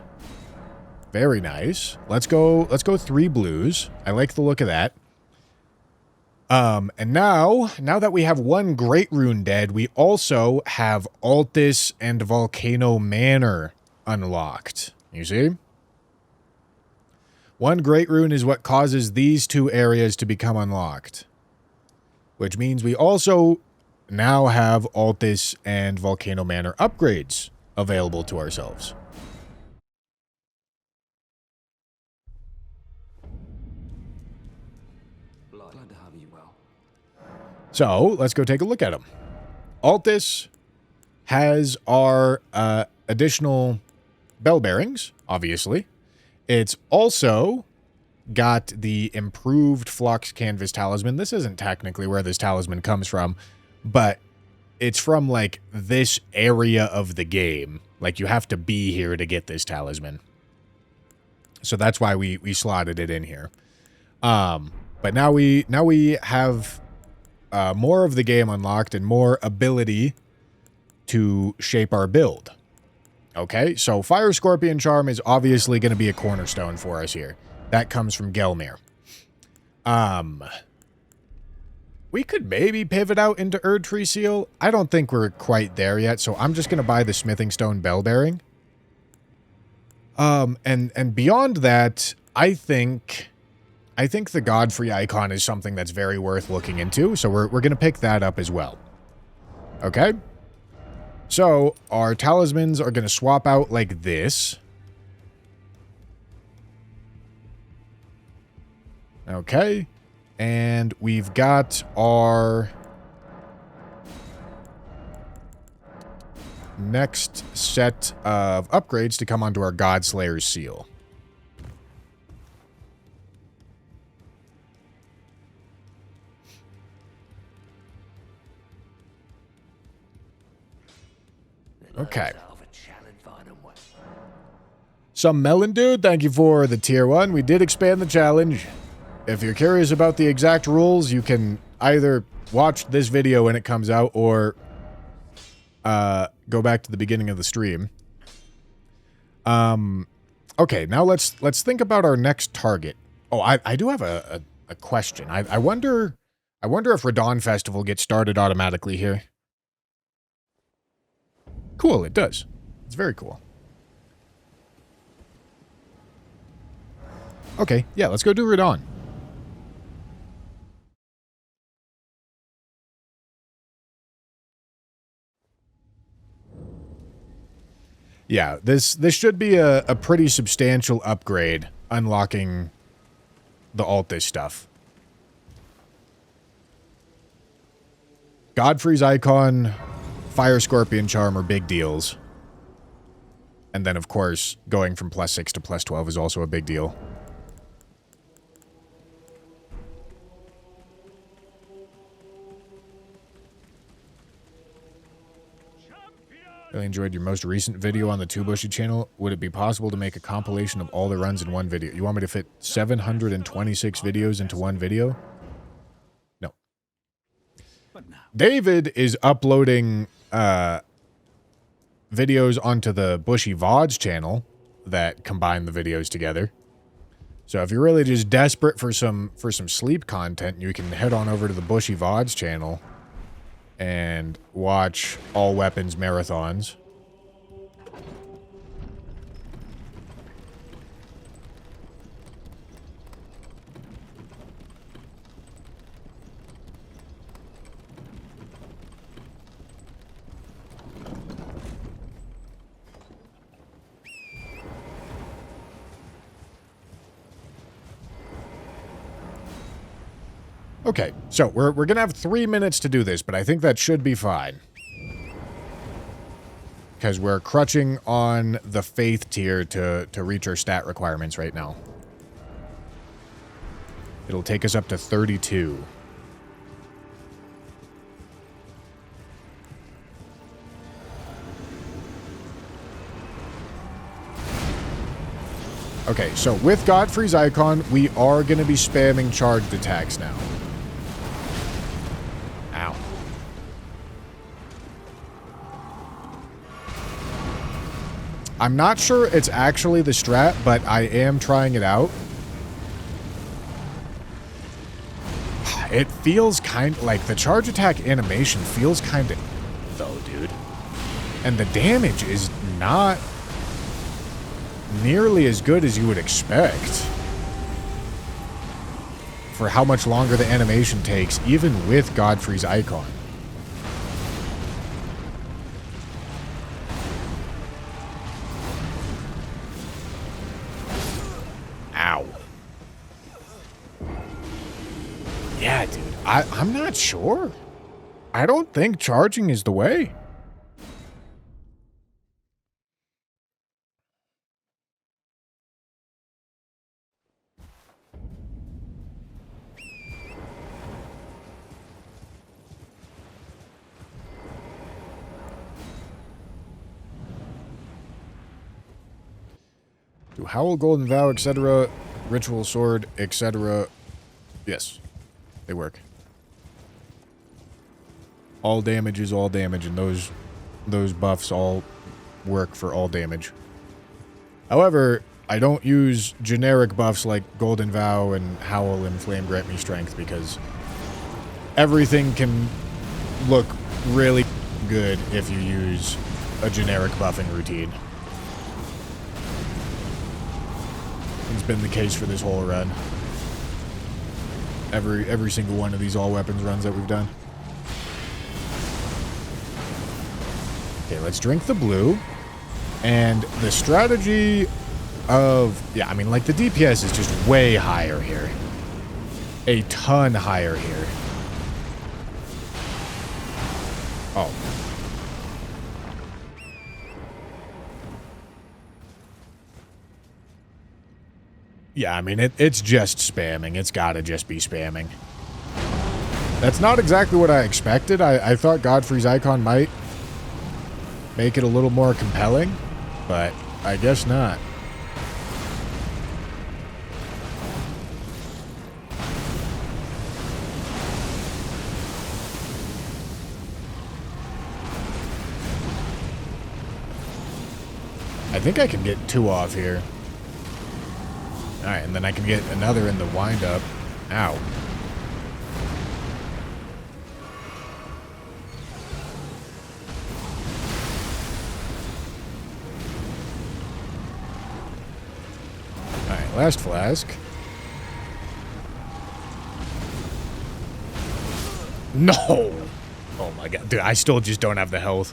Very nice. Let's go 3 blues. I like the look of that. And now that we have 1 Great Rune dead, we also have Altus and Volcano Manor unlocked. You see? 1 Great Rune is what causes these 2 areas to become unlocked. Which means we also now have Altus and Volcano Manor upgrades available to ourselves. Glad to have you well. So, let's go take a look at them. Altus has our additional bell bearings, obviously. It's also got the improved Flux Canvas Talisman. This isn't technically where this talisman comes from, but it's from, like, this area of the game. Like, you have to be here to get this talisman. So that's why we slotted it in here. But now we have more of the game unlocked and more ability to shape our build. Okay, so Fire Scorpion Charm is obviously going to be a cornerstone for us here. That comes from Gelmir. We could maybe pivot out into Erdtree Seal. I don't think we're quite there yet, so I'm just going to buy the Smithing Stone Bell Bearing. And beyond that, I think the Godfrey icon is something that's very worth looking into, so we're going to pick that up as well. Okay? So, our talismans are going to swap out like this. Okay. And we've got our next set of upgrades to come onto our Godslayer's Seal. Okay. Some Melon Dude, thank you for the tier 1. We did expand the challenge. If you're curious about the exact rules, you can either watch this video when it comes out or go back to the beginning of the stream. Okay, now let's think about our next target. Oh, I do have a question. I wonder if Radon Festival gets started automatically here. Cool, it does. It's very cool. Okay, yeah, let's go do Radon. Yeah, this should be a pretty substantial upgrade, unlocking the Altus stuff. Godfrey's Icon, Fire Scorpion Charm are big deals. And then, of course, going from +6 to +12 is also a big deal. Really enjoyed your most recent video on the Two Bushy channel. Would it be possible to make a compilation of all the runs in one video? You want me to fit 726 videos into one video? No. David is uploading videos onto the Bushy VODs channel that combine the videos together. So if you're really just desperate for some sleep content, you can head on over to the Bushy VODs channel and watch all weapons marathons. Okay, so we're going to have 3 minutes to do this, but I think that should be fine. Because we're crutching on the Faith tier to reach our stat requirements right now. It'll take us up to 32. Okay, so with Godfrey's Icon, we are going to be spamming charged attacks now. Ow. I'm not sure it's actually the strat, but I am trying it out. It feels kind of like the charge attack animation feels kind of though, dude. And the damage is not nearly as good as you would expect for how much longer the animation takes, even with Godfrey's Icon. Ow. Yeah, dude. I'm not sure. I don't think charging is the way. Do Howl, Golden Vow, etc., Ritual Sword, etc. Yes, they work. All damage is all damage, and those buffs all work for all damage. However, I don't use generic buffs like Golden Vow and Howl and Flame Grant Me Strength because everything can look really good if you use a generic buffing routine. It's been the case for this whole run. Every single one of these all weapons runs that we've done. Okay, let's drink the blue. And the strategy of... Yeah, I mean, like, the DPS is just way higher here. A ton higher here. Oh. Yeah, I mean, it's just spamming. It's gotta just be spamming. That's not exactly what I expected. I thought Godfrey's icon might make it a little more compelling, but I guess not. I think I can get 2 off here. Alright, and then I can get another in the wind-up. Ow. Alright, last flask. No! Oh my god. Dude, I still just don't have the health.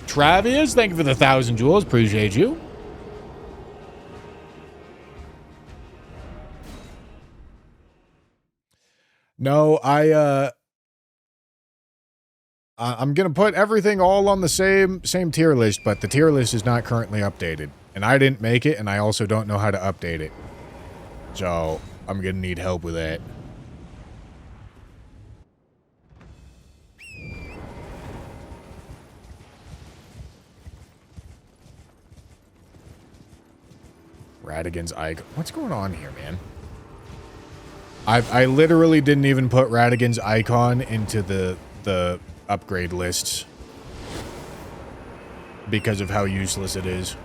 Travius, thank you for the 1,000 jewels. Appreciate you. No, I'm gonna put everything all on the same tier list, but the tier list is not currently updated. And I didn't make it, and I also don't know how to update it. So, I'm gonna need help with that. Radigan's icon. What's going on here, man? I literally didn't even put Radigan's icon into the upgrade lists because of how useless it is.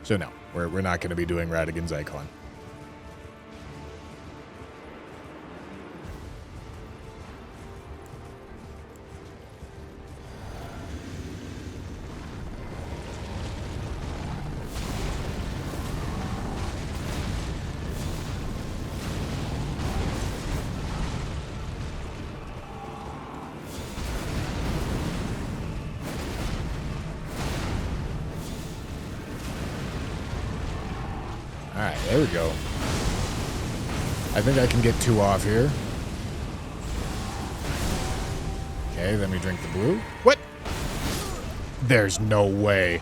So no, we're not going to be doing Radigan's icon. Alright, there we go. I think I can get 2 off here. Okay, then we drink the blue. What? There's no way.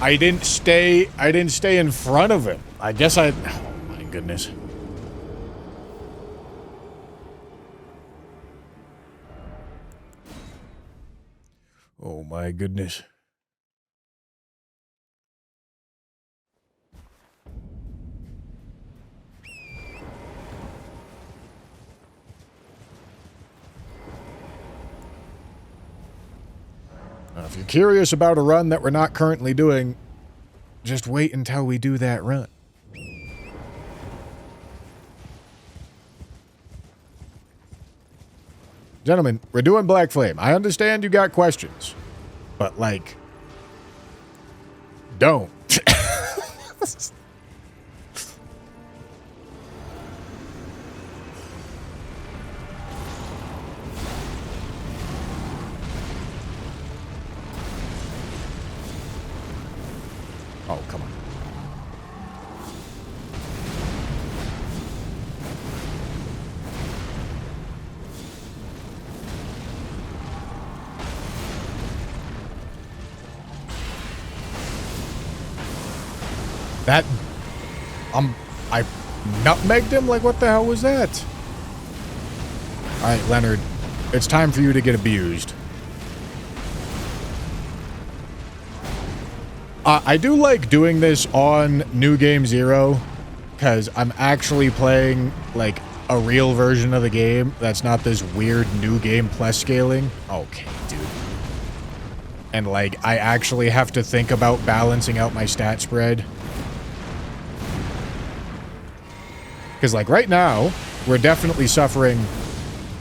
I didn't stay in front of him. I guess I... Oh my goodness. Oh my goodness. If you're curious about a run that we're not currently doing, just wait until we do that run. Gentlemen, we're doing Black Flame. I understand you got questions, but, like, don't. Oh, come on. That... I nutmegged him? Like, what the hell was that? Alright, Leonard. It's time for you to get abused. I do like doing this on New Game Zero, because I'm actually playing, like, a real version of the game that's not this weird New Game Plus scaling. Okay, dude. And, like, I actually have to think about balancing out my stat spread. Because, like, right now, we're definitely suffering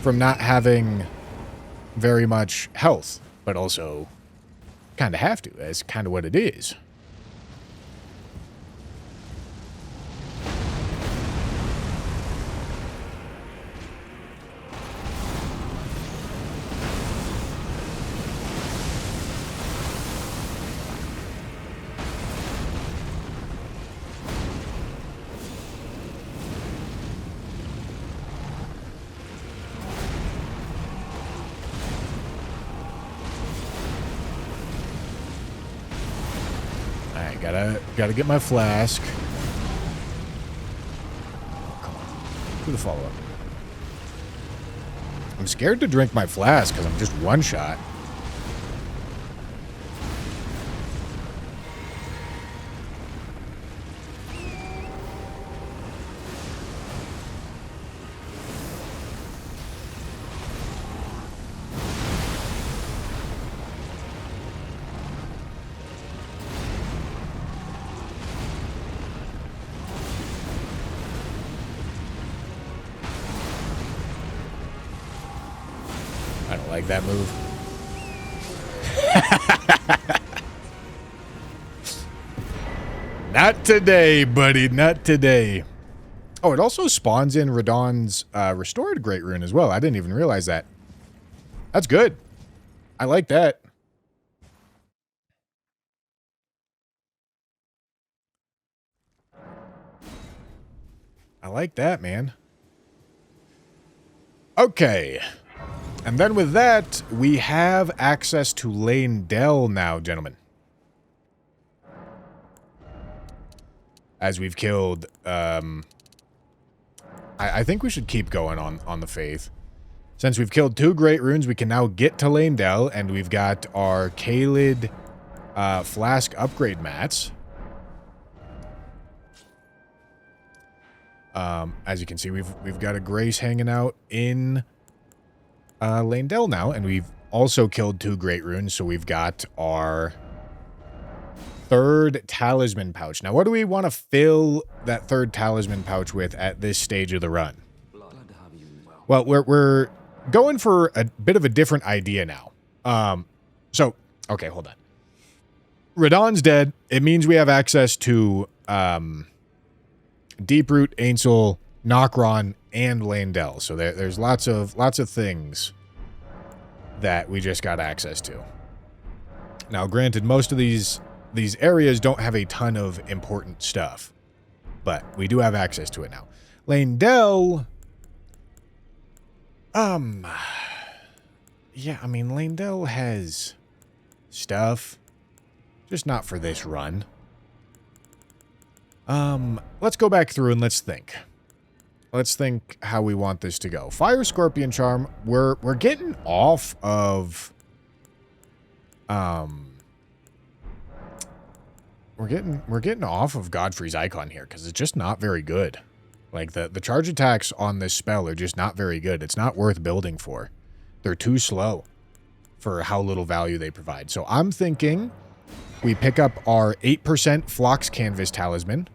from not having very much health, but also kind of have to. That's kind of what it is. Gotta get my flask. Come on. Do the follow-up. I'm scared to drink my flask because I'm just one shot. I don't like that move. Not today, buddy. Not today. Oh, it also spawns in Radahn's restored Great Rune as well. I didn't even realize that. That's good. I like that. I like that, man. Okay. And then with that, we have access to Leyndell now, gentlemen. As we've killed, I think we should keep going on the Faith. Since we've killed 2 Great Runes, we can now get to Leyndell, and we've got our Kaled Flask upgrade mats. As you can see, we've got a Grace hanging out in Leyndell now, and we've also killed 2 Great Runes, so we've got our 3rd Talisman pouch. Now, what do we want to fill that 3rd Talisman pouch with at this stage of the run? Well, we're going for a bit of a different idea now. Okay, hold on. Radahn's dead. It means we have access to Deeproot, Ainsel, Nokron, and Leyndell. So there's lots of things that we just got access to. Now, granted, most of these areas don't have a ton of important stuff, but we do have access to it now. Leyndell, yeah, I mean, Leyndell has stuff, just not for this run. Let's go back through and let's think. Let's think how we want this to go. Fire Scorpion Charm, we're getting off of, we're getting off of Godfrey's Icon here because it's just not very good. Like, the charge attacks on this spell are just not very good. It's not worth building for. They're too slow for how little value they provide. So I'm thinking we pick up our 8% Phlox Canvas Talisman.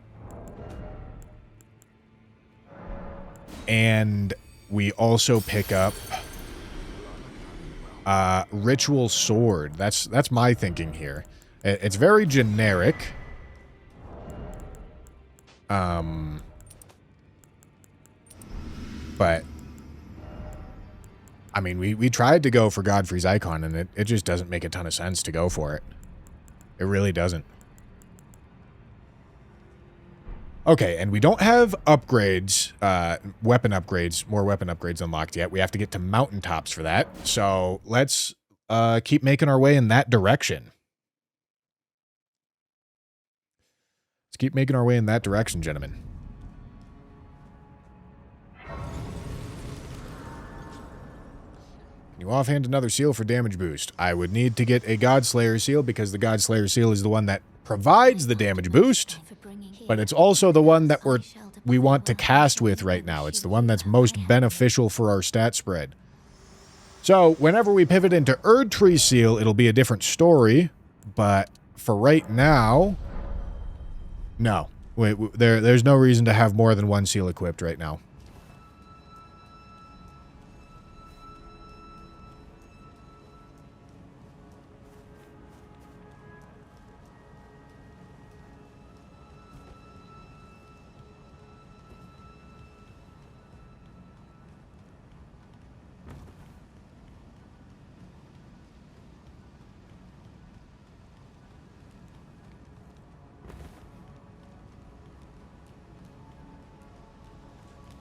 And we also pick up Ritual Sword. That's my thinking here. It's very generic. But I mean, we tried to go for Godfrey's Icon, and it just doesn't make a ton of sense to go for it. It really doesn't. Okay, and we don't have upgrades, weapon upgrades, more weapon upgrades unlocked yet. We have to get to mountaintops for that. So let's keep making our way in that direction. Let's keep making our way in that direction, gentlemen. Can you offhand another seal for damage boost? I would need to get a Godslayer seal because the Godslayer seal is the one that provides the damage boost, but it's also the one that we want to cast with right now. It's the one that's most beneficial for our stat spread. So, whenever we pivot into Erdtree Seal, it'll be a different story, but for right now, no. There's no reason to have more than one seal equipped right now.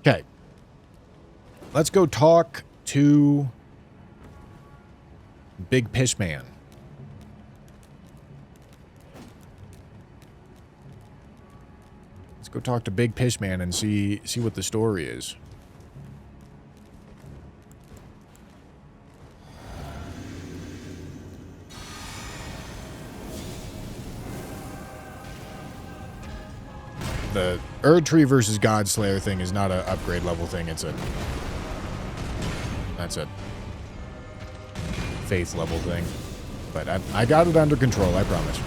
Okay. Let's go talk to Big Piss Man. Let's go talk to Big Piss Man and see what the story is. The Erdtree versus Godslayer thing is not an upgrade level thing. That's a faith level thing. But I got it under control, I promise.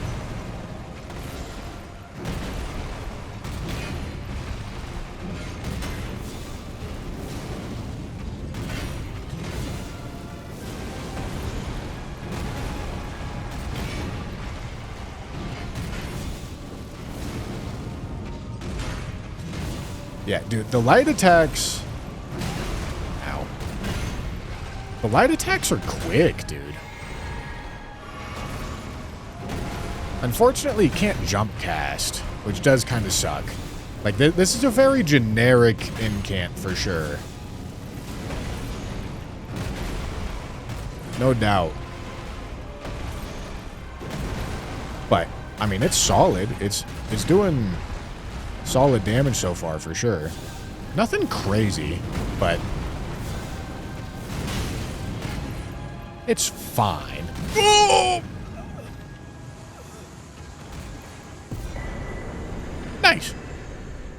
Yeah, dude, the light attacks... Ow. The light attacks are quick, dude. Unfortunately, you can't jump cast, which does kind of suck. Like, this is a very generic incant for sure. No doubt. But, I mean, it's solid. It's doing... solid damage so far, for sure. Nothing crazy, but... it's fine. Oh! Nice!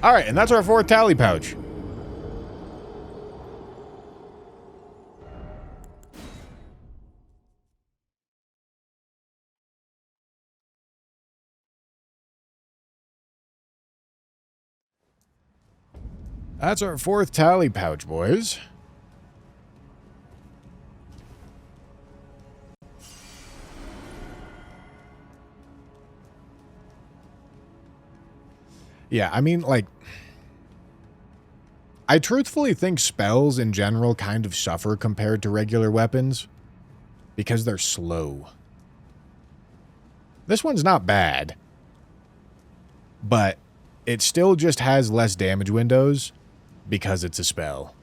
Alright, and that's our 4th tally pouch. That's our 4th tally pouch, boys. Yeah, I mean, like... I truthfully think spells in general kind of suffer compared to regular weapons. Because they're slow. This one's not bad. But it still just has less damage windows. Because it's a spell.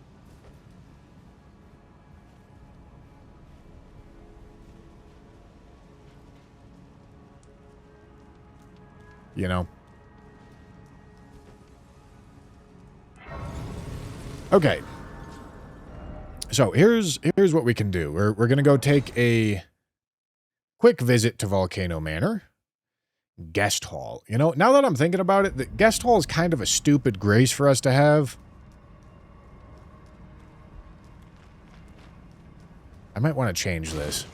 You know? Okay. So here's what we can do. We're going to go take a quick visit to Volcano Manor. Guest Hall. You know, now that I'm thinking about it, the Guest Hall is kind of a stupid grace for us to have. I might want to change this.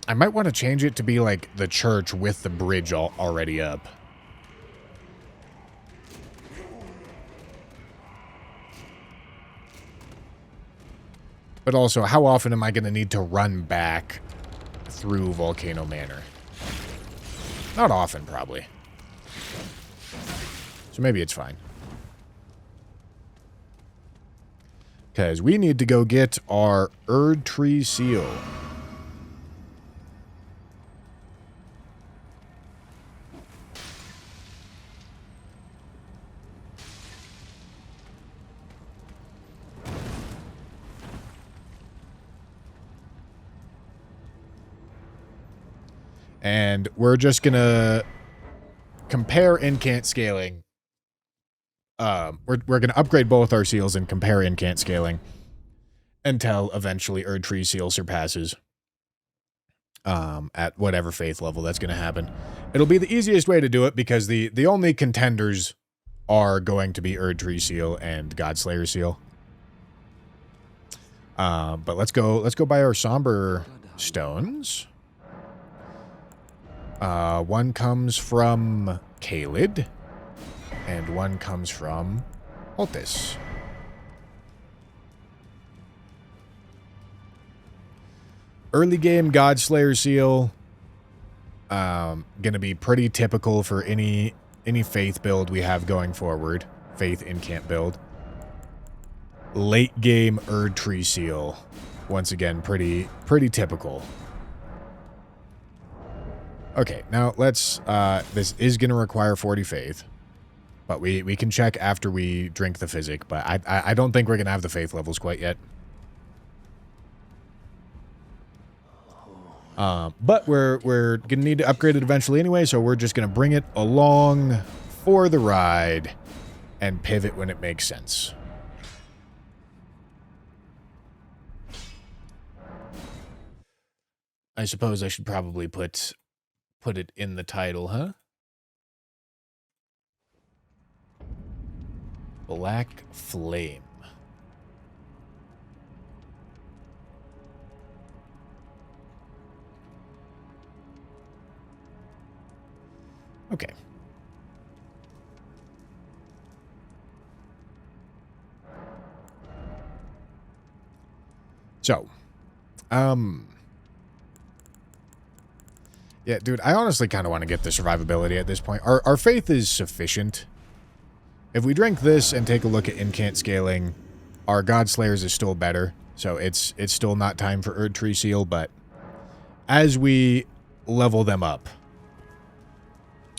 I might want to change it to be like the church with the bridge already up. But also, how often am I going to need to run back through Volcano Manor? Not often, probably. So maybe it's fine. Because we need to go get our Erdtree Seal. And we're just going to compare incant scaling. We're going to upgrade both our seals and compare incant scaling until eventually Erdtree Seal surpasses. at whatever faith level that's going to happen. It'll be the easiest way to do it because the only contenders are going to be Erdtree Seal and Godslayer Seal. But let's go buy our Somber Stones. One comes from Kaled, and one comes from Altis. Early game Godslayer Seal, gonna be pretty typical for any faith build we have going forward. Faith incant build. Late game Erdtree Seal, once again pretty typical. Okay, now let's. This is gonna require 40 faith, but we can check after we drink the physic. But I don't think we're gonna have the faith levels quite yet. But we're gonna need to upgrade it eventually anyway, so we're just gonna bring it along for the ride and pivot when it makes sense. I suppose I should probably put it in the title, huh? Black Flame. Okay. So, yeah, dude, I honestly kind of want to get the survivability at this point. Our faith is sufficient. If we drink this and take a look at incant scaling, our Godslayers is still better. So it's still not time for Erdtree Seal, but as we level them up,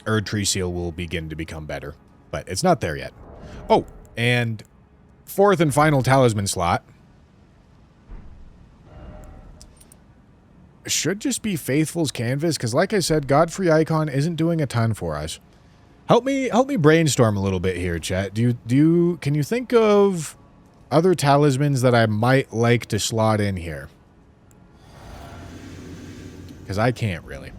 Erdtree Seal will begin to become better. But it's not there yet. Oh, and fourth and final talisman slot. Should just be Faithful's Canvas, because like I said, Godfrey Icon isn't doing a ton for us. Help me brainstorm a little bit here, chat. Can you think of other talismans that I might like to slot in here? Because I can't really.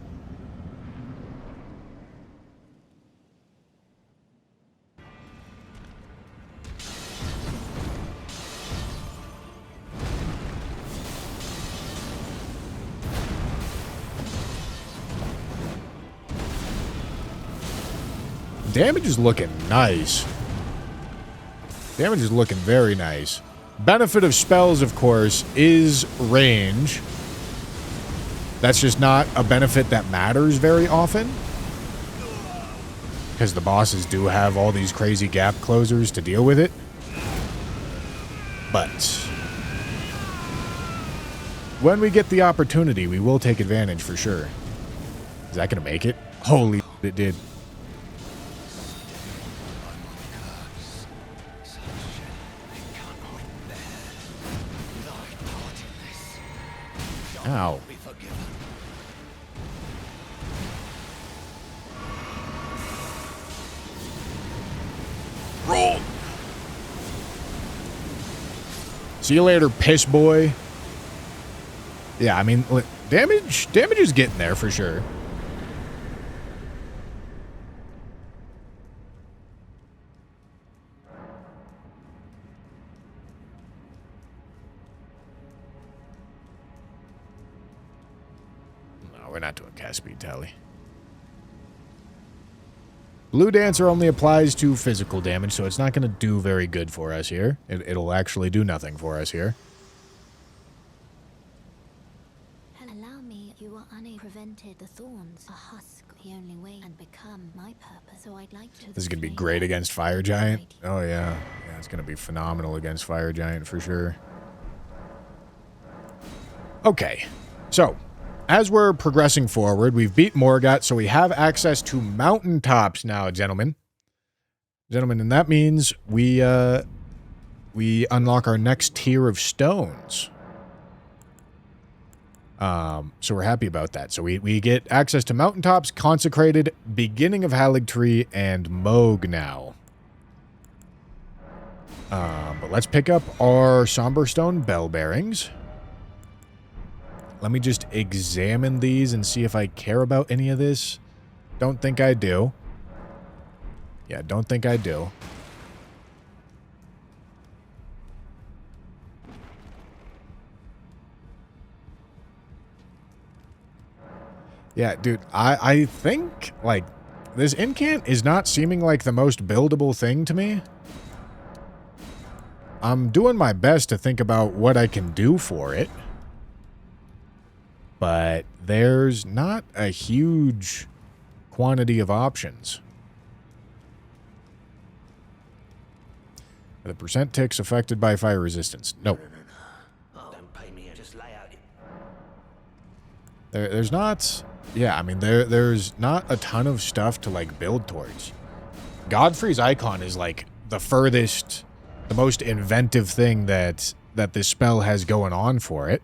Damage is looking nice. Damage is looking very nice. Benefit of spells, of course, is range. That's just not a benefit that matters very often. Because the bosses do have all these crazy gap closers to deal with it. But when we get the opportunity, we will take advantage for sure. Is that going to make it? Holy it did. Ow. Roll. See you later, piss boy. Yeah, I mean, look, damage is getting there for sure. We're not doing cast speed tally. Blue Dancer only applies to physical damage, so it's not going to do very good for us here. It'll actually do nothing for us here. Allow me, you are unable prevented the thorns. A husk, the only way, and become my purpose. So I'd like to. This is going to be great against Fire Giant. Oh, yeah. Yeah, it's going to be phenomenal against Fire Giant for sure. Okay. So, as we're progressing forward, we've beat Morgott, so we have access to mountaintops now, gentlemen. And that means we unlock our next tier of stones. So we're happy about that. So we get access to mountaintops, consecrated, beginning of Haligtree, and Moog now. But let's pick up our Somber Stone bell bearings. Let me just examine these and see if I care about any of this. Don't think I do. Yeah, don't think I do. Yeah, dude, I think, like, this incant is not seeming like the most buildable thing to me. I'm doing my best to think about what I can do for it. But there's not a huge quantity of options. The percent ticks affected by fire resistance. No. Don't pay me, just lay out. There's not... Yeah, I mean, there's not a ton of stuff to, like, build towards. Godfrey's icon is, like, the furthest, the most inventive thing that this spell has going on for it.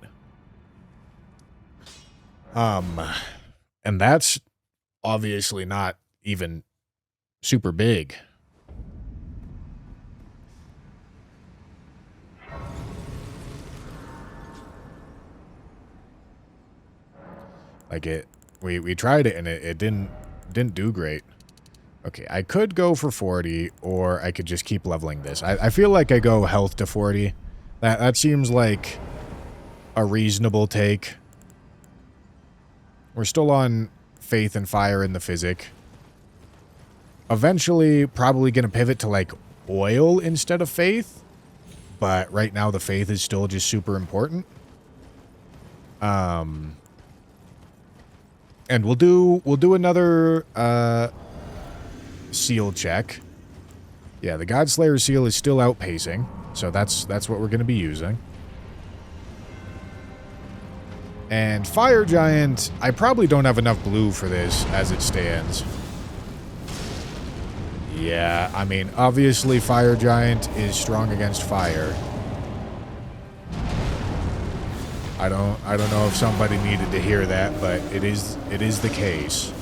And that's obviously not even super big. Like we tried it and it didn't do great. Okay, I could go for 40 or I could just keep leveling this. I feel like I go health to 40. That seems like a reasonable take. We're still on faith and fire in the physic. Eventually, probably going to pivot to, like, oil instead of faith. But right now, the faith is still just super important. And we'll do another seal check. Yeah, the Godslayer seal is still outpacing. So that's what we're going to be using. And Fire Giant, I probably don't have enough blue for this as it stands. Yeah, I mean, obviously Fire Giant is strong against fire. I don't know if somebody needed to hear that, but it is the case.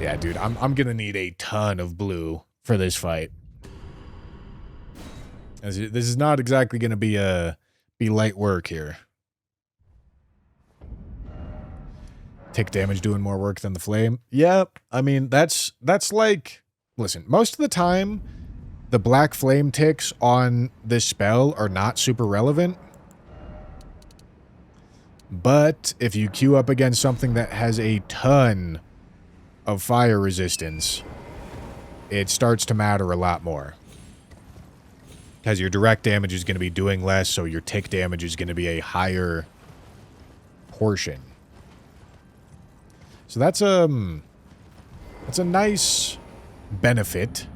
Yeah, dude, I'm gonna need a ton of blue for this fight. This is not exactly gonna be light work here. Tick damage doing more work than the flame. Yep, I mean that's like, listen, most of the time the black flame ticks on this spell are not super relevant. But if you queue up against something that has a ton of fire resistance, it starts to matter a lot more. Because your direct damage is going to be doing less, so your tick damage is going to be a higher portion. So that's a nice benefit.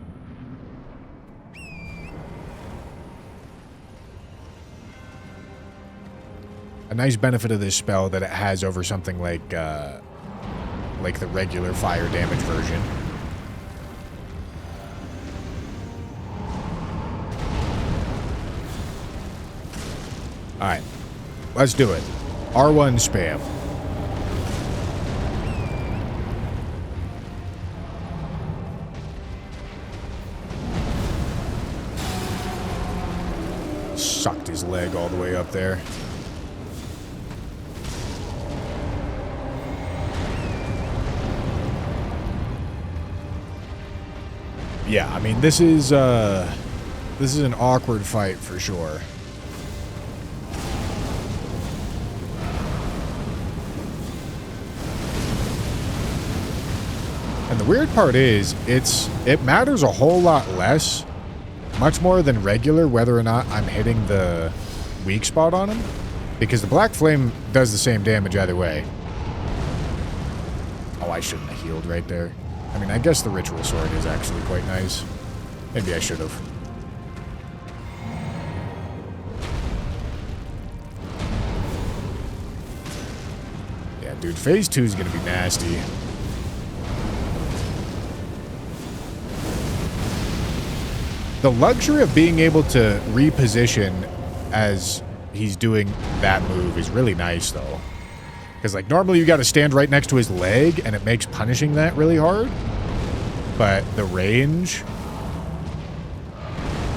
A nice benefit of this spell that it has over something like the regular fire damage version. Alright, let's do it. R1 spam. Sucked his leg all the way up there. Yeah, I mean, this is an awkward fight for sure. And the weird part is, it matters a whole lot less, much more than regular, whether or not I'm hitting the weak spot on him, because the black flame does the same damage either way. Oh, I shouldn't have healed right there. I mean, I guess the ritual sword is actually quite nice. Maybe I should have. Yeah, dude, phase 2 is going to be nasty. The luxury of being able to reposition as he's doing that move is really nice, though. Because, like, normally you got to stand right next to his leg, and it makes punishing that really hard. But the range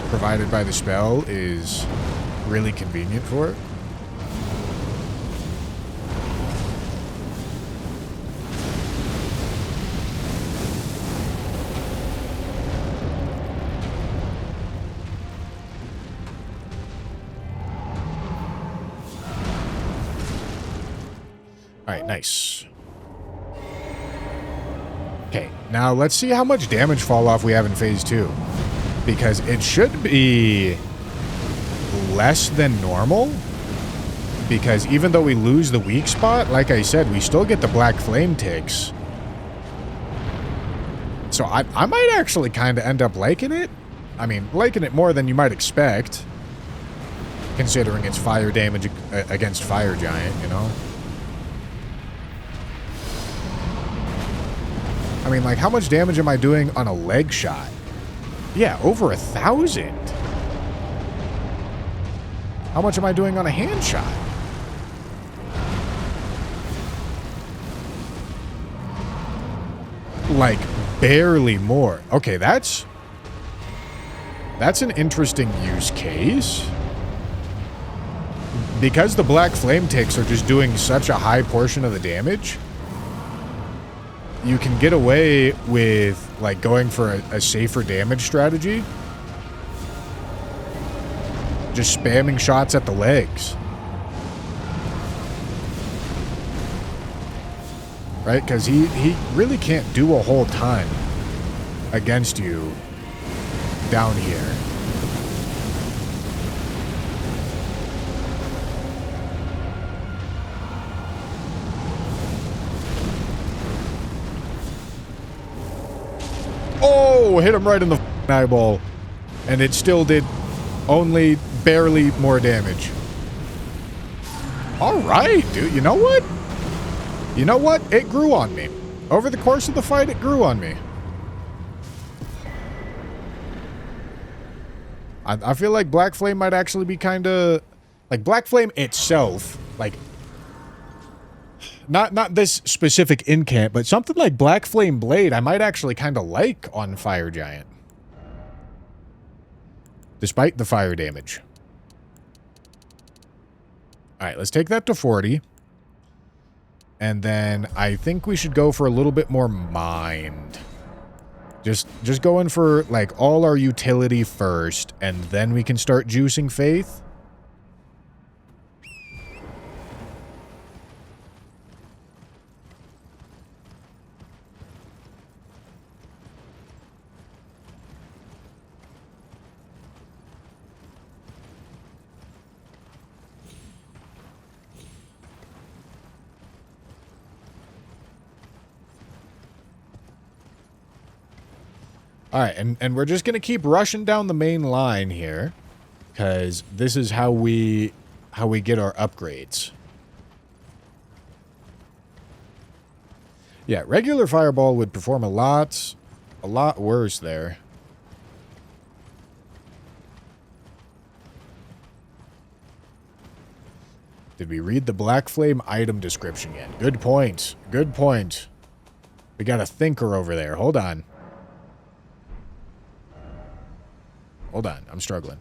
provided by the spell is really convenient for it. Alright, nice. Okay, now let's see how much damage fall off we have in phase 2. Because it should be less than normal. Because even though we lose the weak spot, like I said, we still get the black flame ticks. So I might actually kind of end up liking it. I mean, liking it more than you might expect. Considering it's fire damage against Fire Giant, you know? I mean, like, how much damage am I doing on a leg shot? Yeah, over 1,000. How much am I doing on a hand shot? Like, barely more. Okay, that's an interesting use case. Because the black flame ticks are just doing such a high portion of the damage, you can get away with, like, going for a safer damage strategy. Just spamming shots at the legs. Right? Because he really can't do a whole ton against you down here. Oh, hit him right in the eyeball. And it still did only barely more damage. Alright, dude. You know what? You know what? It grew on me. Over the course of the fight, it grew on me. I feel like Black Flame might actually be kind of... Like, Black Flame itself, like... Not this specific incant, but something like Black Flame Blade I might actually kind of like on Fire Giant. Despite the fire damage. Alright, let's take that to 40. And then I think we should go for a little bit more mind. Just going for, like, all our utility first, and then we can start juicing Faith. Alright, and we're just going to keep rushing down the main line here, because this is how we get our upgrades. Yeah, regular Fireball would perform a lot worse there. Did we read the Black Flame item description yet? Good point. Good point. We got a thinker over there. Hold on. Hold on, I'm struggling.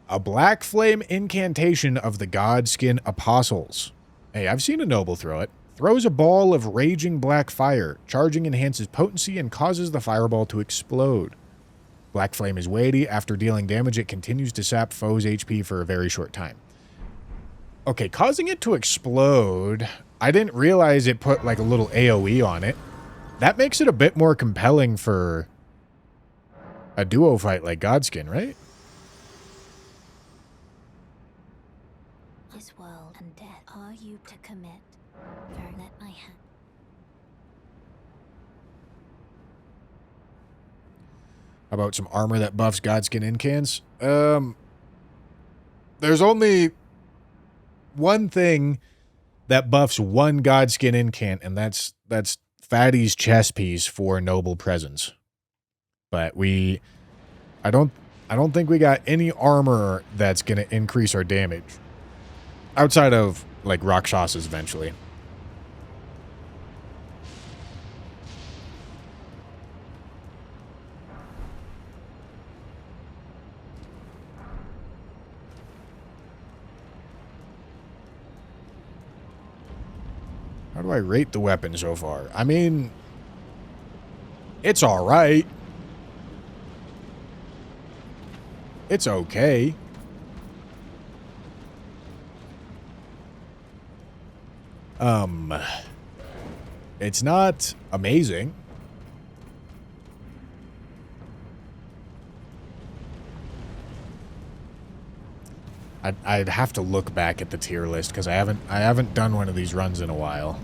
A Black Flame incantation of the Godskin Apostles. Hey, I've seen a noble throw it. Throws a ball of raging black fire. Charging enhances potency and causes the fireball to explode. Black Flame is weighty. After dealing damage, it continues to sap foes' HP for a very short time. Okay, causing it to explode. I didn't realize it put like a little AoE on it. That makes it a bit more compelling for a duo fight like Godskin, right? This world and death are you to commit? Very let my hand. How about some armor that buffs Godskin incans? There's only one thing that buffs one Godskin incant, and that's Fatty's chest piece for Noble Presence. But I don't think we got any armor that's going to increase our damage. Outside of, like, Rakshasas eventually. How do I rate the weapon so far? I mean, it's alright. It's okay. It's not amazing. I'd have to look back at the tier list because I haven't done one of these runs in a while.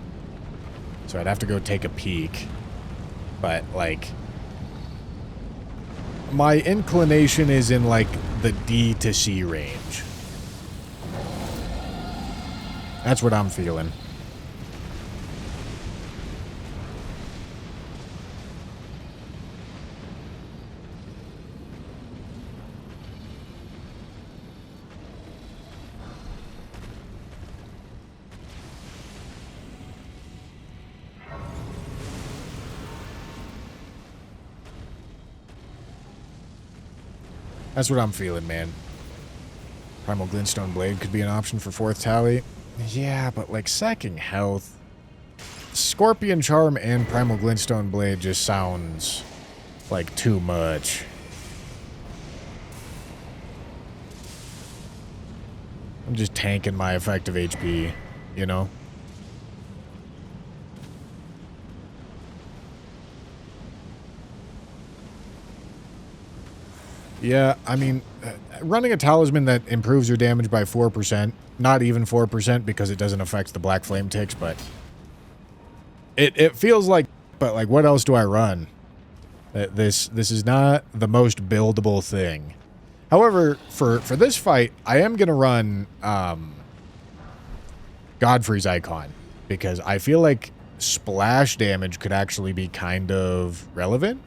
So I'd have to go take a peek. But like my inclination is in like the D to C range. That's what I'm feeling. That's what I'm feeling, man. Primal Glintstone Blade could be an option for 4th tally. Yeah, but like sacking health. Scorpion Charm and Primal Glintstone Blade just sounds like too much. I'm just tanking my effective HP, you know? Yeah, I mean, running a talisman that improves your damage by 4%, not even 4% because it doesn't affect the black flame ticks, but it feels like, but like, what else do I run? This is not the most buildable thing. However, for this fight, I am going to run Godfrey's Icon because I feel like splash damage could actually be kind of relevant.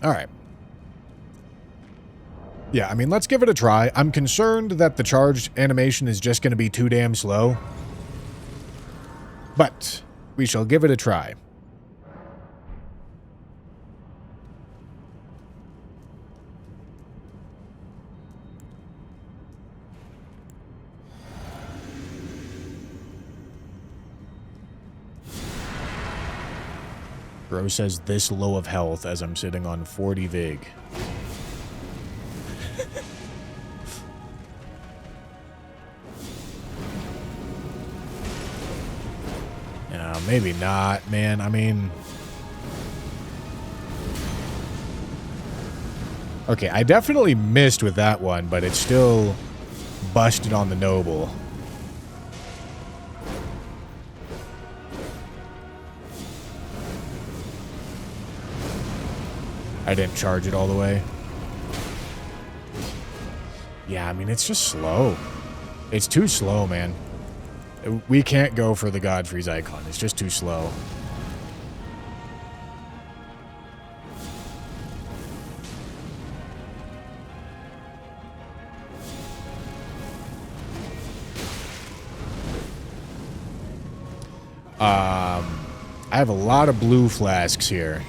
Alright. Yeah, I mean, let's give it a try. I'm concerned that the charge animation is just going to be too damn slow. But we shall give it a try. Bro says this low of health as I'm sitting on 40 Vig. No, maybe not, man. I mean... Okay, I definitely missed with that one, but it's still busted on the noble. I didn't charge it all the way. Yeah, I mean, it's just slow. It's too slow, man. We can't go for the Godfrey's Icon. It's just too slow. I have a lot of blue flasks here.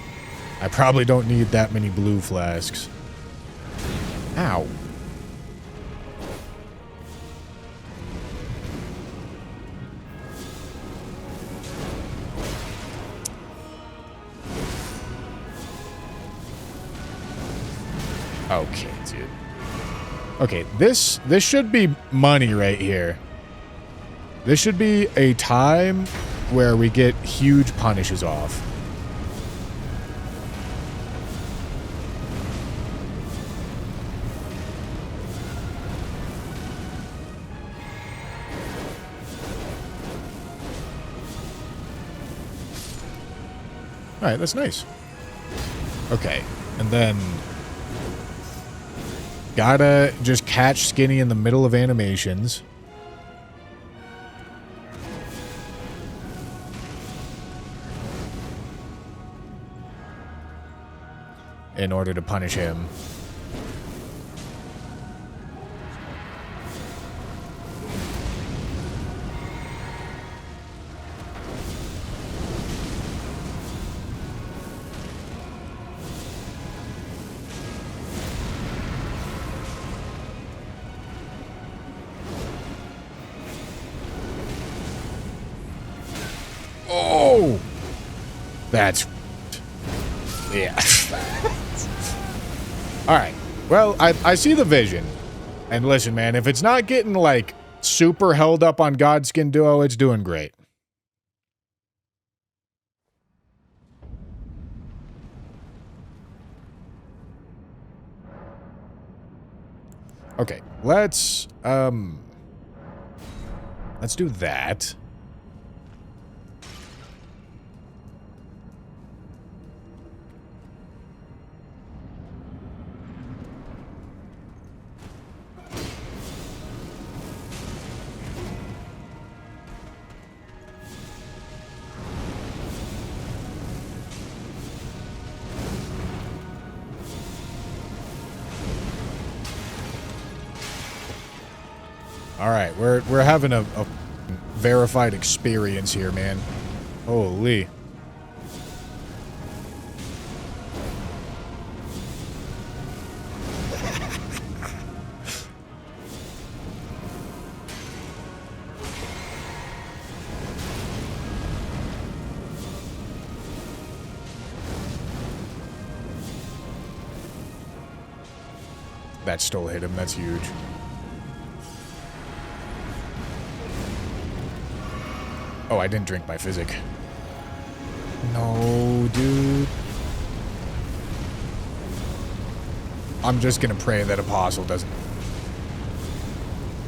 I probably don't need that many blue flasks. Ow. Okay, dude. Okay, this should be money right here. This should be a time where we get huge punishes off. Alright, that's nice. Okay, and then... Gotta just catch Skinny in the middle of animations. in order to punish him. Oh! That's... yeah. Alright. Well, I see the vision. And listen, man, if it's not getting, like, super held up on Godskin Duo, it's doing great. Okay, let's do that. All right, we're having a verified experience here, man. Holy. That still hit him. That's huge. Oh, I didn't drink my physic. No, dude. I'm just gonna pray that Apostle doesn't.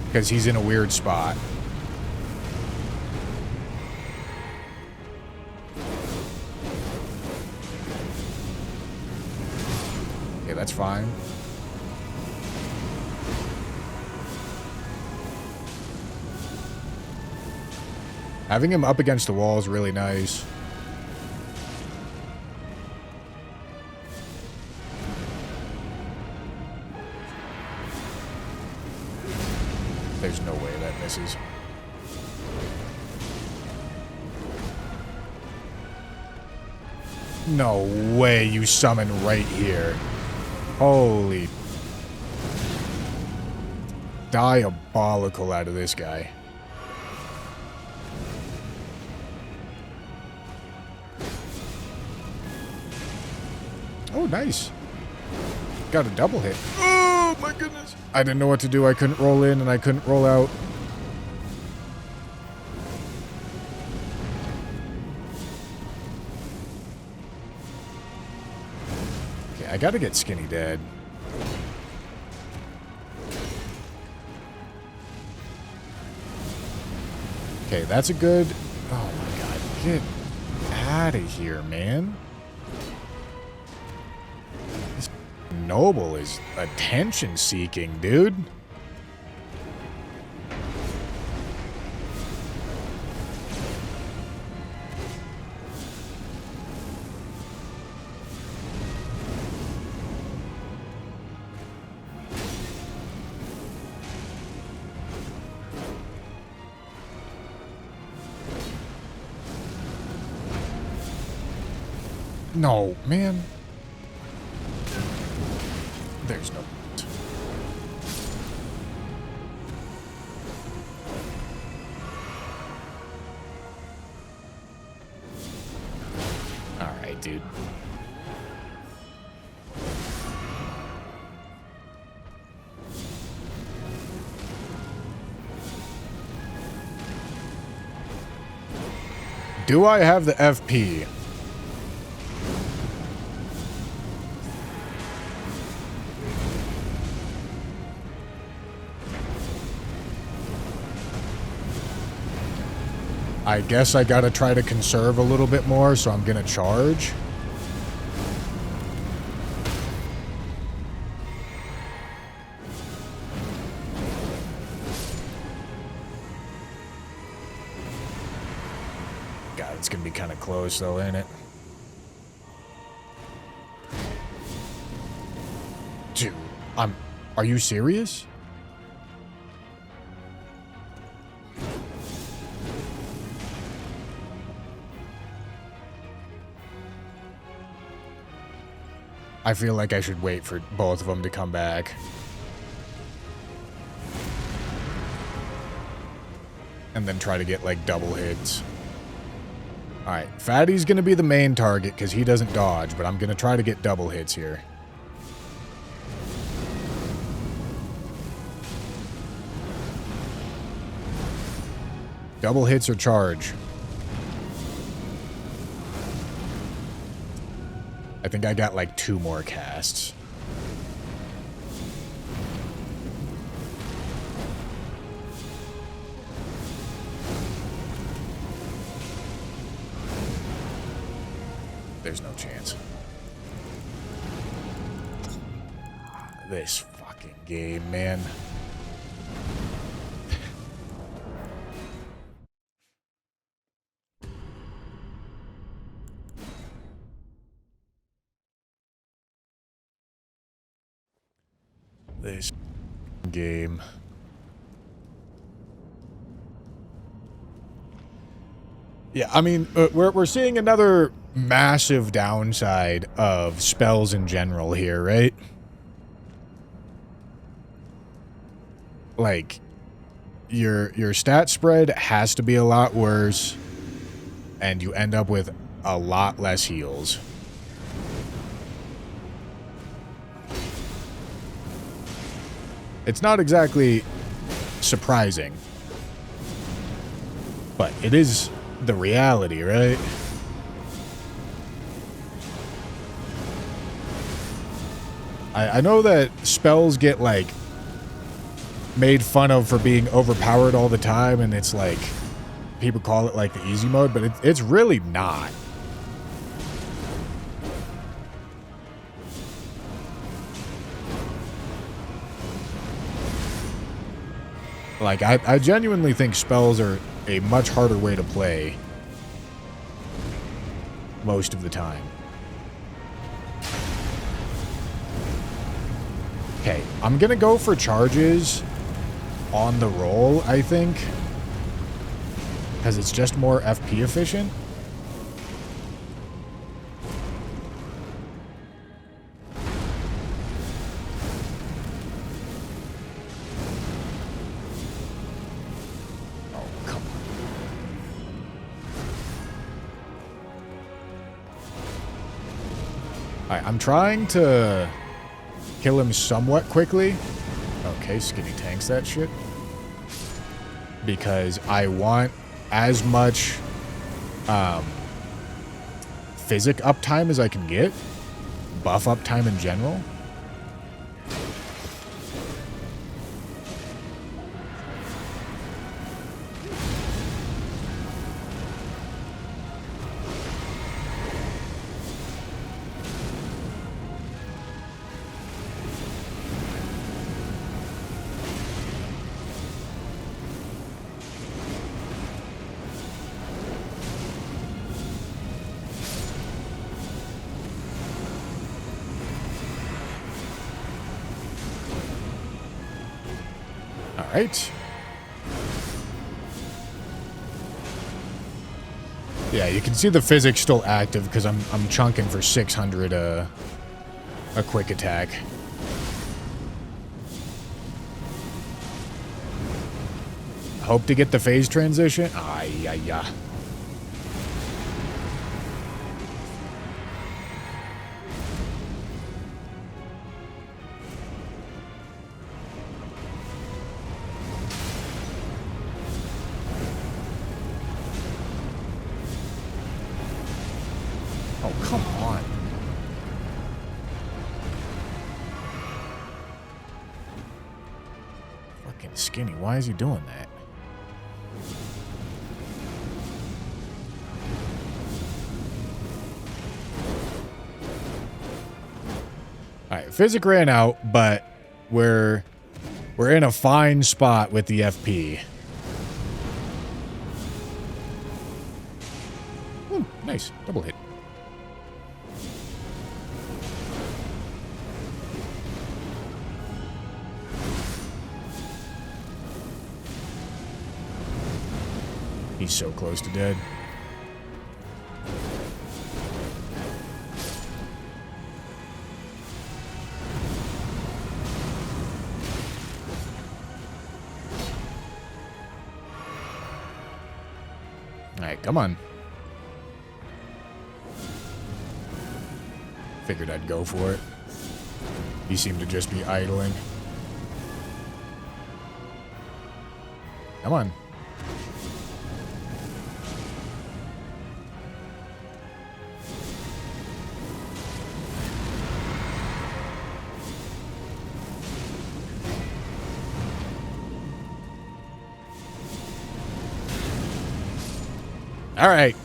Because he's in a weird spot. Okay, that's fine. Having him up against the wall is really nice. There's no way that misses. No way you summon right here. Holy. Diabolical out of this guy. Oh, nice. Got a double hit. Oh, my goodness. I didn't know what to do. I couldn't roll in and I couldn't roll out. Okay, I gotta get Skinny dead. Okay, that's a good... oh, my God. Get out of here, man. Noble is attention seeking, dude. No, man. There's no... Alright, dude. Do I have the FP? I guess I gotta try to conserve a little bit more, so I'm gonna charge. God, it's gonna be kind of close though, ain't it? Are you serious? I feel like I should wait for both of them to come back. And then try to get, like, double hits. Alright, Fatty's gonna be the main target because he doesn't dodge, but I'm gonna try to get double hits here. Double hits or charge. I think I got, like, 2 more casts. There's no chance. This fucking game, man. This game. Yeah, I mean, we're seeing another massive downside of spells in general here, right? Like, your stat spread has to be a lot worse, and you end up with a lot less heals. It's not exactly surprising, but it is the reality, right? I know that spells get, like, made fun of for being overpowered all the time, and it's like, people call it, like, the easy mode, but it's really not. Like, I genuinely think spells are a much harder way to play most of the time. Okay, I'm gonna go for charges on the roll, I think, because it's just more FP efficient. Oh, come on. Alright, I'm trying to kill him somewhat quickly. Okay, Skinny tanks that shit. Because I want as much physic uptime as I can get. Buff uptime in general. Alright. Yeah, you can see the physics still active because I'm chunking for 600 a quick attack. Hope to get the phase transition. Ay. Oh, come on. Fucking Skinny, why is he doing that? Alright, Physic ran out, but we're in a fine spot with the FP. Ooh, nice. Double hit. He's so close to dead. Alright, come on. Figured I'd go for it. He seemed to just be idling. Come on. All right.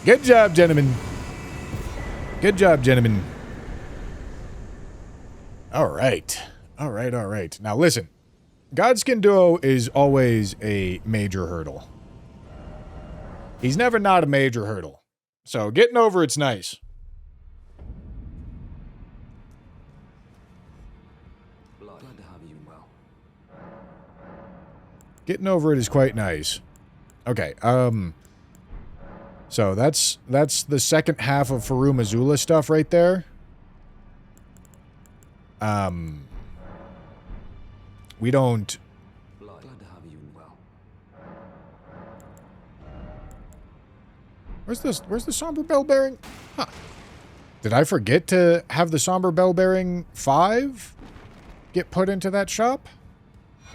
Good job, gentlemen. Good job, gentlemen. All right. All right, all right. Now, listen. Godskin Duo is always a major hurdle. He's never not a major hurdle. So, getting over it's nice. Glad to have you well. Getting over it is quite nice. Okay, so that's the second half of Farum Azula stuff right there. We don't... Glad to have you well. Where's the Somber Bell Bearing? Huh. Did I forget to have the Somber Bell Bearing 5 get put into that shop?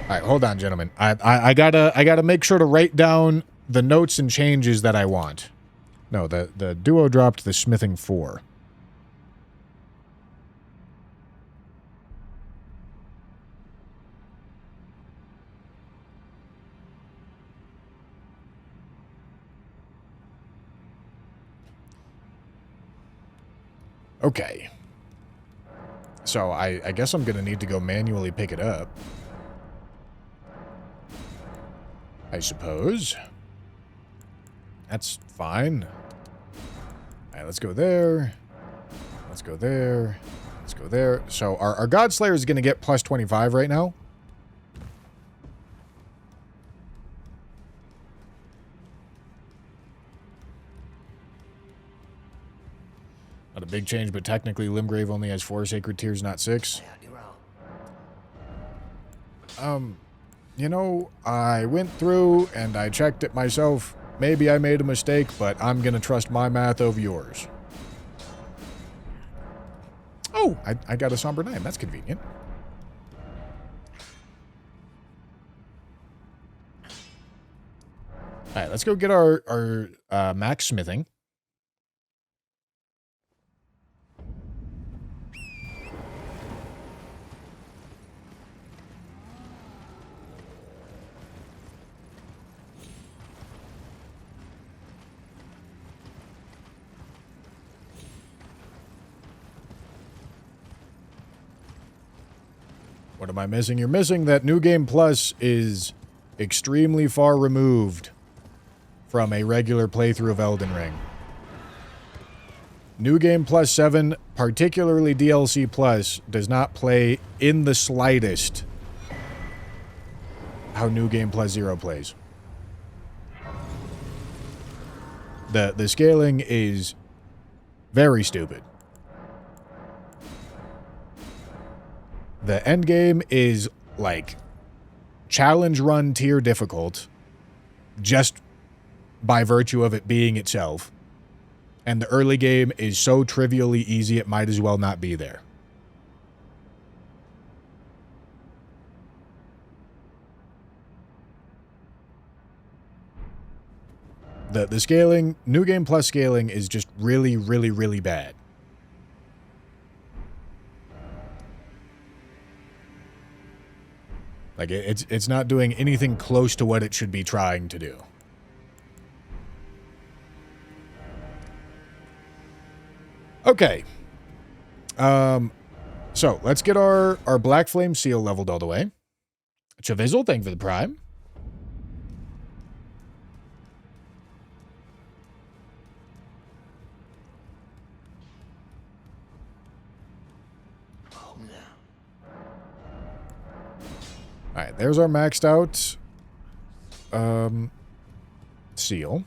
Alright, hold on, gentlemen. I gotta make sure to write down the notes and changes that I want. No, the Duo dropped the Smithing 4. Okay. So I guess I'm going to need to go manually pick it up. I suppose. That's fine. Alright, let's go there. Let's go there. Let's go there. So our Godslayer is going to get plus 25 right now. Not a big change, but technically Limgrave only has 4 Sacred Tears, not 6. You know, I went through and I checked it myself. Maybe I made a mistake, but I'm going to trust my math over yours. Oh, I got a Somber 9. That's convenient. All right, let's go get our max smithing. What am I missing? You're missing that New Game Plus is extremely far removed from a regular playthrough of Elden Ring. New Game Plus 7, particularly DLC Plus, does not play in the slightest how New Game Plus 0 plays. The scaling is very stupid. The endgame is, like, challenge run tier difficult, just by virtue of it being itself. And the early game is so trivially easy, it might as well not be there. The scaling, New Game Plus scaling is just really, really, really bad. Like, it's not doing anything close to what it should be trying to do. Okay. So, let's get our Black Flame Seal leveled all the way. Chavizzle, thank you for the prime. Alright, there's our maxed out. seal.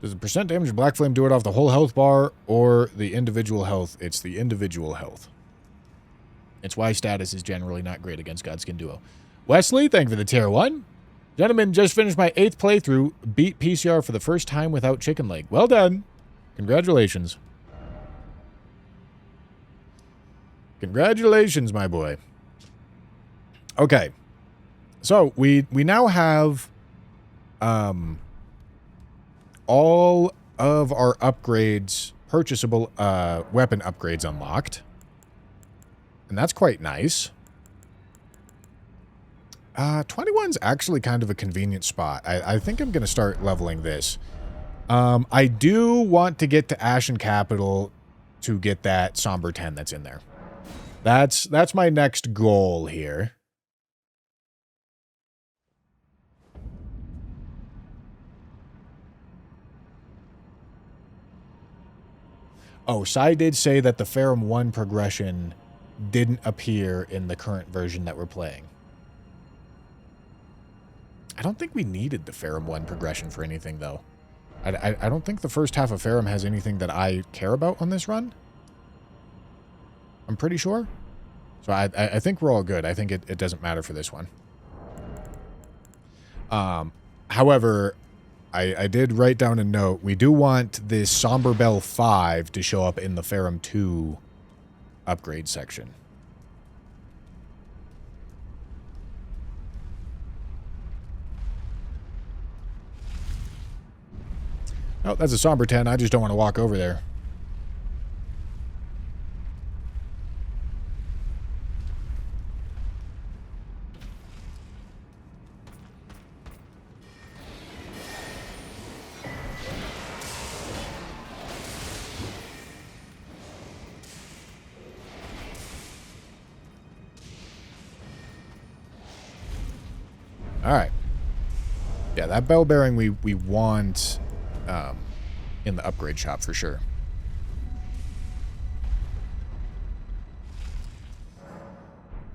Does the percent damage of Black Flame do it off the whole health bar or the individual health? It's the individual health. It's why status is generally not great against Godskin Duo. Wesley, thank you for the tier 1. Gentlemen, just finished my 8th playthrough. Beat PCR for the first time without chicken leg. Well done. Congratulations. Congratulations, my boy. Okay. So, we now have all of our upgrades, purchasable weapon upgrades unlocked. And that's quite nice. 21's actually kind of a convenient spot. I think I'm going to start leveling this. I do want to get to Ashen Capital to get that Somber 10 that's in there. That's my next goal here. Oh, Sai did say that the Ferrum 1 progression didn't appear in the current version that we're playing. I don't think we needed the Ferrum 1 progression for anything, though. I don't think the first half of Ferrum has anything that I care about on this run. I'm pretty sure. So I think we're all good. I think it doesn't matter for this one. However, I did write down a note. We do want this Somber Bell 5 to show up in the Ferrum 2 upgrade section. Oh, that's a Somber 10. I just don't want to walk over there. Alright. Yeah, that bell bearing we want in the upgrade shop for sure.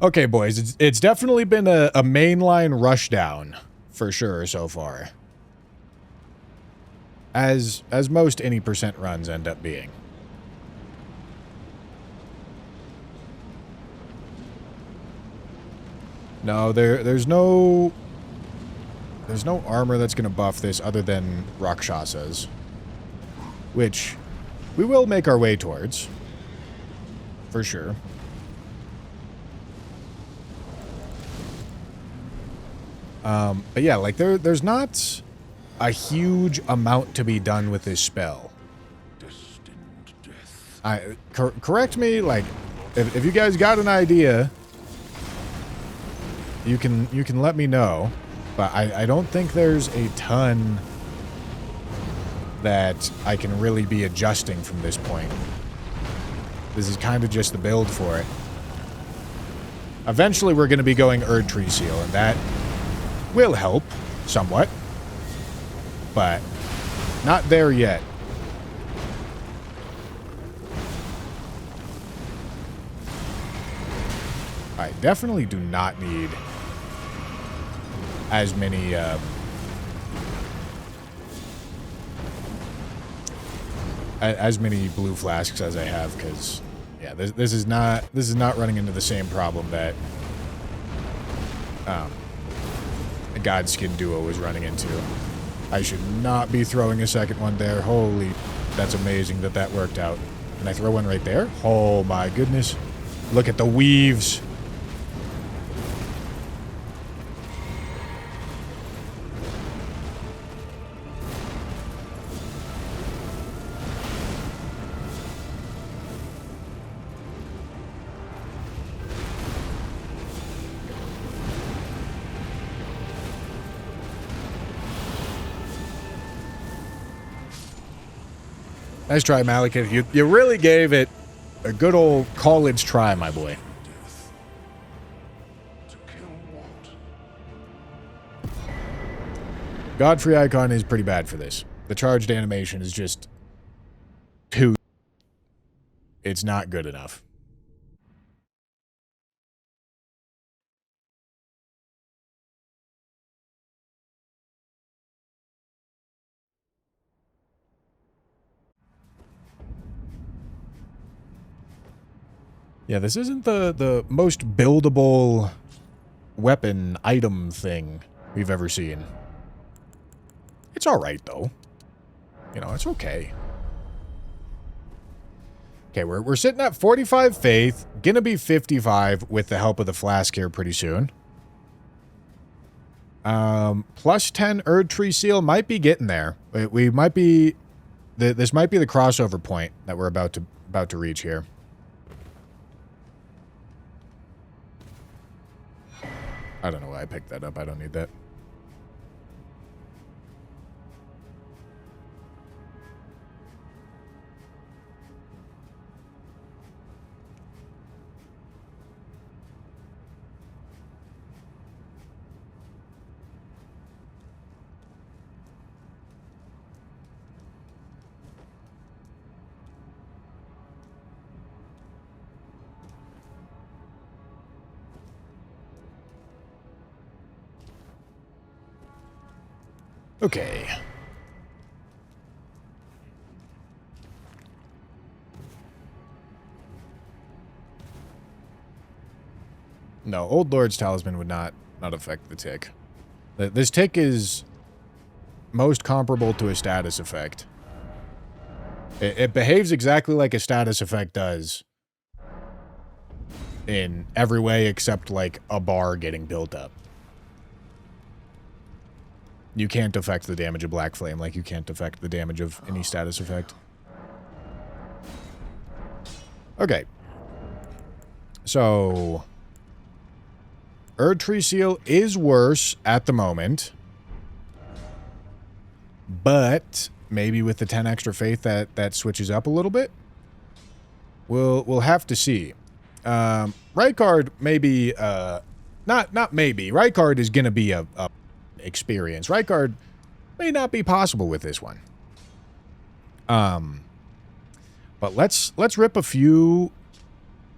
Okay, boys, it's definitely been a mainline rushdown for sure so far. As most any percent runs end up being. No, there's no armor that's going to buff this other than Rakshasas. Which we will make our way towards. For sure. But yeah, like there's not a huge amount to be done with this spell. Correct me, like, if you guys got an idea, you can let me know. But I don't think there's a ton that I can really be adjusting from this point. This is kind of just the build for it. Eventually we're going to be going Erd Tree Seal, and that will help somewhat. But not there yet. I definitely do not need as many blue flasks as I have, because yeah, this is not running into the same problem that a Godskin Duo was running into. I should not be throwing a second one there. Holy, that's amazing that worked out. Can I throw one right there? Oh my goodness. Look at the weaves. Nice try, Malekith. You really gave it a good old college try, my boy. Godfrey icon is pretty bad for this. The charged animation is just too... It's not good enough. Yeah, this isn't the most buildable weapon item thing we've ever seen. It's alright, though. You know, it's okay. Okay, we're sitting at 45 faith. Gonna be 55 with the help of the flask here pretty soon. Plus 10 Erd Tree Seal might be getting there. We might be... This might be the crossover point that we're about to reach here. I don't know why I picked that up. I don't need that. Okay. No, Old Lord's Talisman would not affect the tick. This tick is most comparable to a status effect. It behaves exactly like a status effect does in every way except like a bar getting built up. You can't affect the damage of Black Flame like you can't affect the damage of any status effect. Okay. So... Erd Tree Seal is worse at the moment. But maybe with the 10 extra faith that switches up a little bit. We'll have to see. Rykard maybe... Not maybe. Rykard is going to be a experience. Rykard may not be possible with this one. But let's rip a few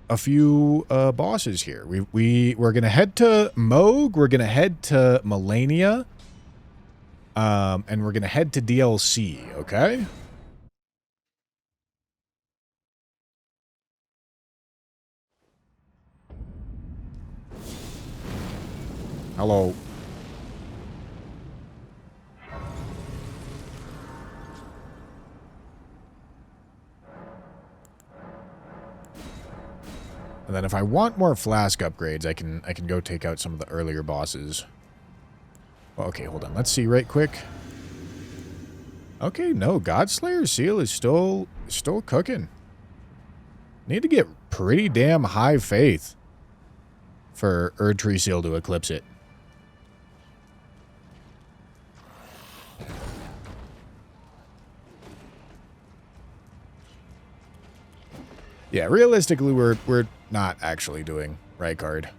bosses here. We're gonna head to Moog. We're gonna head to Melania. And we're gonna head to DLC. Okay. Hello. And then if I want more flask upgrades, I can go take out some of the earlier bosses. Well, okay, hold on. Let's see right quick. Okay, no, Godslayer's Seal is still cooking. Need to get pretty damn high faith for Erd Tree Seal to eclipse it. Yeah, realistically, we're not actually doing Rykard.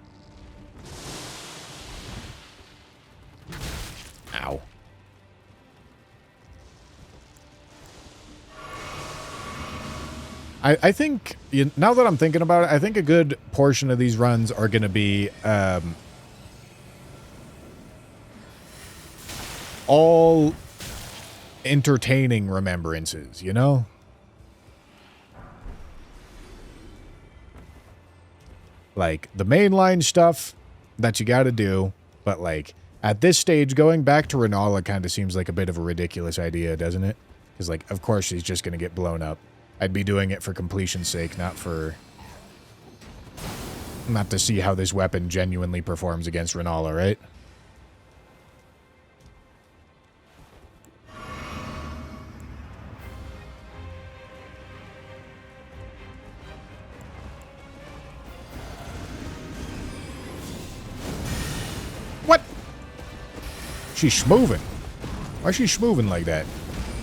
Ow. I think, now that I'm thinking about it, I think a good portion of these runs are going to be all entertaining remembrances, you know? Like, the mainline stuff that you gotta do, but, like, at this stage, going back to Renala kind of seems like a bit of a ridiculous idea, doesn't it? Because, like, of course she's just gonna get blown up. I'd be doing it for completion's sake, not to see how this weapon genuinely performs against Renala, right? What? She's schmoving. Why is she schmoving like that?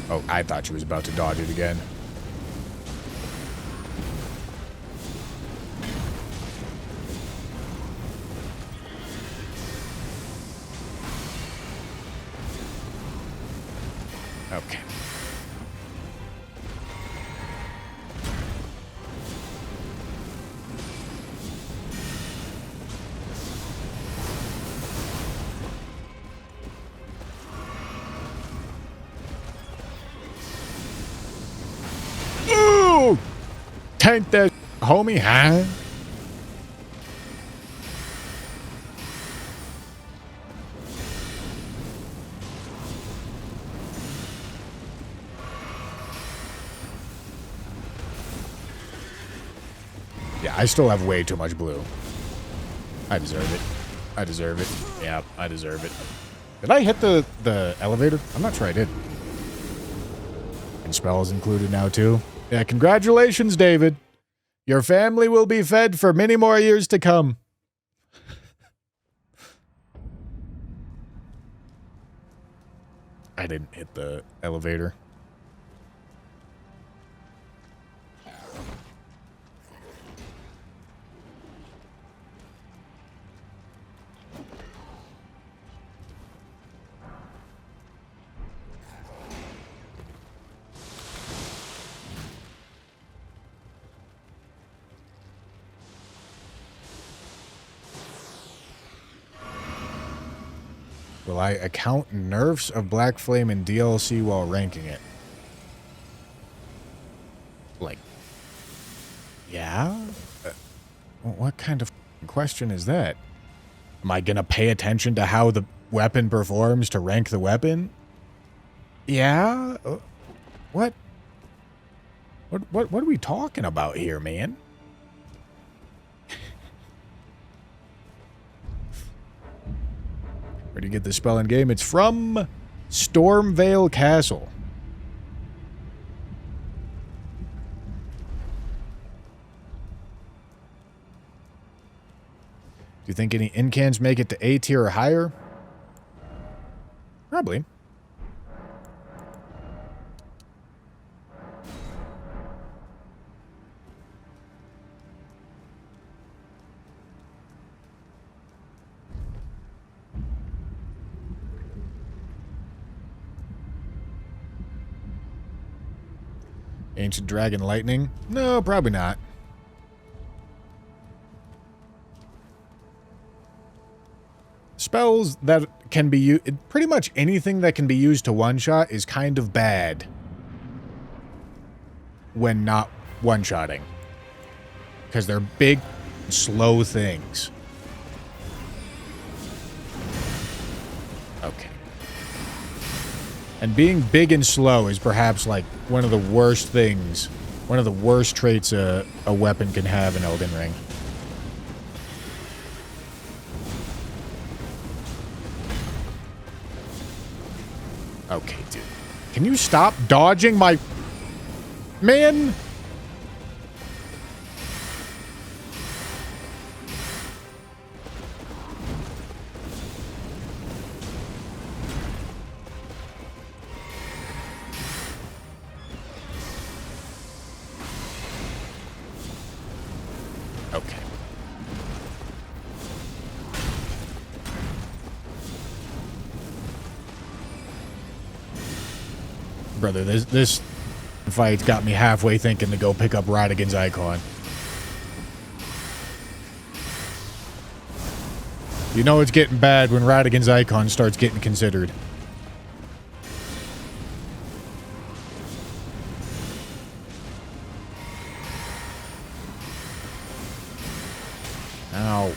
Oh, I thought she was about to dodge it again. Okay. Ooh! Tank that, homie, huh? Yeah, I still have way too much blue. I deserve it. I deserve it. Yeah, I deserve it. Did I hit the elevator? I'm not sure I did. And spells included now, too. Yeah, congratulations, David. Your family will be fed for many more years to come. I didn't hit the elevator. Will I account nerfs of Black Flame in DLC while ranking it? Like, yeah? What kind of question is that? Am I gonna pay attention to how the weapon performs to rank the weapon? Yeah? What? What are we talking about here, man? Where do you get this spell in game? It's from Stormvale Castle. Do you think any incans make it to A tier or higher? Probably. Ancient Dragon Lightning? No, probably not. Spells that can be used... Pretty much anything that can be used to one-shot is kind of bad when not one-shotting. Because they're big, slow things. Okay. And being big and slow is perhaps like one of the worst things, one of the worst traits a weapon can have in Elden Ring. Okay, dude. Can you stop dodging my... Man! Okay. Brother, this fight got me halfway thinking to go pick up Radigan's icon. You know it's getting bad when Radigan's icon starts getting considered. Ow.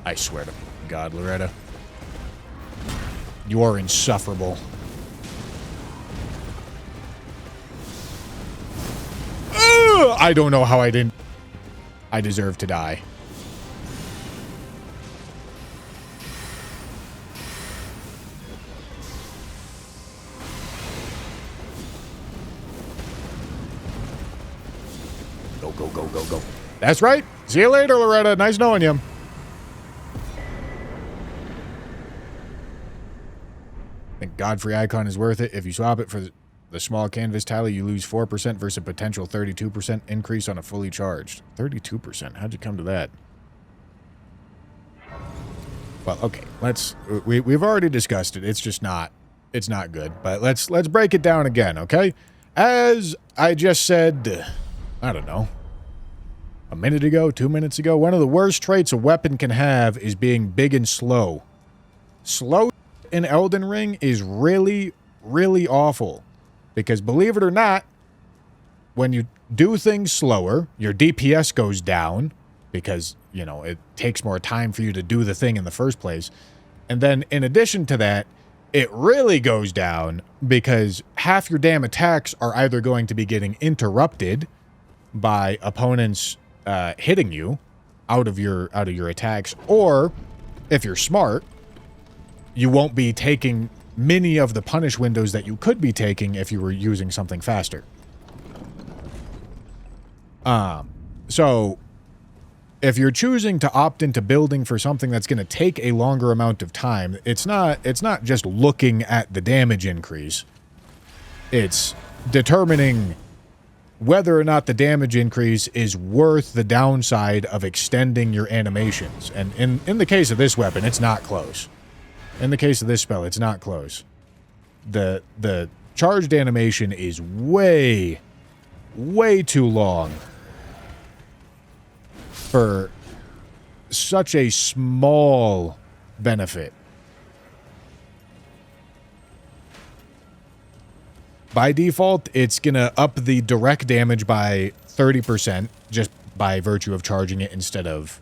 I swear to God, Loretta. You are insufferable. Ugh! I don't know how I didn't... I deserve to die. Go, go, go, go, go. That's right. See you later, Loretta. Nice knowing you. I think Godfrey Icon is worth it. If you swap it for the small canvas tally, you lose 4% versus a potential 32% increase on a fully charged. 32%? How'd you come to that? Well, okay, we've already discussed it. It's just not, it's not good. But let's break it down again, okay? As I just said, I don't know, a minute ago, 2 minutes ago, one of the worst traits a weapon can have is being big and slow. Slow in Elden Ring is really, really awful. Because believe it or not, when you do things slower, your DPS goes down because, you know, it takes more time for you to do the thing in the first place. And then in addition to that, it really goes down because half your damn attacks are either going to be getting interrupted by opponents hitting you out of your attacks, or if you're smart, you won't be taking many of the punish windows that you could be taking if you were using something faster. So if you're choosing to opt into building for something that's going to take a longer amount of time, it's not just looking at the damage increase. It's determining whether or not the damage increase is worth the downside of extending your animations. And in the case of this weapon, it's not close. In the case of this spell, it's not close. The charged animation is way, way too long for such a small benefit. By default, it's going to up the direct damage by 30% just by virtue of charging it instead of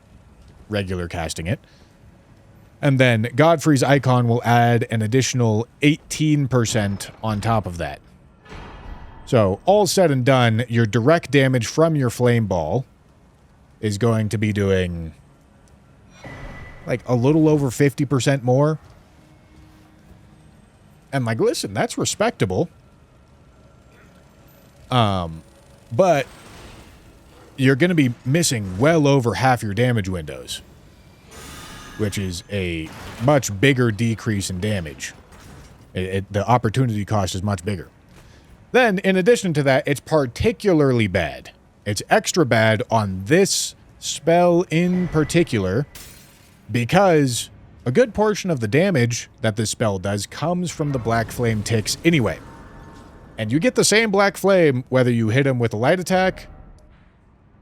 regular casting it. And then Godfrey's Icon will add an additional 18% on top of that. So, all said and done, your direct damage from your flame ball is going to be doing like a little over 50% more. And like, listen, that's respectable. But you're going to be missing well over half your damage windows, which is a much bigger decrease in damage. The opportunity cost is much bigger. Then, in addition to that, it's particularly bad. It's extra bad on this spell in particular because a good portion of the damage that this spell does comes from the black flame ticks anyway. And you get the same black flame whether you hit him with a light attack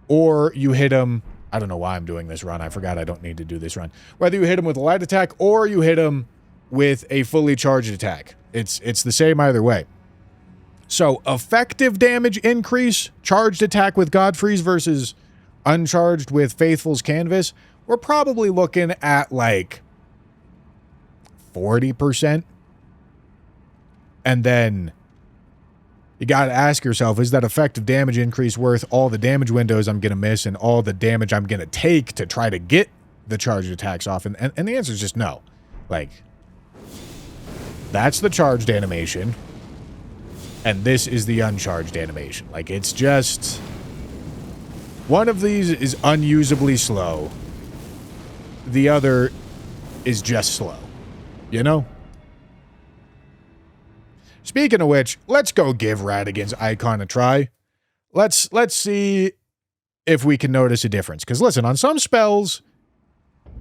or you hit him... I don't know why I'm doing this run. I forgot I don't need to do this run. Whether you hit him with a light attack or you hit him with a fully charged attack. It's the same either way. So, effective damage increase, charged attack with Godfrey's versus uncharged with Faithful's Canvas, we're probably looking at like 40%. And then you got to ask yourself, is that effective damage increase worth all the damage windows I'm going to miss and all the damage I'm going to take to try to get the charged attacks off? And the answer is just no. Like, that's the charged animation, and this is the uncharged animation. Like, it's just... one of these is unusably slow. The other is just slow. You know? Speaking of which, let's go give Radigan's Icon a try. Let's see if we can notice a difference. Because listen, on some spells,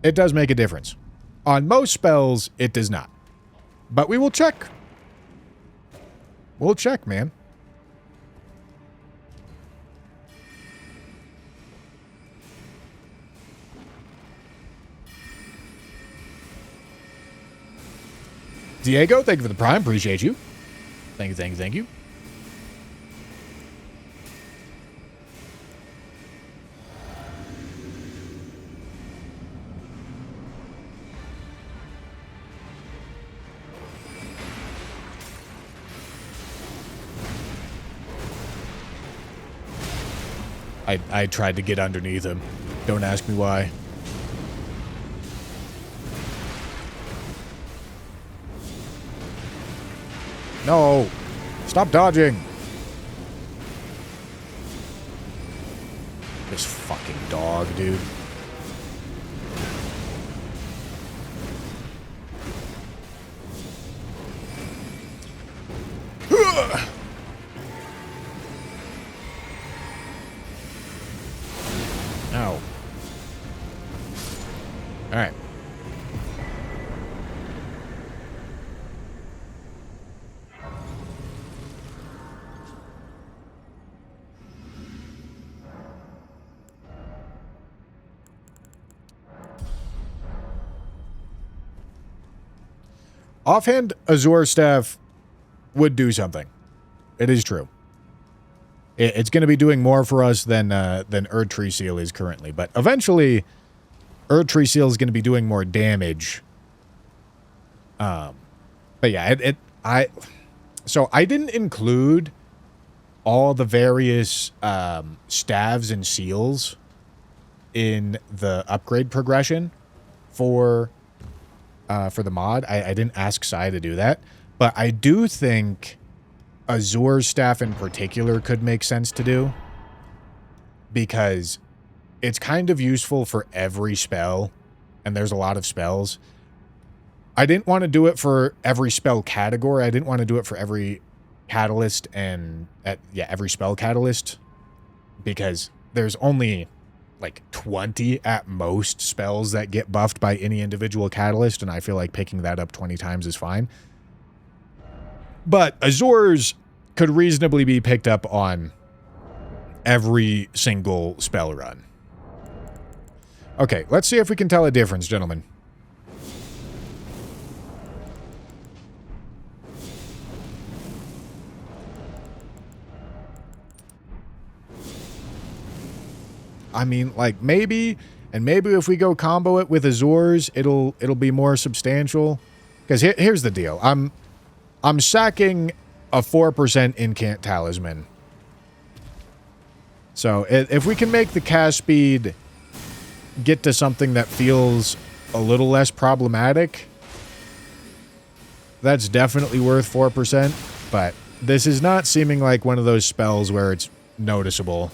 it does make a difference. On most spells, it does not. But we will check. We'll check, man. Diego, thank you for the Prime. Appreciate you. Thank you, thank you, thank you. I tried to get underneath him. Don't ask me why. No! Stop dodging! This fucking dog, dude. Ow. Alright. Offhand, Azure Staff would do something. It is true. It's going to be doing more for us than Erdtree Seal is currently. But eventually, Erdtree Seal is going to be doing more damage. But yeah, so I didn't include all the various staves and seals in the upgrade progression for the mod. I didn't ask Scythe to do that, but I do think Azure Staff in particular could make sense to do, because it's kind of useful for every spell, and there's a lot of spells. I didn't want to do it for every spell category. I didn't want to do it for every catalyst and every spell catalyst, because there's only like 20 at most spells that get buffed by any individual catalyst, and I feel like picking that up 20 times is fine. But Azure's could reasonably be picked up on every single spell run. Okay, let's see if we can tell a difference, gentlemen. I mean, like, maybe if we go combo it with Azure's, it'll be more substantial. Because here's the deal. I'm sacking a 4% incant talisman. So if we can make the cast speed get to something that feels a little less problematic, that's definitely worth 4%. But this is not seeming like one of those spells where it's noticeable.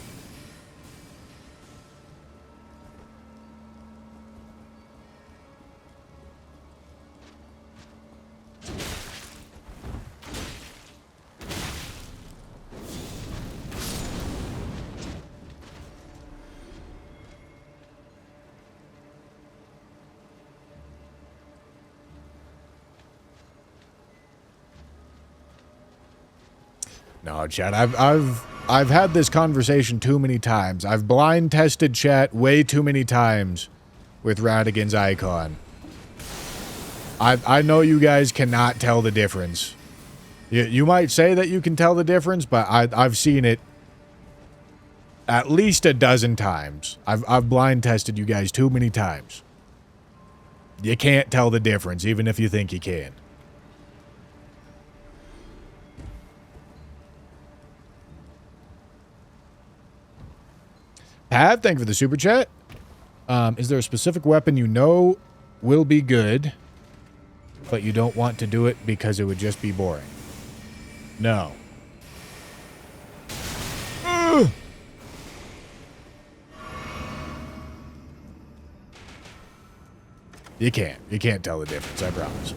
No, chat. I've had this conversation too many times. I've blind tested chat way too many times with Radigan's icon. I know you guys cannot tell the difference. You might say that you can tell the difference, but I've seen it at least a dozen times. I've blind tested you guys too many times. You can't tell the difference, even if you think you can. Pav, thank you for the super chat. Is there a specific weapon you know will be good, but you don't want to do it because it would just be boring? No. Ugh. You can't. You can't tell the difference, I promise.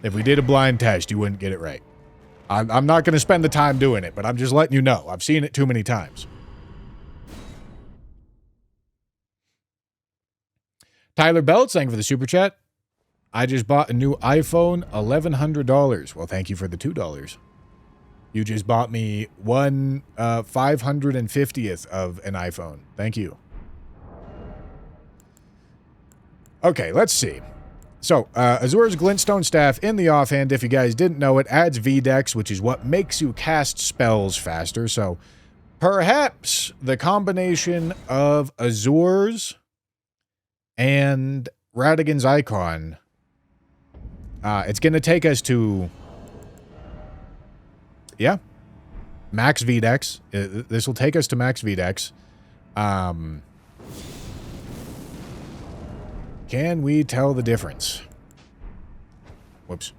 If we did a blind test, you wouldn't get it right. I'm not going to spend the time doing it, but I'm just letting you know. I've seen it too many times. Tyler Belt, thank you for the super chat. I just bought a new iPhone, $1,100. Well, thank you for the $2. You just bought me 550th of an iPhone. Thank you. Okay, let's see. So, Azure's Glintstone Staff in the offhand, if you guys didn't know, it adds VDEX, which is what makes you cast spells faster. So, perhaps the combination of Azure's and Radigan's icon, it's going to take us to, yeah, max VDEX. This will take us to max VDEX. Can we tell the difference? Whoops.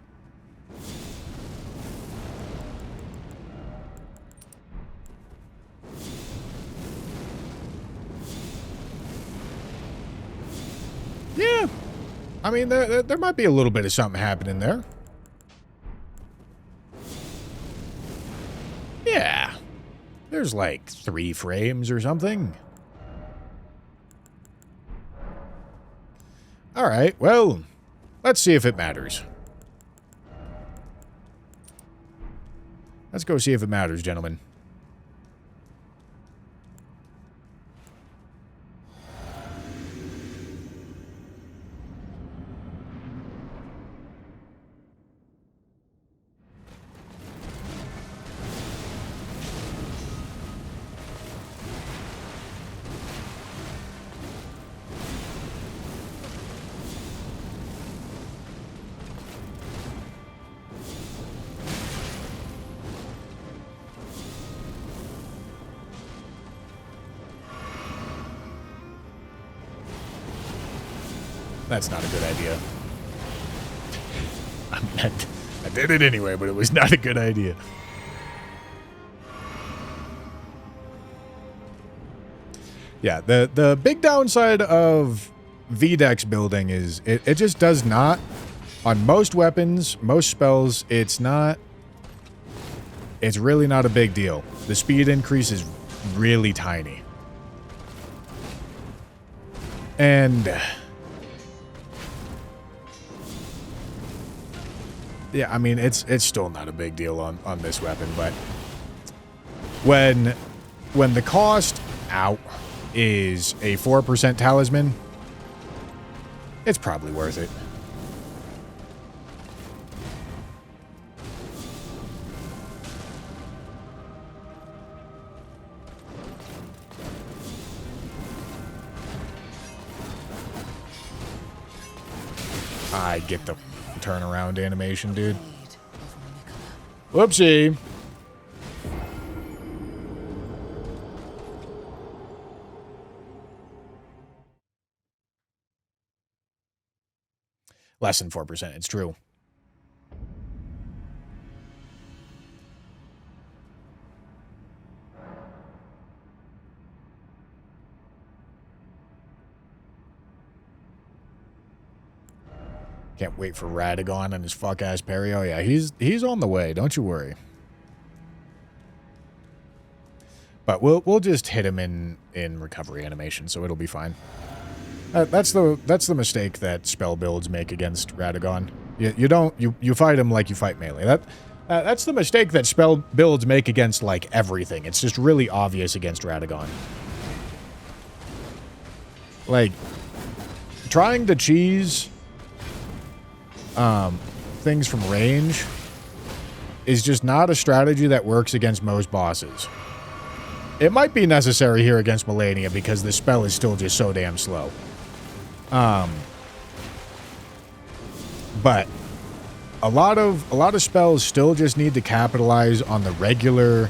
Yeah. I mean, there might be a little bit of something happening there. Yeah. There's like 3 frames or something. Alright, well, let's see if it matters. Let's go see if it matters, gentlemen. That's not a good idea. I did it anyway, but it was not a good idea. Yeah, the big downside of VDEX building is it just does not, on most weapons, most spells, it's really not a big deal. The speed increase is really tiny. And yeah, I mean, it's still not a big deal on this weapon, but when the cost out is a 4% talisman, it's probably worth it. I get the turnaround animation, dude. Whoopsie. Less than 4%, it's true. Can't wait for Radagon and his fuck-ass parry. Oh yeah, he's on the way, don't you worry. But we'll just hit him in recovery animation, so it'll be fine. That's the mistake that spell builds make against Radagon. You fight him like you fight melee. That's the mistake that spell builds make against like everything. It's just really obvious against Radagon. Like trying to cheese things from range is just not a strategy that works against most bosses. It might be necessary here against Melania because this spell is still just so damn slow. But a lot of spells still just need to capitalize on the regular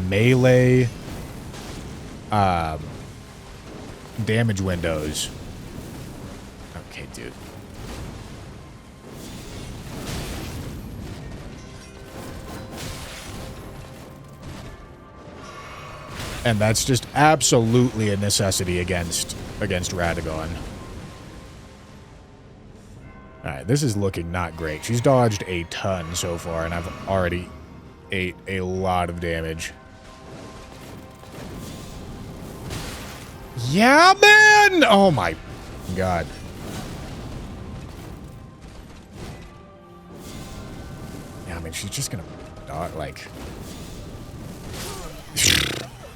melee damage windows. Okay, dude. And that's just absolutely a necessity against Radagon. Alright, this is looking not great. She's dodged a ton so far, and I've already ate a lot of damage. Yeah, man! Oh my god. Yeah, I mean, she's just gonna dodge, like...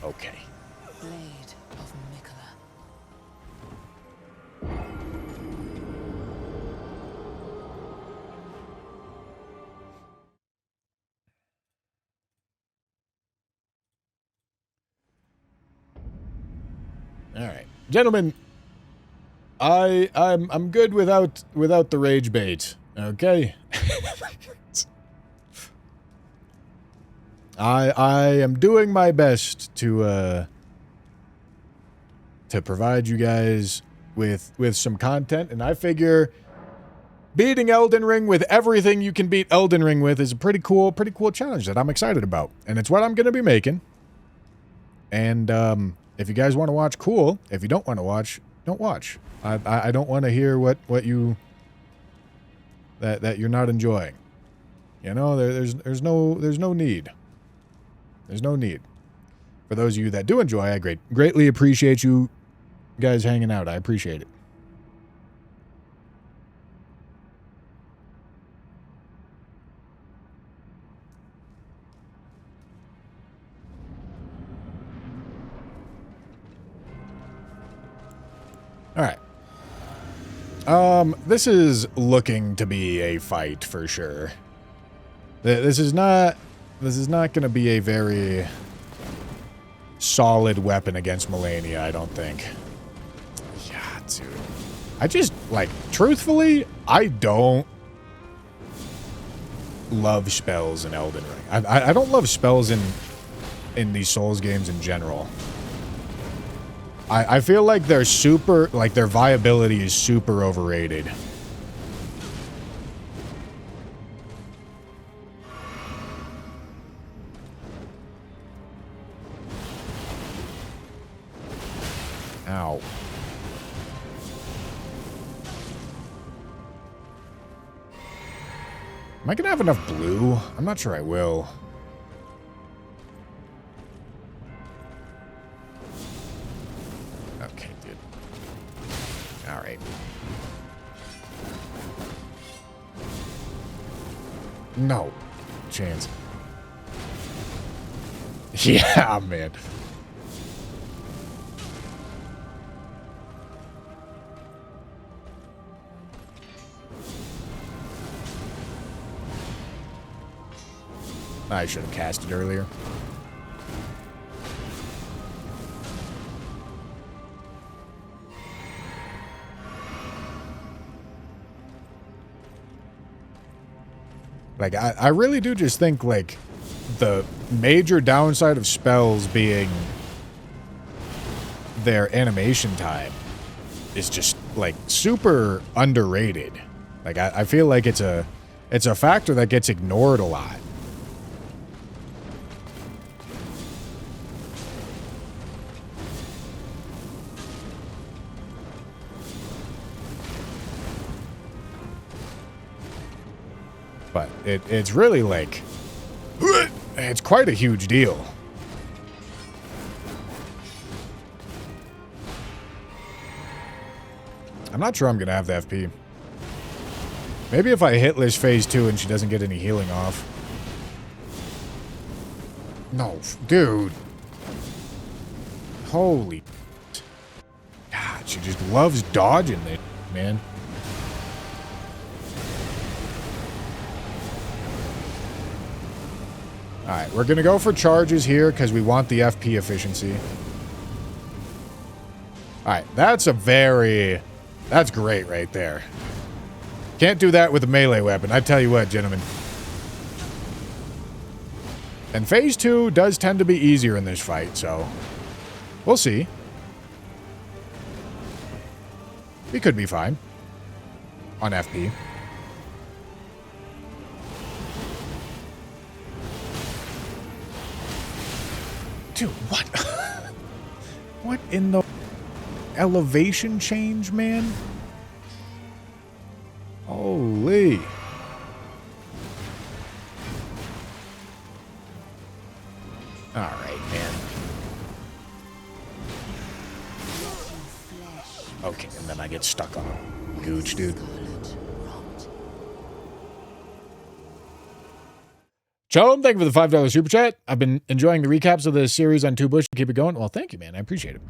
Okay. Blade of Mikola. All right, gentlemen. I'm good without the rage bait. Okay. I am doing my best to provide you guys with some content, and I figure beating Elden Ring with everything you can beat Elden Ring with is a pretty cool challenge that I'm excited about, and it's what I'm going to be making. And if you guys want to watch, cool. If you don't want to watch, don't watch. I don't want to hear what you that you're not enjoying. You know, there's no need. There's no need. For those of you that do enjoy, I greatly appreciate you guys hanging out. I appreciate it. All right. This is looking to be a fight for sure. This is not going to be a very solid weapon against Melania, I don't think. Yeah, dude. I just, like, truthfully, I don't love spells in Elden Ring. I don't love spells in these Souls games in general. I feel like they're super, like, their viability is super overrated. Ow. Am I gonna have enough blue? I'm not sure I will. Okay, dude. Alright. No chance. Yeah, man. I should have cast it earlier. Like, I really do just think, like, the major downside of spells being their animation time is just, like, super underrated. Like, I feel like it's a factor that gets ignored a lot. But it's really like, it's quite a huge deal. I'm not sure I'm going to have the FP. Maybe if I hit Lish phase 2 and she doesn't get any healing off. No, dude. Holy. God, she just loves dodging it, man. Alright, we're going to go for charges here because we want the FP efficiency. Alright, that's great right there. Can't do that with a melee weapon, I tell you what, gentlemen. And phase 2 does tend to be easier in this fight, so we'll see. We could be fine on FP. Dude, what? What in the elevation change, man? Holy. Alright, man. Okay, and then I get stuck on a gooch, dude. Shalom, thank you for the $5 super chat. I've been enjoying the recaps of the series on Two Bush. Keep it going. Well, thank you, man. I appreciate it.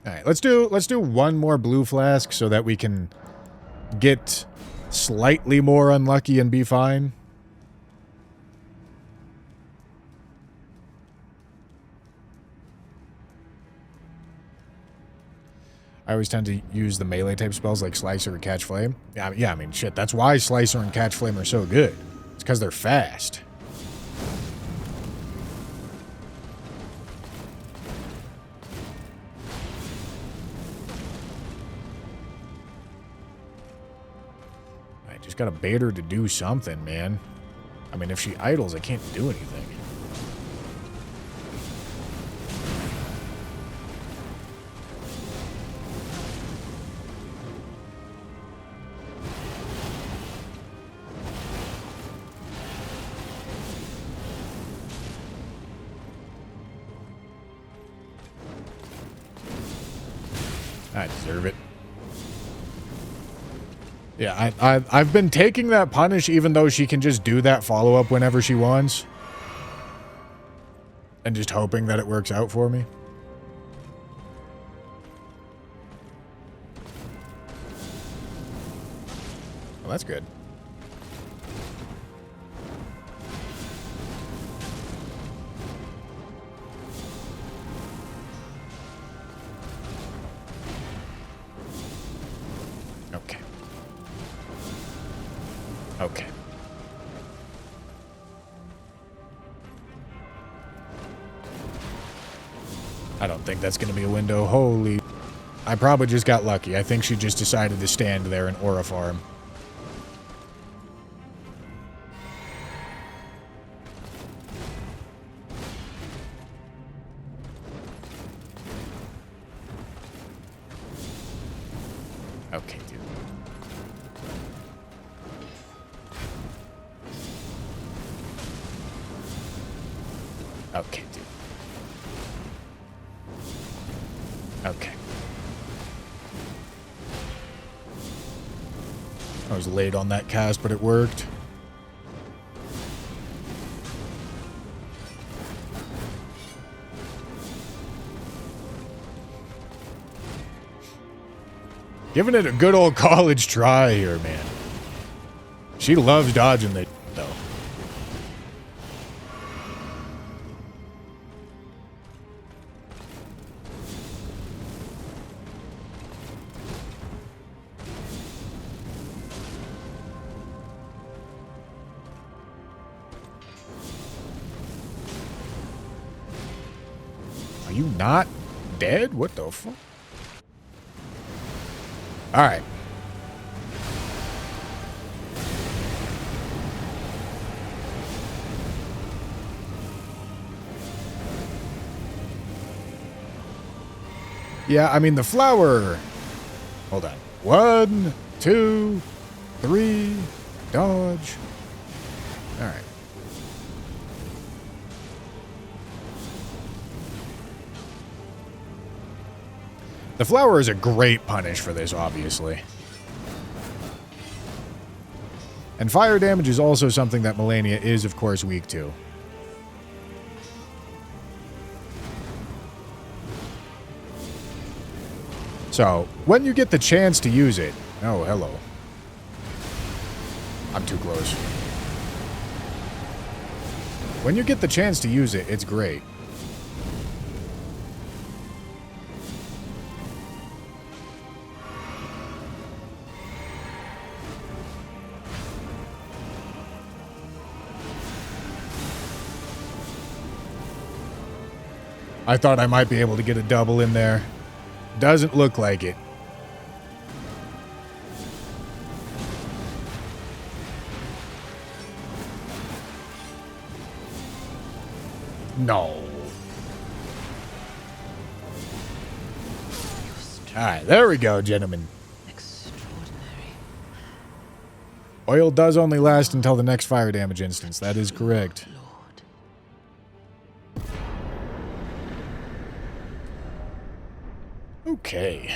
All right, let's do one more blue flask so that we can get slightly more unlucky and be fine. I always tend to use the melee type spells like Slicer or Catch Flame. Yeah, I mean, shit, that's why Slicer and Catch Flame are so good. It's because they're fast. I just gotta bait her to do something, man. I mean, if she idles, I can't do anything. I deserve it. Yeah, I've been taking that punish even though she can just do that follow-up whenever she wants. And just hoping that it works out for me. Well, that's good. Okay. Okay. I don't think that's going to be a window. Holy... I probably just got lucky. I think she just decided to stand there and aura farm. Okay, dude. Okay, dude. Okay. I was late on that cast, but it worked. Giving it a good old college try here, man. She loves dodging the though. Are you not dead? What the fuck? All right. Yeah, I mean, the flower... Hold on. 1, 2, 3, dodge. All right. The flower is a great punish for this, obviously. And fire damage is also something that Melania is, of course, weak to. So, when you get the chance to use it... Oh, hello. I'm too close. When you get the chance to use it, it's great. I thought I might be able to get a double in there. Doesn't look like it. No. Alright, there we go, gentlemen. Extraordinary. Oil does only last until the next fire damage instance. That is correct. Lord. Okay.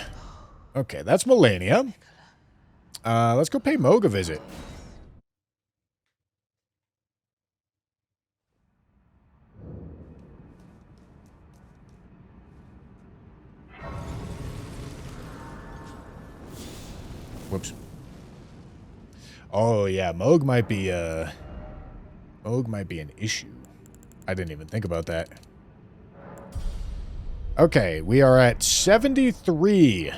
Okay, that's Melania. Let's go pay Moog a visit. Whoops. Oh, yeah, Moog might be an issue. I didn't even think about that. Okay, we are at 73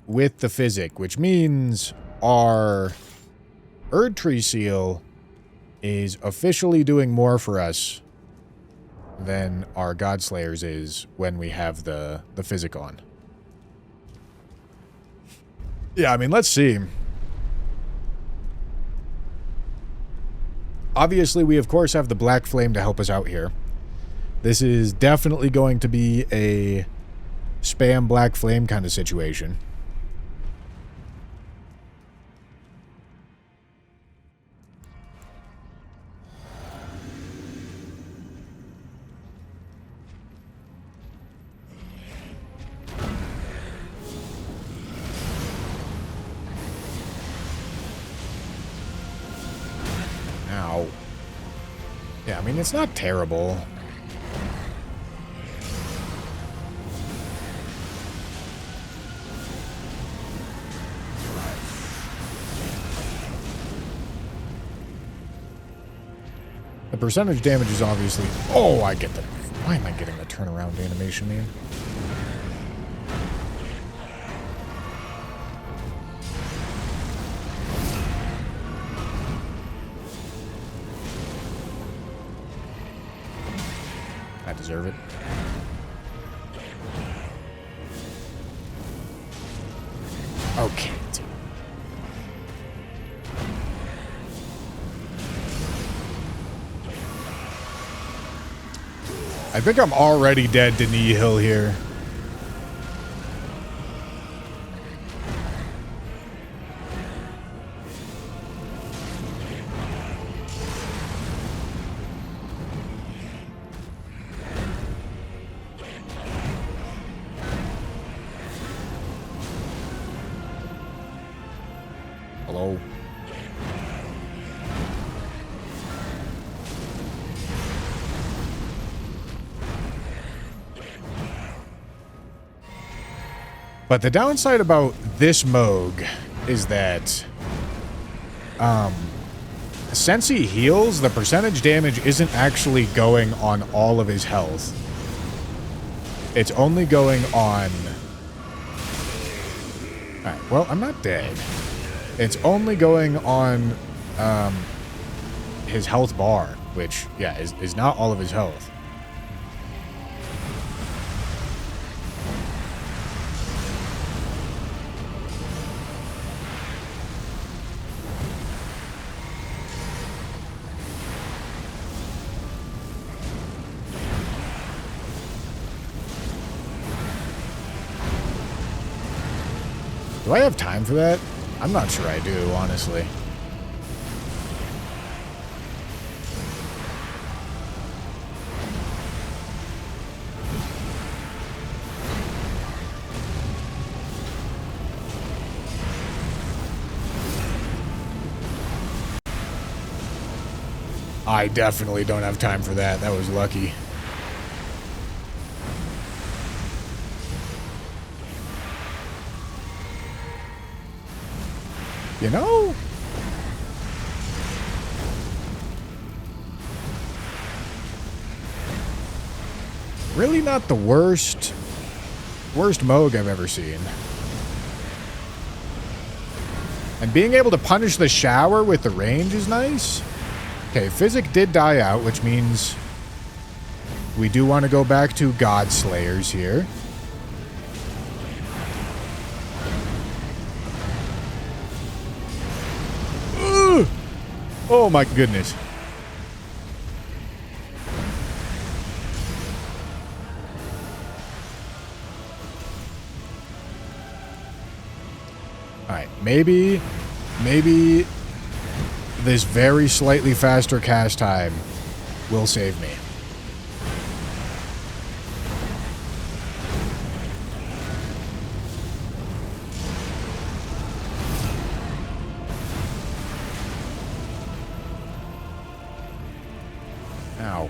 with the Physic, which means our Erdtree Seal is officially doing more for us than our Godslayers is when we have the Physic on. Yeah, I mean, let's see. Obviously, we of course have the Black Flame to help us out here. This is definitely going to be a spam Black Flame kind of situation. mean, it's not terrible. The percentage damage is obviously... Oh, I get the... Why am I getting the turnaround animation, man? I deserve it. Okay. I think I'm already dead to Nihil here. Hello? But the downside about this Moog is that, since he heals, the percentage damage isn't actually going on all of his health. It's only going on... Alright, well, I'm not dead. It's only going on, his health bar, which, yeah, is not all of his health. Do I have time for that? I'm not sure I do, honestly. I definitely don't have time for that. That was lucky. You know? Really not the worst Moog I've ever seen. And being able to punish the shower with the range is nice. Okay, Physic did die out, which means we do want to go back to God Slayers here. Oh my goodness. Alright, maybe this very slightly faster cast time will save me. Ow.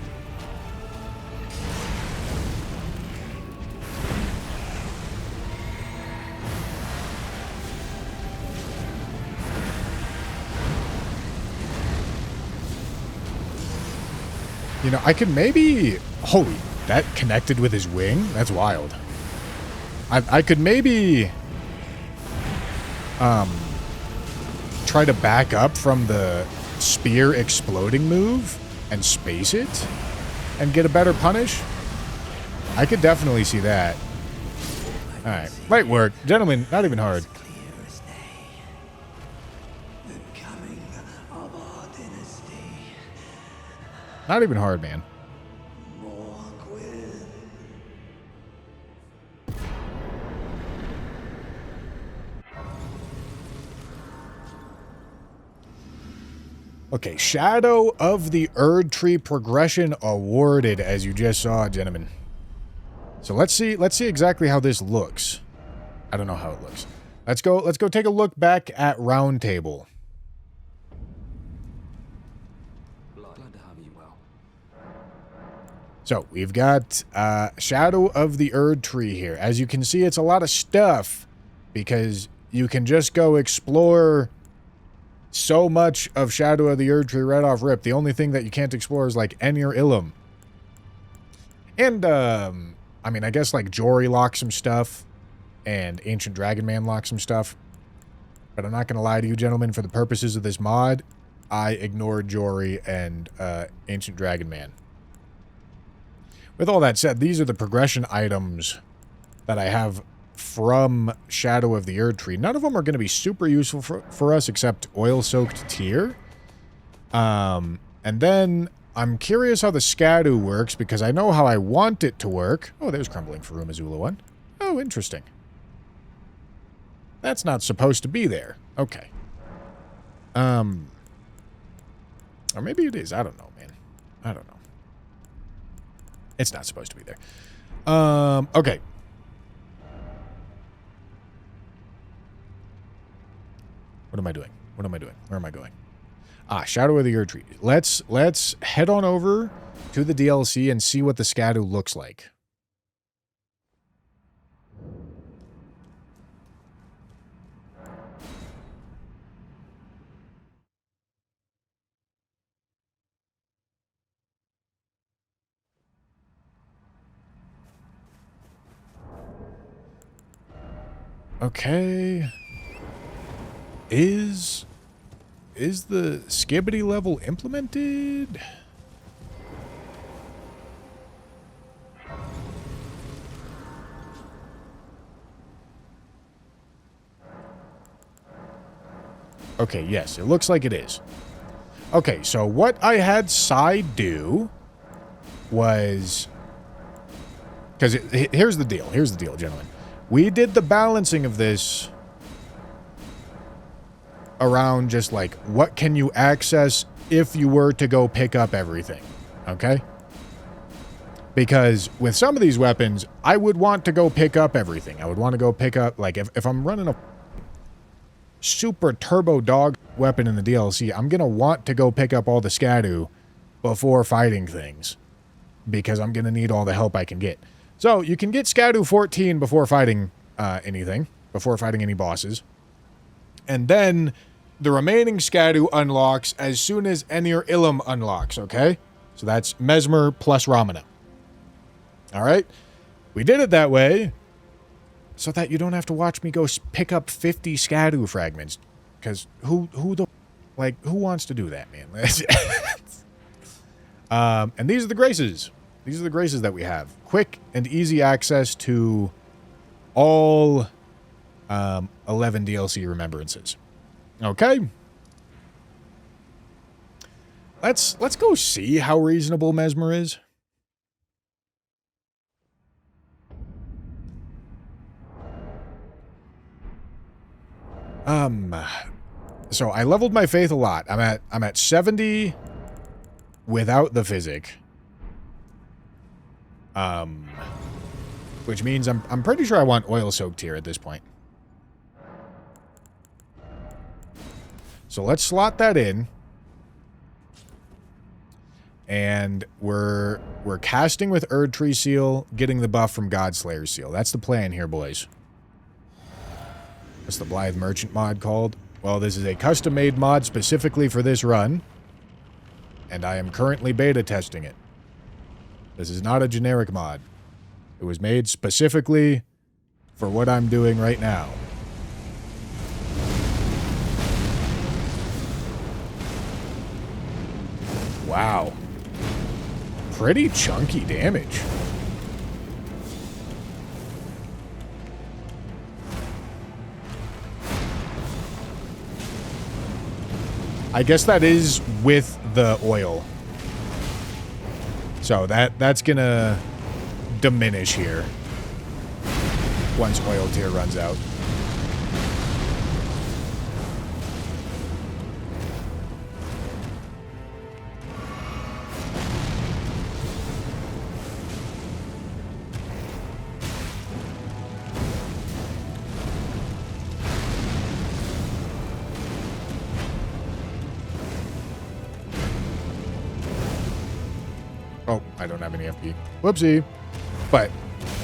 You know, I could maybe... Holy, that connected with his wing? That's wild. I could maybe... try to back up from the spear exploding move and space it and get a better punish. I could definitely see that. Alright, light work. Gentlemen, not even hard. Not even hard, man. Okay, Shadow of the Erd Tree progression awarded, as you just saw, gentlemen. So let's see exactly how this looks. I don't know how it looks. Let's go take a look back at Round Table. Glad to have you well. So, we've got Shadow of the Erd Tree here. As you can see, it's a lot of stuff because you can just go explore so much of Shadow of the Erd Tree right off rip. The only thing that you can't explore is, like, Enir Ilum. And, I mean, I guess, like, Jory locks some stuff, and Ancient Dragon Man locks some stuff. But I'm not going to lie to you, gentlemen, for the purposes of this mod, I ignored Jory and Ancient Dragon Man. With all that said, these are the progression items that I have from Shadow of the Erd Tree. None of them are going to be super useful for us except Oil-Soaked Tear. And then I'm curious how the Skadu works because I know how I want it to work. Oh, there's Crumbling Farum Azula 1. Oh, interesting. That's not supposed to be there. Okay. Or maybe it is. I don't know, man. I don't know. It's not supposed to be there. Okay. What am I doing? What am I doing? Where am I going? Ah, Shadow of the Erd Tree. Let's head on over to the DLC and see what the Skadu looks like. Okay. Is the Skibbity level implemented? Okay, yes, it looks like it is. Okay, so what I had Scythe do was... Because here's the deal. Here's the deal, gentlemen. We did the balancing of this around just like, what can you access if you were to go pick up everything, okay? Because with some of these weapons, I would want to go pick up everything. I would want to go pick up, like, if I'm running a super turbo dog weapon in the DLC, I'm going to want to go pick up all the Skadu before fighting things. Because I'm going to need all the help I can get. So, you can get Skadu 14 before fighting anything. Before fighting any bosses. And then the remaining Skadu unlocks as soon as Enir Ilum unlocks, okay? So that's Mesmer plus Ramana. Alright? We did it that way so that you don't have to watch me go pick up 50 Skadu fragments. Because who wants to do that, man? And these are the graces. These are the graces that we have. Quick and easy access to all 11 DLC remembrances. Okay. Let's go see how reasonable Mesmer is. So I leveled my faith a lot. I'm at 70 without the physic. Which means I'm pretty sure I want Oil-Soaked Tear at this point. So let's slot that in. And we're casting with Erd Tree Seal, getting the buff from Godslayer Seal. That's the plan here, boys. What's the Blithe Merchant mod called? Well, this is a custom-made mod specifically for this run. And I am currently beta testing it. This is not a generic mod. It was made specifically for what I'm doing right now. Wow. Pretty chunky damage. I guess that is with the oil. So that's gonna diminish here once Oil Tear runs out. Oh, I don't have any FP. Whoopsie. But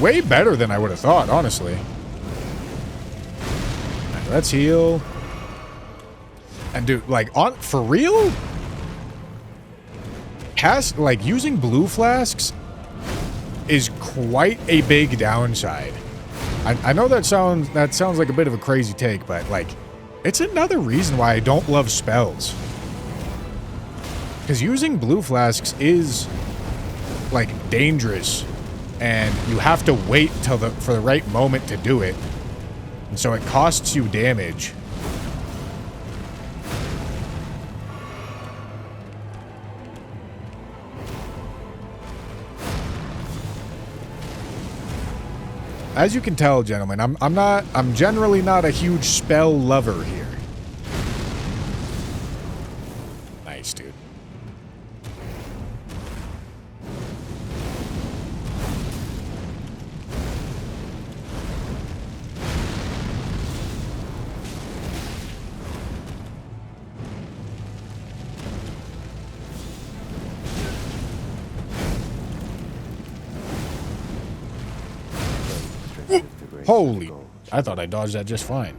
way better than I would have thought, honestly. Right, let's heal. And dude, like, for real? Using blue flasks is quite a big downside. I know that sounds like a bit of a crazy take, but like, it's another reason why I don't love spells. Because using blue flasks is like dangerous, and you have to wait till for the right moment to do it, and so it costs you damage. As you can tell, gentlemen, I'm generally not a huge spell lover here. Nice, dude. Holy, I thought I dodged that just fine.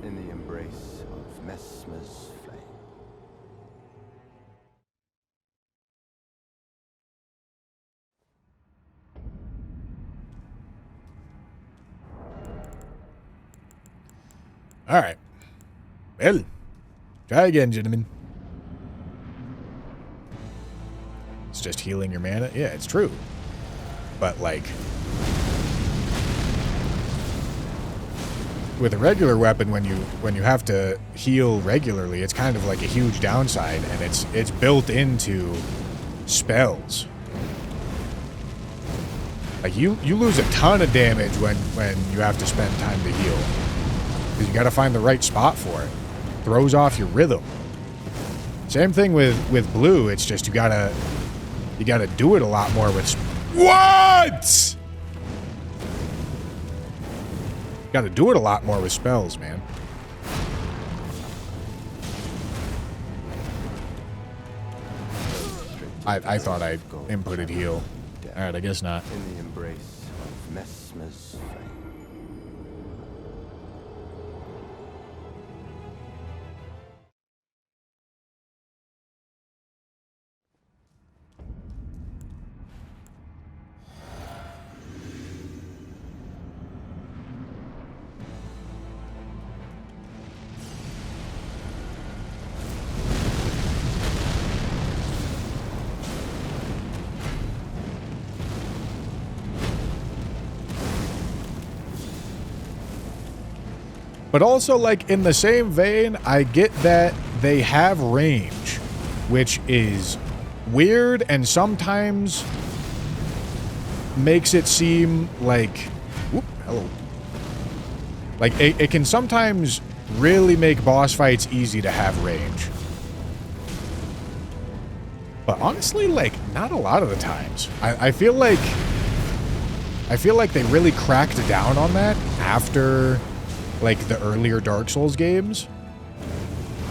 In the embrace of Mesmer's flame. All right. Well, try again, gentlemen. It's just healing your mana. Yeah, it's true. But like, with a regular weapon, when you have to heal regularly, it's kind of like a huge downside, and it's built into spells. Like you lose a ton of damage when you have to spend time to heal, because you got to find the right spot for it. Throws off your rhythm. Same thing with blue. It's just you gotta do it a lot more with. What? Got to do it a lot more with spells, man. I thought I inputted heal. All right, I guess not. In the embrace of Mesmer's flame. But also, like, in the same vein, I get that they have range, which is weird and sometimes makes it seem like... Whoop, hello. Like, it can sometimes really make boss fights easy to have range. But honestly, like, not a lot of the times. I feel like they really cracked down on that after... like the earlier Dark Souls games.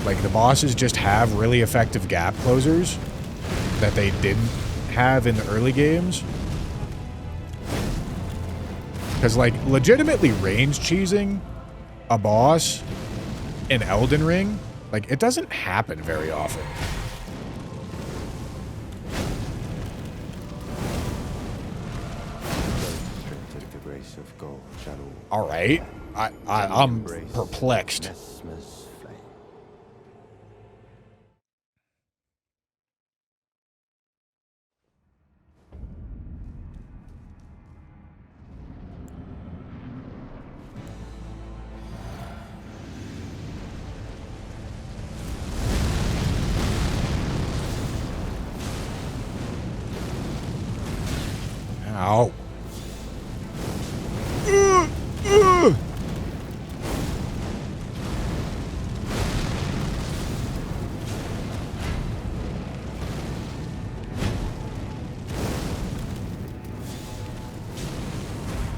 Like the bosses just have really effective gap closers that they didn't have in the early games. Because like legitimately range cheesing a boss in Elden Ring, like it doesn't happen very often. All right. I'm perplexed. Ow.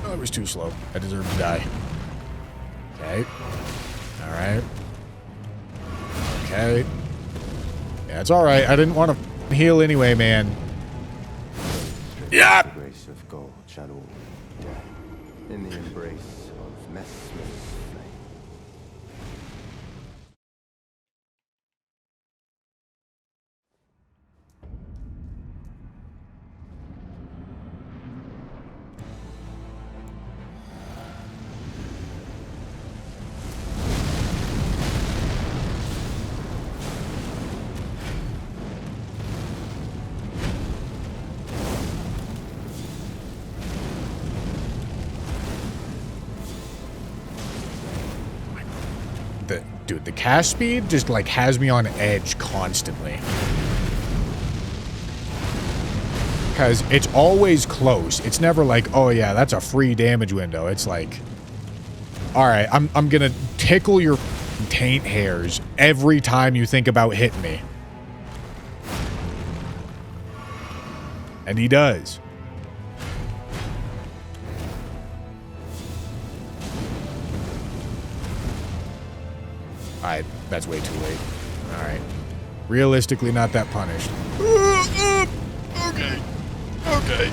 Oh, it was too slow. I deserve to die. Okay. Alright. Okay. Yeah, it's alright. I didn't want to heal anyway, man. Yeah. The grace of God shall all die in the embrace of Messmer's flame. Dude, the cast speed just, like, has me on edge constantly. Because it's always close. It's never like, oh, yeah, that's a free damage window. It's like, all right, I'm gonna tickle your taint hairs every time you think about hitting me. And he does. That's way too late. Alright. Realistically, not that punished. Okay. Okay.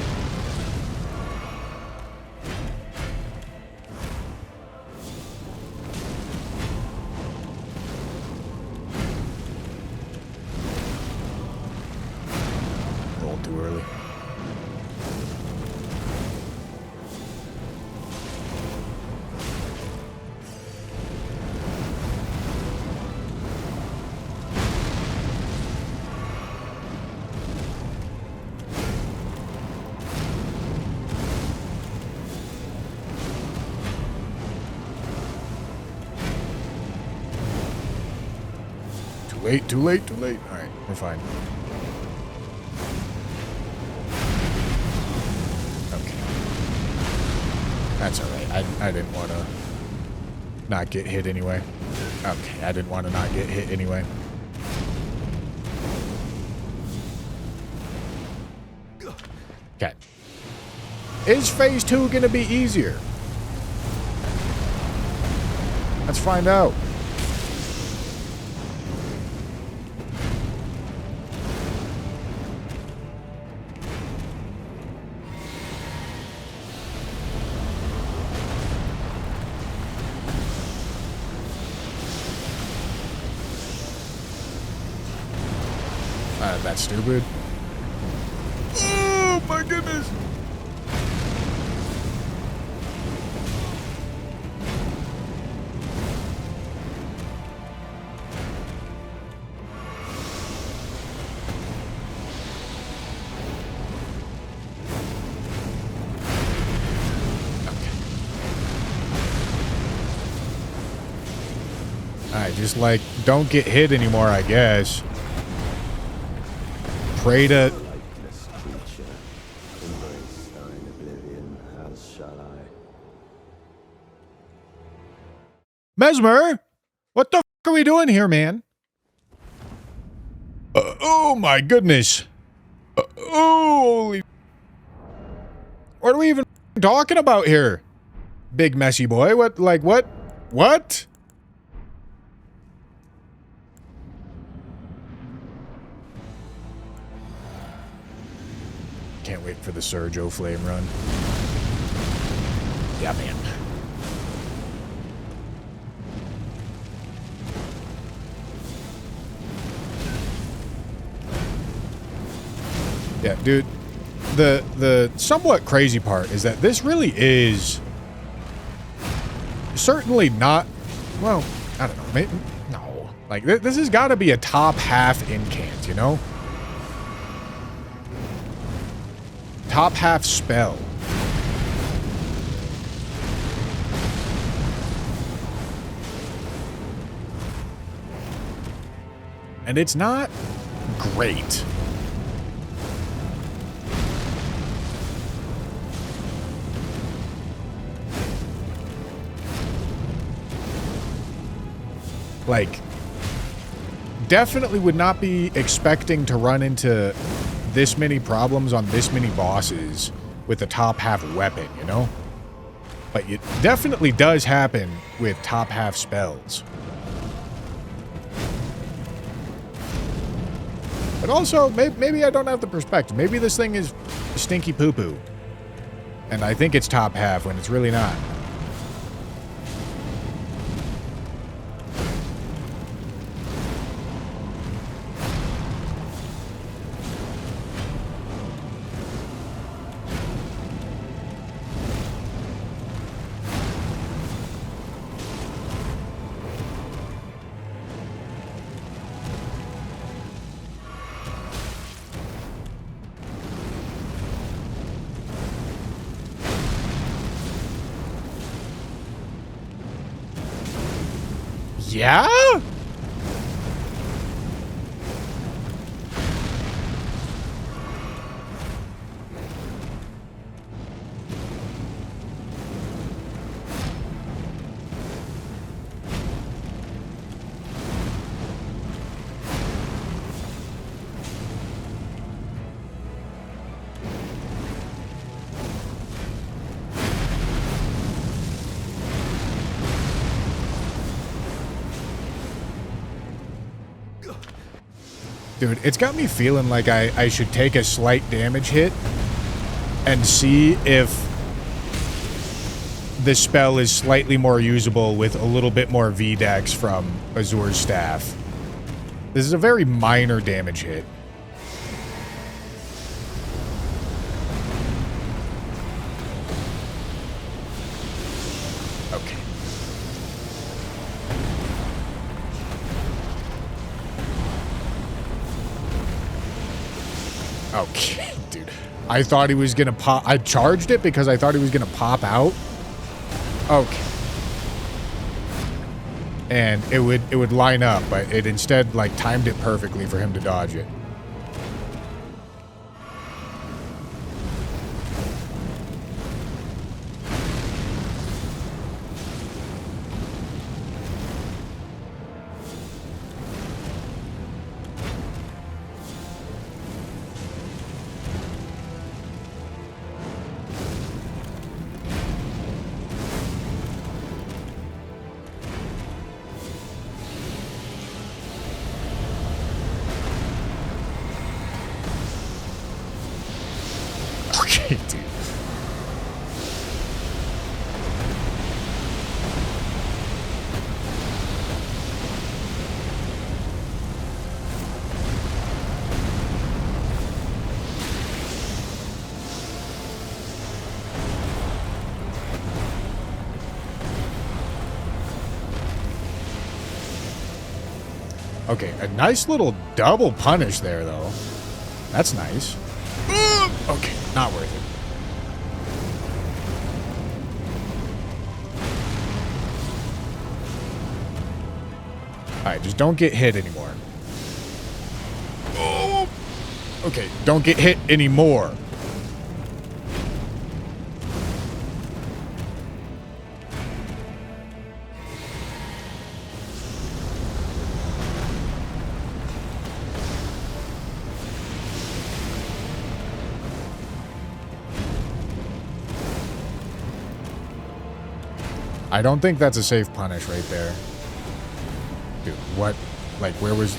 Rolled too early. Too late, too late. Alright, we're fine. Okay. That's alright. I didn't want to not get hit anyway. Okay, I didn't want to not get hit anyway. Okay. Is phase 2 gonna be easier? Let's find out. That's stupid. Oh my goodness. Alright, just like, don't get hit anymore, I guess. Pray to... Lightless creature, embrace thine oblivion, as shall I. Mesmer? What the f*** are we doing here, man? Oh my goodness. Holy... What are we even talking about here? Big messy boy, what, like, what? What? Can't wait for the Surge Flame run. Yeah, man. Yeah, dude. The somewhat crazy part is that this really is certainly not, well, I don't know, maybe, no. Like, this has got to be a top half incant, you know? Top half spell. And it's not great. Like, definitely would not be expecting to run into this many problems on this many bosses with the top half weapon, you know? But it definitely does happen with top half spells. But also, maybe I don't have the perspective. Maybe this thing is stinky poo-poo. And I think it's top half when it's really not. Yeah? Dude, it's got me feeling like I should take a slight damage hit and see if the spell is slightly more usable with a little bit more VDEX from Azur's staff. This is a very minor damage hit. Okay. Okay, dude. I thought he was gonna pop. I charged it because I thought he was gonna pop out. Okay. And it would line up, but it instead like timed it perfectly for him to dodge it. Okay, dude. Okay, a nice little double punish there, though. That's nice. Okay, not worth it. Alright, just don't get hit anymore. Oh! Okay, don't get hit anymore. I don't think that's a safe punish right there. Dude, what? Like, where was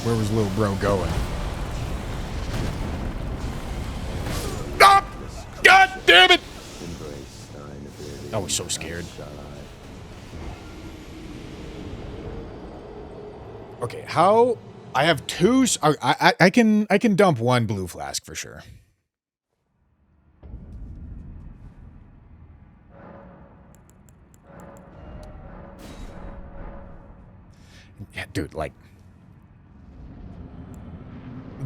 little bro going? Ah! God damn it! I was so scared. Okay, how? I have two. I can dump one blue flask for sure. Yeah, dude, like,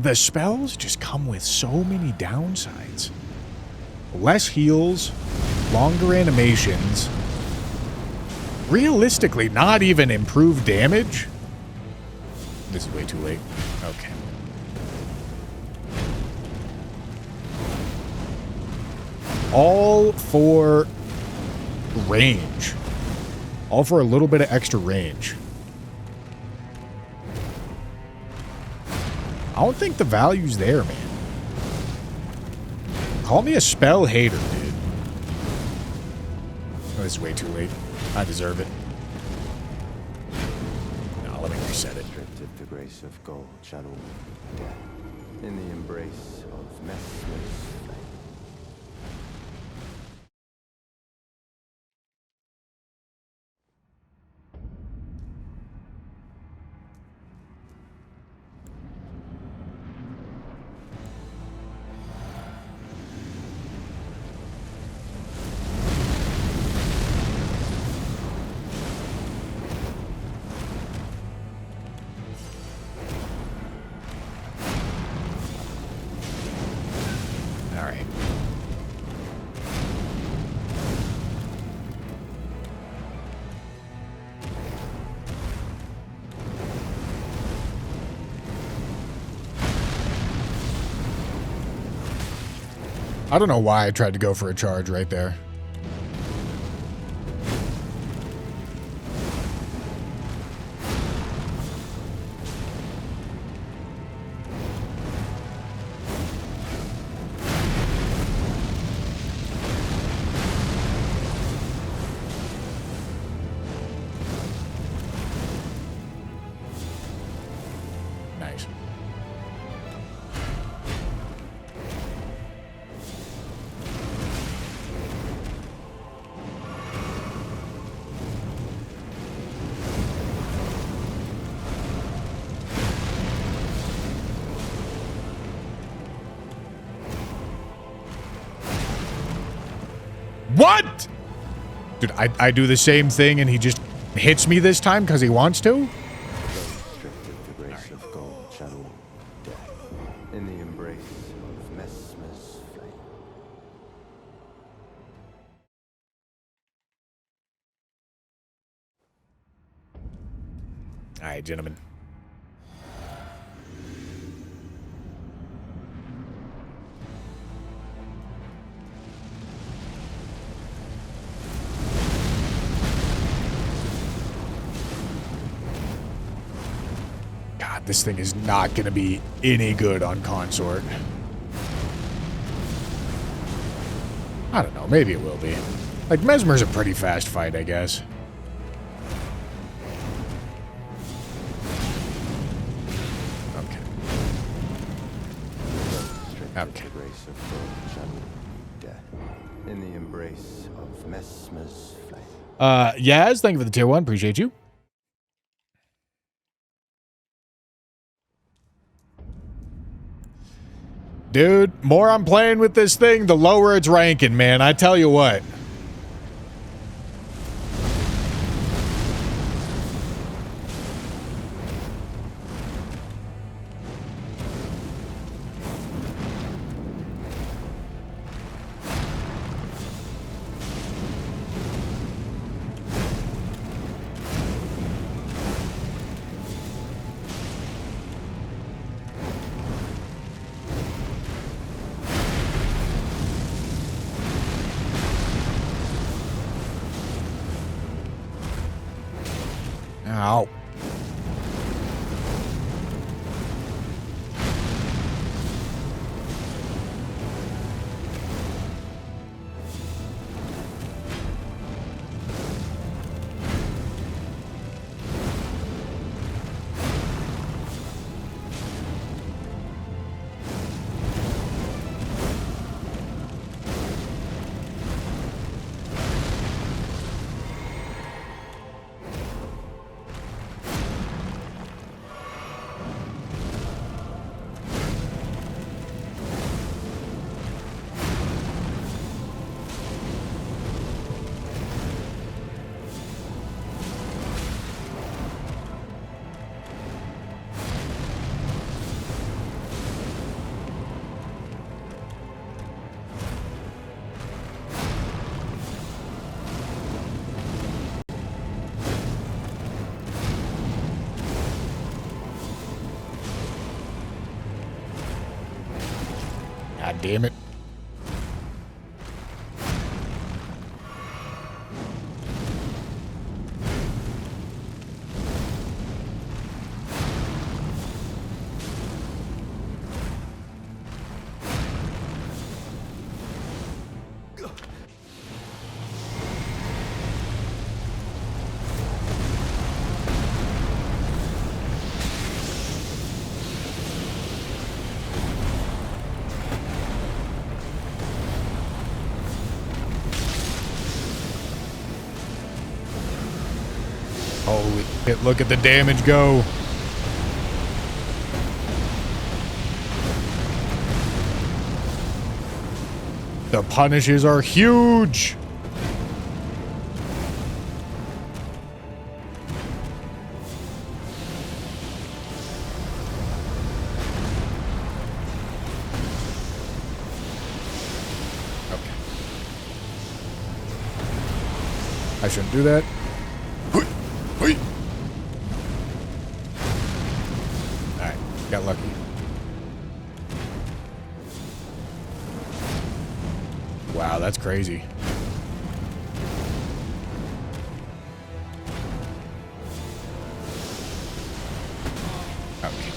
the spells just come with so many downsides. Less heals, longer animations, realistically not even improved damage. This is way too late. Okay. All for range. All for a little bit of extra range. I don't think the value's there, man. Call me a spell hater, dude. Oh, this is way too late. I deserve it. No, let me reset it. Stripped of the grace of gold shall all death in the embrace of messless flame. I don't know why I tried to go for a charge right there. Nice. What? Dude, I do the same thing and he just hits me this time because he wants to? Stripped of the grace of gold, channel death in the embrace of Mesmer's flame. Alright, gentlemen. God, this thing is not going to be any good on Consort. I don't know. Maybe it will be. Like, Mesmer's a pretty fast fight, I guess. Okay. Stripped of the grace of gold, channel death in the embrace of Mesmer's flame. Yaz, thank you for the tier 1. Appreciate you. Dude, more I'm playing with this thing, the lower it's ranking, man. I tell you what. Ow. God damn it. Holy shit, look at the damage go. The punishes are huge. Okay. I shouldn't do that. Alright, got lucky. Wow, that's crazy. Okay.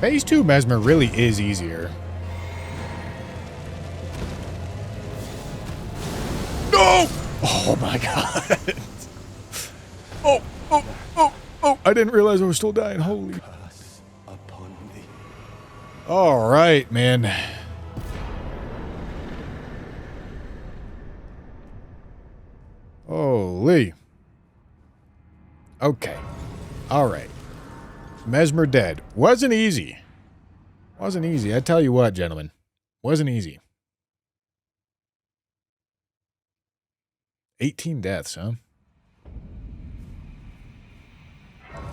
Phase 2 Mesmer really is easier. No! Oh my god. Oh, I didn't realize I was still dying. Holy. Curse upon thee. All right, man. Holy. Okay. All right. Mesmer dead. Wasn't easy. Wasn't easy. I tell you what, gentlemen. Wasn't easy. 18 deaths, huh?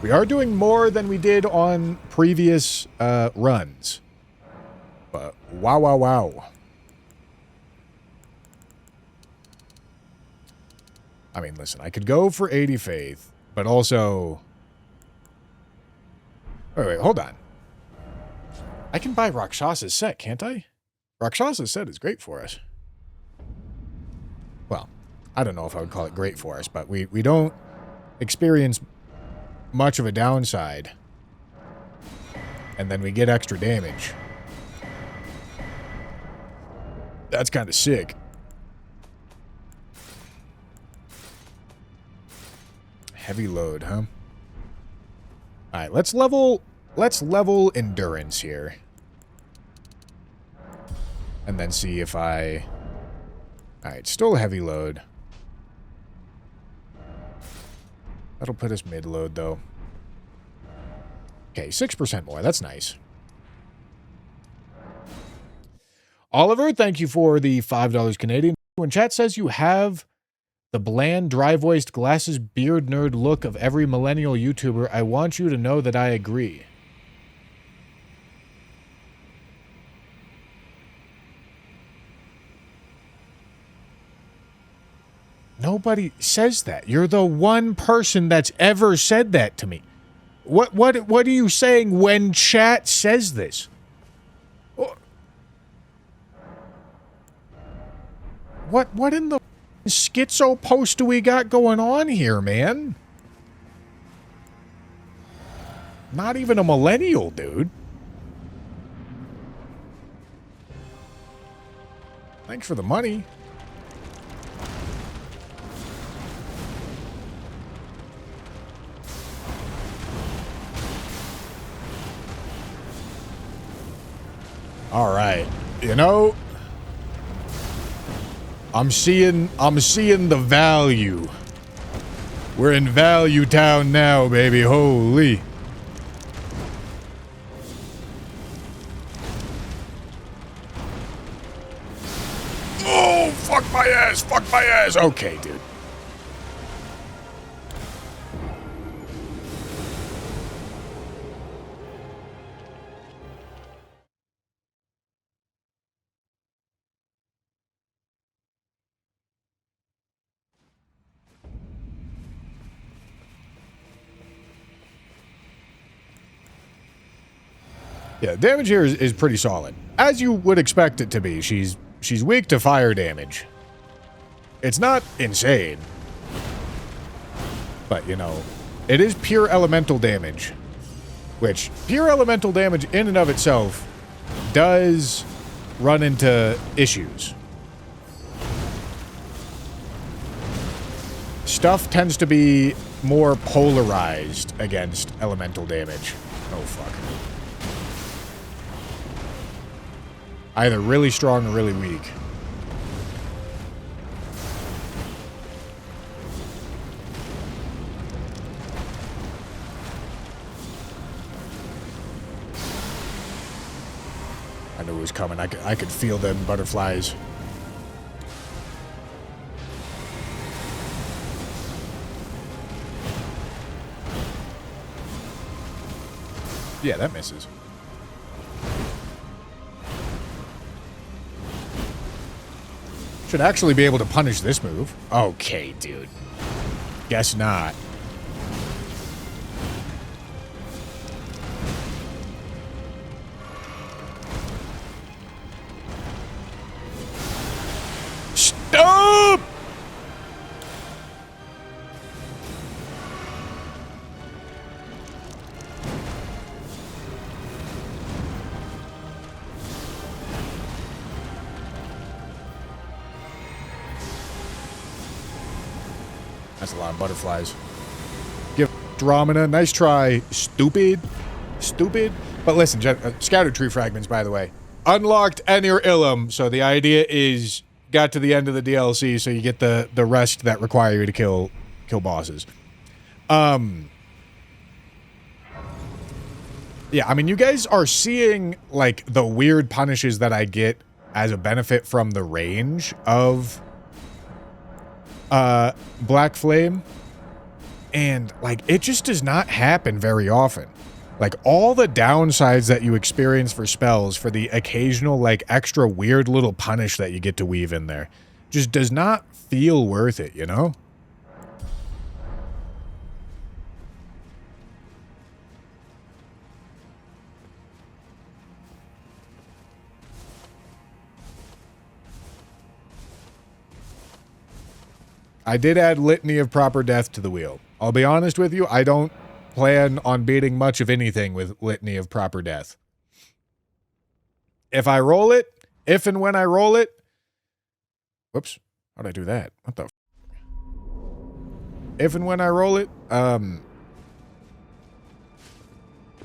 We are doing more than we did on previous runs. But wow, wow, wow. I mean, listen, I could go for 80 faith, but also... Wait, hold on. I can buy Rakshasa's set, can't I? Rakshasa's set is great for us. Well, I don't know if I would call it great for us, but we don't experience much of a downside. And then we get extra damage. That's kind of sick. Heavy load, huh? Alright, let's level endurance here. And then see if I... Alright, still heavy load. That'll put us mid load, though. Okay, 6% more. That's nice. Oliver, thank you for the $5 Canadian. When chat says you have the bland, dry-voiced, glasses, beard nerd look of every millennial YouTuber, I want you to know that I agree. Nobody says that. You're the one person that's ever said that to me. What are you saying when chat says this? What in the schizo post do we got going on here, man? Not even a millennial, dude. Thanks for the money. All right. You know, I'm seeing the value. We're in Value Town now, baby. Holy. Oh, fuck my ass. Fuck my ass. Okay, dude. Yeah, damage here is pretty solid. As you would expect it to be. She's weak to fire damage. It's not insane. But, you know, it is pure elemental damage. Which, pure elemental damage in and of itself does run into issues. Stuff tends to be more polarized against elemental damage. Oh, fuck. Either really strong or really weak. I knew it was coming. I could feel them butterflies. Yeah, that misses. Should actually be able to punish this move. Okay, dude. Guess not. Stop! That's a lot of butterflies. Give Dramina. Nice try. Stupid. Stupid. But listen, scattered tree fragments, by the way. Unlocked Enir Ilum. So the idea is got to the end of the DLC, so you get the rest that require you to kill bosses. Yeah, I mean, you guys are seeing, like, the weird punishes that I get as a benefit from the range of Black Flame. And, like, it just does not happen very often. Like, all the downsides that you experience for spells, for the occasional, like, extra weird little punish that you get to weave in there, just does not feel worth it, you know? I did add Litany of Proper Death to the wheel. I'll be honest with you, I don't plan on beating much of anything with Litany of Proper Death. If I roll it, if and when I roll it... Whoops. How'd I do that? What the... If and when I roll it,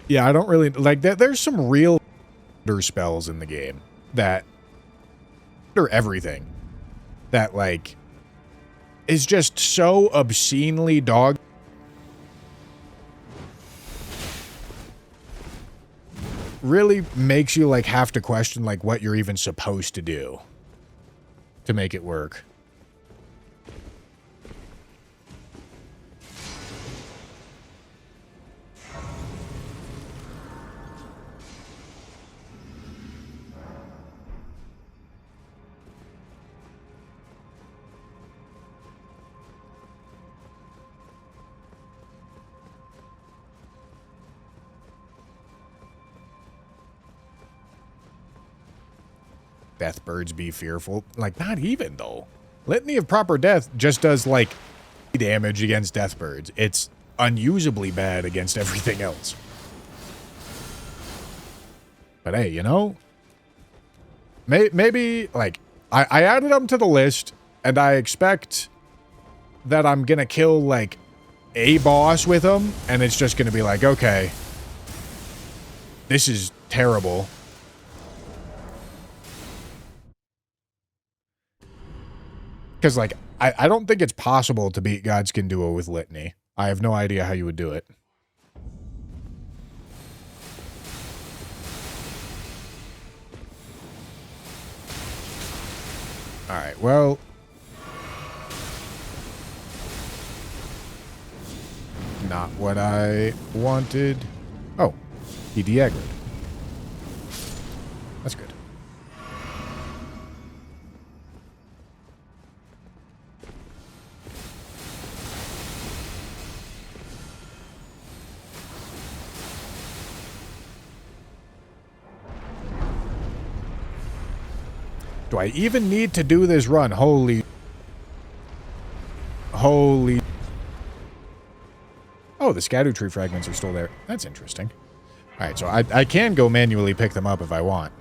yeah, I don't really... Like, there's some real spells in the game that... Or everything. That, like... is just so obscenely dog... Really makes you, like, have to question, like, what you're even supposed to do to make it work. Deathbirds be fearful. Like, not even, though. Litany of Proper Death just does, like, damage against Deathbirds. It's unusably bad against everything else. But hey, you know? Maybe, like, I added them to the list, and I expect that I'm gonna kill, like, a boss with them, and it's just gonna be like, okay, this is terrible. Because, like, I don't think it's possible to beat Godskin Duo with Litany. I have no idea how you would do it. Alright, well... Not what I wanted. Oh, he de-aggroed. That's good. Do I even need to do this run? Holy... Holy... Oh, the scatter tree fragments are still there. That's interesting. Alright, so I can go manually pick them up if I want.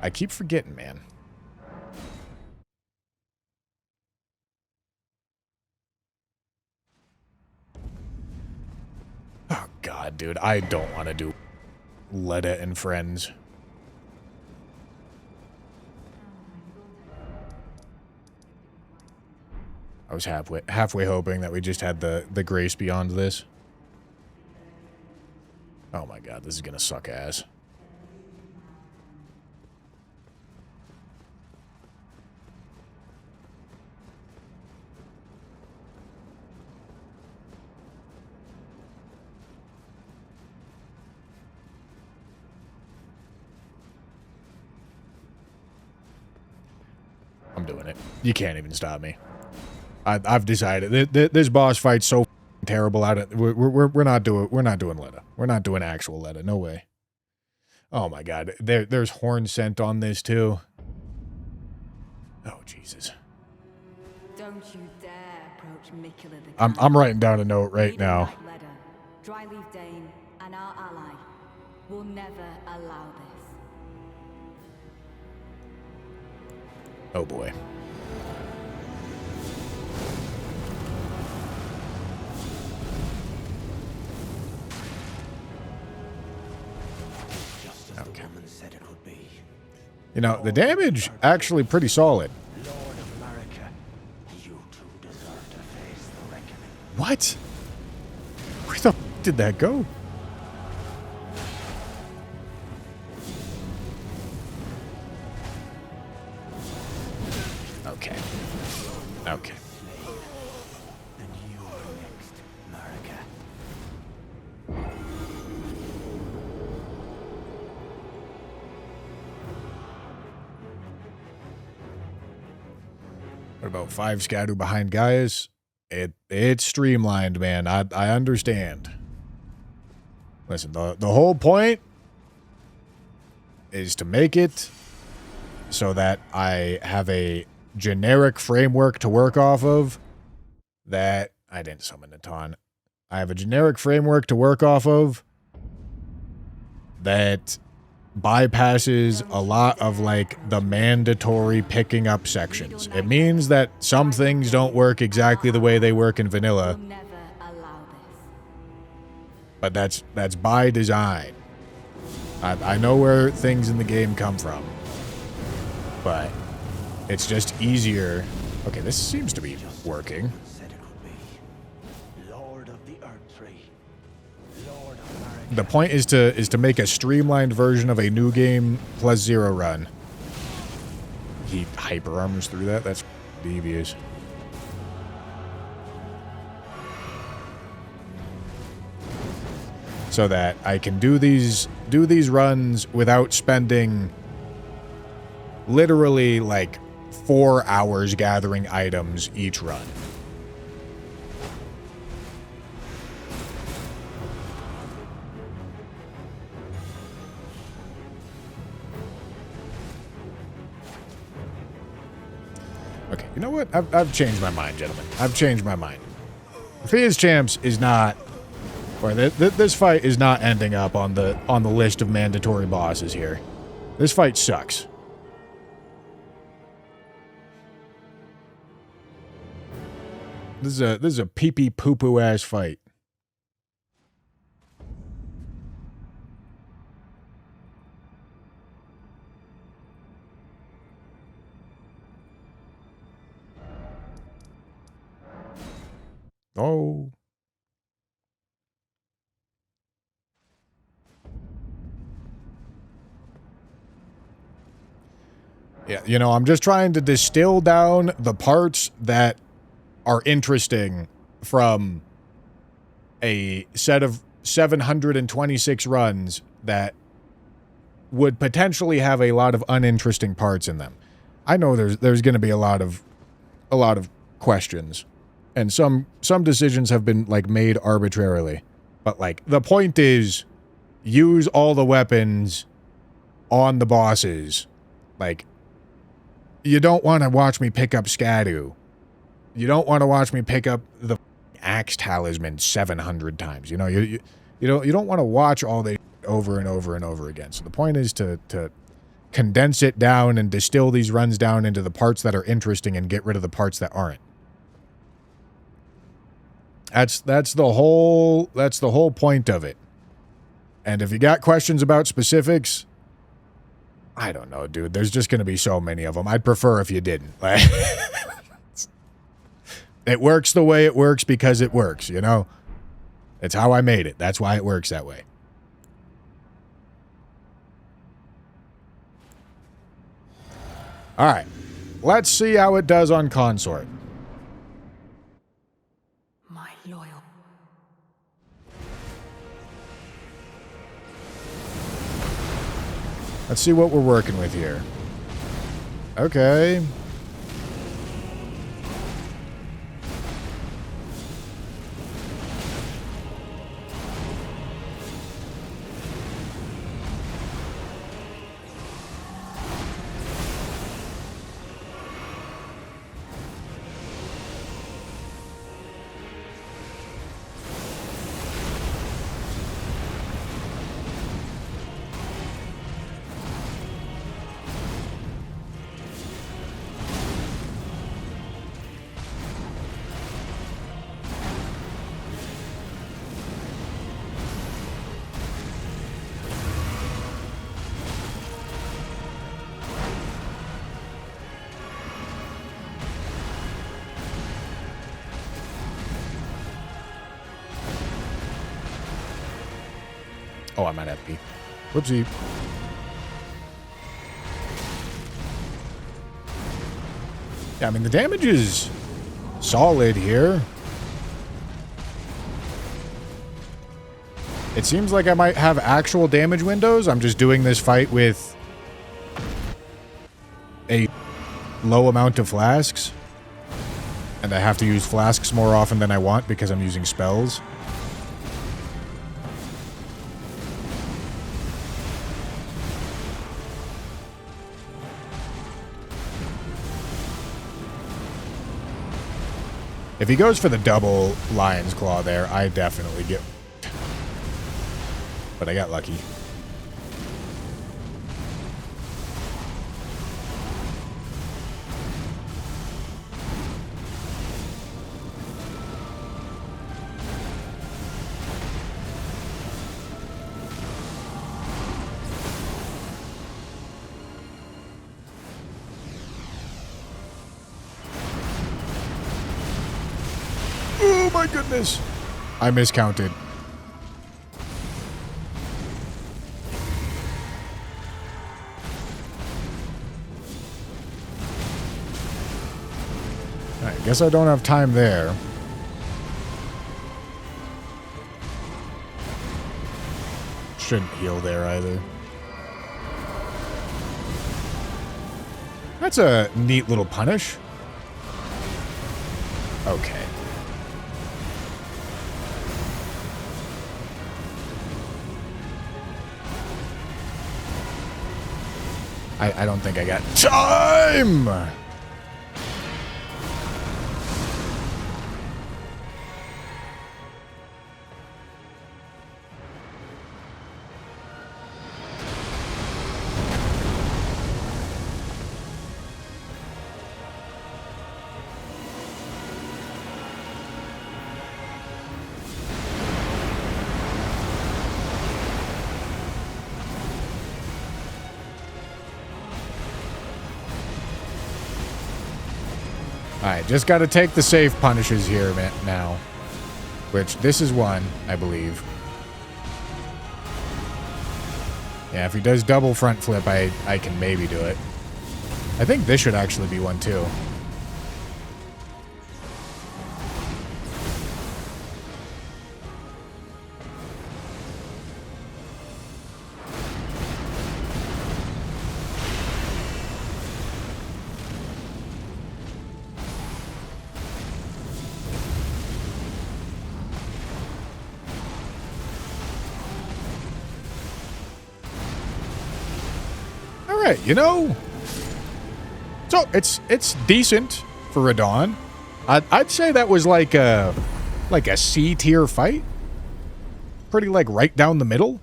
I keep forgetting, man. Oh, God, dude. I don't want to do Leda and Friends. I was halfway hoping that we just had the grace beyond this. Oh my God, this is gonna suck ass. I'm doing it. You can't even stop me. I've decided this boss fight's so terrible. We're not doing Leda. We're not doing actual Leda. No way. Oh my god. There's horn scent on this too. Oh Jesus. Don't you dare approach Mikula the I'm writing down a note right now. Dryleaf Dane and our ally will never allow this. Oh boy. Just as the woman said it would be. You know, the damage actually pretty solid. Lord of America, you two deserve to face the reckoning. What? Where the f did that go? Okay. Okay. And you are next, America. What about 5 Scadu behind Gaius? It's streamlined, man. I understand. Listen, the whole point is to make it so that I have a generic framework to work off of that I didn't summon Natan. I have a generic framework to work off of that bypasses a lot of like the mandatory picking up sections. It means that some things don't work exactly the way they work in vanilla, Will never allow this. but that's by design. I know where things in the game come from, but it's just easier. Okay, this seems to be working. Said it would be. Lord of the Earth Tree. Lord of America. The point is to make a streamlined version of a new game plus 0 run. He hyper armors through that? That's devious. So that I can do these runs without spending literally like 4 hours gathering items each run. Okay, you know what? I've changed my mind, gentlemen. I've changed my mind. Fia's Champs is not, or this fight is not ending up on the list of mandatory bosses here. This fight sucks. This is a pee pee poo poo ass fight. Oh. Yeah, you know, I'm just trying to distill down the parts that are interesting from a set of 726 runs that would potentially have a lot of uninteresting parts in them. I know there's going to be a lot of questions, and some decisions have been like made arbitrarily. But like the point is, use all the weapons on the bosses. Like, you don't want to watch me pick up Scadu. You don't want to watch me pick up the Axe Talisman 700 times. You know, you don't want to watch all this over and over and over again. So the point is to condense it down and distill these runs down into the parts that are interesting and get rid of the parts that aren't. That's the whole point of it. And if you got questions about specifics, I don't know, dude. There's just going to be so many of them. I'd prefer if you didn't. Like, it works the way it works because it works, you know? It's how I made it. That's why it works that way. All right. Let's see how it does on Consort. My loyal. Let's see what we're working with here. Okay. Oh, I'm at FP. Whoopsie. Yeah, I mean, the damage is solid here. It seems like I might have actual damage windows. I'm just doing this fight with a low amount of flasks. And I have to use flasks more often than I want because I'm using spells. If he goes for the double Lion's Claw there, I definitely get... But I got lucky. Oh my goodness! I miscounted. I guess I don't have time there. Shouldn't heal there either. That's a neat little punish. Okay. I don't think I got time! Alright, just gotta take the safe punishes here now. Which, this is one, I believe. Yeah, if he does double front flip, I can maybe do it. I think this should actually be one, too. Alright, you know... So, it's decent for Radon. I'd say that was like a C-tier fight. Pretty, like, right down the middle.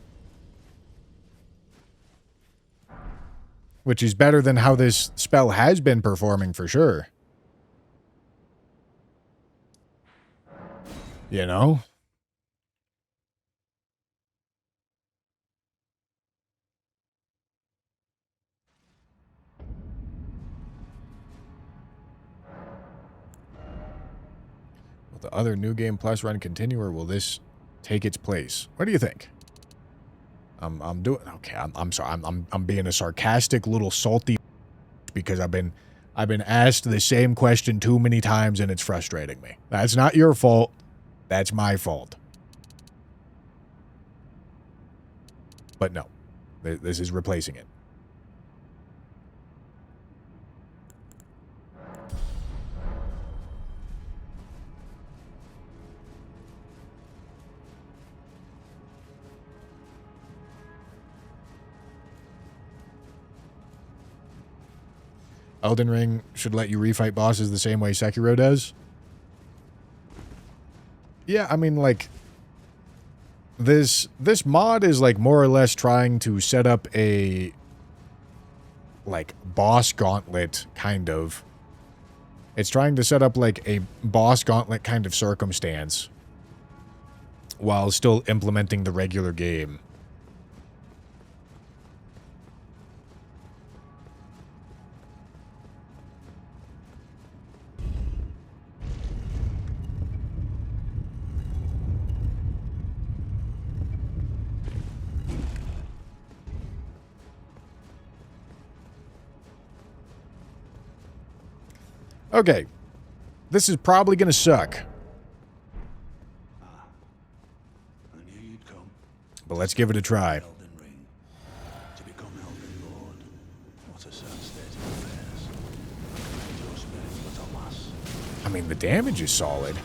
Which is better than how this spell has been performing, for sure. You know? Will the other New Game Plus run continue, or will this take its place? What do you think? I'm doing okay. I'm sorry. I'm being a sarcastic little salty because I've been asked the same question too many times and it's frustrating me. That's not your fault. That's my fault. But no, this is replacing it. Elden Ring should let you refight bosses the same way Sekiro does. Yeah, I mean, like, this mod is, like, more or less trying to set up a, like, boss gauntlet, kind of. It's trying to set up, like, a boss gauntlet kind of circumstance while still implementing the regular game. Okay. This is probably going to suck. I knew you'd come. But let's give it a try. Elden Ring. To become Elden Lord. What a sad state of affairs. Your spirit, but alas. I mean, the damage is solid. I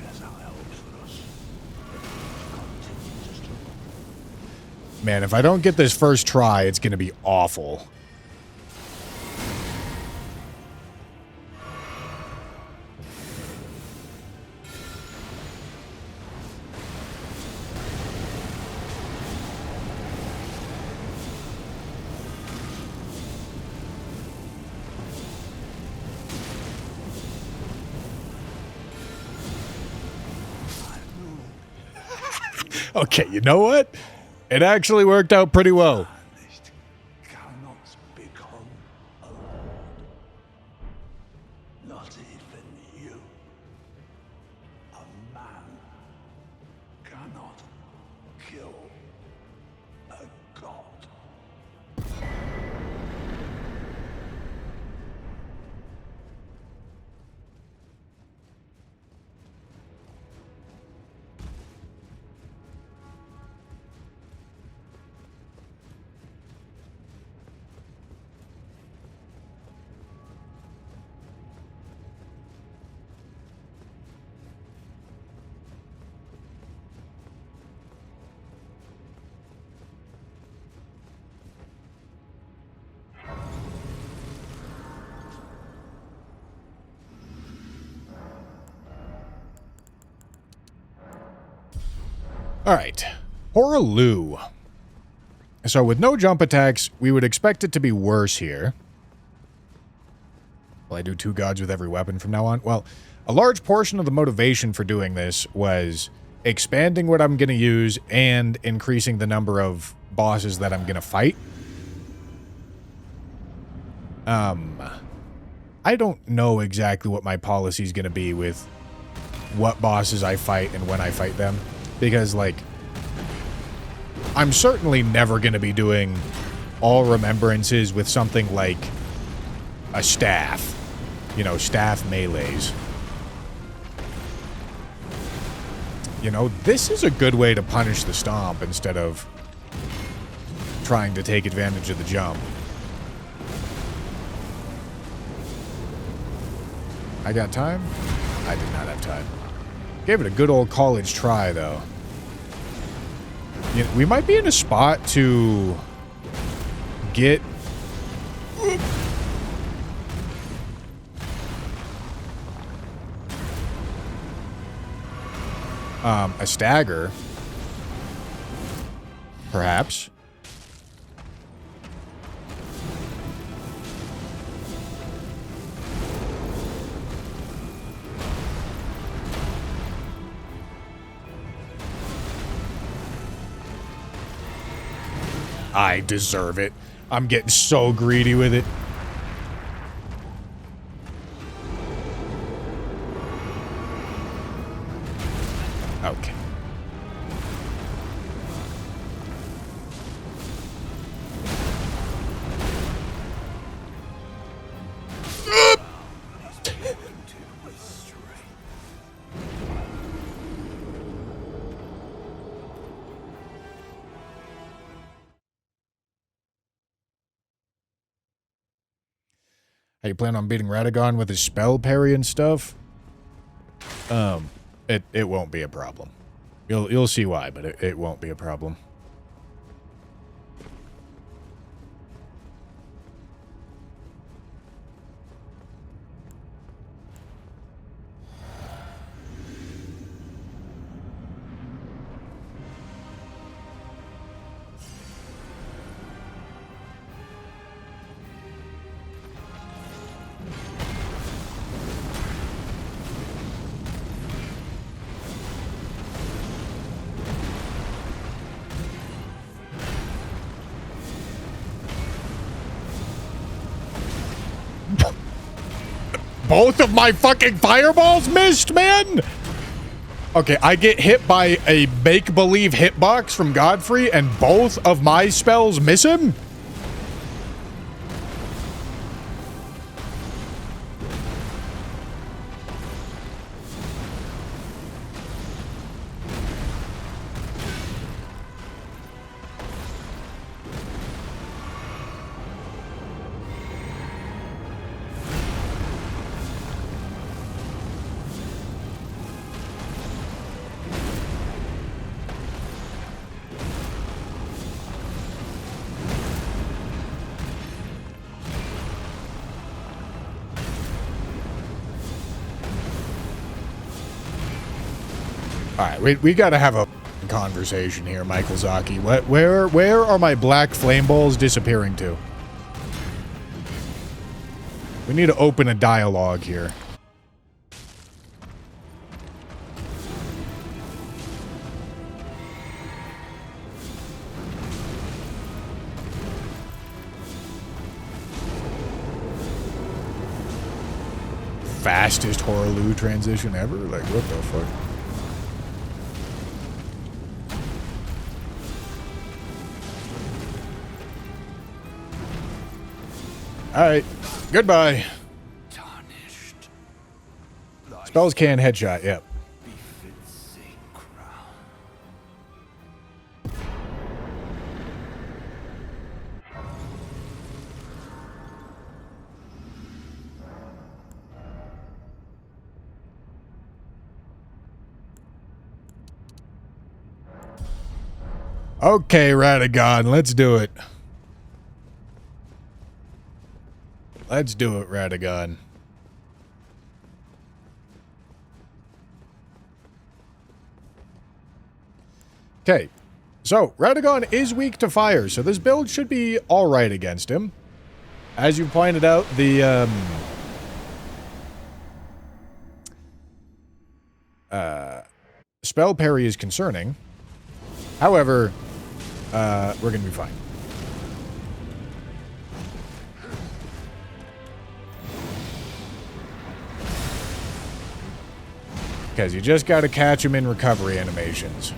guess that helps for us. Continue to struggle. Man, if I don't get this first try, it's going to be awful. Okay, you know what? It actually worked out pretty well. Banished cannot become a lord. Not even you. A man cannot kill a god. Alright. Horaloo. So with no jump attacks, we would expect it to be worse here. Will I do 2 gods with every weapon from now on? Well, a large portion of the motivation for doing this was expanding what I'm going to use and increasing the number of bosses that I'm going to fight. I don't know exactly what my policy is going to be with what bosses I fight and when I fight them. Because, like, I'm certainly never going to be doing all remembrances with something like a staff. You know, staff melees. You know, this is a good way to punish the stomp instead of trying to take advantage of the jump. I got time? I did not have time. Gave it a good old college try, though. You know, we might be in a spot to get... a stagger. Perhaps. I deserve it. I'm getting so greedy with it. Okay. How you plan on beating Radagon with his spell parry and stuff? It won't be a problem. You'll see why, but it won't be a problem. Both of my fucking fireballs missed, man! Okay, I get hit by a make-believe hitbox from Godfrey, and both of my spells miss him? Alright, we gotta have a conversation here, Michael Zaki. Where are my black flame balls disappearing to? We need to open a dialogue here. Fastest Horaloo transition ever? Like, what the fuck? Alright. Goodbye. Tarnished. Spells can headshot, yep. Befits a crown. Okay, Radagon, let's do it. Let's do it, Radagon. Okay, so Radagon is weak to fire, so this build should be alright against him. As you pointed out, the spell parry is concerning. However, we're gonna be fine. Because you just gotta catch him in recovery animations.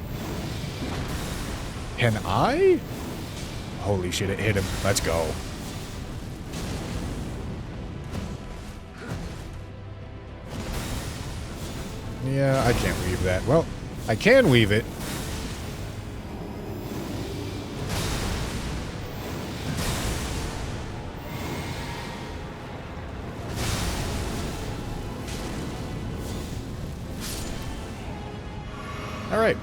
Can I? Holy shit, it hit him. Let's go. Yeah, I can't weave that. Well, I can weave it. All right.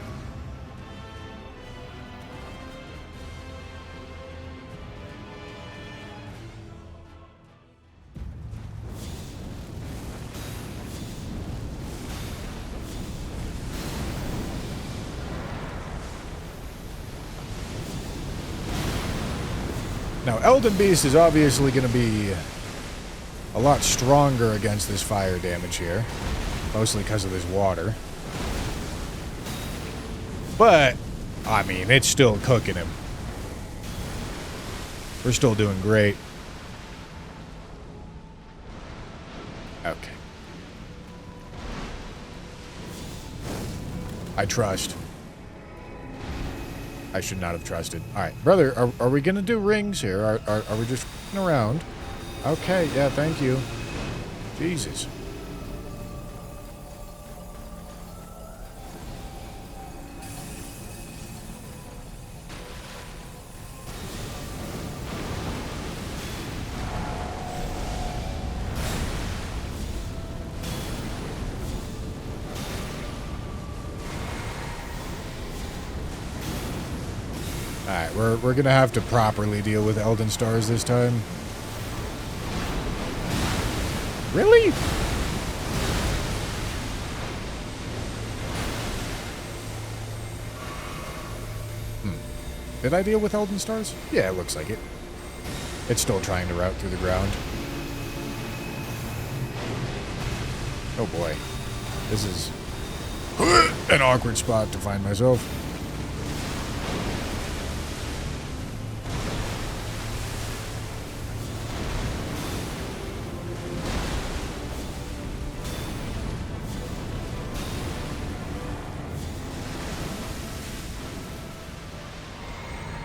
Now, Elden Beast is obviously going to be a lot stronger against this fire damage here. Mostly because of this water. But, I mean, it's still cooking him. We're still doing great. Okay. I trust. I should not have trusted. Alright, brother, are we gonna do rings here? Are we just f***ing around? Okay, yeah, thank you. Jesus. Alright, we're gonna have to properly deal with Elden Stars this time. Really? Did I deal with Elden Stars? Yeah, it looks like it. It's still trying to route through the ground. Oh boy. This is an awkward spot to find myself.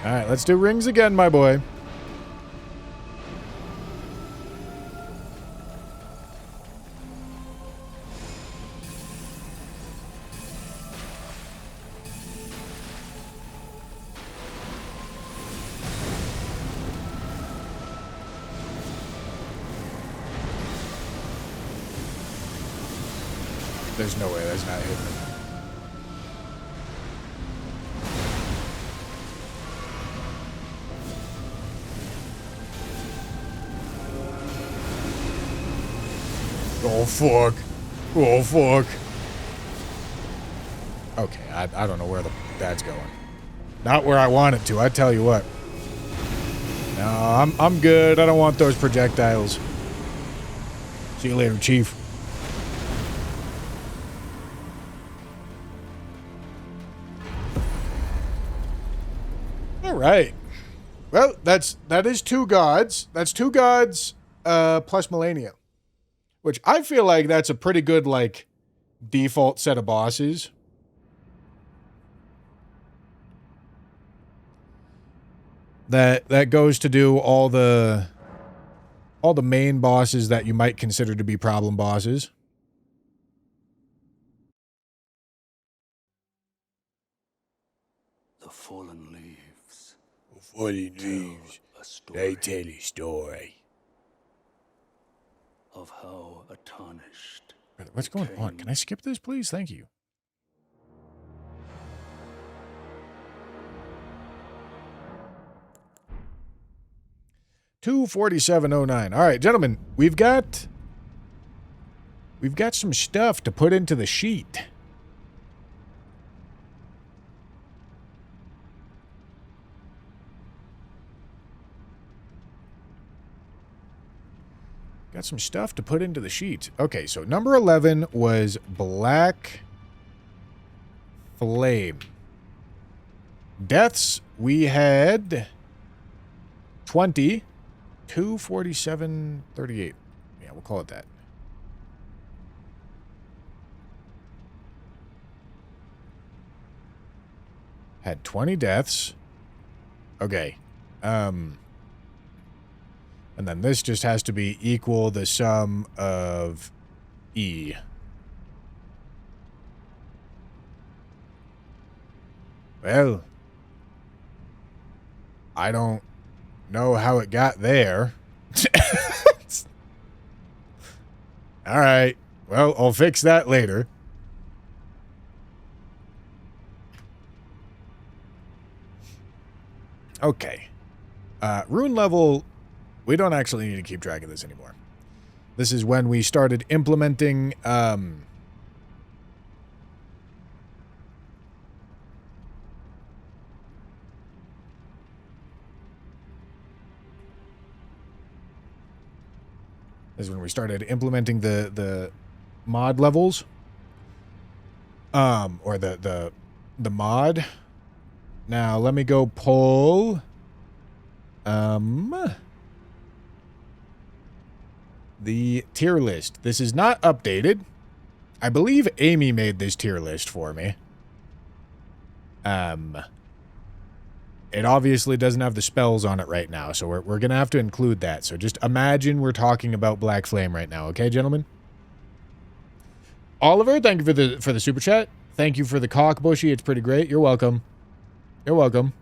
Alright, let's do rings again, my boy. There's no way that's not hitting him. Oh, fuck. Oh, fuck. Okay, I don't know where that's going. Not where I want it to, I tell you what. No, I'm good. I don't want those projectiles. See you later, Chief. All right. Well, that is 2 gods. That's 2 gods plus Melania. Which I feel like that's a pretty good, like, default set of bosses. That goes to do all the main bosses that you might consider to be problem bosses. The fallen leaves. Fallen leaves. A story They tell a story. of how a tarnished. What's going on? Can I skip this, please? Thank you. $247.09. All right, gentlemen, we've got some stuff to put into the sheet. Got some stuff to put into the sheet. Okay, so number 11 was Black Flame. Deaths, we had 20. 247.38. Yeah, we'll call it that. Had 20 deaths. Okay. And then this just has to be equal the sum of E. Well, I don't know how it got there. All right. Well, I'll fix that later. Okay. Rune level, we don't actually need to keep track of this anymore. This is when we started implementing, is when we started implementing the mod levels. Or the mod. Now, let me go pull, the tier list. This is not updated. I believe Amy made this tier list for me. It obviously doesn't have the spells on it right now, so we're going to have to include that. So just imagine we're talking about Black Flame right now, okay, gentlemen? Oliver, thank you for the super chat. Thank you for the cock, Bushy. It's pretty great. You're welcome. You're welcome.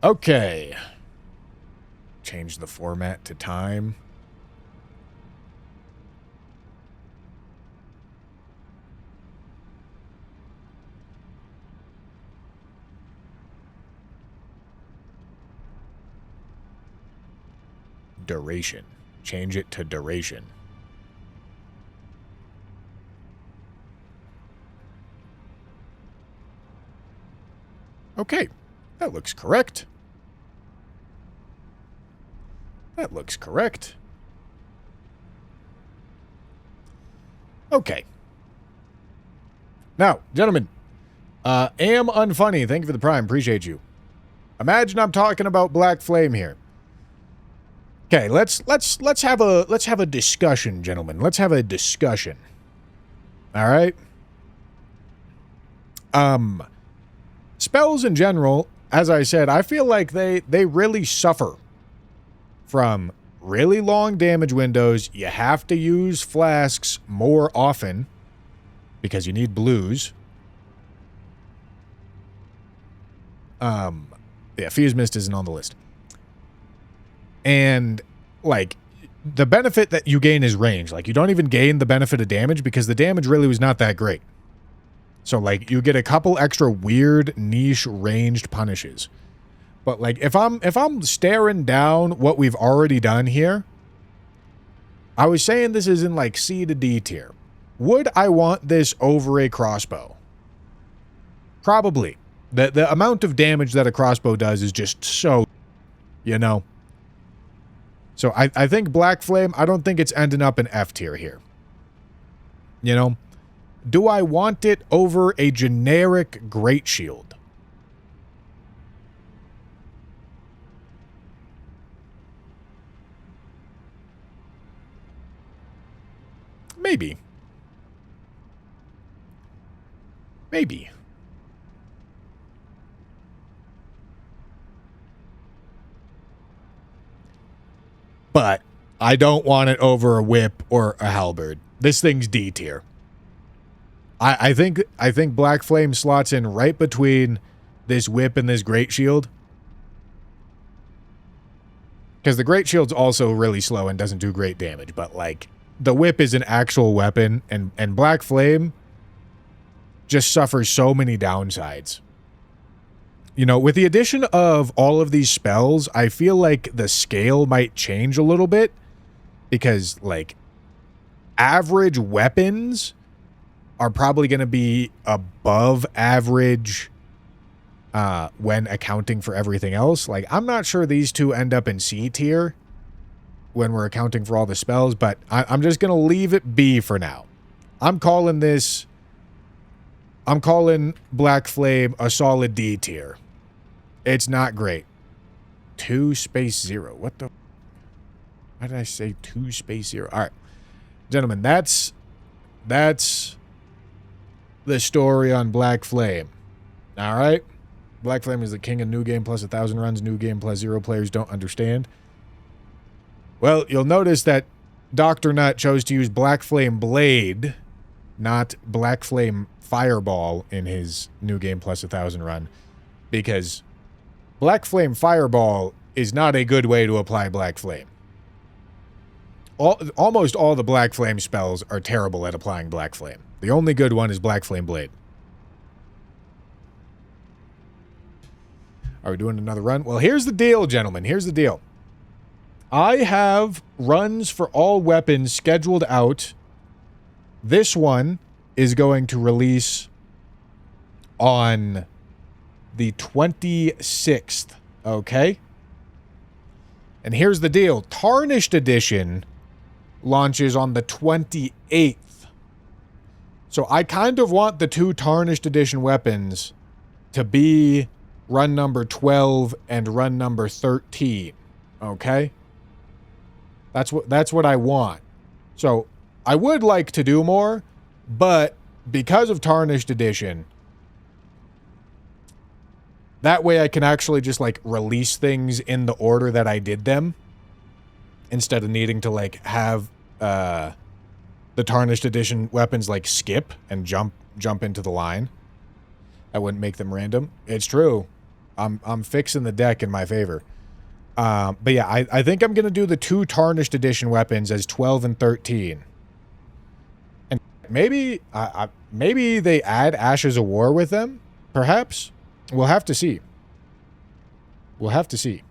Okay. Change the format to time. Duration. Change it to duration. Okay. That looks correct. That looks correct. Okay. Now, gentlemen, am unfunny. Thank you for the prime. Appreciate you. Imagine I'm talking about Black Flame here. Okay, let's have a discussion, gentlemen. Let's have a discussion. All right. Spells in general, as I said, I feel like they really suffer from really long damage windows. You have to use flasks more often because you need blues. Yeah, Fuse Mist isn't on the list. And, like, the benefit that you gain is range. Like, you don't even gain the benefit of damage because the damage really was not that great. So, like, you get a couple extra weird, niche, ranged punishes. But, like, if I'm staring down what we've already done here, I was saying this is in, like, C to D tier. Would I want this over a crossbow? Probably. The amount of damage that a crossbow does is just so, you know. So I think Black Flame, I don't think it's ending up in F tier here. You know? Do I want it over a generic Great Shield? Maybe. Maybe. But I don't want it over a whip or a halberd. This thing's D tier. I think Black Flame slots in right between this whip and this Great Shield. Because the Great Shield's also really slow and doesn't do great damage. But, like, the whip is an actual weapon. And Black Flame just suffers so many downsides. You know, with the addition of all of these spells, I feel like the scale might change a little bit. Because, like, average weapons are probably going to be above average when accounting for everything else. Like, I'm not sure these two end up in C tier when we're accounting for all the spells, but I'm just going to leave it B for now. I'm calling Black Flame a solid D tier. It's not great. 2-0. What the? Why did I say 2-0? All right. Gentlemen, that's the story on Black Flame. All right? Black Flame is the king of new game plus 1,000 runs. New game plus 0 players don't understand. Well, you'll notice that Dr. Nut chose to use Black Flame Blade, not Black Flame Fireball in his new game plus 1,000 run, because Black Flame Fireball is not a good way to apply Black Flame. Almost all the Black Flame spells are terrible at applying Black Flame. The only good one is Black Flame Blade. Are we doing another run? Well, here's the deal, gentlemen. Here's the deal. I have runs for all weapons scheduled out. This one is going to release on the 26th, okay? And here's the deal. Tarnished Edition launches on the 28th. So I kind of want the two Tarnished Edition weapons to be run number 12 and run number 13, okay? That's what I want. So I would like to do more, but because of Tarnished Edition, that way I can actually just, like, release things in the order that I did them instead of needing to, like, have the Tarnished Edition weapons, like, skip and jump into the line. That wouldn't make them random. It's true. I'm fixing the deck in my favor. But yeah, I think I'm going to do the two Tarnished Edition weapons as 12 and 13. And maybe maybe they add Ashes of War with them, perhaps. We'll have to see. We'll have to see.